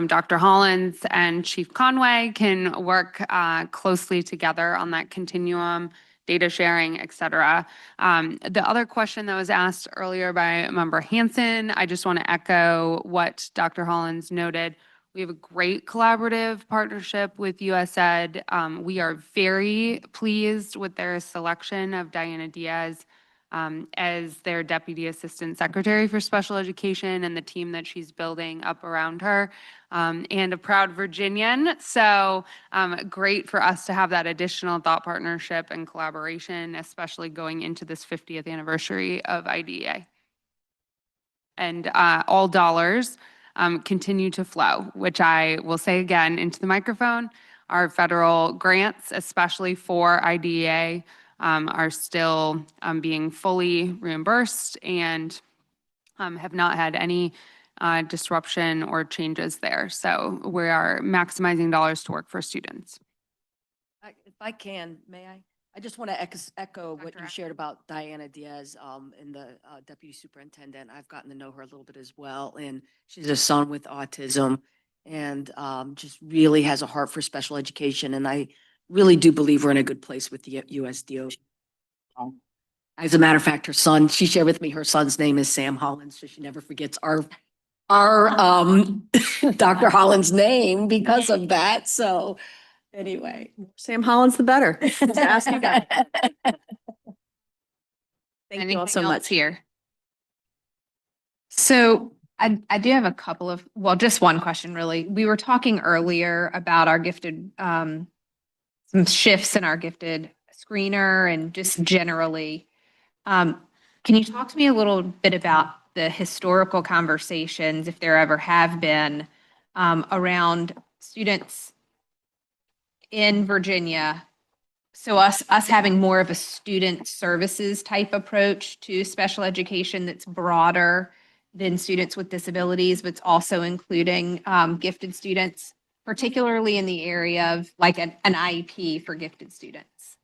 Dr. Hollins and Chief Conway can work closely together on that continuum, data sharing, et cetera. The other question that was asked earlier by Member Hansen, I just want to echo what Dr. Hollins noted. We have a great collaborative partnership with USAID. We are very pleased with their selection of Diana Diaz as their Deputy Assistant Secretary for Special Education and the team that she's building up around her, and a proud Virginian. So great for us to have that additional thought partnership and collaboration, especially going into this 50th anniversary of IDEA. And all dollars continue to flow, which I will say again into the microphone. Our federal grants, especially for IDEA, are still being fully reimbursed and have not had any disruption or changes there. So we are maximizing dollars to work for students. If I can, may I? I just want to echo what you shared about Diana Diaz and the Deputy Superintendent. I've gotten to know her a little bit as well, and she's a son with autism and just really has a heart for special education. And I really do believe we're in a good place with the USDO. As a matter of fact, her son, she shared with me, her son's name is Sam Hollins, so she never forgets our Dr. Hollins' name because of that. So anyway, Sam Hollins, the better. Just ask you guys. Thank you all so much. Here. So I do have a couple of, well, just one question really. We were talking earlier about our gifted, some shifts in our gifted screener and just generally. Can you talk to me a little bit about the historical conversations, if there ever have been, around students in Virginia? So us having more of a student services type approach to special education that's broader than students with disabilities, but it's also including gifted students, particularly in the area of like an IEP for gifted students.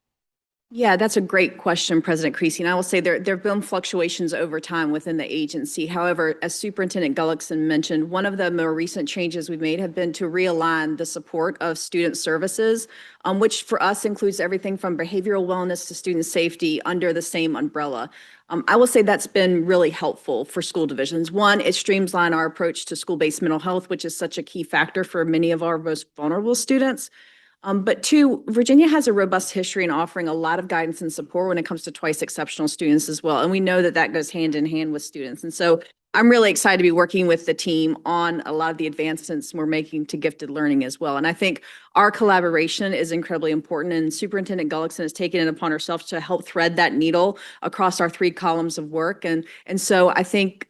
Yeah, that's a great question, President Creasy. And I will say there have been fluctuations over time within the agency. However, as Superintendent Gullickson mentioned, one of the more recent changes we've made have been to realign the support of student services, which for us includes everything from behavioral wellness to student safety under the same umbrella. I will say that's been really helpful for school divisions. One, it streamlines our approach to school-based mental health, which is such a key factor for many of our most vulnerable students. But two, Virginia has a robust history in offering a lot of guidance and support when it comes to twice exceptional students as well. And we know that that goes hand in hand with students. And so I'm really excited to be working with the team on a lot of the advancements we're making to gifted learning as well. And I think our collaboration is incredibly important. And Superintendent Gullickson has taken it upon herself to help thread that needle across our 3 columns of work. And so I think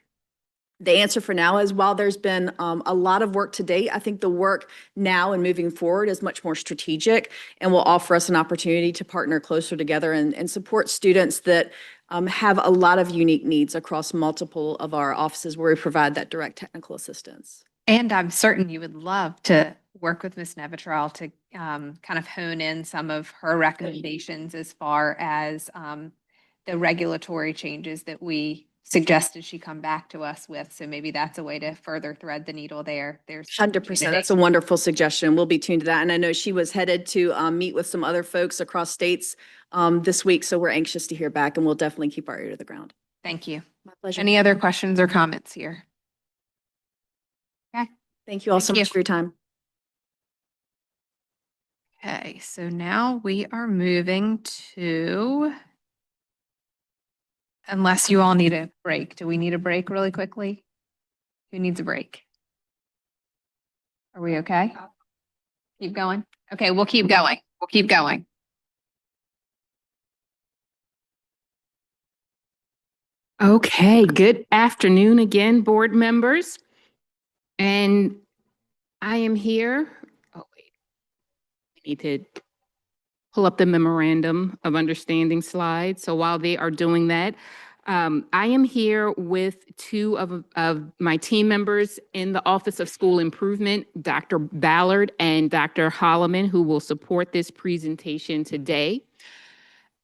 the answer for now is, while there's been a lot of work to date, I think the work now and moving forward is much more strategic and will offer us an opportunity to partner closer together and support students that have a lot of unique needs across multiple of our offices where we provide that direct technical assistance. And I'm certain you would love to work with Ms. Nevitrall to kind of hone in some of her recommendations as far as the regulatory changes that we suggested she come back to us with. So maybe that's a way to further thread the needle there. There's 100%. That's a wonderful suggestion. We'll be tuned to that. And I know she was headed to meet with some other folks across states this week. So we're anxious to hear back, and we'll definitely keep our ear to the ground. Thank you. My pleasure. Any other questions or comments here? Okay. Thank you all so much for your time. Okay, so now we are moving to, unless you all need a break. Do we need a break really quickly? Who needs a break? Are we okay? Keep going? Okay, we'll keep going. We'll keep going. Okay, good afternoon again, board members. And I am here. Oh, wait. I need to pull up the memorandum of understanding slide. So while they are doing that, I am here with 2 of my team members in the Office of School Improvement, Dr. Ballard and Dr. Holloman, who will support this presentation today.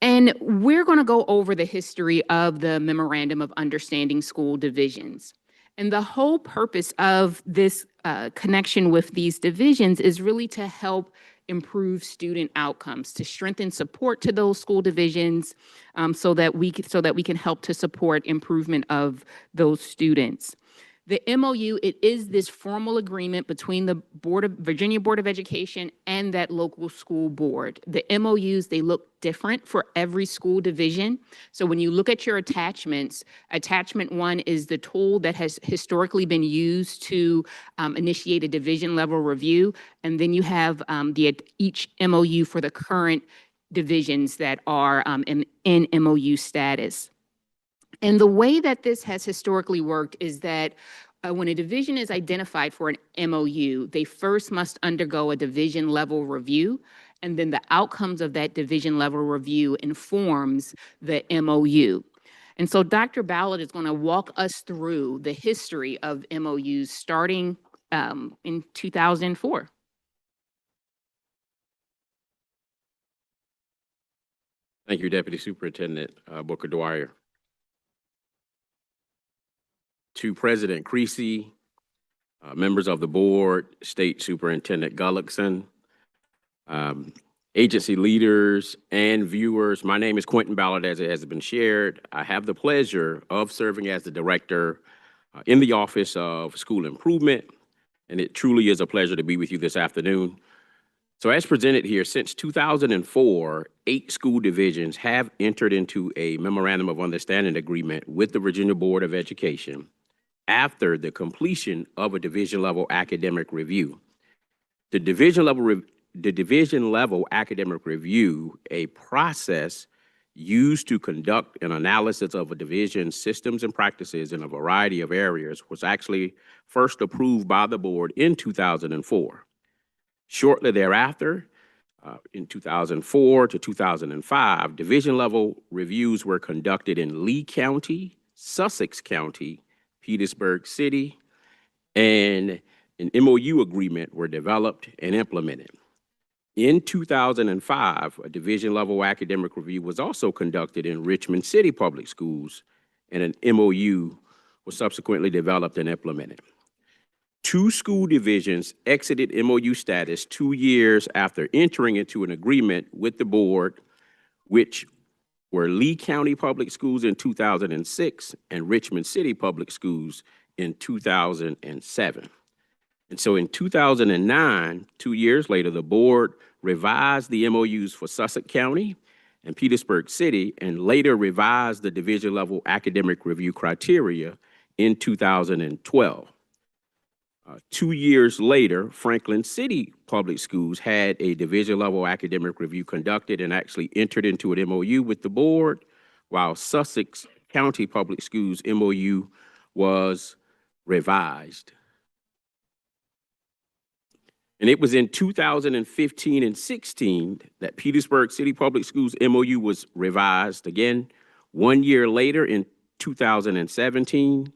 And we're going to go over the history of the Memorandum of Understanding School Divisions. And the whole purpose of this connection with these divisions is really to help improve student outcomes, to strengthen support to those school divisions, so that we can help to support improvement of those students. The MOU, it is this formal agreement between the Virginia Board of Education and that local school board. The MOUs, they look different for every school division. So when you look at your attachments, attachment 1 is the tool that has historically been used to initiate a division level review. And then you have each MOU for the current divisions that are in MOU status. And the way that this has historically worked is that when a division is identified for an MOU, they first must undergo a division level review, and then the outcomes of that division level review informs the MOU. And so Dr. Ballard is going to walk us through the history of MOUs starting in 2004. Thank you, Deputy Superintendent Booker Dwyer. To President Creasy, members of the board, State Superintendent Gullickson, agency leaders and viewers, my name is Quentin Ballard, as it has been shared. I have the pleasure of serving as the director in the Office of School Improvement, and it truly is a pleasure to be with you this afternoon. So as presented here, since 2004, 8 school divisions have entered into a Memorandum of Understanding agreement with the Virginia Board of Education after the completion of a division level academic review. The division level academic review, a process used to conduct an analysis of a division's systems and practices in a variety of areas, was actually first approved by the board in 2004. Shortly thereafter, in 2004 to 2005, division level reviews were conducted in Lee County, Sussex County, Petersburg City, and an MOU agreement were developed and implemented. In 2005, a division-level academic review was also conducted in Richmond City Public Schools, and an MOU was subsequently developed and implemented. 2 school divisions exited MOU status 2 years after entering into an agreement with the board, which were Lee County Public Schools in 2006 and Richmond City Public Schools in 2007. And so in 2009, 2 years later, the board revised the MOUs for Sussex County and Petersburg City, and later revised the division-level academic review criteria in 2012. 2 years later, Franklin City Public Schools had a division-level academic review conducted and actually entered into an MOU with the board, while Sussex County Public Schools MOU was revised. And it was in 2015 and 16 that Petersburg City Public Schools MOU was revised again. 1 year later, in 2017,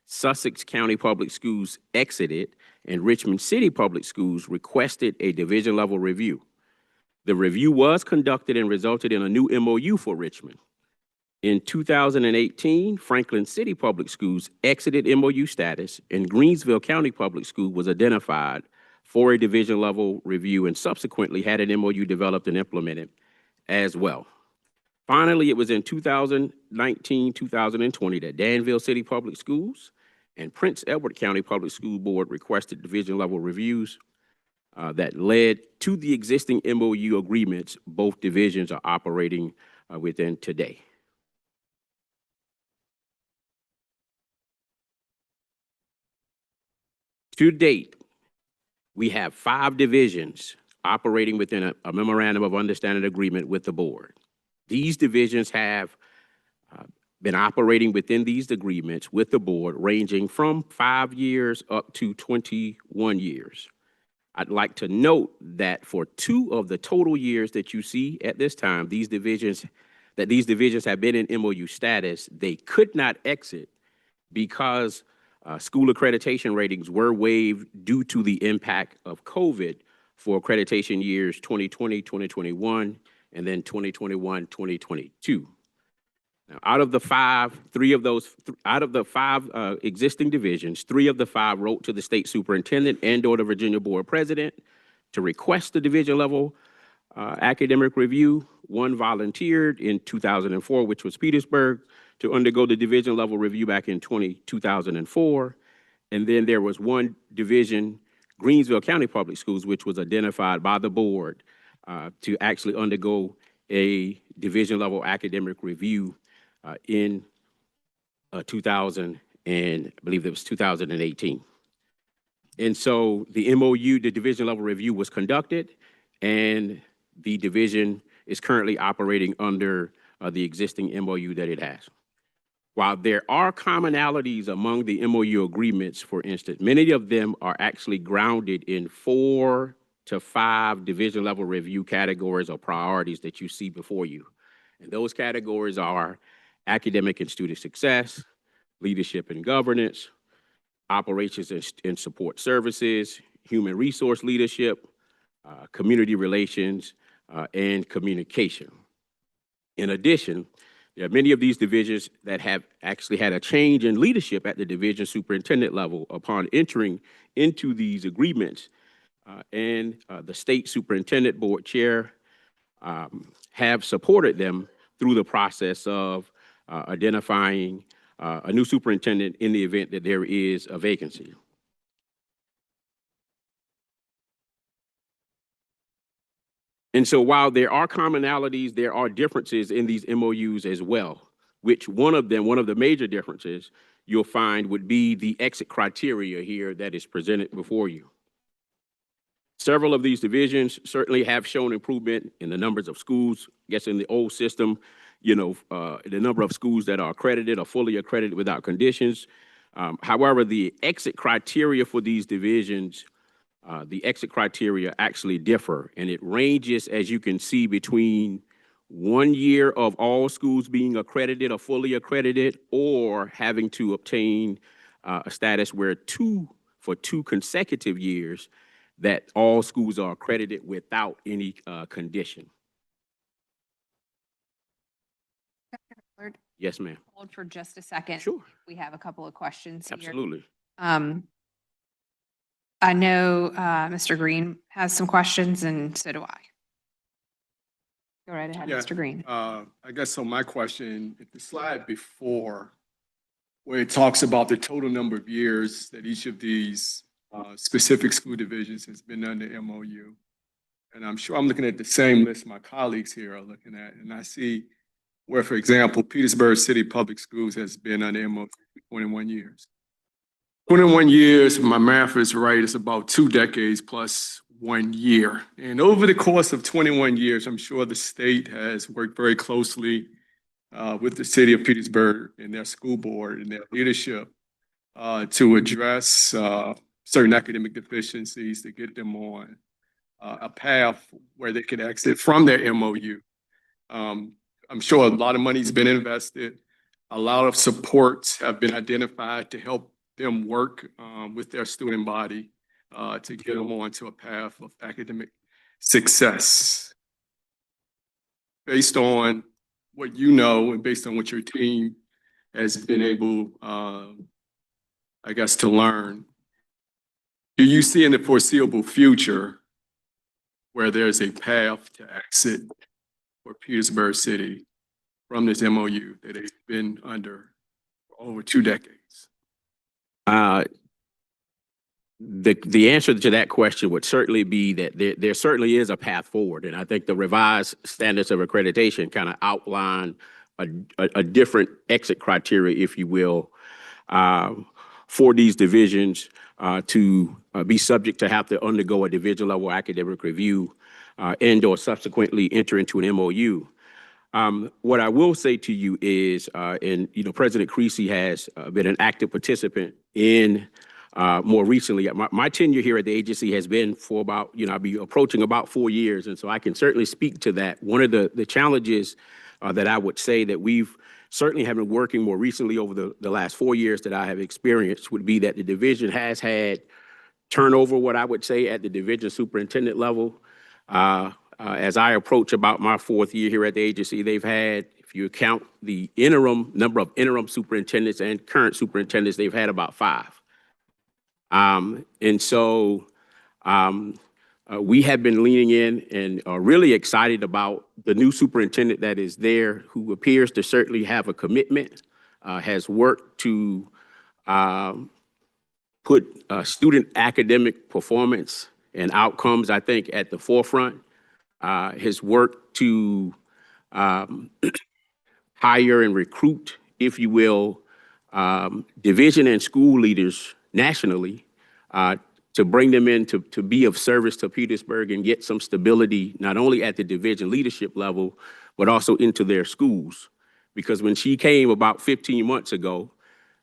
Sussex County Public Schools exited and Richmond City Public Schools requested a division-level review. The review was conducted and resulted in a new MOU for Richmond. In 2018, Franklin City Public Schools exited MOU status, and Greensville County Public School was identified for a division-level review and subsequently had an MOU developed and implemented as well. Finally, it was in 2019, 2020 that Danville City Public Schools and Prince Edward County Public School Board requested division-level reviews that led to the existing MOU agreements both divisions are operating within today. To date, we have 5 divisions operating within a memorandum of understanding agreement with the board. These divisions have been operating within these agreements with the board ranging from 5 years up to 21 years. I'd like to note that for 2 of the total years that you see at this time, these divisions have been in MOU status, they could not exit because school accreditation ratings were waived due to the impact of COVID for accreditation years 2020, 2021, and then 2021, 2022. Now, out of the 5 existing divisions, 3 of the 5 wrote to the state superintendent and/or the Virginia Board President to request the division-level academic review. 1 volunteered in 2004, which was Petersburg, to undergo the division-level review back in 2004. And then there was 1 division, Greensville County Public Schools, which was identified by the board to actually undergo a division-level academic review in 2000, and I believe it was 2018. And so the MOU, the division-level review was conducted, and the division is currently operating under the existing MOU that it has. While there are commonalities among the MOU agreements, for instance, many of them are actually grounded in 4 to 5 division-level review categories or priorities that you see before you. And those categories are academic and student success, leadership and governance, operations and support services, human resource leadership, community relations, and communication. In addition, there are many of these divisions that have actually had a change in leadership at the division superintendent level upon entering into these agreements. And the state superintendent board chair have supported them through the process of identifying a new superintendent in the event that there is a vacancy. And so while there are commonalities, there are differences in these MOUs as well, which one of the major differences you'll find would be the exit criteria here that is presented before you. Several of these divisions certainly have shown improvement in the numbers of schools. I guess in the old system, the number of schools that are accredited or fully accredited without conditions. However, the exit criteria for these divisions, the exit criteria actually differ, and it ranges, as you can see, between 1 year of all schools being accredited or fully accredited, or having to obtain a status where for two consecutive years, that all schools are accredited without any condition. Yes, ma'am. Hold for just a second. Sure. We have a couple of questions here. Absolutely. I know Mr. Green has some questions, and so do I. Go right ahead, Yeah, Mr. Green. I guess so my question, if the slide before, where it talks about the total number of years that each of these specific school divisions has been under MOU. And I'm sure I'm looking at the same list my colleagues here are looking at, and I see where, for example, Petersburg City Public Schools has been under MOU for 21 years. 21 years, if my math is right, it's about 2 decades plus 1 year. And over the course of 21 years, I'm sure the state has worked very closely with the city of Petersburg and their school board and their leadership to address certain academic deficiencies to get them on a path where they can exit from their MOU. I'm sure a lot of money's been invested. A lot of supports have been identified to help them work with their student body to get them onto a path of academic success. Based on what you know and based on what your team has been able, I guess, to learn, do you see in the foreseeable future where there's a path to exit for Petersburg City from this MOU that they've been under for over 2 decades? The answer to that question would certainly be that there certainly is a path forward. And I think the revised standards of accreditation kind of outline a different exit criteria, if you will, for these divisions to be subject to have to undergo a division level academic review and or subsequently enter into an MOU. What I will say to you is, and President Creasy has been an active participant in more recently. My tenure here at the agency has been for about, I'll be approaching about 4 years. And so I can certainly speak to that. One of the challenges that I would say that we've certainly have been working more recently over the last 4 years that I have experienced would be that the division has had turnover, what I would say at the division superintendent level. As I approach about my 4th year here at the agency, they've had, if you count the number of interim superintendents and current superintendents, they've had about 5. And so we have been leaning in and are really excited about the new superintendent that is there, who appears to certainly have a commitment, has worked to put student academic performance and outcomes, I think, at the forefront, has worked to hire and recruit, if you will, division and school leaders nationally to bring them in to be of service to Petersburg and get some stability, not only at the division leadership level, but also into their schools. Because when she came about 15 months ago,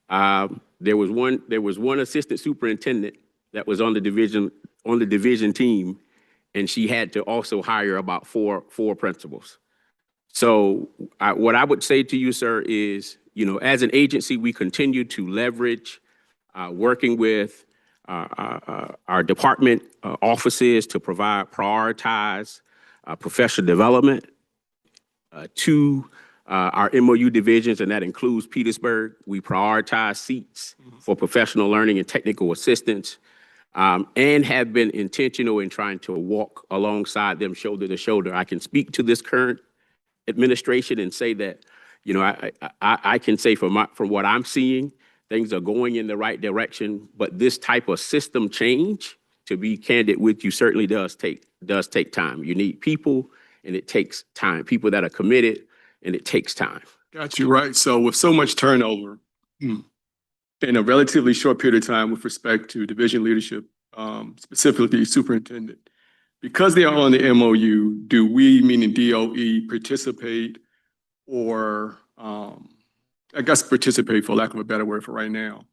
there was one assistant superintendent that was on the division team, and she had to also hire about four principals. So what I would say to you, sir, is, as an agency, we continue to leverage working with our department offices to prioritize professional development to our MOU divisions, and that includes Petersburg. We prioritize seats for professional learning and technical assistance, and have been intentional in trying to walk alongside them shoulder to shoulder. I can speak to this current administration and say that, I can say from what I'm seeing, things are going in the right direction, but this type of system change, to be candid with you, certainly does take time. You need people, and it takes time. People that are committed, and it takes time. Got you right. So with so much turnover in a relatively short period of time with respect to division leadership, specifically superintendent, because they are on the MOU, do we, meaning DOE, participate or I guess participate, for lack of a better word for right now,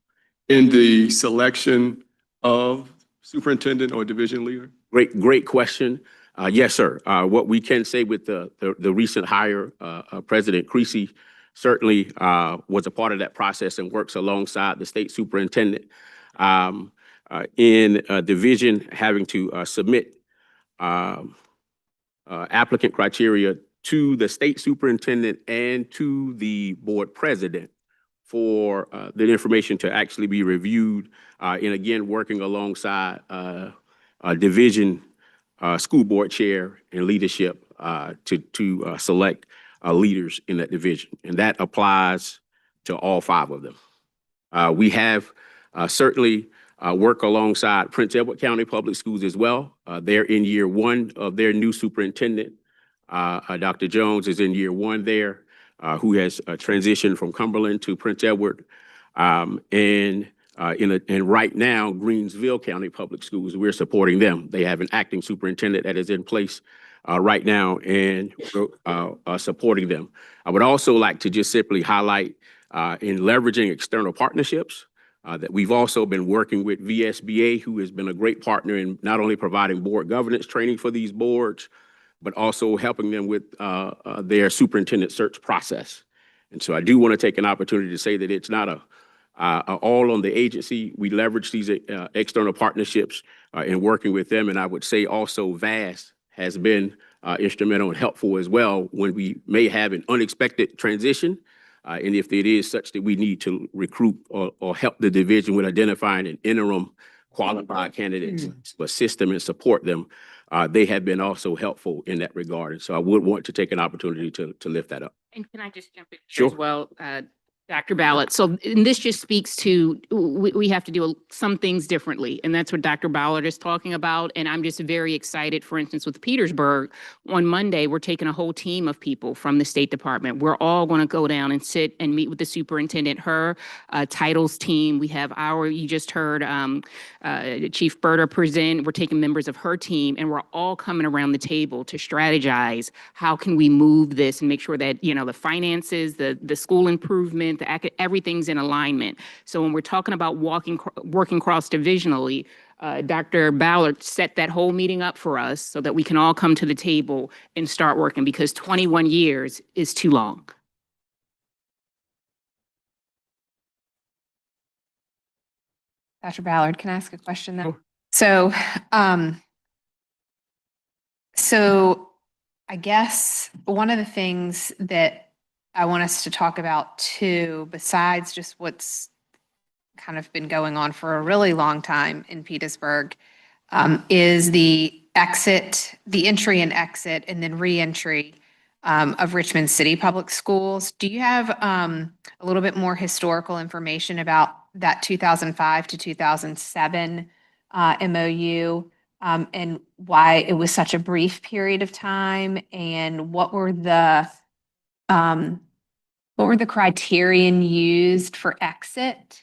in the selection of superintendent or division leader? Great question. Yes, sir. What we can say with the recent hire, President Creasy certainly was a part of that process and works alongside the state superintendent. in a division having to submit applicant criteria to the state superintendent and to the board president for the information to actually be reviewed, and again, working alongside a division school board chair and leadership to select leaders in that division. And that applies to all 5 of them. We have certainly work alongside Prince Edward County Public Schools as well. They're in year 1 of their new superintendent. Dr. Jones is in year 1 there, who has transitioned from Cumberland to Prince Edward. And right now, Greensville County Public Schools, we're supporting them. They have an acting superintendent that is in place right now, and supporting them. I would also like to just simply highlight in leveraging external partnerships that we've also been working with VSBA, who has been a great partner in not only providing board governance training for these boards, but also helping them with their superintendent search process. And so I do want to take an opportunity to say that it's not all on the agency. We leverage these external partnerships in working with them. And I would say also VAST has been instrumental and helpful as well when we may have an unexpected transition. And if it is such that we need to recruit or help the division with identifying an interim qualified candidate to assist them and support them, they have been also helpful in that regard. And so I would want to take an opportunity to lift that up. And can I just jump in Sure. as well, Dr. Ballard? So, and this just speaks to, we have to do some things differently. And that's what Dr. Ballard is talking about. And I'm just very excited, for instance, with Petersburg, on Monday, we're taking a whole team of people from the State Department. We're all going to go down and sit and meet with the superintendent, her titles team. We have you just heard Chief Berter present. We're taking members of her team, and we're all coming around the table to strategize how can we move this and make sure that, you know, the finances, the school improvement, everything's in alignment. So when we're talking about working cross-divisionally, Dr. Ballard set that whole meeting up for us so that we can all come to the table and start working, because 21 years is too long. Dr. Ballard, can I ask a question then? Sure. So I guess one of the things that I want us to talk about too, besides just what's kind of been going on for a really long time in Petersburg, is the entry and exit, and then reentry of Richmond City Public Schools. Do you have a little bit more historical information about that 2005 to 2007 MOU, and why it was such a brief period of time, and what were the criterion used for exit,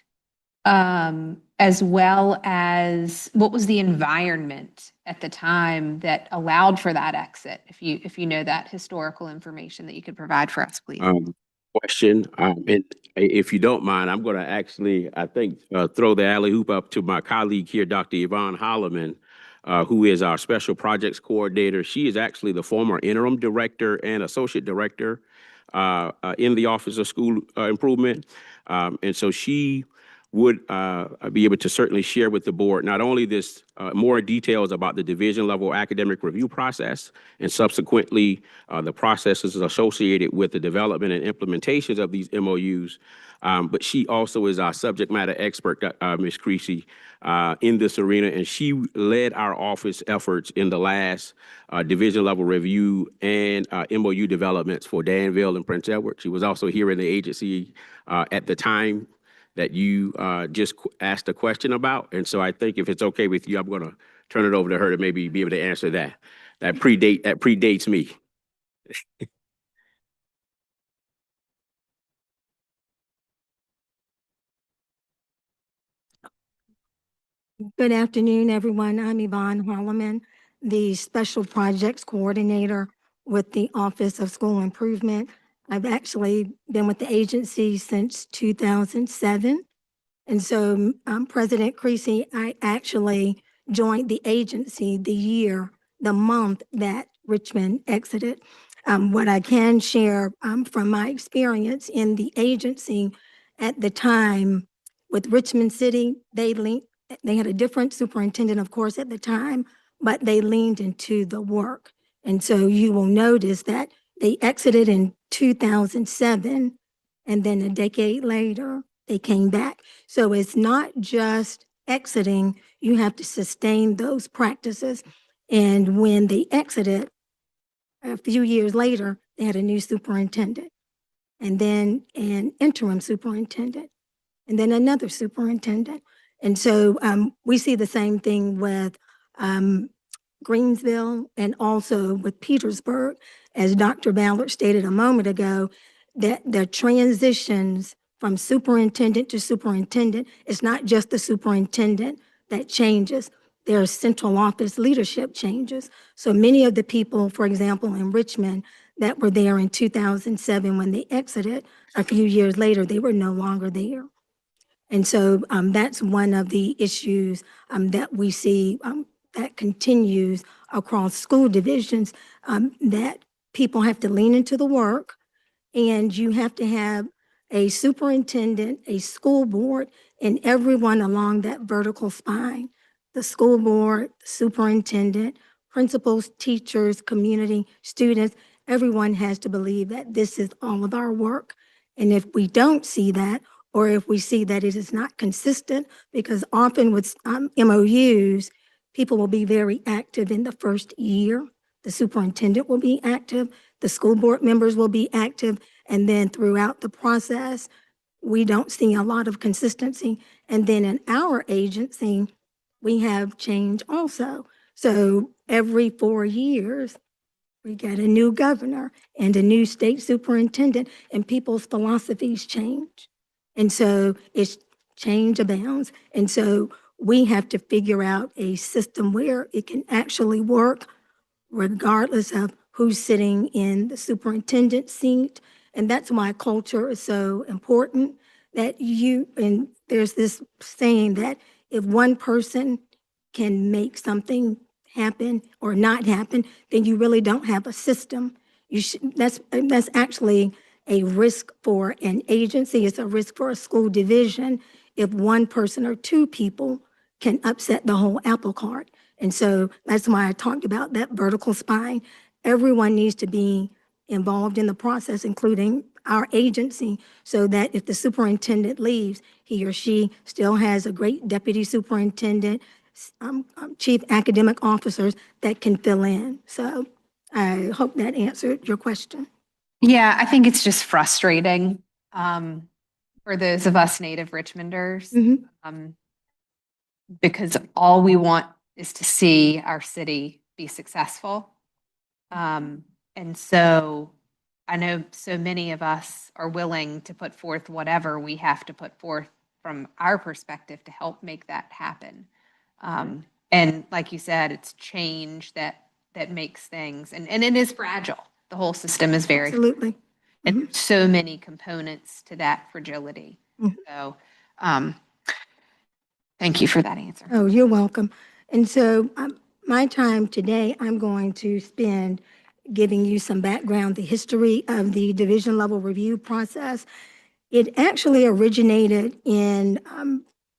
as well as what was the environment at the time that allowed for that exit? If you know that historical information that you could provide for us, please. Question, and if you don't mind, I'm going to actually, I think, throw the alley hoop up to my colleague here, Dr. Yvonne Holloman, who is our special projects coordinator. She is actually the former interim director and associate director in the Office of School Improvement. And so she would be able to certainly share with the board not only this more details about the division level academic review process, and subsequently the processes associated with the development and implementations of these MOUs, but she also is our subject matter expert, Ms. Creasy, in this arena, and she led our office efforts in the last division level review and MOU developments for Danville and Prince Edward. She was also here in the agency at the time that you just asked a question about. And so I think if it's okay with you, I'm going to turn it over to her to maybe be able to answer that. That predates me. Good afternoon, everyone. I'm Yvonne Holloman, the Special Projects Coordinator with the Office of School Improvement. I've actually been with the agency since 2007. And so, President Creasy, I actually joined the agency the month that Richmond exited. What I can share from my experience in the agency at the time with Richmond City, they they had a different superintendent, of course, at the time, but they leaned into the work. And so you will notice that they exited in 2007, and then a decade later, they came back. So it's not just exiting, you have to sustain those practices. And when they exited, a few years later, they had a new superintendent, and then an interim superintendent, and then another superintendent. And so we see the same thing with Greensville and also with Petersburg, as Dr. Ballard stated a moment ago, that the transitions from superintendent to superintendent, it's not just the superintendent that changes. There are central office leadership changes. So many of the people, for example, in Richmond that were there in 2007 when they exited, a few years later, they were no longer there. And so that's one of the issues that we see that continues across school divisions, that people have to lean into the work, and you have to have a superintendent, a school board, and everyone along that vertical spine. The school board, the superintendent, principals, teachers, community, students, everyone has to believe that this is all of our work. And if we don't see that, or if we see that it is not consistent, because often with MOUs, people will be very active in the first year. The superintendent will be active, the school board members will be active, and then throughout the process, we don't see a lot of consistency. And then in our agency, we have change also. So every 4 years, we get a new governor and a new state superintendent, and people's philosophies change. And so it's change abounds. And so we have to figure out a system where it can actually work regardless of who's sitting in the superintendent seat. And that's why culture is so important, that and there's this saying that if one person can make something happen or not happen, then you really don't have a system. That's actually a risk for an agency. It's a risk for a school division if one person or two people can upset the whole apple cart. And so that's why I talked about that vertical spine. Everyone needs to be involved in the process, including our agency, so that if the superintendent leaves, he or she still has a great deputy superintendent, chief academic officers that can fill in. So I hope that answered your question. Yeah, I think it's just frustrating for those of us native Richmonders, because all we want is to see our city be successful. And so I know so many of us are willing to put forth whatever we have to put forth from our perspective to help make that happen. And like you said, it's change that makes things, and it is fragile. The whole system is very, absolutely, and so many components to that fragility. So, thank you for that answer. Oh, you're welcome. And so my time today, I'm going to spend giving you some background, the history of the division level review process. It actually originated in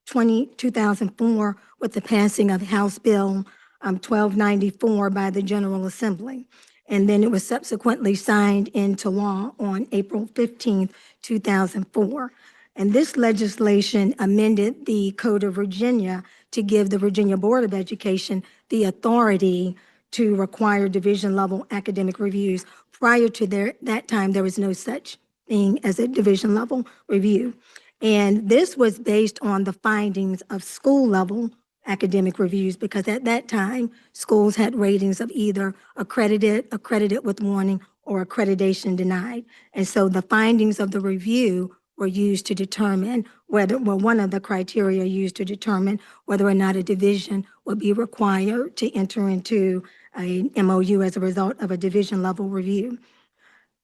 2004 with the passing of House Bill 1294 by the General Assembly. And then it was subsequently signed into law on April 15th, 2004. And this legislation amended the Code of Virginia to give the Virginia Board of Education the authority to require division level academic reviews. Prior to that time, there was no such thing as a division level review. And this was based on the findings of school level academic reviews, because at that time, schools had ratings of either accredited, accredited with warning, or accreditation denied. And so the findings of the review were used to determine whether, well, one of the criteria used to determine whether or not a division would be required to enter into a MOU as a result of a division level review.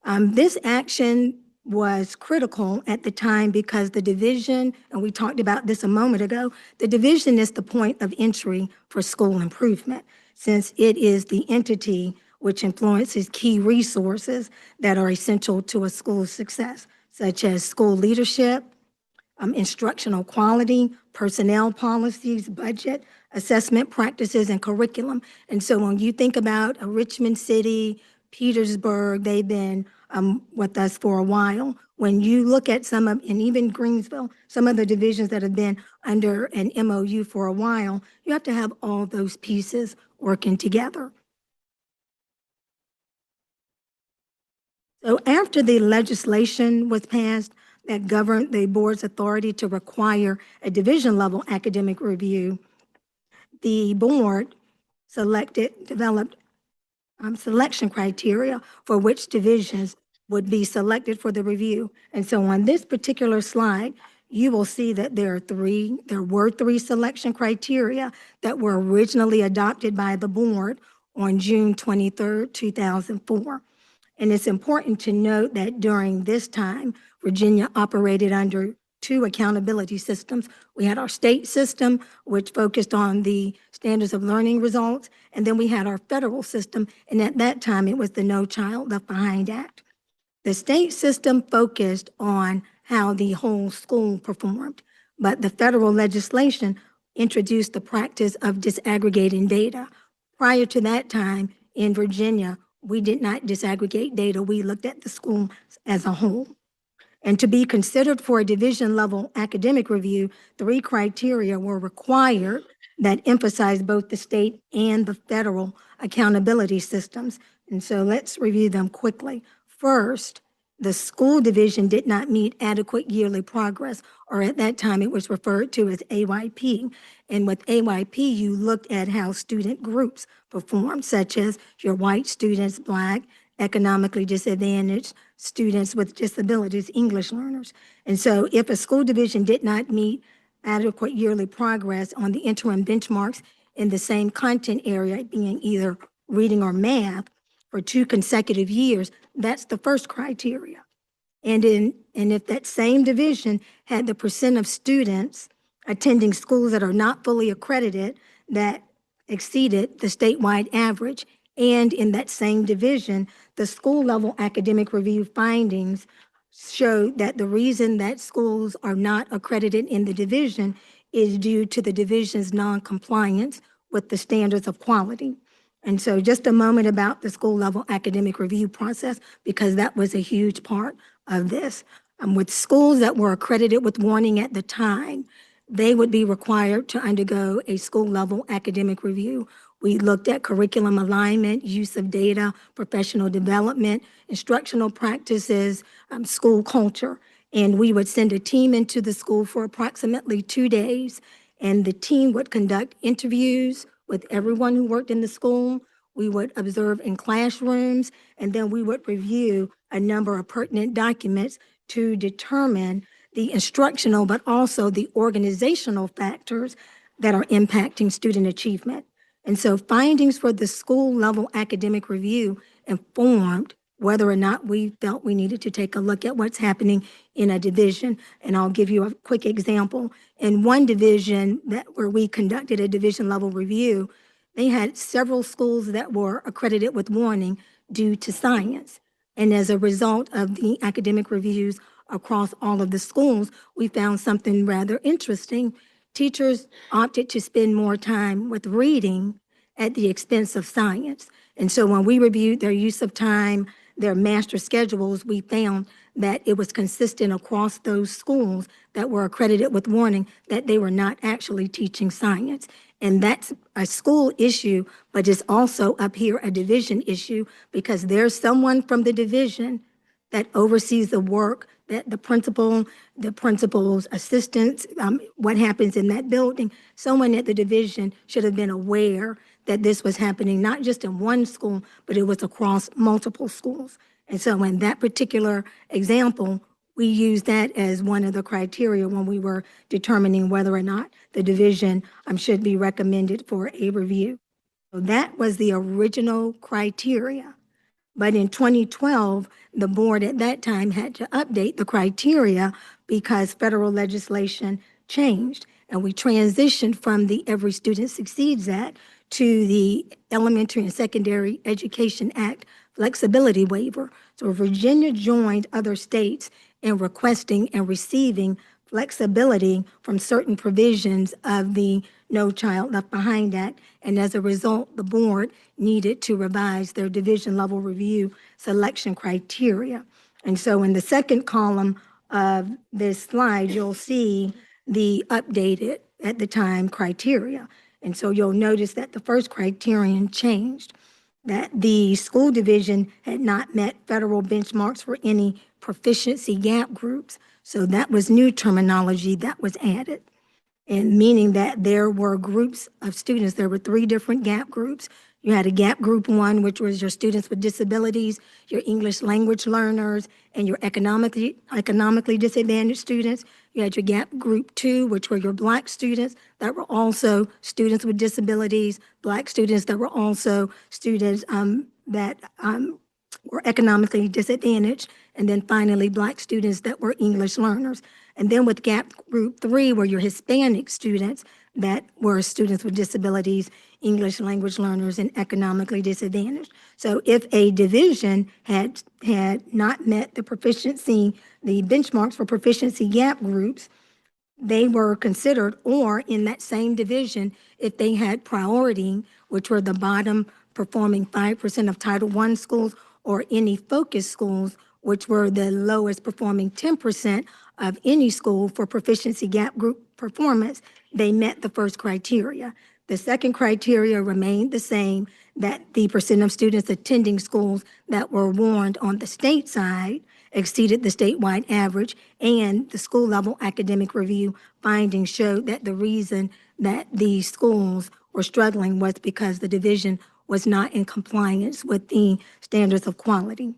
This action was critical at the time because the division, and we talked about this a moment ago, the division is the point of entry for school improvement, since it is the entity which influences key resources that are essential to a school's success, such as school leadership, instructional quality, personnel policies, budget, assessment practices, and curriculum. And so when you think about Richmond City, Petersburg, they've been with us for a while. When you look at some of, and even Greensville, some of the divisions that have been under an MOU for a while, you have to have all those pieces working together. So after the legislation was passed that governed the board's authority to require a division-level academic review, the board developed selection criteria for which divisions would be selected for the review. And so on this particular slide, you will see that there were three selection criteria that were originally adopted by the board on June 23rd, 2004. And it's important to note that during this time, Virginia operated under two accountability systems. We had our state system, which focused on the standards of learning results, and then we had our federal system, and at that time, it was the No Child Left Behind Act. The state system focused on how the whole school performed, but the federal legislation introduced the practice of disaggregating data. Prior to that time, in Virginia, we did not disaggregate data. We looked at the school as a whole. And to be considered for a division-level academic review, three criteria were required that emphasize both the state and the federal accountability systems. And so let's review them quickly. First, the school division did not meet adequate yearly progress, or at that time it was referred to as AYP. And with AYP, you looked at how student groups performed, such as your white students, Black, economically disadvantaged, students with disabilities, English learners. And so if a school division did not meet adequate yearly progress on the interim benchmarks in the same content area, being either reading or math, for 2 consecutive years, that's the first criteria. And if that same division had the percent of students attending schools that are not fully accredited that exceeded the statewide average, and in that same division, the school level academic review findings showed that the reason that schools are not accredited in the division is due to the division's non-compliance with the standards of quality. And so just a moment about the school level academic review process, because that was a huge part of this. With schools that were accredited with warning at the time, they would be required to undergo a school level academic review. We looked at curriculum alignment, use of data, professional development, instructional practices, school culture. And we would send a team into the school for approximately 2 days, and the team would conduct interviews with everyone who worked in the school. We would observe in classrooms, and then we would review a number of pertinent documents to determine the instructional, but also the organizational factors that are impacting student achievement. And so findings for the school level academic review informed whether or not we felt we needed to take a look at what's happening in a division. And I'll give you a quick example. In one division where we conducted a division level review, they had several schools that were accredited with warning due to science. And as a result of the academic reviews across all of the schools, we found something rather interesting. Teachers opted to spend more time with reading at the expense of science. And so when we reviewed their use of time, their master schedules, we found that it was consistent across those schools that were accredited with warning that they were not actually teaching science. And that's a school issue, but it's also up here a division issue, because there's someone from the division that oversees the work that the principal's assistants, what happens in that building. Someone at the division should have been aware that this was happening, not just in one school, but it was across multiple schools. And so in that particular example, we used that as one of the criteria when we were determining whether or not the division should be recommended for a review. So that was the original criteria. But in 2012, the board at that time had to update the criteria because federal legislation changed. And we transitioned from the Every Student Succeeds Act to the Elementary and Secondary Education Act flexibility waiver. So Virginia joined other states in requesting and receiving flexibility from certain provisions of the No Child Left Behind Act. And as a result, the board needed to revise their division level review selection criteria. And so in the second column of this slide, you'll see the updated at the time criteria. And so you'll notice that the first criterion changed, that the school division had not met federal benchmarks for any proficiency gap groups. So that was new terminology that was added. And meaning that there were groups of students, there were 3 different gap groups. You had a gap group 1, which was your students with disabilities, your English language learners, and your economically disadvantaged students. You had your gap group 2, which were your Black students that were also students with disabilities, Black students that were also students that were economically disadvantaged, and then finally Black students that were English learners. And then with gap group 3 were your Hispanic students that were students with disabilities, English language learners, and economically disadvantaged. So if a division had not met the benchmarks for proficiency gap groups, they were considered, or in that same division, if they had priority, which were the bottom performing 5% of Title I schools, or any focus schools, which were the lowest performing 10% of any school for proficiency gap group performance, they met the first criteria. The second criteria remained the same, that the percent of students attending schools that were warned on the state side exceeded the statewide average, and the school level academic review findings showed that the reason that the schools were struggling was because the division was not in compliance with the standards of quality.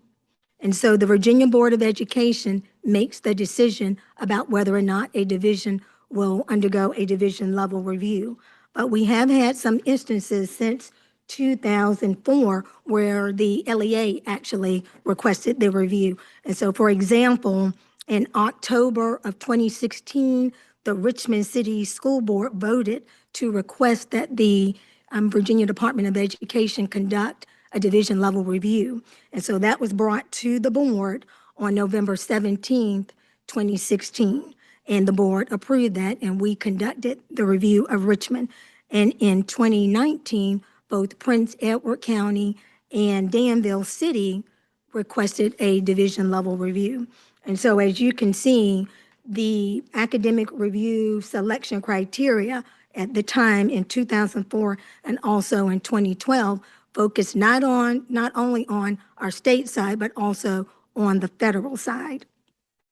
And so the Virginia Board of Education makes the decision about whether or not a division will undergo a division level review. But we have had some instances since 2004 where the LEA actually requested the review. And so, for example, in October of 2016, the Richmond City School Board voted to request that the Virginia Department of Education conduct a division level review. And so that was brought to the board on November 17th, 2016. And the board approved that, and we conducted the review of Richmond. And in 2019, both Prince Edward County and Danville City requested a division level review. And so as you can see, the academic review selection criteria at the time in 2004 and also in 2012 focused not only on our state side, but also on the federal side.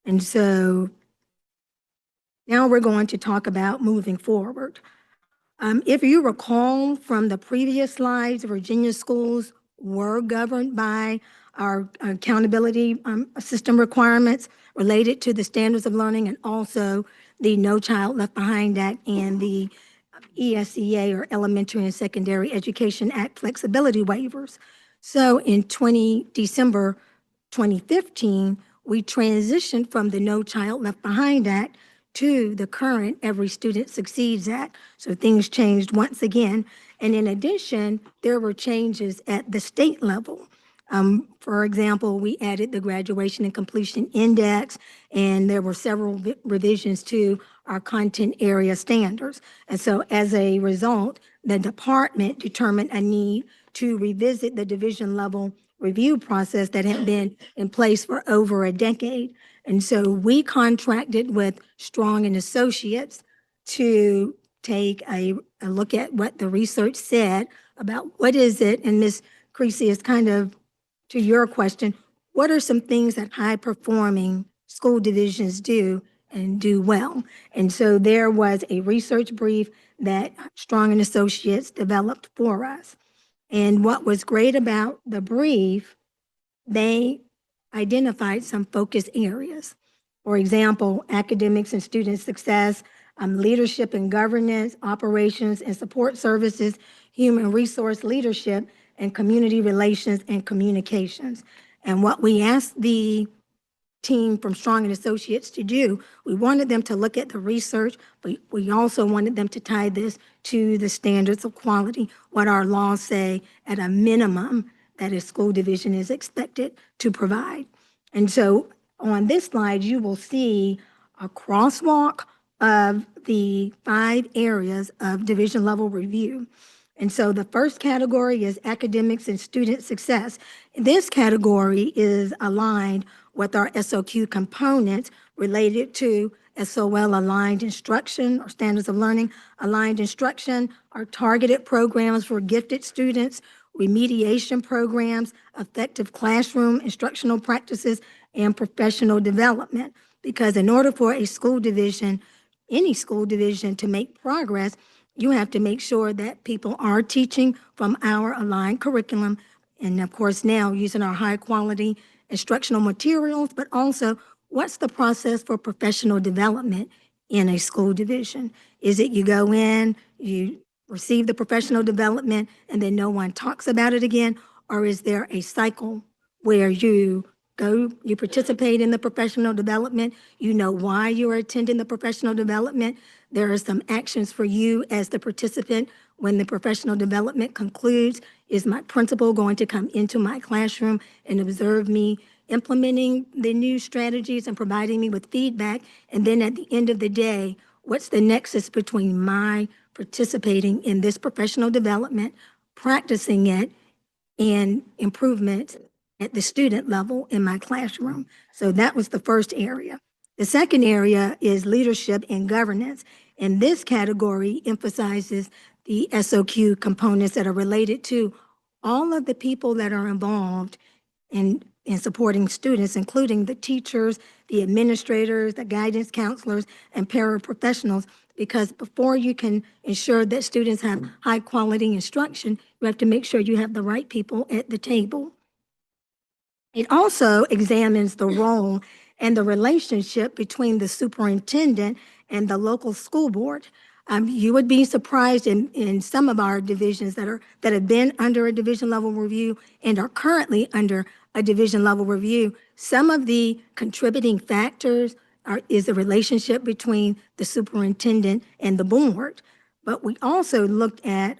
And so now we're going to talk about moving forward. If you recall from the previous slides, Virginia schools were governed by our accountability system requirements related to the standards of learning, and also the No Child Left Behind Act and the ESEA, or Elementary and Secondary Education Act flexibility waivers. So in December 2015, we transitioned from the No Child Left Behind Act to the current Every Student Succeeds Act. So things changed once again. And in addition, there were changes at the state level. For example, we added the Graduation and Completion Index, and there were several revisions to our content area standards. And so as a result, the department determined a need to revisit the division level review process that had been in place for over a decade. And so we contracted with Strong and Associates to take a look at what the research said about what is it, and Ms. Creasy is kind of to your question, what are some things that high-performing school divisions do and do well? And so there was a research brief that Strong and Associates developed for us. And what was great about the brief, they identified some focus areas. For example, academics and student success, leadership and governance, operations and support services, human resource leadership, and community relations and communications. And what we asked the team from Strong and Associates to do, we wanted them to look at the research, but we also wanted them to tie this to the standards of quality, what our laws say at a minimum that a school division is expected to provide. And so on this slide, you will see a crosswalk of the 5 areas of division level review. And so the first category is academics and student success. This category is aligned with our SOQ components related to SOL aligned instruction or standards of learning aligned instruction, our targeted programs for gifted students, remediation programs, effective classroom instructional practices, and professional development. Because in order for a school division, any school division to make progress, you have to make sure that people are teaching from our aligned curriculum. And of course, now using our high quality instructional materials, but also what's the process for professional development in a school division? Is it you go in, you receive the professional development, and then no one talks about it again? Or is there a cycle where you go, you participate in the professional development, you know why you're attending the professional development, there are some actions for you as the participant when the professional development concludes. Is my principal going to come into my classroom and observe me implementing the new strategies and providing me with feedback? And then at the end of the day, what's the nexus between my participating in this professional development, practicing it, and improvement at the student level in my classroom? So that was the first area. The second area is leadership and governance. And this category emphasizes the SOQ components that are related to all of the people that are involved in supporting students, including the teachers, the administrators, the guidance counselors, and paraprofessionals. Because before you can ensure that students have high quality instruction, you have to make sure you have the right people at the table. It also examines the role and the relationship between the superintendent and the local school board. You would be surprised in some of our divisions that have been under a division level review and are currently under a division level review. Some of the contributing factors is the relationship between the superintendent and the board. But we also look at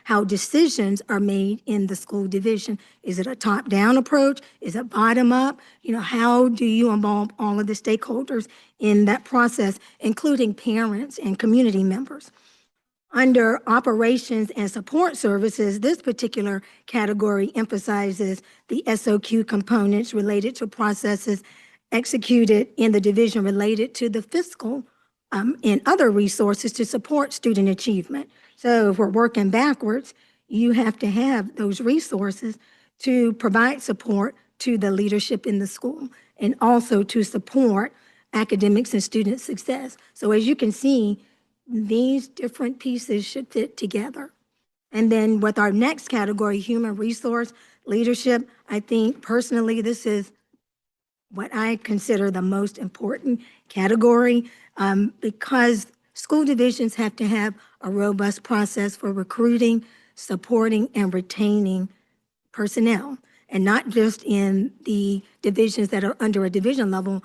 how decisions are made in the school division. Is it a top-down approach? Is it bottom-up? How do you involve all of the stakeholders in that process, including parents and community members? Under operations and support services, this particular category emphasizes the SOQ components related to processes executed in the division related to the fiscal and other resources to support student achievement. So if we're working backwards, you have to have those resources to provide support to the leadership in the school and also to support academics and student success. So as you can see, these different pieces should fit together. And then with our next category, human resource leadership, I think personally, this is what I consider the most important category because school divisions have to have a robust process for recruiting, supporting, and retaining personnel, and not just in the divisions that are under a division level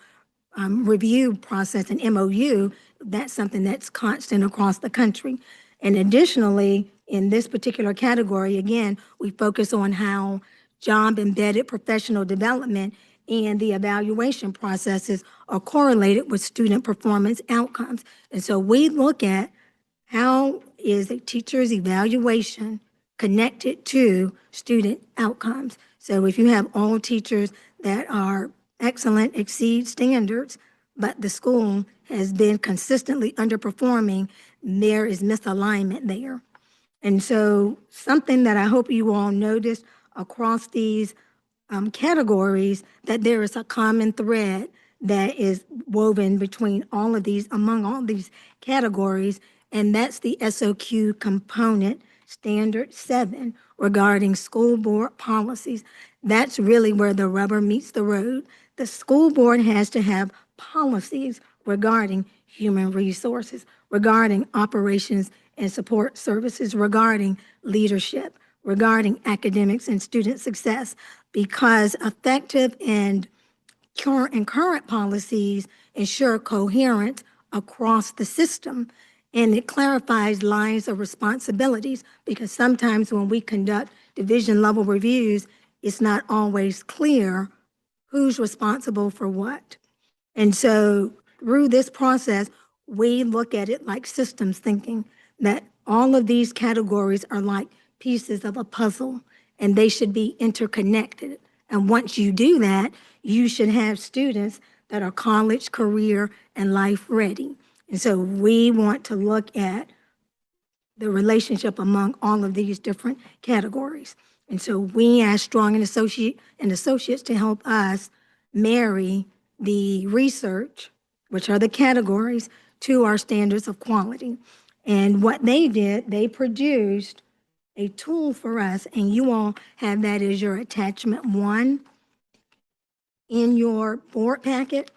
review process and MOU. That's something that's constant across the country. And additionally, in this particular category, again, we focus on how job-embedded professional development and the evaluation processes are correlated with student performance outcomes. And so we look at how is a teacher's evaluation connected to student outcomes. So if you have all teachers that are excellent, exceed standards, but the school has been consistently underperforming, there is misalignment there. And so something that I hope you all notice across these categories, that there is a common thread that is woven between all of these, among all these categories, and that's the SOQ component, Standard 7, regarding school board policies. That's really where the rubber meets the road. The school board has to have policies regarding human resources, regarding operations and support services, regarding leadership, regarding academics and student success, because effective and current policies ensure coherence across the system, and it clarifies lines of responsibilities, because sometimes when we conduct division level reviews, it's not always clear who's responsible for what. And so through this process, we look at it like systems thinking, that all of these categories are like pieces of a puzzle and they should be interconnected. And once you do that, you should have students that are college, career, and life ready. And so we want to look at the relationship among all of these different categories. And so we ask Strong and Associates to help us marry the research, which are the categories, to our standards of quality. And what they did, they produced a tool for us, and you all have that as your attachment 1 in your board packet.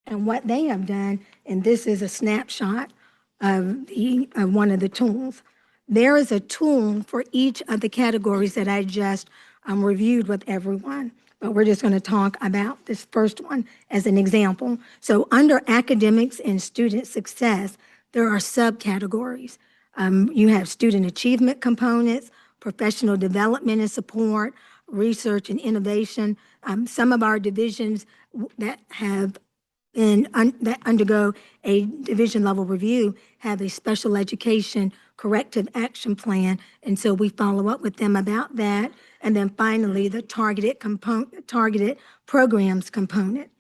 And what they have done, and this is a snapshot of one of the tools. There is a tool for each of the categories that I just reviewed with everyone, but we're just going to talk about this first one as an example. So under academics and student success, there are subcategories. You have student achievement components, professional development and support, research and innovation. Some of our divisions that have that undergo a division level review have a special education corrective action plan. And so we follow up with them about that. And then finally, the targeted programs component.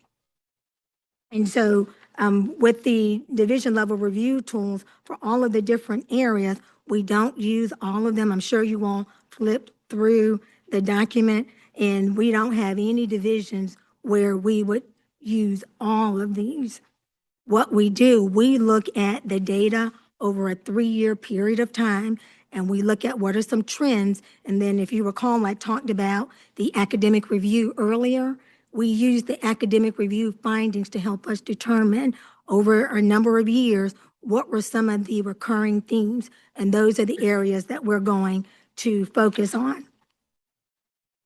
And so with the division level review tools for all of the different areas, we don't use all of them. I'm sure you all flipped through the document, and we don't have any divisions where we would use all of these. What we do, we look at the data over a 3-year period of time, and we look at what are some trends. And then if you recall, I talked about the academic review earlier. We use the academic review findings to help us determine over a number of years what were some of the recurring themes, and those are the areas that we're going to focus on.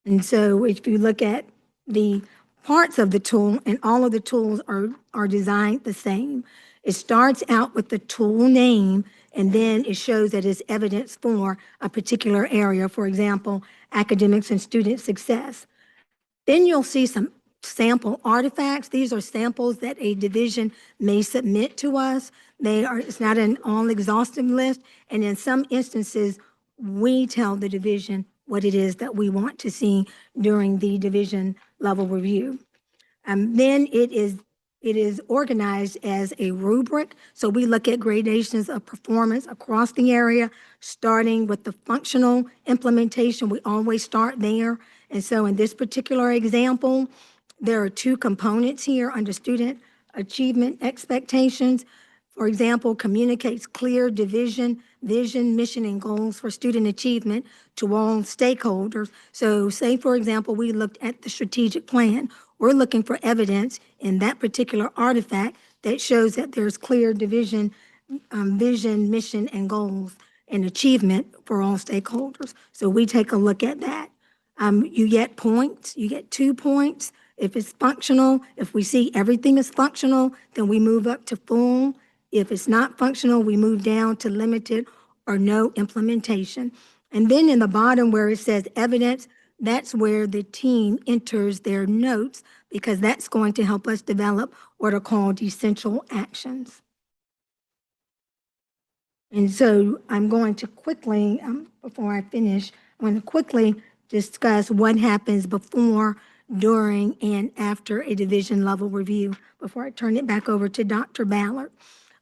And so if you look at the parts of the tool, and all of the tools are designed the same. It starts out with the tool name, and then it shows that it's evidence for a particular area, for example, academics and student success. Then you'll see some sample artifacts. These are samples that a division may submit to us. It's not an all-exhaustive list, and in some instances, we tell the division what it is that we want to see during the division level review. Then it is organized as a rubric. So we look at gradations of performance across the area, starting with the functional implementation. We always start there. And so in this particular example, there are 2 components here under student achievement expectations. For example, communicates clear division, vision, mission, and goals for student achievement to all stakeholders. So say, for example, we looked at the strategic plan. We're looking for evidence in that particular artifact that shows that there's clear division, vision, mission, and goals and achievement for all stakeholders. So we take a look at that. You get points, you get 2 points. If it's functional, if we see everything is functional, then we move up to full. If it's not functional, we move down to limited or no implementation. And then in the bottom where it says evidence, that's where the team enters their notes, because that's going to help us develop what are called essential actions. And so I'm going to quickly, before I finish, I'm going to quickly discuss what happens before, during, and after a division level review before I turn it back over to Dr. Ballard.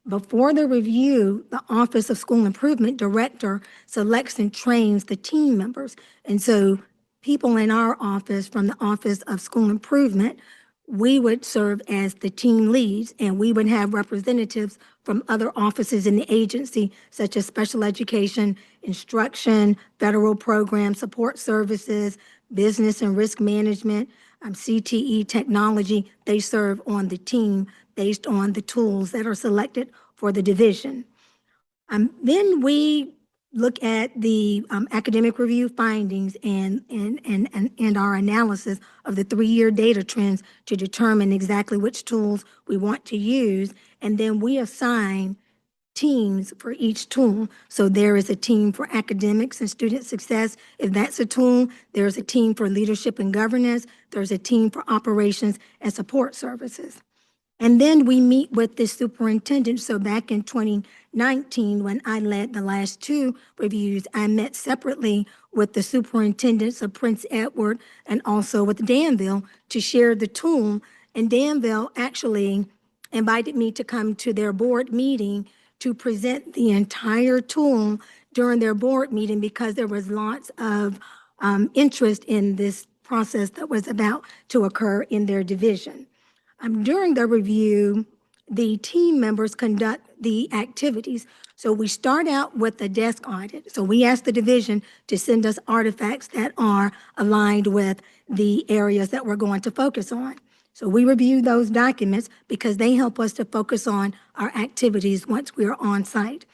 Before the review, the Office of School Improvement Director selects and trains the team members. And so people in our office from the Office of School Improvement, we would serve as the team leads, and we would have representatives from other offices in the agency, such as special education, instruction, federal program support services, business and risk management, CTE technology. They serve on the team based on the tools that are selected for the division. Then we look at the academic review findings and our analysis of the 3-year data trends to determine exactly which tools we want to use. And then we assign teams for each tool. So there is a team for academics and student success. If that's a tool, there's a team for leadership and governance. There's a team for operations and support services. And then we meet with the superintendent. So back in 2019, when I led the last two reviews, I met separately with the superintendents of Prince Edward and also with Danville to share the tool. And Danville actually invited me to come to their board meeting to present the entire tool during their board meeting because there was lots of interest in this process that was about to occur in their division. During the review, the team members conduct the activities. So we start out with a desk audit. So we ask the division to send us artifacts that are aligned with the areas that we're going to focus on. So we review those documents because they help us to focus on our activities once we're on site.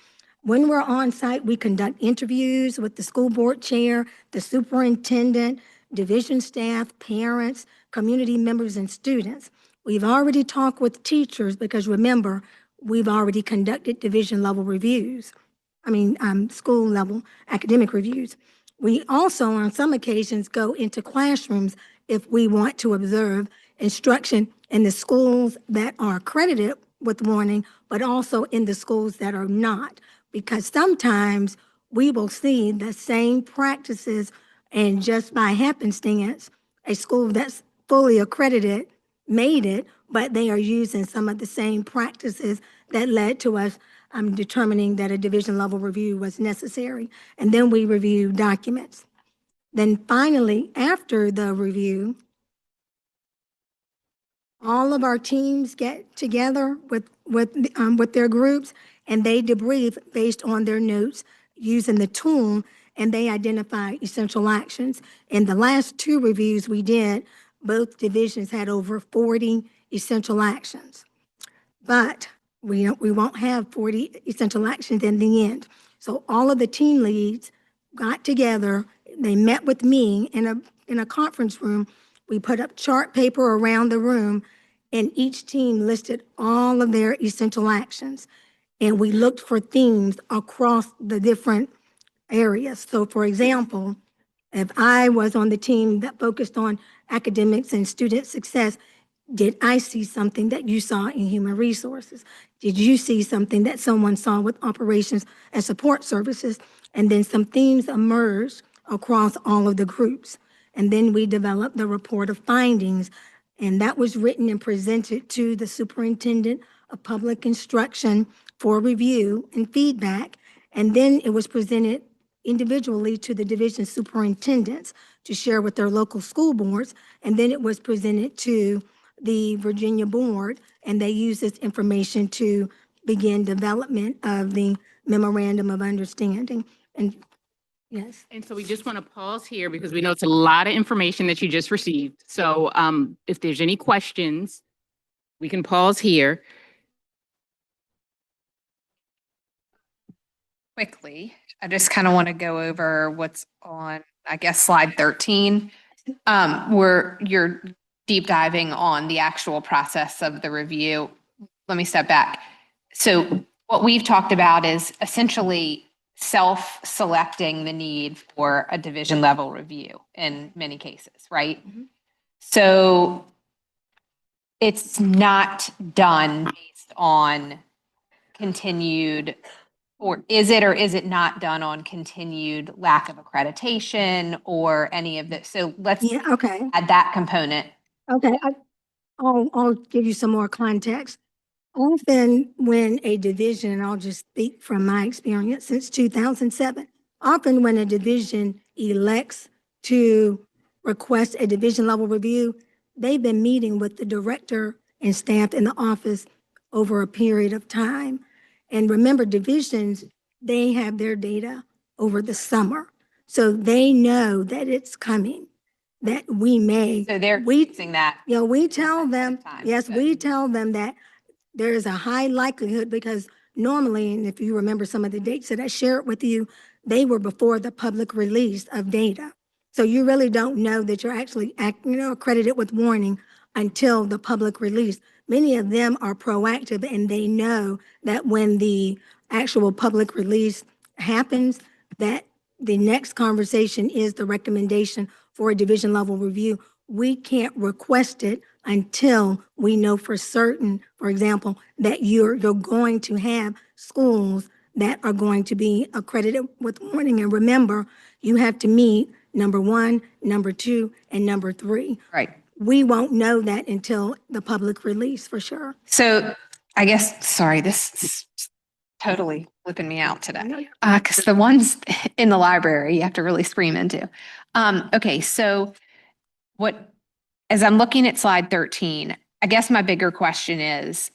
When we're on site, we conduct interviews with the school board chair, the superintendent, division staff, parents, community members, and students. We've already talked with teachers because remember, we've already conducted division level reviews. School level academic reviews. We also, on some occasions, go into classrooms if we want to observe instruction in the schools that are accredited with warning, but also in the schools that are not. Because sometimes we will see the same practices and just by happenstance, a school that's fully accredited made it, but they are using some of the same practices that led to us determining that a division level review was necessary. And then we review documents. Then finally, after the review, all of our teams get together with their groups and they debrief based on their notes using the tool and they identify essential actions. In the last two reviews we did, both divisions had over 40 essential actions. But we won't have 40 essential actions in the end. So all of the team leads got together, they met with me in a conference room. We put up chart paper around the room and each team listed all of their essential actions. And we looked for themes across the different areas. So for example, if I was on the team that focused on academics and student success, did I see something that you saw in human resources? Did you see something that someone saw with operations and support services? And then some themes emerged across all of the groups. And then we developed the report of findings, and that was written and presented to the superintendent of public instruction for review and feedback. And then it was presented individually to the division superintendents to share with their local school boards. And then it was presented to the Virginia board, and they used this information to begin development of the memorandum of understanding. And yes. And so we just want to pause here because we know it's a lot of information that you just received. So if there's any questions, we can pause here. Quickly, I just kind of want to go over what's on, I guess, slide 13, where you're deep diving on the actual process of the review. Let me step back. So what we've talked about is essentially self-selecting the need for a division level review in many cases, right? Mm-hmm. So it's not done based on continued, or is it not done on continued lack of accreditation or any of this? So let's add that component. Okay, I'll give you some more context. Often when a division, and I'll just speak from my experience since 2007, often when a division elects to request a division level review, they've been meeting with the director and staff in the office over a period of time. And remember, divisions, they have their data over the summer. So they know that it's coming, that we may. So they're using that. Yeah, we tell them, we tell them that there is a high likelihood because normally, and if you remember some of the dates that I shared with you, they were before the public release of data. So you really don't know that you're actually accredited with warning until the public release. Many of them are proactive and they know that when the actual public release happens, that the next conversation is the recommendation for a division level review, we can't request it until we know for certain, for example, that you're going to have schools that are going to be accredited with warning. And remember, you have to meet number 1, number 2, and number 3. Right. We won't know that until the public release for sure. So I guess, sorry, this is totally flipping me out today. Because the ones in the library, you have to really scream into. Okay, so as I'm looking at slide 13, I guess my bigger question is,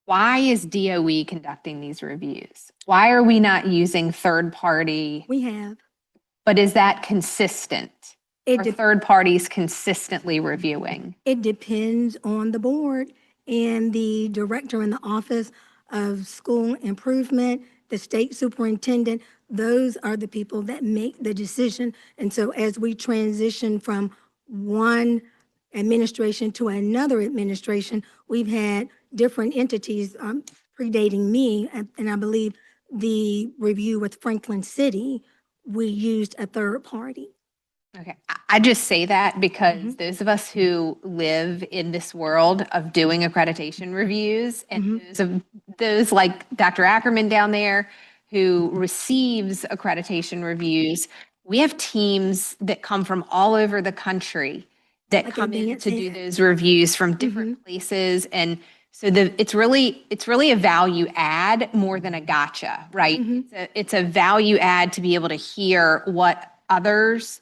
why is DOE conducting these reviews? Why are we not using third party? We have. But is that consistent? It Are de- third parties consistently reviewing? It depends on the board and the director in the Office of School Improvement, the state superintendent. Those are the people that make the decision. And so as we transition from one administration to another administration, we've had different entities predating me. And I believe the review with Franklin City, we used a third party. Okay, I just say that because those of us who live in this world of doing accreditation reviews and those like Dr. Ackerman down there who receives accreditation reviews, we have teams that come from all over the country that Like come in advanced to do ed. those reviews from different places. And so it's really a value add more than a gotcha, right? It's a value add to be able to hear what others,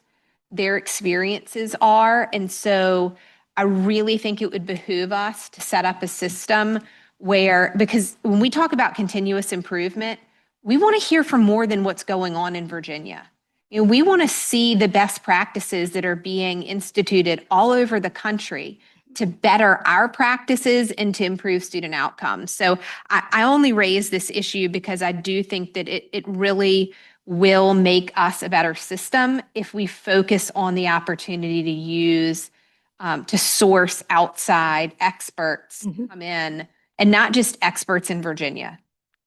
their experiences are. And so I really think it would behoove us to set up a system where, because when we talk about continuous improvement, we want to hear from more than what's going on in Virginia. You know, we want to see the best practices that are being instituted all over the country to better our practices and to improve student outcomes. So I only raise this issue because I do think that it really will make us a better system if we focus on the opportunity to use, to source outside experts to come in, and not just experts in Virginia,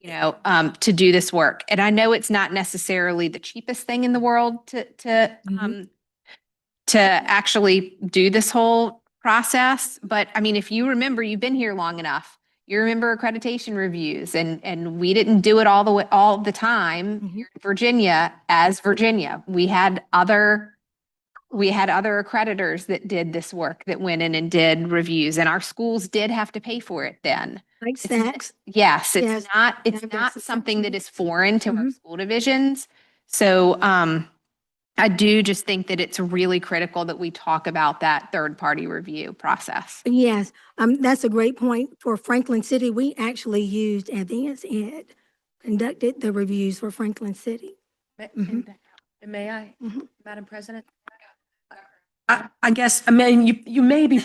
to do this work. And I know it's not necessarily the cheapest thing in the world to actually do this whole process. But I mean, if you remember, you've been here long enough, you remember accreditation reviews, and we didn't do it all the time here in Virginia as Virginia. We had other accreditors that did this work, that went in and did reviews, and our schools did have to pay for it then. Like SACs. Yes, it's Yes. not something that is foreign to our school divisions. So I do just think that it's really critical that we talk about that third-party review process. Yes, that's a great point. For Franklin City, we actually used Advanced Ed, conducted the reviews for Franklin City. May I, Madam President? I guess, I mean, you may be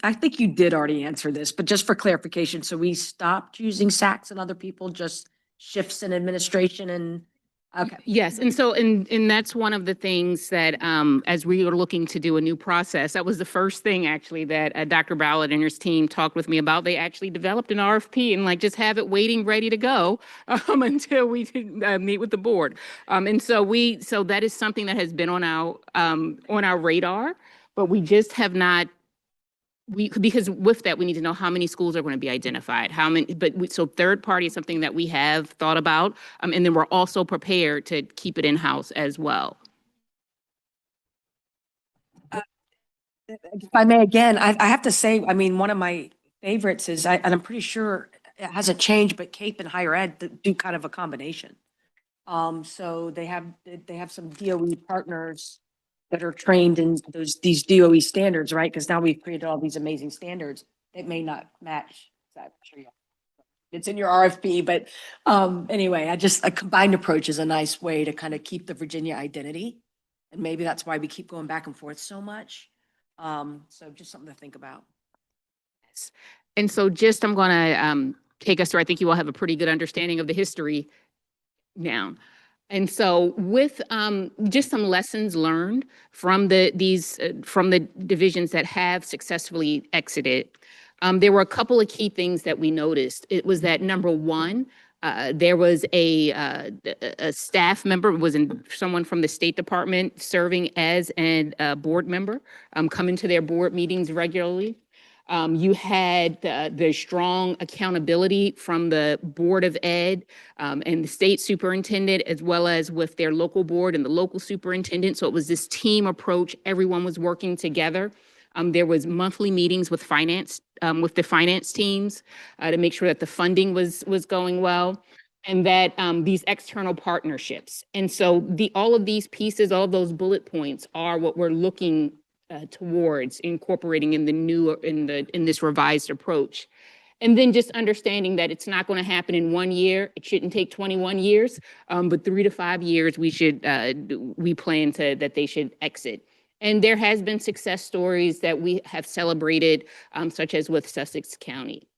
I think you did already answer this, but just for clarification, so we stopped using SACs and other people, just shifts in administration and, okay. Yes, and so, and that's one of the things that, as we were looking to do a new process, that was the first thing actually that Dr. Ballard and his team talked with me about. They actually developed an RFP and just have it waiting, ready to go until we meet with the board. And so that is something that has been on our radar, but we just have not. Because with that, we need to know how many schools are going to be identified, so third party is something that we have thought about. And then we're also prepared to keep it in-house as well. If I may, again, I have to say, I mean, one of my favorites is, and I'm pretty sure it hasn't changed, but CAPE and higher ed do kind of a combination. So they have some DOE partners that are trained in these DOE standards, right? Because now we've created all these amazing standards that may not match. I'm sure it's in your RFP, but anyway, a combined approach is a nice way to kind of keep the Virginia identity. And maybe that's why we keep going back and forth so much. So just something to think about. And so I'm going to take us through, I think you all have a pretty good understanding of the history now. And so with just some lessons learned from the divisions that have successfully exited, there were a couple of key things that we noticed. It was that number one, There was a staff member, someone from the State Department serving as a board member, coming to their board meetings regularly. You had the strong accountability from the Board of Ed and the state superintendent, as well as with their local board and the local superintendent. So it was this team approach. Everyone was working together. There was monthly meetings with the finance teams to make sure that the funding was going well, and that these external partnerships. And so all of these pieces, all of those bullet points are what we're looking towards incorporating in this revised approach. And then just understanding that it's not going to happen in 1 year. It shouldn't take 21 years, but 3 to 5 years we plan that they should exit. And there has been success stories that we have celebrated, such as with Sussex County.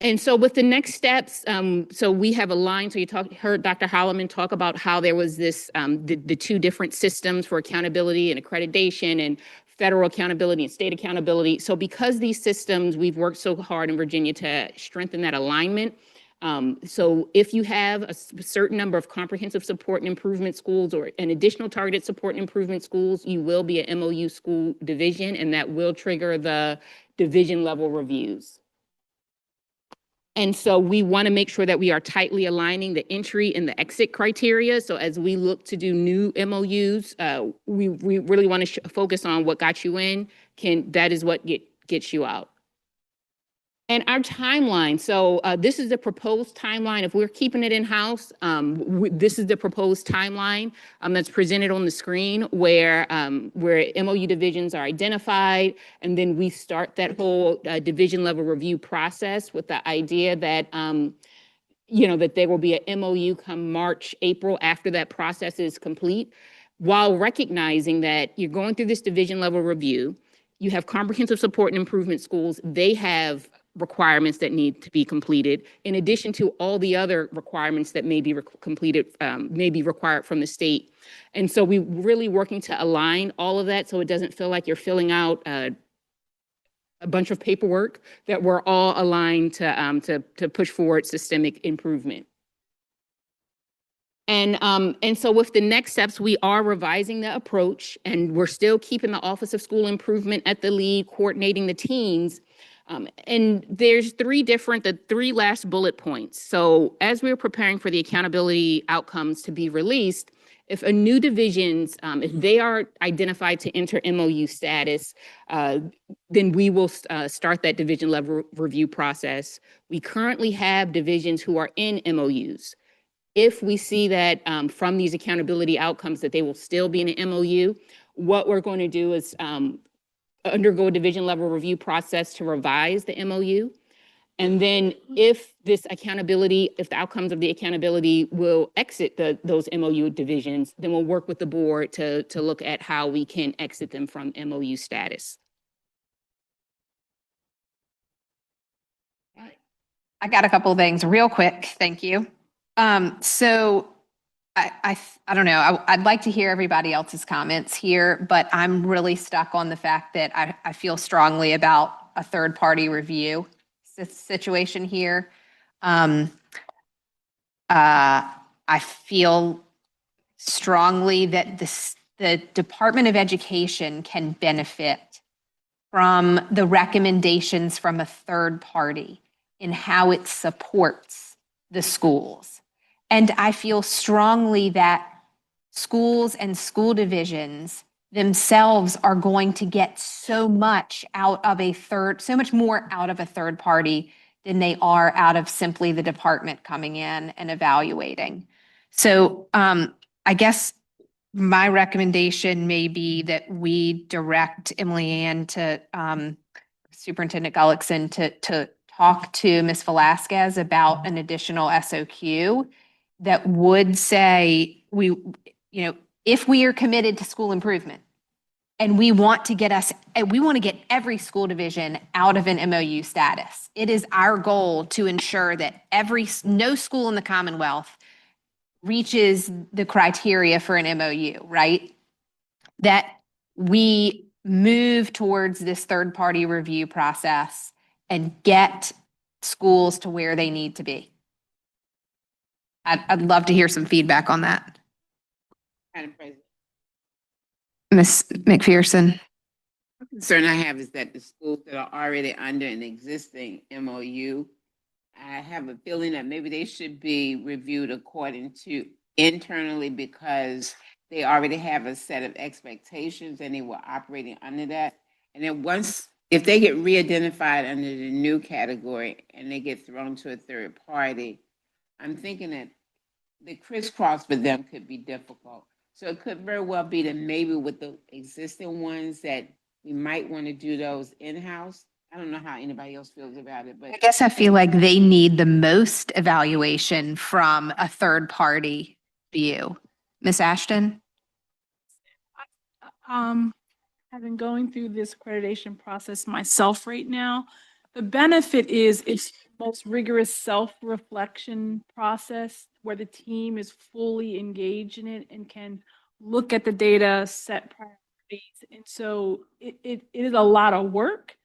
And so with the next steps, so we have aligned, so heard Dr. Holloman talk about how there was this, the two different systems for accountability and accreditation and federal accountability and state accountability. So because these systems, we've worked so hard in Virginia to strengthen that alignment. So if you have a certain number of comprehensive support and improvement schools or an additional targeted support and improvement schools, you will be an MOU school division, and that will trigger the division level reviews. And so we want to make sure that we are tightly aligning the entry and the exit criteria. So as we look to do new MOUs, we really want to focus on what got you in, that is what gets you out. And our timeline, so this is the proposed timeline. If we're keeping it in-house, this is the proposed timeline that's presented on the screen where MOU divisions are identified, and then we start that whole division level review process with the idea that that there will be an MOU come March, April after that process is complete, while recognizing that you're going through this division level review. You have comprehensive support and improvement schools. They have requirements that need to be completed, in addition to all the other requirements that may be completed, may be required from the state. And so we're really working to align all of that so it doesn't feel like you're filling out a bunch of paperwork, that we're all aligned to push forward systemic improvement. And so with the next steps, we are revising the approach, and we're still keeping the Office of School Improvement at the lead, coordinating the teams. And there's the three last bullet points. So as we're preparing for the accountability outcomes to be released, if a new divisions, if they are identified to enter MOU status, then we will start that division level review process. We currently have divisions who are in MOUs. If we see that from these accountability outcomes that they will still be in an MOU, what we're going to do is undergo a division level review process to revise the MOU. And then if the outcomes of the accountability will exit those MOU divisions, then we'll work with the board to look at how we can exit them from MOU status. I got a couple of things real quick. Thank you. So I don't know, I'd like to hear everybody else's comments here, but I'm really stuck on the fact that I feel strongly about a third-party review situation here. I feel strongly that the Department of Education can benefit from the recommendations from a third party in how it supports the schools. And I feel strongly that schools and school divisions themselves are going to get so much more out of a third party than they are out of simply the department coming in and evaluating. So I guess my recommendation may be that we direct Emily Ann to Superintendent Gullickson to talk to Ms. Velasquez about an additional SOQ that would say, if we are committed to school improvement and we want to get every school division out of an MOU status, it is our goal to ensure that no school in the Commonwealth reaches the criteria for an MOU, right? That we move towards this third-party review process and get schools to where they need to be. I'd love to hear some feedback on that. Madam President, Ms. McPherson. the concern I have is that the schools that are already under an existing MOU, I have a feeling that maybe they should be reviewed according to internally because they already have a set of expectations and they were operating under that. And then once, if they get re-identified under the new category and they get thrown to a third party, I'm thinking that the crisscross for them could be difficult. So it could very well be that maybe with the existing ones that we might want to do those in-house. I don't know how anybody else feels about it, but I guess I feel like they need the most evaluation from a third party view. Ms. Ashton? I've been going through this accreditation process myself right now. The benefit is it's the most rigorous self-reflection process where the team is fully engaged in it and can look at the data, set priorities. And so it is a lot of work,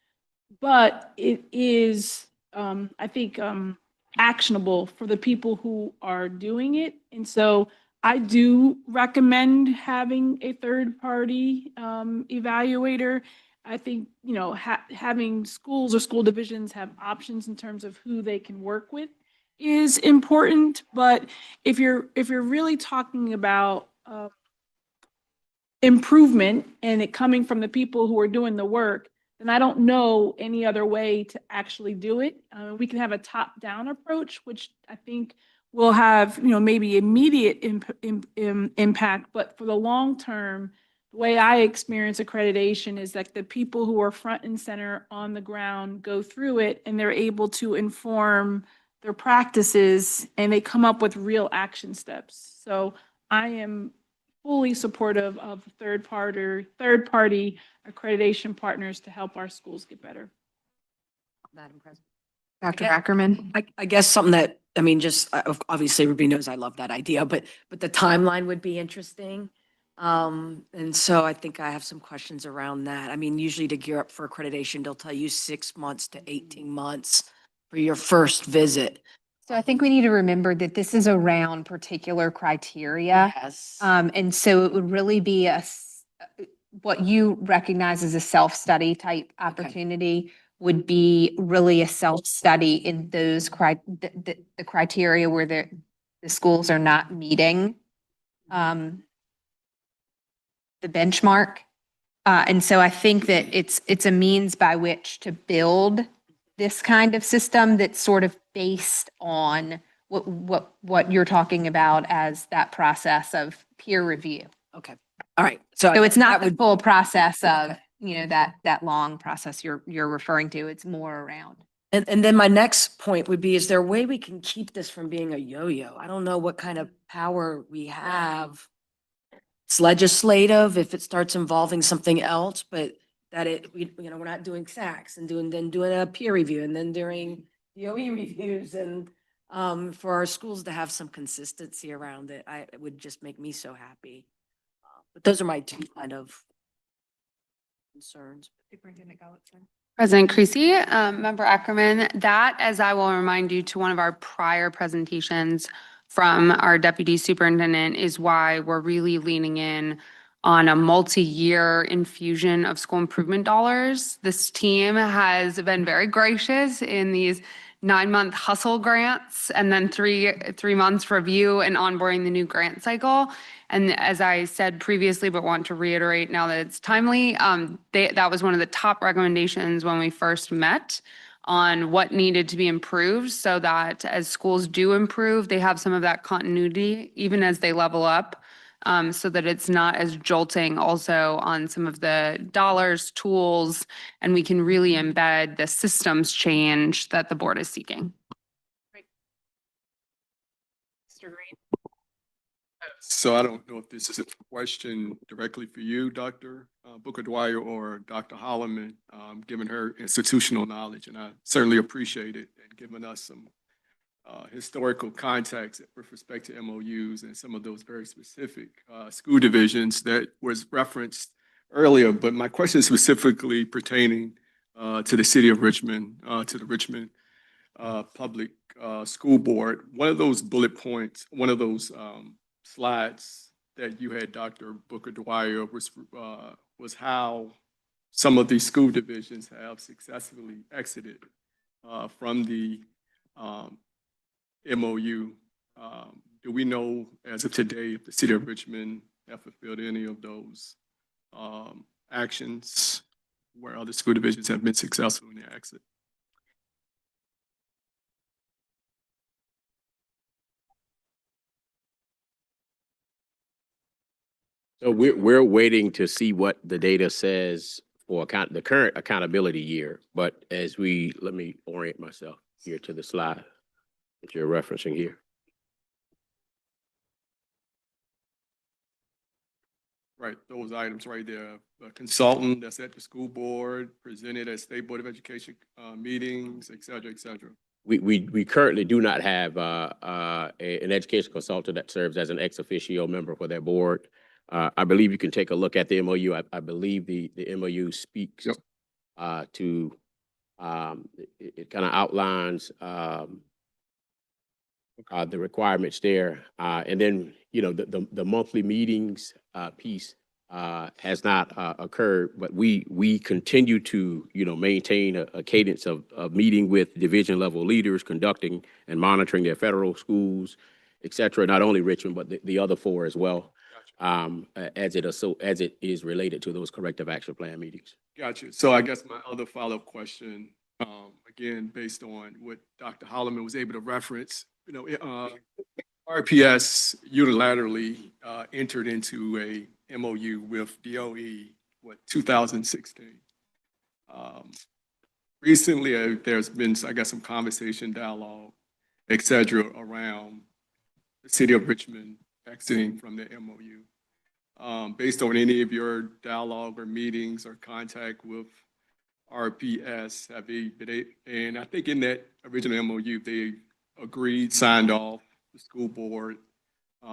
but it is, I think, actionable for the people who are doing it. And so I do recommend having a third-party evaluator. I think, you know, having schools or school divisions have options in terms of who they can work with is important. But if you're really talking about improvement and it coming from the people who are doing the work, then I don't know any other way to actually do it. We can have a top-down approach, which I think will have, you know, maybe immediate impact, but for the long term, the way I experience accreditation is that the people who are front and center on the ground go through it and they're able to inform their practices and they come up with real action steps. So I am fully supportive of third-party accreditation partners to help our schools get better. Madam President. Dr. Ackerman? I guess something that, I mean, just obviously everybody knows I love that idea, but the timeline would be interesting. And so I think I have some questions around that. I mean, usually to gear up for accreditation, they'll tell you 6 months to 18 months for your first visit. So I think we need to remember that this is around particular criteria. Yes. And so it would really be what you recognize as a self-study type opportunity would be really a self-study in those the criteria where the schools are not meeting the benchmark. And so I think that it's a means by which to build this kind of system that's sort of based on what you're talking about as that process of peer review. Okay. All right. So it's not the full process of, you know, that long process you're referring to. It's more around. And then my next point would be, is there a way we can keep this from being a yo-yo? I don't know what kind of power we have. It's legislative if it starts involving something else, but that we're not doing SACs and doing a peer review and then doing DOE reviews and for our schools to have some consistency around it, it would just make me so happy. But those are my two kind of concerns. President Creasy, Member Ackerman, that, as I will remind you to one of our prior presentations from our Deputy Superintendent, is why we're really leaning in on a multi-year infusion of school improvement dollars. This team has been very gracious in these 9-month hustle grants and then three months review and onboarding the new grant cycle. And as I said previously, but want to reiterate now that it's timely, that was one of the top recommendations when we first met on what needed to be improved so that as schools do improve, they have some of that continuity, even as they level up, so that it's not as jolting also on some of the dollars, tools, and we can really embed the systems change that the board is seeking. Mr. Green. So I don't know if this is a question directly for you, Dr. Booker Dwyer, or Dr. Holloman, given her institutional knowledge, and I certainly appreciate it and giving us some historical context with respect to MOUs and some of those very specific school divisions that was referenced earlier. But my question is specifically pertaining to the city of Richmond, to the Richmond Public school board, one of those bullet points, one of those slides that you had, Dr. Booker Dwyer, was how some of these school divisions have successfully exited from the MOU. Do we know as of today if the city of Richmond have fulfilled any of those actions where other school divisions have been successful in their exit? So we're waiting to see what the data says for the current accountability year. But let me orient myself here to the slide that you're referencing here. Right, those items right there. A consultant that's at the school board, presented at State Board of Education meetings, et cetera, et cetera. We currently do not have an education consultant that serves as an ex officio member for their board. I believe you can take a look at the MOU. I believe the MOU speaks to it kind of outlines the requirements there. And then, you know, the monthly meetings piece has not occurred, but we continue to, you know, maintain a cadence of meeting with division level leaders, conducting and monitoring their federal schools, et cetera, not only Richmond, but the other four as well, as it is related to those corrective action plan meetings. Gotcha. So I guess my other follow-up question, again, based on what Dr. Holloman was able to reference, you know, RPS unilaterally entered into a MOU with DOE, 2016. Recently, there's been, I guess, some conversation, dialogue, et cetera, around the city of Richmond exiting from the MOU. Based on any of your dialogue or meetings or contact with RPS, and I think in that original MOU, they agreed, signed off, the school board,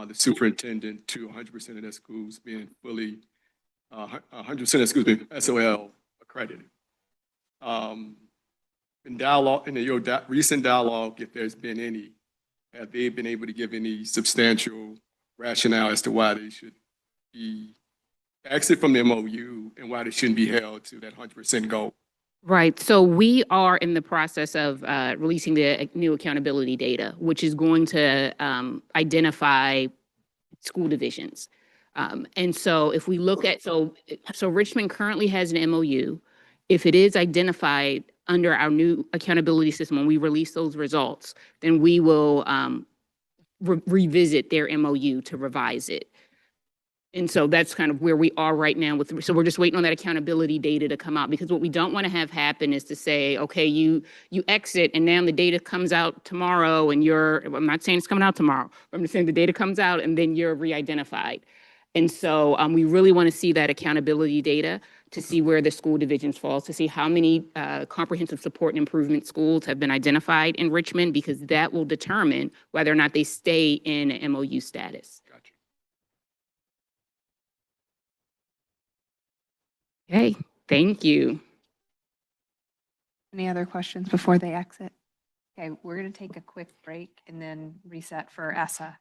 the superintendent, to 100% of their schools being fully, 100% of schools being SOL accredited. In dialogue, in your recent dialogue, if there's been any, have they been able to give any substantial rationale as to why they should be exit from the MOU and why they shouldn't be held to that 100% goal? Right. So we are in the process of releasing the new accountability data, which is going to identify school divisions. And so if we look at, so Richmond currently has an MOU. If it is identified under our new accountability system, when we release those results, then we will revisit their MOU to revise it. And so that's kind of where we are right now so we're just waiting on that accountability data to come out, because what we don't want to have happen is to say, okay, you exit and now the data comes out tomorrow and I'm not saying it's coming out tomorrow, I'm just saying the data comes out and then you're re-identified. And so we really want to see that accountability data to see where the school divisions fall, to see how many comprehensive support and improvement schools have been identified in Richmond, because that will determine whether or not they stay in MOU status. Gotcha. Okay, thank you. Any other questions before they exit? Okay, we're going to take a quick break and then reset for ESSA.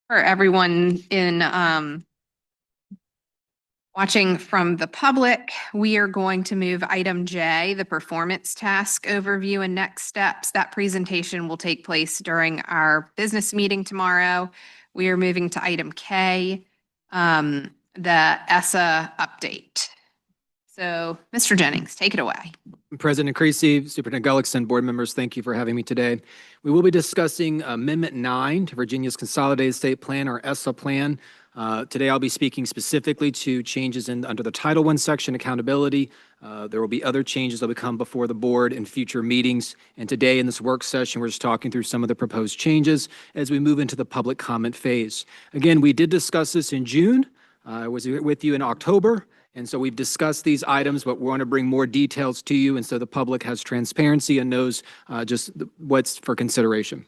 For everyone in watching from the public, we are going to move item J, the performance task overview and next steps. That presentation will take place during our business meeting tomorrow. We are moving to item K, the ESSA update. So, Mr. Jennings, take it away. President Creasy, Superintendent Gullickson, board members, thank you for having me today. We will be discussing Amendment 9 to Virginia's Consolidated State Plan, or ESSA plan. Today, I'll be speaking specifically to changes under the Title I section, accountability. There will be other changes that will come before the board in future meetings. And today in this work session, we're just talking through some of the proposed changes as we move into the public comment phase. Again, we did discuss this in June. I was with you in October. And so we've discussed these items, but we want to bring more details to you. And so the public has transparency and knows just what's for consideration.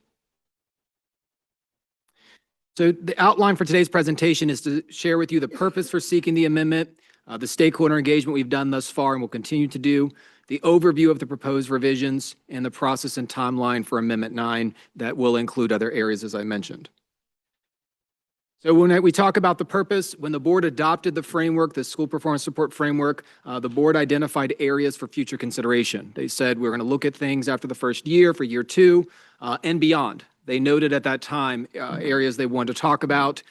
So the outline for today's presentation is to share with you the purpose for seeking the amendment, the stakeholder engagement we've done thus far and will continue to do, the overview of the proposed revisions, and the process and timeline for Amendment 9 that will include other areas, as I mentioned. So when we talk about the purpose, when the board adopted the framework, the school performance support framework, the board identified areas for future consideration. They said we're going to look at things after the first year, for year 2, and beyond. They noted at that time areas they wanted to talk about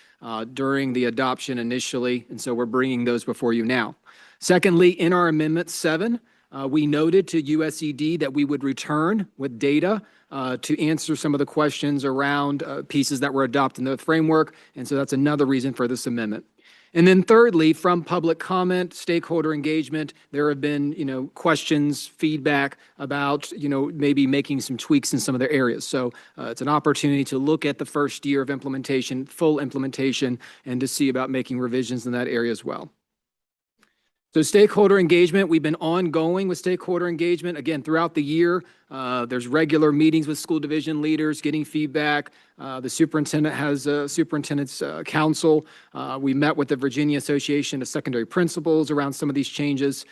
during the adoption initially, and so we're bringing those before you now. Secondly, in our Amendment 7, we noted to USED that we would return with data to answer some of the questions around pieces that were adopted in the framework, and so that's another reason for this amendment. And then thirdly, from public comment, stakeholder engagement, there have been, questions, feedback about, maybe making some tweaks in some of their areas. So it's an opportunity to look at the first year of implementation, full implementation, and to see about making revisions in that area as well. So stakeholder engagement, we've been ongoing with stakeholder engagement. Again, throughout the year, there's regular meetings with school division leaders, getting feedback. The superintendent has a superintendent's council. We met with the Virginia Association of Secondary Principals around some of these changes.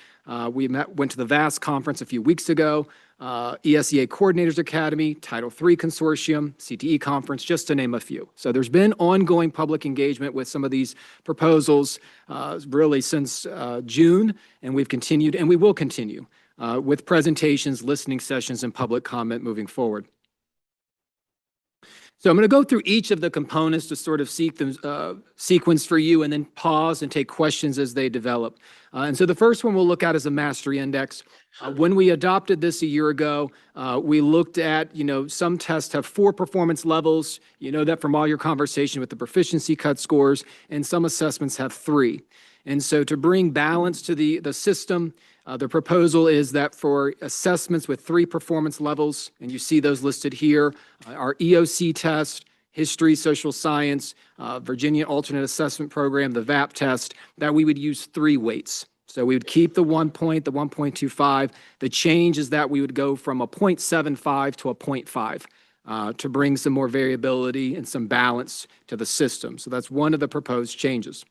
We went to the VAST conference a few weeks ago, ESEA Coordinators Academy, Title III Consortium, CTE Conference, just to name a few. So there's been ongoing public engagement with some of these proposals really since June, and we've continued, and we will continue with presentations, listening sessions, and public comment moving forward. So I'm going to go through each of the components to sort of seek them sequence for you and then pause and take questions as they develop. And so the first one we'll look at is a mastery index. When we adopted this a year ago, we looked at, some tests have 4 performance levels. You know that from all your conversation with the proficiency cut scores, and some assessments have 3. And so to bring balance to the system, the proposal is that for assessments with 3 performance levels, and you see those listed here, our EOC test, history, social science, Virginia Alternate Assessment Program, the VAP test, that we would use 3 weights. So we would keep the 1 point, the 1.25. The change is that we would go from a 0.75 to a 0.5 to bring some more variability and some balance to the system. So that's one of the proposed changes.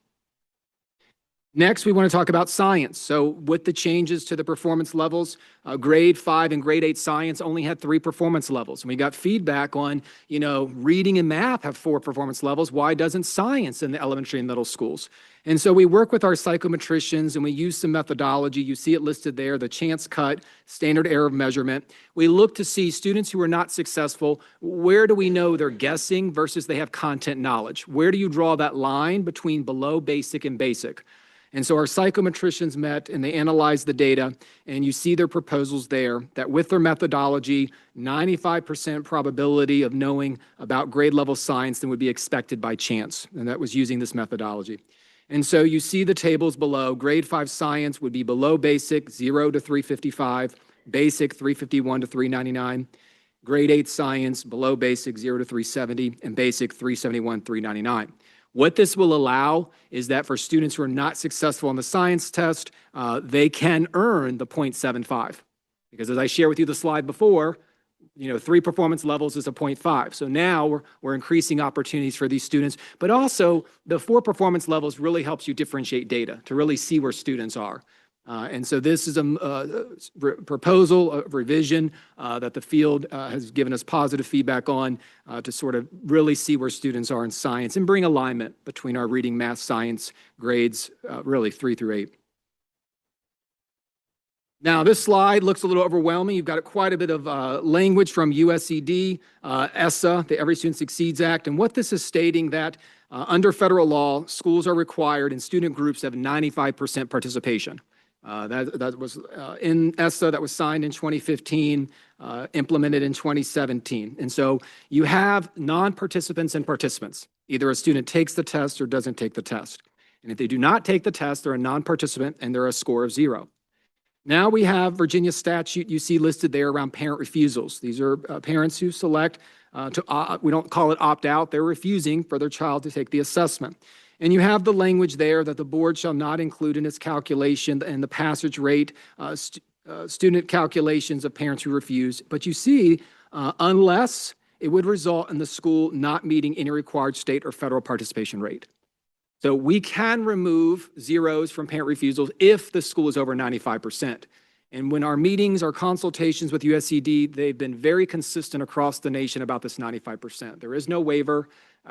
Next, we want to talk about science. So with the changes to the performance levels, grade 5 and grade 8 science only had 3 performance levels. And we got feedback on, reading and math have 4 performance levels. Why doesn't science in the elementary and middle schools? And so we work with our psychometricians and we use some methodology. You see it listed there, the chance cut, standard error of measurement. We look to see students who are not successful, where do we know they're guessing versus they have content knowledge? Where do you draw that line between below basic and basic? And so our psychometricians met and they analyzed the data, and you see their proposals there that with their methodology, 95% probability of knowing about grade level science than would be expected by chance. And that was using this methodology. And so you see the tables below. Grade 5 science would be below basic, 0 to 355, basic 351 to 399. Grade 8 science, below basic, 0 to 370, and basic 371, 399. What this will allow is that for students who are not successful on the science test, they can earn the 0.75. Because as I shared with you the slide before, 3 performance levels is a 0.5. So now we're increasing opportunities for these students, but also the 4 performance levels really helps you differentiate data to really see where students are. And so this is a proposal, a revision that the field has given us positive feedback on to sort of really see where students are in science and bring alignment between our reading, math, science grades, really 3 through 8. Now, this slide looks a little overwhelming. You've got quite a bit of language from USED, ESSA, the Every Student Succeeds Act, and what this is stating that under federal law, schools are required in student groups to have 95% participation. That was in ESSA, that was signed in 2015, implemented in 2017. And so you have non-participants and participants. Either a student takes the test or doesn't take the test. And if they do not take the test, they're a non-participant and they're a score of 0. Now we have Virginia statute you see listed there around parent refusals. These are parents who select we don't call it opt-out, they're refusing for their child to take the assessment. And you have the language there that the board shall not include in its calculation and the passage rate, student calculations of parents who refuse. But you see, unless it would result in the school not meeting any required state or federal participation rate. So we can remove zeros from parent refusals if the school is over 95%. And when our meetings, our consultations with USED, they've been very consistent across the nation about this 95%. There is no waiver.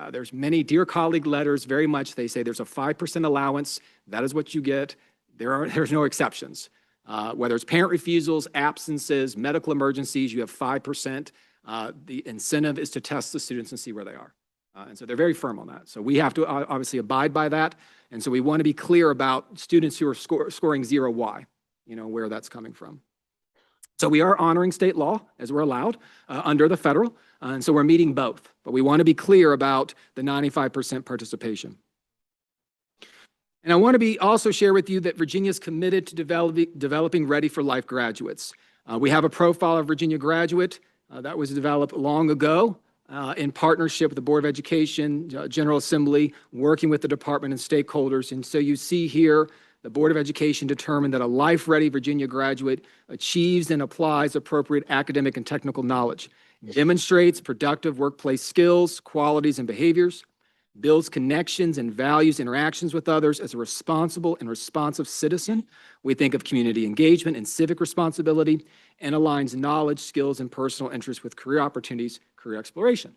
There's many dear colleague letters, very much they say there's a 5% allowance. That is what you get. There's no exceptions. Whether it's parent refusals, absences, medical emergencies, you have 5%. The incentive is to test the students and see where they are. And so they're very firm on that. So we have to obviously abide by that. And so we want to be clear about students who are scoring 0 why, where that's coming from. So we are honoring state law as we're allowed under the federal. And so we're meeting both. But we want to be clear about the 95% participation. And I want to also share with you that Virginia is committed to developing Ready for Life graduates. We have a profile of Virginia graduate that was developed long ago. In partnership with the Board of Education, General Assembly, working with the department and stakeholders. And so you see here, the Board of Education determined that a life-ready Virginia graduate achieves and applies appropriate academic and technical knowledge, demonstrates productive workplace skills, qualities, and behaviors, builds connections and values interactions with others as a responsible and responsive citizen. We think of community engagement and civic responsibility, and aligns knowledge, skills, and personal interests with career opportunities, career exploration.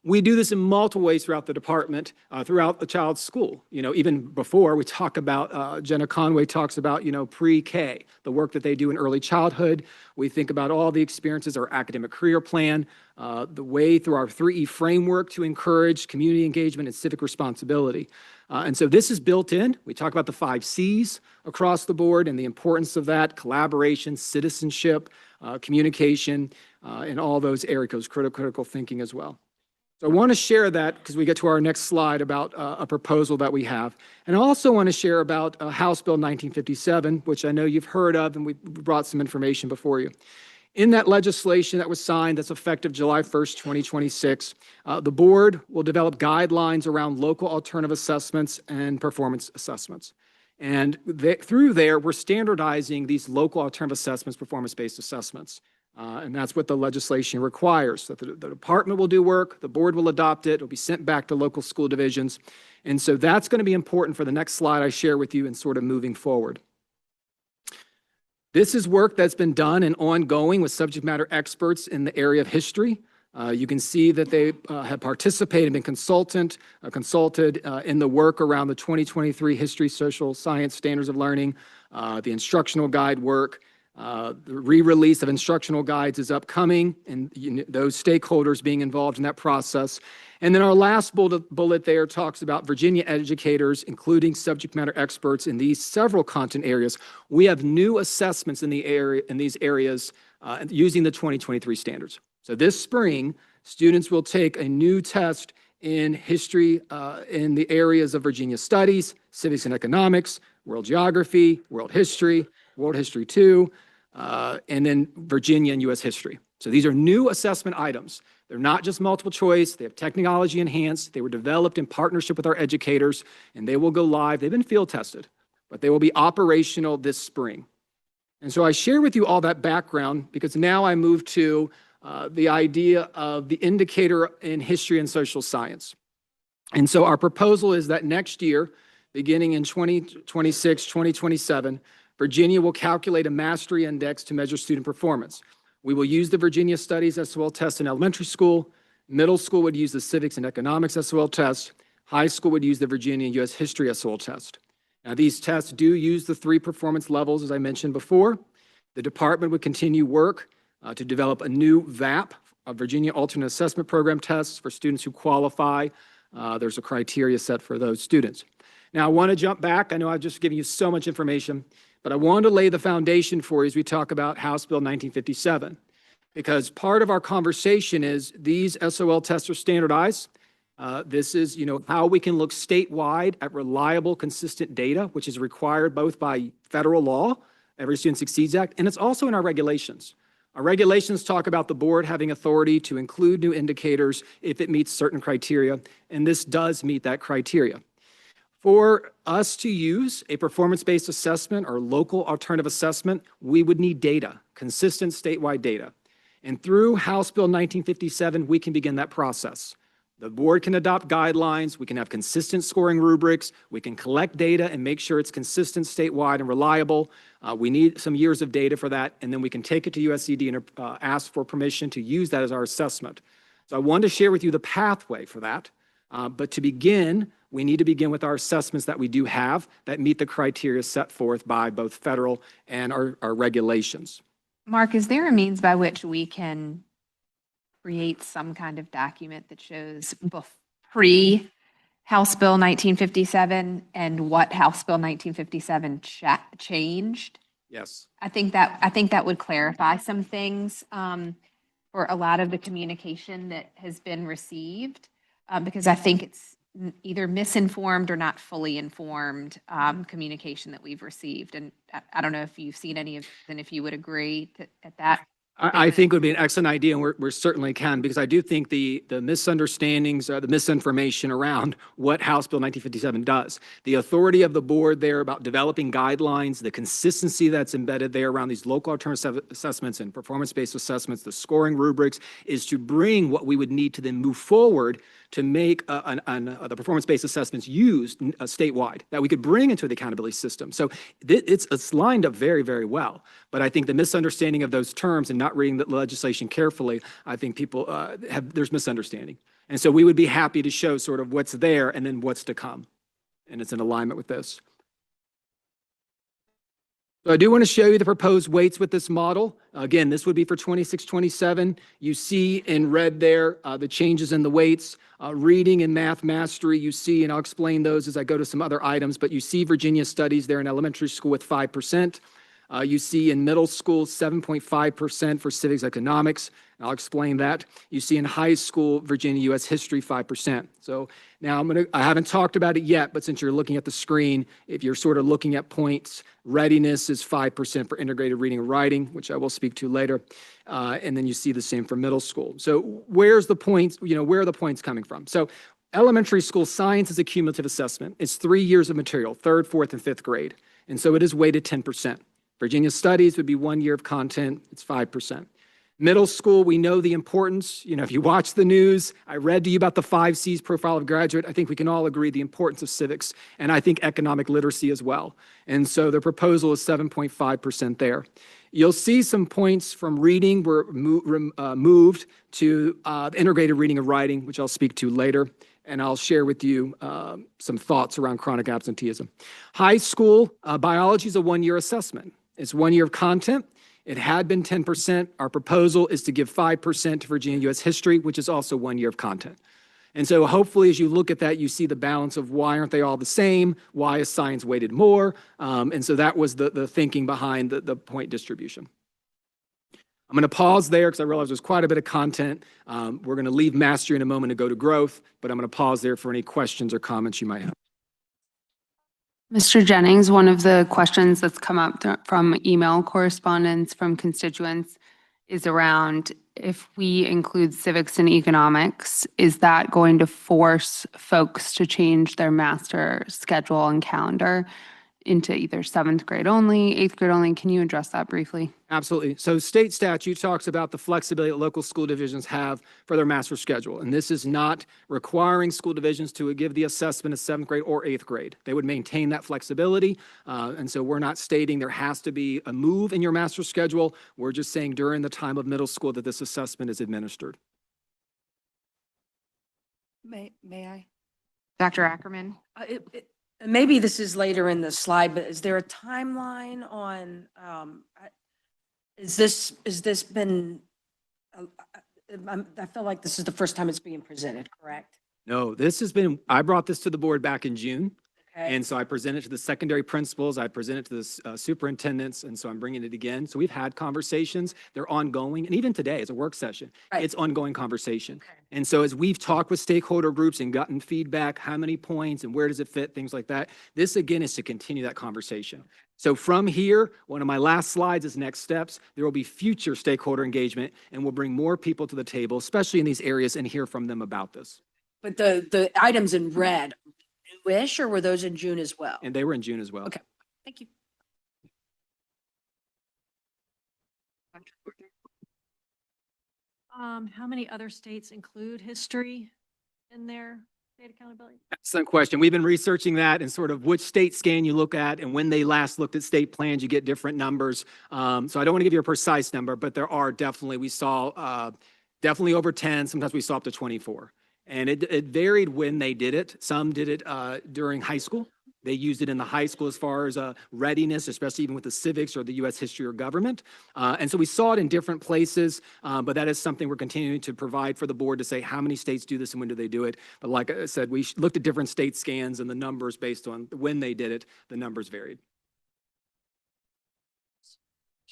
We do this in multiple ways throughout the department, throughout the child's school. Even before we talk about, Jenna Conway talks about, pre-K, the work that they do in early childhood. We think about all the experiences, our academic career plan, the way through our 3E framework to encourage community engagement and civic responsibility. And so this is built in. We talk about the 5 C's across the board and the importance of that: collaboration, citizenship, communication, and all those areas, critical thinking as well. So I want to share that because we get to our next slide about a proposal that we have. And I also want to share about House Bill 1957, which I know you've heard of, and we brought some information before you. In that legislation that was signed, that's effective July 1st, 2026, the board will develop guidelines around local alternative assessments and performance assessments. And through there, we're standardizing these local alternative assessments, performance-based assessments. And that's what the legislation requires. That the department will do work, the board will adopt it, it'll be sent back to local school divisions. And so that's going to be important for the next slide I share with you and sort of moving forward. This is work that's been done and ongoing with subject matter experts in the area of history. You can see that they have participated, been consulted in the work around the 2023 History, Social Science Standards of Learning, the instructional guide work. The re-release of instructional guides is upcoming, and those stakeholders being involved in that process. And then our last bullet there talks about Virginia educators, including subject matter experts in these several content areas. We have new assessments in these areas using the 2023 standards. So this spring, students will take a new test in history in the areas of Virginia studies, civics and economics, world geography, world history II, and then Virginia and U.S. history. So these are new assessment items. They're not just multiple choice. They have technology enhanced. They were developed in partnership with our educators, and they will go live. They've been field tested, but they will be operational this spring. And so I share with you all that background because now I move to the idea of the indicator in history and social science. And so our proposal is that next year, beginning in 2026, 2027, Virginia will calculate a mastery index to measure student performance. We will use the Virginia Studies SOL test in elementary school. Middle school would use the Civics and Economics SOL test. High school would use the Virginia U.S. History SOL test. Now, these tests do use the 3 performance levels, as I mentioned before. The department would continue work to develop a new VAP, a Virginia Alternate Assessment Program tests for students who qualify. There's a criteria set for those students. Now, I want to jump back. I know I've just given you so much information, but I want to lay the foundation for you as we talk about House Bill 1957, because part of our conversation is these SOL tests are standardized. This is, how we can look statewide at reliable, consistent data, which is required both by federal law, Every Student Succeeds Act, and it's also in our regulations. Our regulations talk about the board having authority to include new indicators if it meets certain criteria, and this does meet that criteria. For us to use a performance-based assessment or local alternative assessment, we would need data, consistent statewide data. And through House Bill 1957, we can begin that process. The board can adopt guidelines, we can have consistent scoring rubrics, we can collect data and make sure it's consistent statewide and reliable. We need some years of data for that, and then we can take it to USCD and ask for permission to use that as our assessment. So I wanted to share with you the pathway for that, but to begin, we need to begin with our assessments that we do have that meet the criteria set forth by both federal and our regulations. Mark, is there a means by which we can create some kind of document that shows pre-House Bill 1957 and what House Bill 1957 changed? Yes. I think that would clarify some things for a lot of the communication that has been received, because I think it's either misinformed or not fully informed communication that we've received. And I don't know if you've seen any of, and if you would agree at that. I think it would be an excellent idea, and we certainly can, because I do think the misunderstandings, the misinformation around what House Bill 1957 does, the authority of the board there about developing guidelines, the consistency that's embedded there around these local alternative assessments and performance-based assessments, the scoring rubrics, is to bring what we would need to then move forward to make the performance-based assessments used statewide, that we could bring into the accountability system. So it's lined up very, very well. But I think the misunderstanding of those terms and not reading the legislation carefully, I think people there's misunderstanding. And so we would be happy to show sort of what's there and then what's to come. And it's in alignment with this. So I do want to show you the proposed weights with this model. Again, this would be for 26-27. You see in red there the changes in the weights. Reading and math mastery, you see, and I'll explain those as I go to some other items, but you see Virginia Studies there in elementary school with 5%. You see in middle school, 7.5% for civics economics. I'll explain that. You see in high school, Virginia U.S. History, 5%. So now I haven't talked about it yet, but since you're looking at the screen, if you're sort of looking at points, readiness is 5% for integrated reading and writing, which I will speak to later. And then you see the same for middle school. So where's the points, where are the points coming from? So elementary school science is a cumulative assessment. It's 3 years of material, 3rd, 4th, and 5th grade. And so it is weighted 10%. Virginia Studies would be 1 year of content, it's 5%. Middle school, we know the importance. If you watch the news, I read to you about the 5 C's profile of graduate. I think we can all agree the importance of civics, and I think economic literacy as well. And so the proposal is 7.5% there. You'll see some points from reading were moved to integrated reading and writing, which I'll speak to later. And I'll share with you some thoughts around chronic absenteeism. High school, biology is a 1 year assessment. It's 1 year of content. It had been 10%. Our proposal is to give 5% to Virginia U.S. History, which is also 1 year of content. And so hopefully as you look at that, you see the balance of why aren't they all the same? Why is science weighted more? And so that was the thinking behind the point distribution. I'm going to pause there because I realize there's quite a bit of content. We're going to leave mastery in a moment to go to growth, but I'm going to pause there for any questions or comments you might have. Mr. Jennings, one of the questions that's come up from email correspondence from constituents is around if we include civics and economics, is that going to force folks to change their master schedule and calendar? into either seventh grade only, eighth grade only. Can you address that briefly? Absolutely. So state statute talks about the flexibility that local school divisions have for their master schedule. And this is not requiring school divisions to give the assessment of seventh grade or eighth grade. They would maintain that flexibility. And so we're not stating there has to be a move in your master schedule. We're just saying during the time of middle school that this assessment is administered. May I? Dr. Ackerman? Maybe this is later in the slide, but is there a timeline on, is this been, I feel like this is the first time it's being presented, correct? No, this has been, I brought this to the board back in June. Okay. And so I presented to the secondary principals, I presented to the superintendents, and so I'm bringing it again. So we've had conversations, they're ongoing, and even today, it's a work session. Right. It's ongoing conversation. Okay. And so as we've talked with stakeholder groups and gotten feedback, how many points and where does it fit, things like that, this again is to continue that conversation. So from here, one of my last slides is next steps. There will be future stakeholder engagement, and we'll bring more people to the table, especially in these areas, and hear from them about this. But the items in red, newish, or were those in June as well? And they were in June as well. Okay, thank you. How many other states include history in their state accountability? Excellent question. We've been researching that and sort of which state scan you look at and when they last looked at state plans, you get different numbers. So I don't want to give you a precise number, but there are definitely, we saw definitely over 10, sometimes we saw up to 24. And it varied when they did it. Some did it during high school. They used it in the high school as far as readiness, especially even with the civics or the U.S. history or government. And so we saw it in different places, but that is something we're continuing to provide for the board to say how many states do this and when do they do it. But like I said, we looked at different state scans and the numbers based on when they did it, the numbers varied.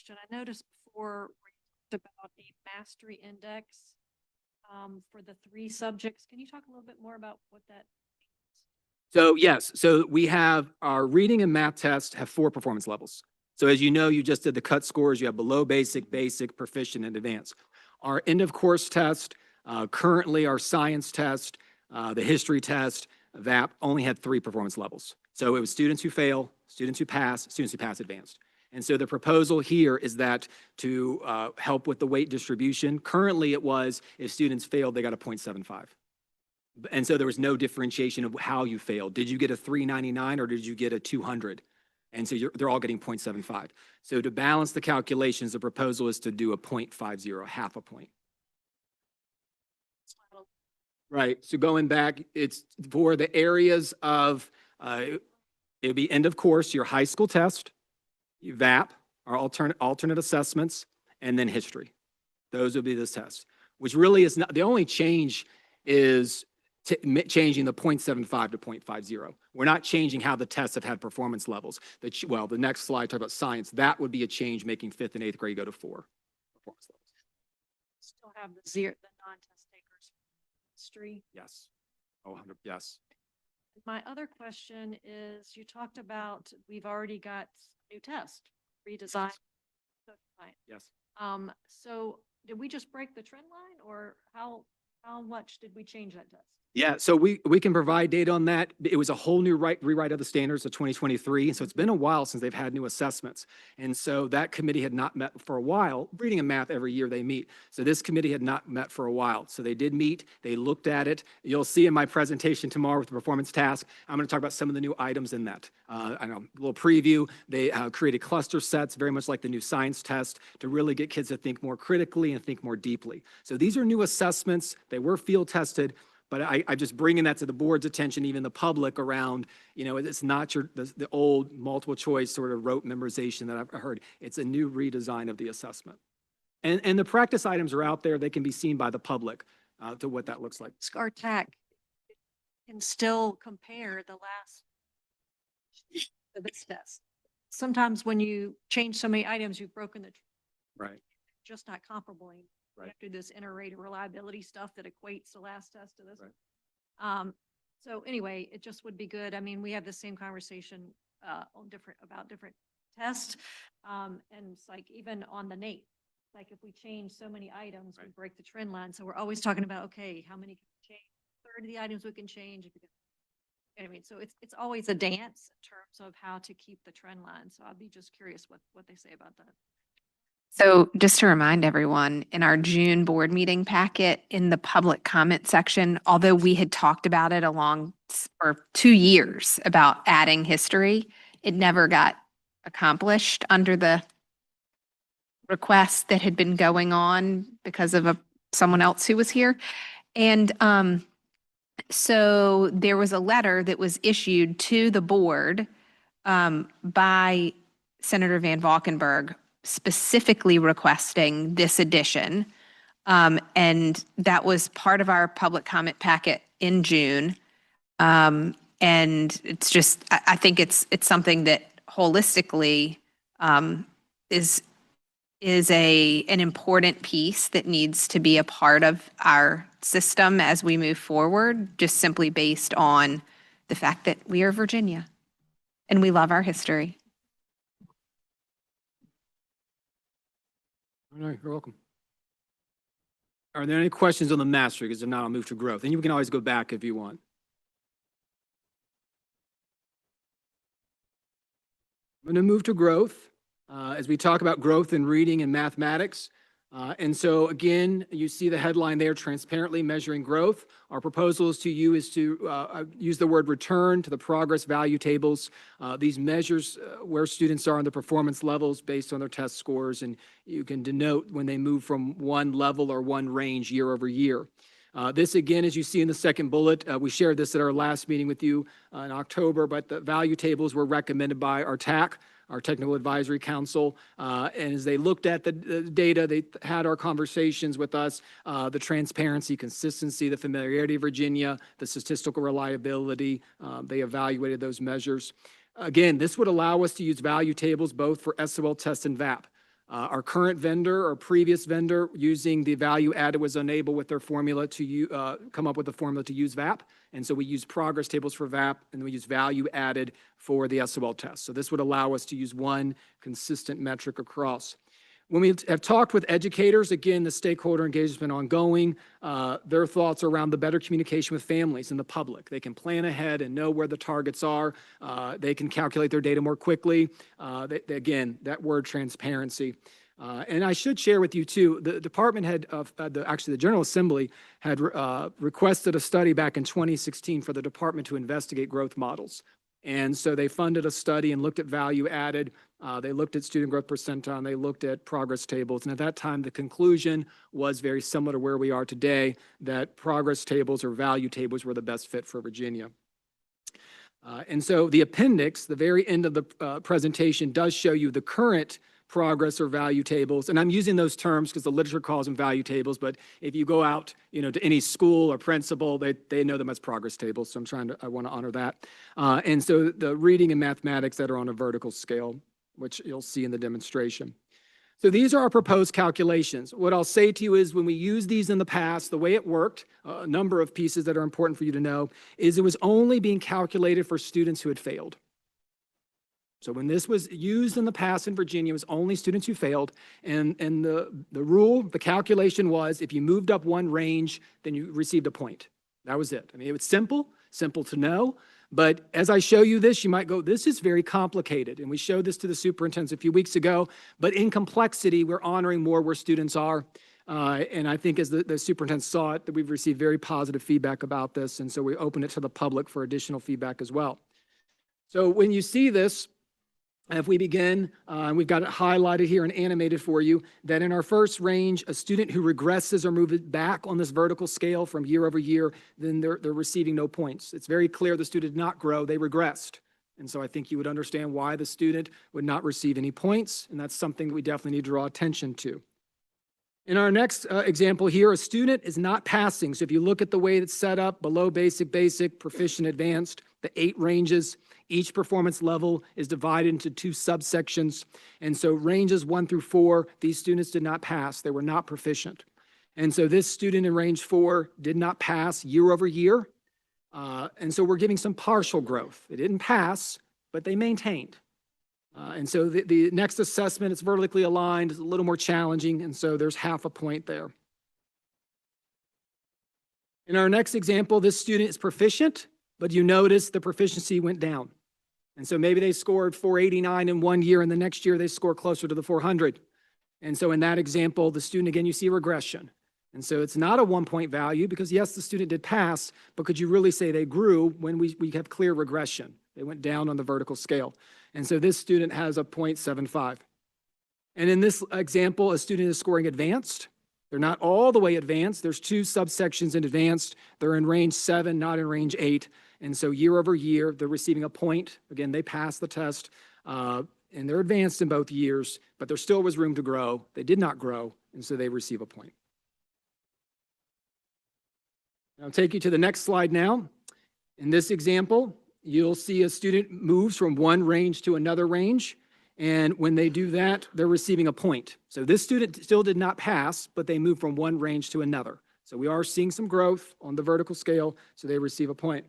I noticed before we talked about a mastery index for the 3 subjects. Can you talk a little bit more about what that? So yes, so we have our reading and math test have 4 performance levels. So as you know, you just did the cut scores. You have below basic, basic, proficient, and advanced. Our end of course test, currently our science test, the history test, VAP only had 3 performance levels. So it was students who fail, students who pass advanced. And so the proposal here is that to help with the weight distribution, currently it was if students failed, they got a 0.75. And so there was no differentiation of how you failed. Did you get a 399 or did you get a 200? And so they're all getting 0.75. So to balance the calculations, the proposal is to do a 0.50, half a point. Right. So going back, it's for the areas of, it would be end of course, your high school test, your VAP, our alternate assessments, and then history. Those would be the tests, which really is not, the only change is changing the 0.75 to 0.50. We're not changing how the tests have had performance levels. Well, the next slide talks about science. That would be a change, making 5th and 8th grade go to 4 performance levels. Still have the non-test takers history. Yes. Oh, 100, yes. My other question is, you talked about, we've already got a new test, redesigned. Yes. So did we just break the trend line, or how much did we change that test? Yeah, so we can provide data on that. It was a whole new rewrite of the standards of 2023. So it's been a while since they've had new assessments. And so that committee had not met for a while. Reading and math every year they meet. So this committee had not met for a while. So they did meet, they looked at it. You'll see in my presentation tomorrow with the performance task, I'm going to talk about some of the new items in that. I know, a little preview. They created cluster sets, very much like the new science test, to really get kids to think more critically and think more deeply. So these are new assessments. They were field tested. But I'm just bringing that to the board's attention, even the public around, you know, it's not the old multiple choice sort of rote memorization that I've heard. It's a new redesign of the assessment. And the practice items are out there. They can be seen by the public to what that looks like. SCAR-TAC can still compare the last of this test. Sometimes when you change so many items, you've broken the, Right. just not comparable anymore. We have to do this inter-rater reliability stuff that equates the last test to this. Right. So anyway, it just would be good. I mean, we have the same conversation about different tests. And it's like even on the NAEP, like if we change so many items, we break the trend line. So we're always talking about, okay, how many can we change? 1/3 of the items we can change. I mean, so it's always a dance in terms of how to keep the trend line. So I'd be just curious what they say about that. So just to remind everyone, in our June board meeting packet, in the public comment section, although we had talked about it for 2 years about adding history, it never got accomplished under the request that had been going on because of someone else who was here. And so there was a letter that was issued to the board by Senator Van Valkenburg specifically requesting this addition. And that was part of our public comment packet in June. And it's just, I think it's something that holistically is an important piece that needs to be a part of our system as we move forward, just simply based on the fact that we are Virginia and we love our history. All right, you're welcome. Are there any questions on the mastery? Because if not, I'll move to growth. And you can always go back if you want. I'm going to move to growth as we talk about growth in reading and mathematics. And so again, you see the headline there, transparently measuring growth. Our proposal is to use the word return to the progress value tables. These measures where students are on the performance levels based on their test scores, and you can denote when they move from one level or one range year over year. This again, as you see in the second bullet, we shared this at our last meeting with you in October, but the value tables were recommended by our TAC, our Technical Advisory Council, and as they looked at the data, they had our conversations with us, the transparency, consistency, the familiarity of Virginia, the statistical reliability, they evaluated those measures. Again, this would allow us to use value tables both for SOL test and VAP. Our current vendor or previous vendor using the value added was unable with their formula to come up with a formula to use VAP. And so we use progress tables for VAP and we use value added for the SOL test. So this would allow us to use one consistent metric across. When we have talked with educators, again, the stakeholder engagement has been ongoing. Their thoughts are around the better communication with families and the public. They can plan ahead and know where the targets are. They can calculate their data more quickly. Again, that word transparency. And I should share with you too, the department had, actually the General Assembly had requested a study back in 2016 for the department to investigate growth models. And so they funded a study and looked at value added. They looked at student growth percentile, they looked at progress tables. And at that time, the conclusion was very similar to where we are today, that progress tables or value tables were the best fit for Virginia. And so the appendix, the very end of the presentation, does show you the current progress or value tables. And I'm using those terms because the literature calls them value tables, but if you go out, to any school or principal, they know them as progress tables. So I want to honor that. And so the reading and mathematics that are on a vertical scale, which you'll see in the demonstration. So these are our proposed calculations. What I'll say to you is when we used these in the past, the way it worked, a number of pieces that are important for you to know, is it was only being calculated for students who had failed. So when this was used in the past in Virginia, it was only students who failed. And the rule, the calculation was if you moved up one range, then you received a point. That was it. I mean, it was simple to know. But as I show you this, you might go, this is very complicated. And we showed this to the superintendents a few weeks ago. But in complexity, we're honoring more where students are. And I think as the superintendent saw it, that we've received very positive feedback about this. And so we open it to the public for additional feedback as well. So when you see this, if we begin, we've got it highlighted here and animated for you, that in our first range, a student who regresses or moves back on this vertical scale from year over year, then they're receiving no points. It's very clear the student did not grow, they regressed. And so I think you would understand why the student would not receive any points, and that's something that we definitely need to draw attention to. In our next example here, a student is not passing. So if you look at the way it's set up, below basic, basic, proficient, advanced, the 8 ranges, each performance level is divided into 2 subsections. And so ranges 1 through 4, these students did not pass. They were not proficient. And so this student in range 4 did not pass year over year. And so we're giving some partial growth. They didn't pass, but they maintained. And so the next assessment is vertically aligned, is a little more challenging. And so there's half a point there. In our next example, this student is proficient. but you notice the proficiency went down. And so maybe they scored 489 in one year, and the next year they score closer to the 400. And so in that example, the student, again, you see regression. And so it's not a 1-point value because yes, the student did pass, but could you really say they grew when we have clear regression? They went down on the vertical scale. And so this student has a 0.75. And in this example, a student is scoring advanced. They're not all the way advanced. There's 2 subsections in advanced. They're in range 7, not in range 8. And so year over year, they're receiving a point. Again, they passed the test, and they're advanced in both years, but there still was room to grow. They did not grow, and so they receive a point. I'll take you to the next slide now. In this example, you'll see a student moves from one range to another range. And when they do that, they're receiving a point. So this student still did not pass, but they moved from one range to another. So we are seeing some growth on the vertical scale, so they receive a point.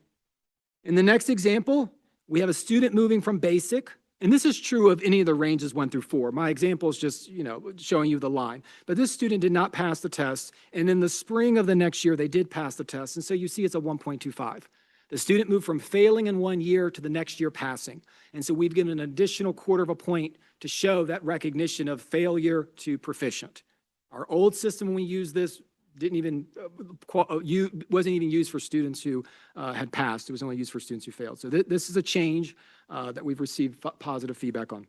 In the next example, we have a student moving from basic, and this is true of any of the ranges 1 through 4. My example is just, showing you the line. But this student did not pass the test, and in the spring of the next year, they did pass the test, and so you see it's a 1.25. The student moved from failing in one year to the next year passing. And so we've given an additional 1/4 of a point to show that recognition of failure to proficient. Our old system, when we used this, wasn't even used for students who had passed. It was only used for students who failed. So this is a change that we've received positive feedback on.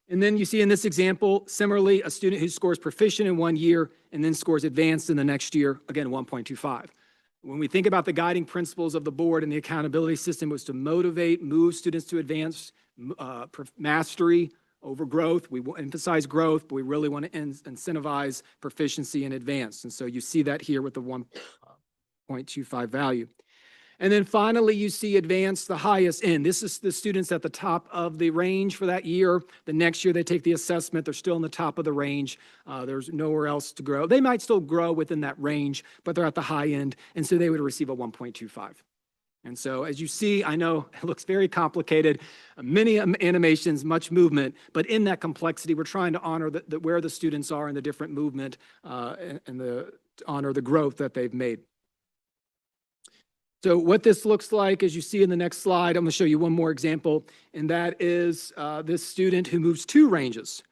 And then you see in this example, similarly, a student who scores proficient in one year and then scores advanced in the next year, again, 1.25. When we think about the guiding principles of the board and the accountability system was to motivate, move students to advance mastery over growth. We will emphasize growth, but we really want to incentivize proficiency and advance. And so you see that here with the 1.25 value. And then finally, you see advanced, the highest end. This is the students at the top of the range for that year. The next year they take the assessment, they're still in the top of the range. There's nowhere else to grow. They might still grow within that range, but they're at the high end, and so they would receive a 1.25. And so as you see, I know it looks very complicated, many animations, much movement, but in that complexity, we're trying to honor where the students are in the different movement and honor the growth that they've made. So what this looks like, as you see in the next slide, I'm going to show you one more example, and that is this student who moves 2 ranges.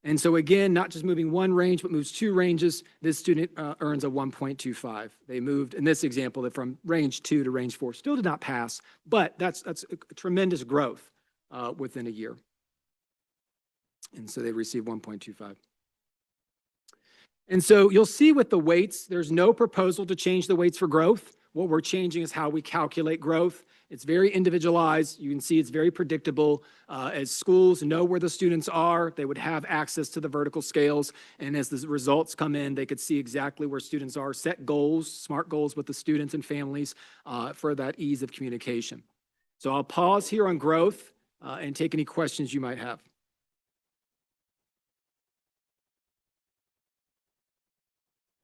And so again, not just moving one range, but moves 2 ranges, this student earns a 1.25. They moved, in this example, from range 2 to range 4. Still did not pass, but that's a tremendous growth within a year. And so they receive 1.25. And so you'll see with the weights, there's no proposal to change the weights for growth. What we're changing is how we calculate growth. It's very individualized. You can see it's very predictable. As schools know where the students are, they would have access to the vertical scales. And as the results come in, they could see exactly where students are, set goals, SMART goals with the students and families for that ease of communication. So I'll pause here on growth and take any questions you might have.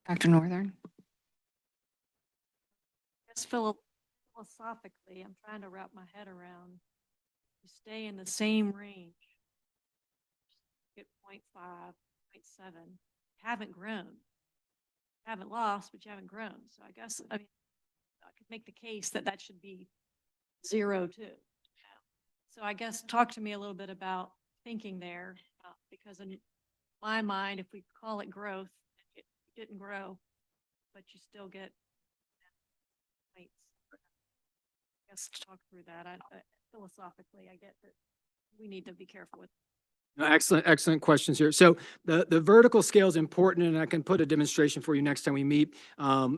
Dr. Northern? Philosophically, I'm trying to wrap my head around. You stay in the same range, get 0.5, 0.7, haven't grown. Haven't lost, but you haven't grown. So I guess, I could make the case that that should be 0 too. So I guess talk to me a little bit about thinking there, because in my mind, if we call it growth, it didn't grow, but you still get points. I guess talk through that. Philosophically, I get that we need to be careful with. No, excellent questions here. So the vertical scale is important, and I can put a demonstration for you next time we meet.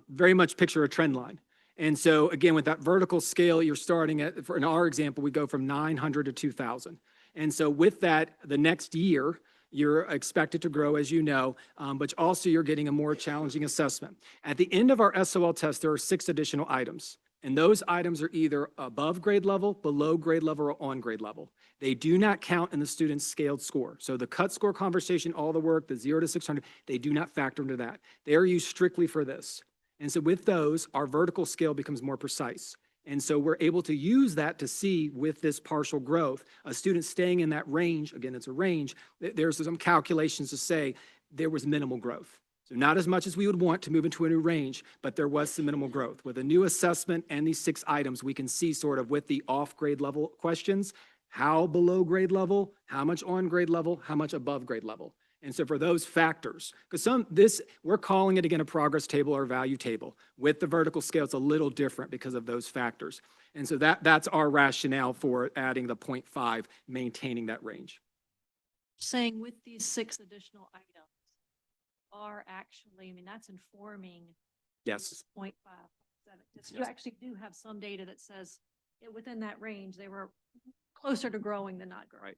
Very much picture a trend line. And so again, with that vertical scale, you're starting at, in our example, we go from 900 to 2,000. And so with that, the next year, you're expected to grow, as you know, but also you're getting a more challenging assessment. At the end of our SOL test, there are 6 additional items. And those items are either above grade level, below grade level, or on grade level. They do not count in the student's scaled score. So the cut score conversation, all the work, the 0 to 600, they do not factor into that. They are used strictly for this. And so with those, our vertical scale becomes more precise. And so we're able to use that to see with this partial growth, a student staying in that range, again, it's a range, there's some calculations to say there was minimal growth. So not as much as we would want to move into a new range, but there was some minimal growth. With a new assessment and these 6 items, we can see sort of with the off grade level questions, how below grade level, how much on grade level, how much above grade level. And so for those factors, because we're calling it again a progress table or value table. With the vertical scale, it's a little different because of those factors. And so that's our rationale for adding the 0.5, maintaining that range. Saying with these 6 additional items are actually, I mean, that's informing Yes. 0.5, 7. You Yes. actually do have some data that says within that range, they were closer to growing than not growing. Right.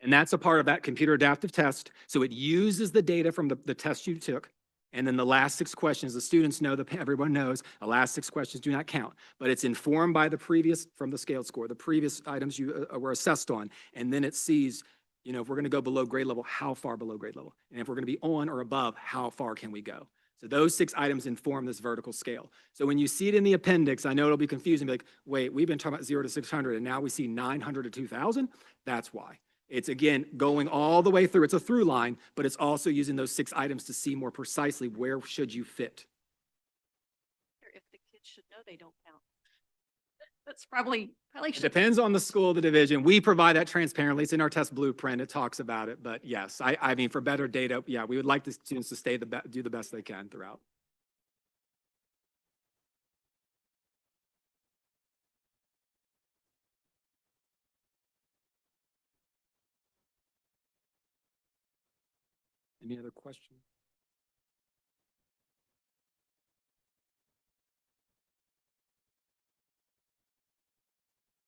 And that's a part of that computer adaptive test. So it uses the data from the test you took. And then the last 6 questions, the students know, everyone knows, the last 6 questions do not count. But it's informed by the previous, from the scaled score, the previous items you were assessed on. And then it sees, you know, if we're going to go below grade level, how far below grade level? And if we're going to be on or above, how far can we go? So those 6 items inform this vertical scale. So when you see it in the appendix, I know it'll be confusing, be like, wait, we've been talking about 0 to 600 and now we see 900 to 2000. That's why. It's again, going all the way through. It's a through line, but it's also using those 6 items to see more precisely where should you fit. If the kids should know they don't count. That's probably It depends on the school, the division. We provide that transparently. It's in our test blueprint. It talks about it. But yes, I mean, for better data, yeah, we would like the students to do the best they can throughout. Any other questions?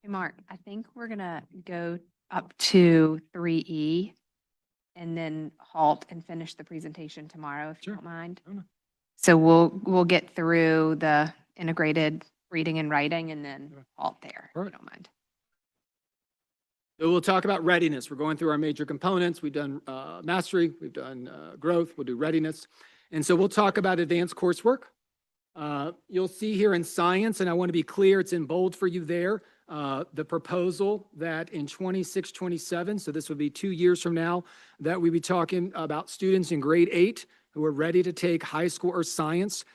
Hey, Mark, I think we're gonna go up to 3E and then halt and finish the presentation tomorrow, if you don't mind. So we'll get through the integrated reading and writing and then halt there, if you don't mind. So we'll talk about readiness. We're going through our major components. We've done mastery, we've done growth, we'll do readiness. And so we'll talk about advanced coursework. You'll see here in science, and I want to be clear, it's in bold for you there, the proposal that in 26, 27, so this would be 2 years from now, that we be talking about students in grade 8 who are ready to take high school earth science,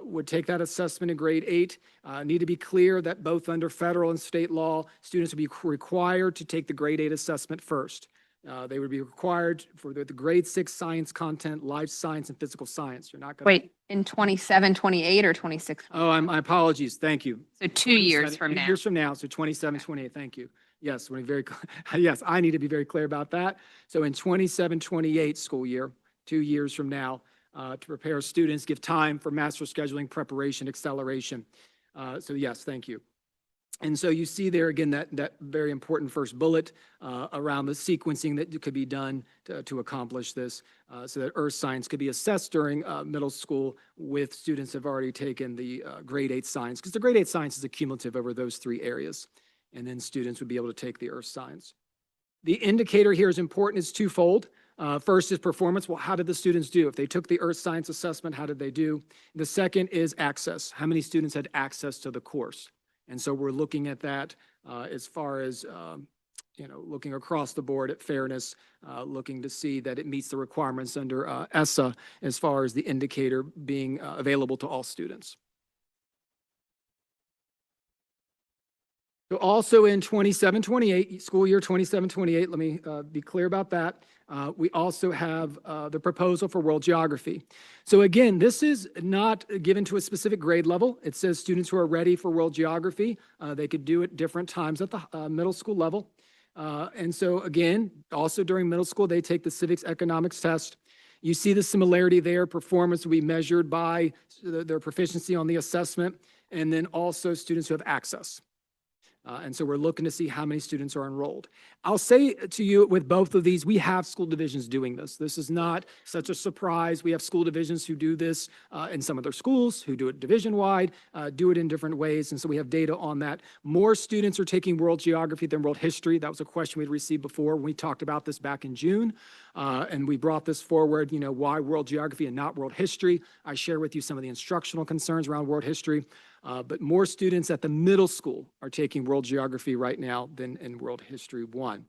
would take that assessment in grade 8. Need to be clear that both under federal and state law, students would be required to take the grade 8 assessment first. They would be required for the grade 6 science content, life science, and physical science. You're not going to. Wait, in 27, 28, or 26? Oh, my apologies. Thank you. So 2 years from 2 now. years from now, so 27, 28. Thank you. Yes, we're very, yes, I need to be very clear about that. So in 27, 28 school year, 2 years from now, to prepare students, give time for master scheduling, preparation, acceleration. So yes, thank you. And so you see there again, that very important first bullet around the sequencing that could be done to accomplish this, so that earth science could be assessed during middle school with students who have already taken the grade 8 science, because the grade 8 science is accumulative over those 3 areas. And then students would be able to take the earth science. The indicator here is important, it's twofold. First is performance. Well, how did the students do? If they took the earth science assessment, how did they do? The second is access. How many students had access to the course? And so we're looking at that as far as, looking across the board at fairness, looking to see that it meets the requirements under ESSA as far as the indicator being available to all students. So also in 27, 28, school year 27, 28, let me be clear about that. We also have the proposal for world geography. So again, this is not given to a specific grade level. It says students who are ready for world geography, they could do it different times at the middle school level. And so again, also during middle school, they take the civics economics test. You see the similarity there. Performance will be measured by their proficiency on the assessment, and then also students who have access. And so we're looking to see how many students are enrolled. I'll say to you with both of these, we have school divisions doing this. This is not such a surprise. We have school divisions who do this in some of their schools, who do it division-wide, do it in different ways. And so we have data on that. More students are taking world geography than world history. That was a question we'd received before when we talked about this back in June. And we brought this forward, why world geography and not world history. I share with you some of the instructional concerns around world history. But more students at the middle school are taking world geography right now than in world history 1.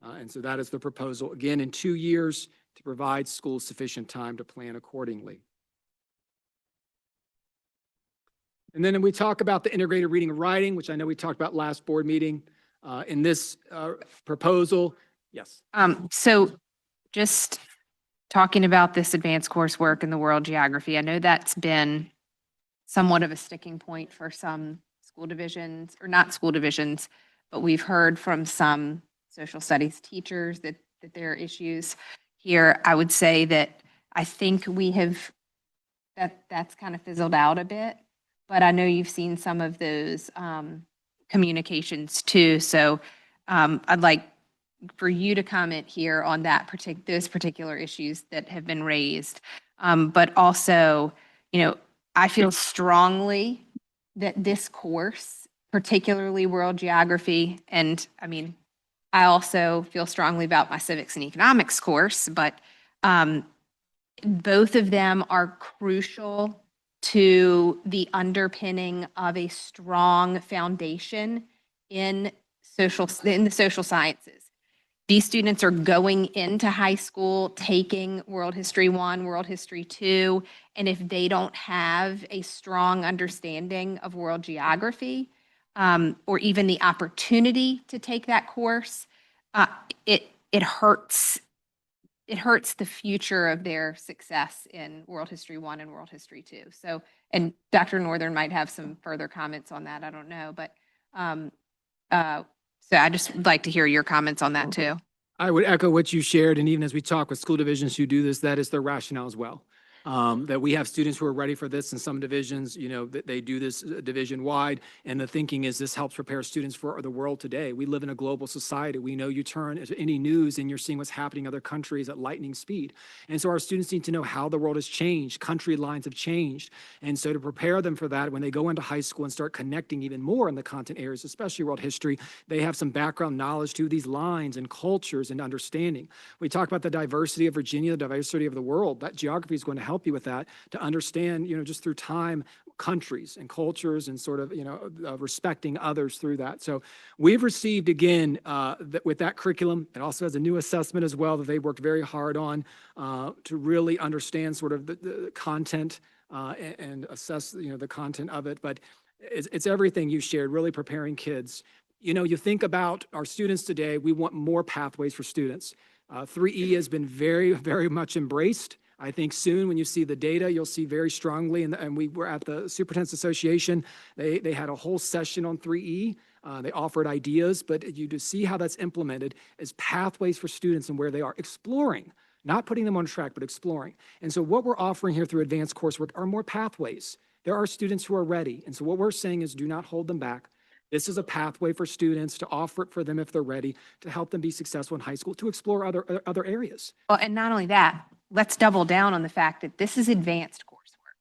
And so that is the proposal. Again, in 2 years, to provide schools sufficient time to plan accordingly. And then we talk about the integrated reading and writing, which I know we talked about last board meeting. In this proposal, yes. So just talking about this advanced coursework in the world geography, I know that's been somewhat of a sticking point for some school divisions, or not school divisions, but we've heard from some social studies teachers that there are issues here. I would say that I think that's kind of fizzled out a bit, but I know you've seen some of those communications too. So I'd like for you to comment here on those particular issues that have been raised. But also, I feel strongly that this course, particularly world geography, and I mean, I also feel strongly about my civics and economics course, but both of them are crucial to the underpinning of a strong foundation in the social sciences. These students are going into high school taking World History 1, World History 2, and if they don't have a strong understanding of world geography, or even the opportunity to take that course, it hurts. It hurts the future of their success in World History 1 and World History 2. So, and Dr. Northern might have some further comments on that. I don't know, but so I just would like to hear your comments on that too. I would echo what you shared, and even as we talk with school divisions who do this, that is their rationale as well. That we have students who are ready for this in some divisions, that they do this division wide. And the thinking is this helps prepare students for the world today. We live in a global society. We know you turn to any news and you're seeing what's happening in other countries at lightning speed. And so our students need to know how the world has changed. Country lines have changed. And so to prepare them for that, when they go into high school and start connecting even more in the content areas, especially world history, they have some background knowledge to these lines and cultures and understanding. We talk about the diversity of Virginia, the diversity of the world. That geography is going to help you with that, to understand, just through time, countries and cultures and sort of, respecting others through that. So we've received, again, with that curriculum, it also has a new assessment as well that they worked very hard on to really understand sort of the content and assess, the content of it. But it's everything you shared, really preparing kids. You think about our students today, we want more pathways for students. 3E has been very, very much embraced. I think soon when you see the data, you'll see very strongly, and we were at the Superintendent's Association, they had a whole session on 3E. They offered ideas, but you to see how that's implemented as pathways for students and where they are exploring, not putting them on track, but exploring. And so what we're offering here through advanced coursework are more pathways. There are students who are ready. And so what we're saying is do not hold them back. This is a pathway for students to offer it for them if they're ready, to help them be successful in high school, to explore other areas. Well, and not only that, let's double down on the fact that this is advanced coursework.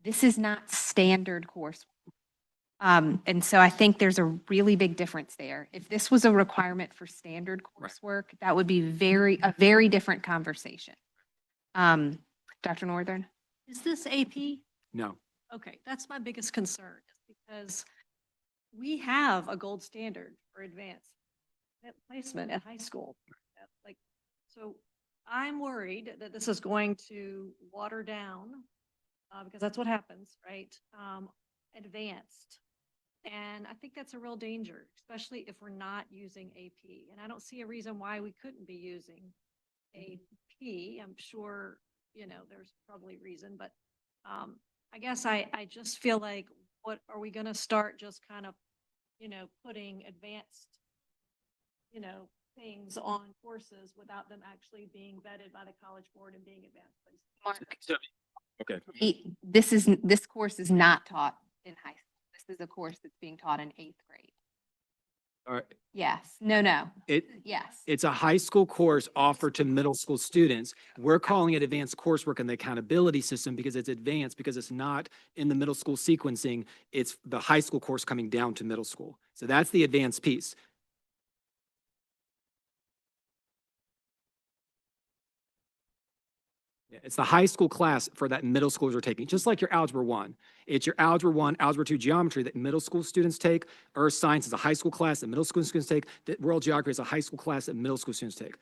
This is not standard coursework. And so I think there's a really big difference there. If this was a requirement for standard coursework, that would be a very different conversation. Dr. Northern? Is this AP? No. Okay, that's my biggest concern, is because we have a gold standard for advanced placement at high school. So I'm worried that this is going to water down, because that's what happens, right? Advanced. And I think that's a real danger, especially if we're not using AP. And I don't see a reason why we couldn't be using AP. I'm sure, there's probably reason, but I guess I just feel like, what are we going to start just kind of, putting advanced, things on courses without them actually being vetted by the College Board and being advanced placement? Okay. This course is not taught in high school. This is a course that's being taught in 8th grade. All right. Yes. No. Yes. It's a high school course offered to middle school students. We're calling it advanced coursework in the accountability system because it's advanced, because it's not in the middle school sequencing. It's the high school course coming down to middle school. So that's the advanced piece. It's the high school class for that middle schoolers are taking, just like your Algebra 1. It's your Algebra 1, Algebra 2 geometry that middle school students take. Earth science is a high school class that middle school students take. That world geography is a high school class that middle school students take.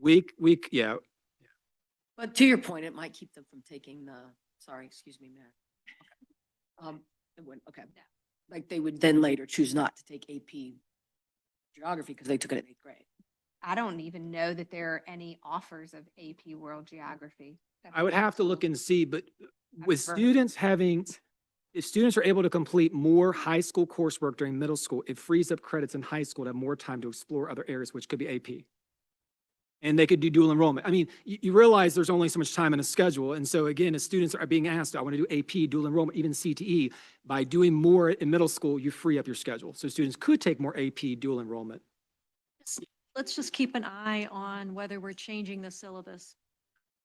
Yeah, But to your point, it might keep them from taking sorry, excuse me, Mayor. It wouldn't, okay. Like they would then later choose not to take AP geography because they took it in 8th grade. I don't even know that there are any offers of AP World Geography. I would have to look and see, but with never- students having, if students are able to complete more high school coursework during middle school, it frees up credits in high school to have more time to explore other areas, which could be AP. And they could do dual enrollment. I mean, you realize there's only so much time in a schedule. And so again, as students are being asked, I want to do AP, dual enrollment, even CTE, by doing more in middle school, you free up your schedule. So students could take more AP dual enrollment. Let's just keep an eye on whether we're changing the syllabus,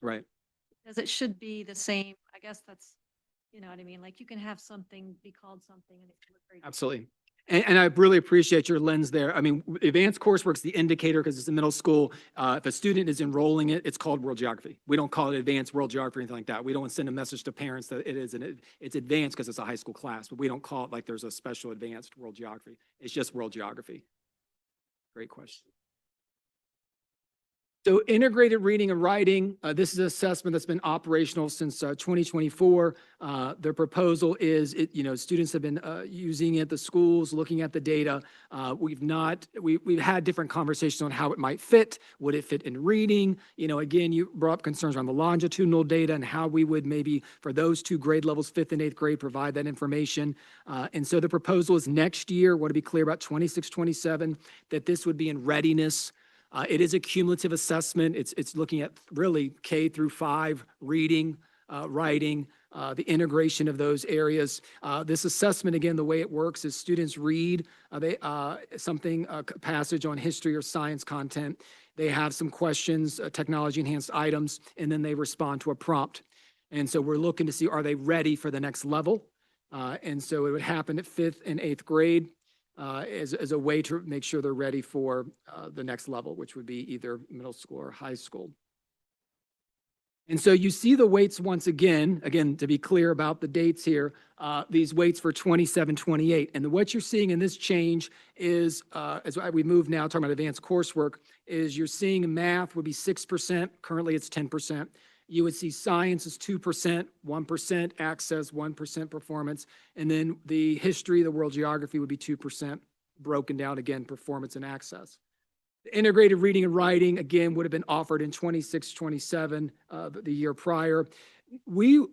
Right. because it should be the same. I guess that's, you know what I mean? Like you can have something be called something and it can look very different. Absolutely. And I really appreciate your lens there. I mean, advanced coursework's the indicator because it's in middle school. If a student is enrolling it, it's called world geography. We don't call it advanced world geography or anything like that. We don't send a message to parents that it is, it's advanced because it's a high school class, but we don't call it like there's a special advanced world geography. It's just world geography. Great question. So integrated reading and writing, this is an assessment that's been operational since 2024. Their proposal is, students have been using it at the schools, looking at the data. We've had different conversations on how it might fit. Would it fit in reading? Again, you brought up concerns around the longitudinal data and how we would maybe, for those 2 grade levels, 5th and 8th grade, provide that information. And so the proposal is next year, want to be clear about 26, 27, that this would be in readiness. It is a cumulative assessment. It's looking at really K through 5 reading, writing, the integration of those areas. This assessment, again, the way it works is students read a passage on history or science content. They have some questions, technology enhanced items, and then they respond to a prompt. And so we're looking to see, are they ready for the next level? And so it would happen at 5th and 8th grade. As a way to make sure they're ready for the next level, which would be either middle school or high school. And so you see the weights once again, to be clear about the dates here, these weights for 27, 28. And what you're seeing in this change is, as we move now, talking about advanced coursework, is you're seeing math would be 6%, currently it's 10%. You would see science is 2%, 1% access, 1% performance. And then the history, the world geography would be 2%, broken down again, performance and access. The integrated reading and writing, again, would have been offered in 26, 27, the year prior. We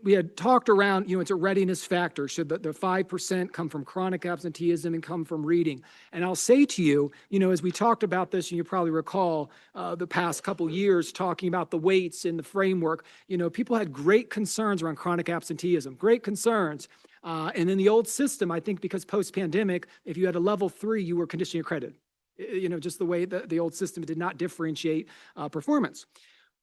had talked around, it's a readiness factor. Should the 5% come from chronic absenteeism and come from reading? And I'll say to you, as we talked about this, and you probably recall the past couple years talking about the weights in the framework, people had great concerns around chronic absenteeism, great concerns. And in the old system, I think because post-pandemic, if you had a level 3, you were conditionally accredited. Just the way the old system did not differentiate performance.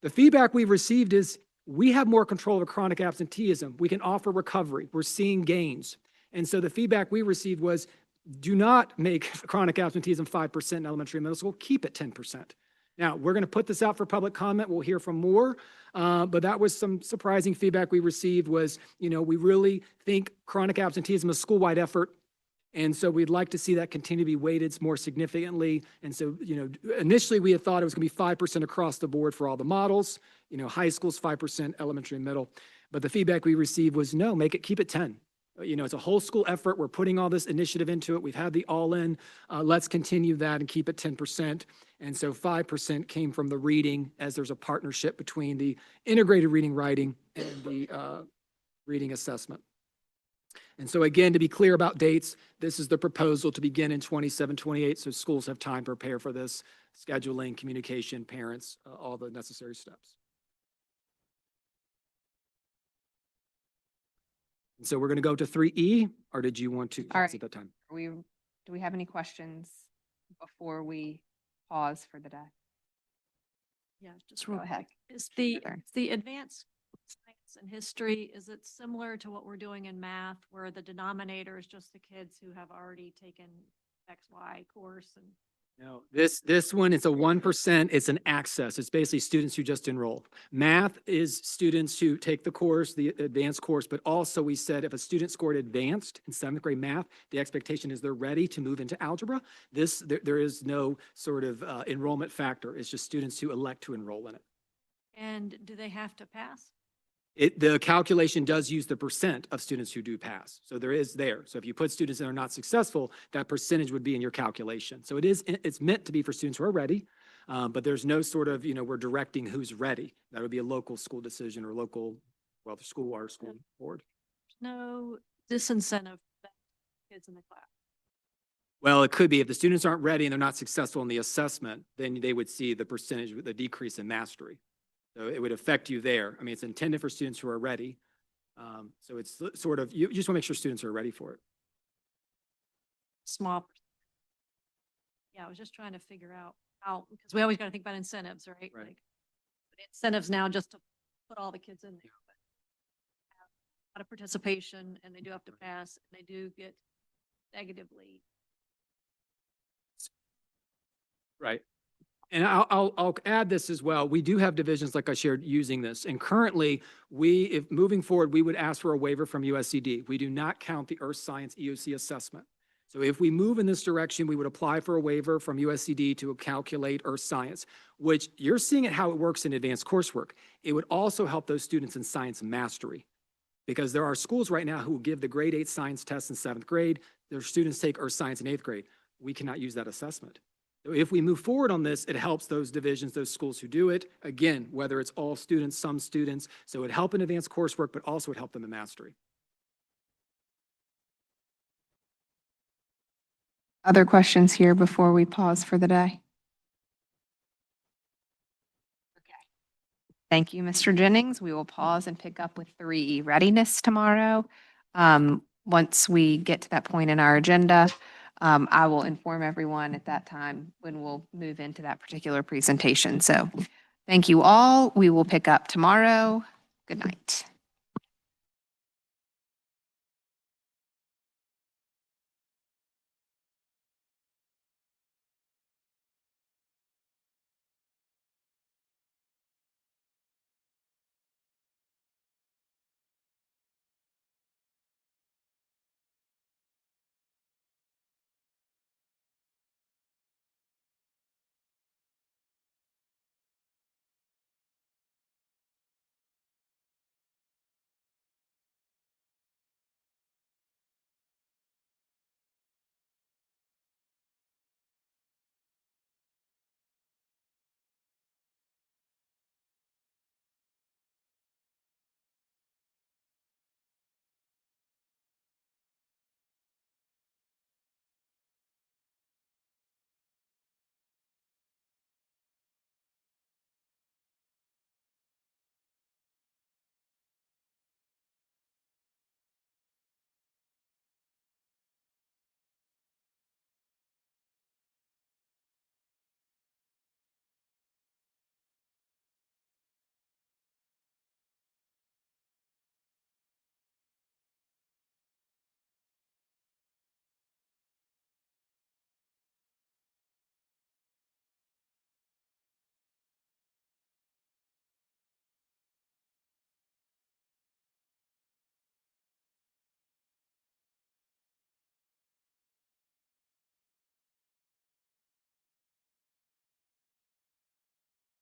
The feedback we've received is, we have more control over chronic absenteeism. We can offer recovery. We're seeing gains. And so the feedback we received was, do not make chronic absenteeism 5% in elementary and middle school, keep it 10%. Now, we're going to put this out for public comment. We'll hear from more. But that was some surprising feedback we received was, we really think chronic absenteeism is a school-wide effort. And so we'd like to see that continue to be weighted more significantly. And so, initially we had thought it was going to be 5% across the board for all the models, high school's 5%, elementary and middle. But the feedback we received was, no, keep it 10. It's a whole school effort. We're putting all this initiative into it. We've had the all-in. Let's continue that and keep it 10%. And so 5% came from the reading, as there's a partnership between the integrated reading writing and the reading assessment. And so again, to be clear about dates, this is the proposal to begin in 27, 28. So schools have time to prepare for this, scheduling, communication, parents, all the necessary steps. And so we're going to go to 3E, or did you want to pause at that time? Do we have any questions before we pause for the day? Yeah, just real Go ahead. quick. Is the advanced science and history, is it similar to what we're doing in math, where the denominator is just the kids who have already taken XY course? And No, this one, it's a 1%. It's an access. It's basically students who just enroll. Math is students who take the course, the advanced course, but also we said if a student scored advanced in 7th grade math, the expectation is they're ready to move into algebra. There is no sort of enrollment factor. It's just students who elect to enroll in it. And do they have to pass? The calculation does use the percent of students who do pass. So there is there. So if you put students that are not successful, that percentage would be in your calculation. So it's meant to be for students who are ready, but there's no sort of, we're directing who's ready. That would be a local school decision or local, well, the school or school board. No disincentive for kids in the class. Well, it could be if the students aren't ready and they're not successful in the assessment, then they would see the percentage, the decrease in mastery. So it would affect you there. I mean, it's intended for students who are ready. So it's sort of, you just want to make sure students are ready for it. Small. Yeah, I was just trying to figure out how, because we always got to think about incentives, right? Right. Like, the incentives now just to put all the kids in there. But have a lot of participation and they do have to pass and they do get negatively. Right. And I'll add this as well. We do have divisions, like I shared, using this. And currently, if moving forward, we would ask for a waiver from USCD. We do not count the Earth Science EOC assessment. So if we move in this direction, we would apply for a waiver from USCD to calculate Earth Science, which you're seeing it how it works in advanced coursework. It would also help those students in science mastery, because there are schools right now who will give the grade 8 science test in 7th grade. Their students take Earth Science in 8th grade. We cannot use that assessment. If we move forward on this, it helps those divisions, those schools who do it. Again, whether it's all students, some students. So it would help in advanced coursework, but also would help them in mastery. Other questions here before we pause for the day? Thank you, Mr. Jennings. We will pause and pick up with 3E readiness tomorrow. Once we get to that point in our agenda, I will inform everyone at that time when we'll move into that particular presentation. So thank you all. We will pick up tomorrow. Good night.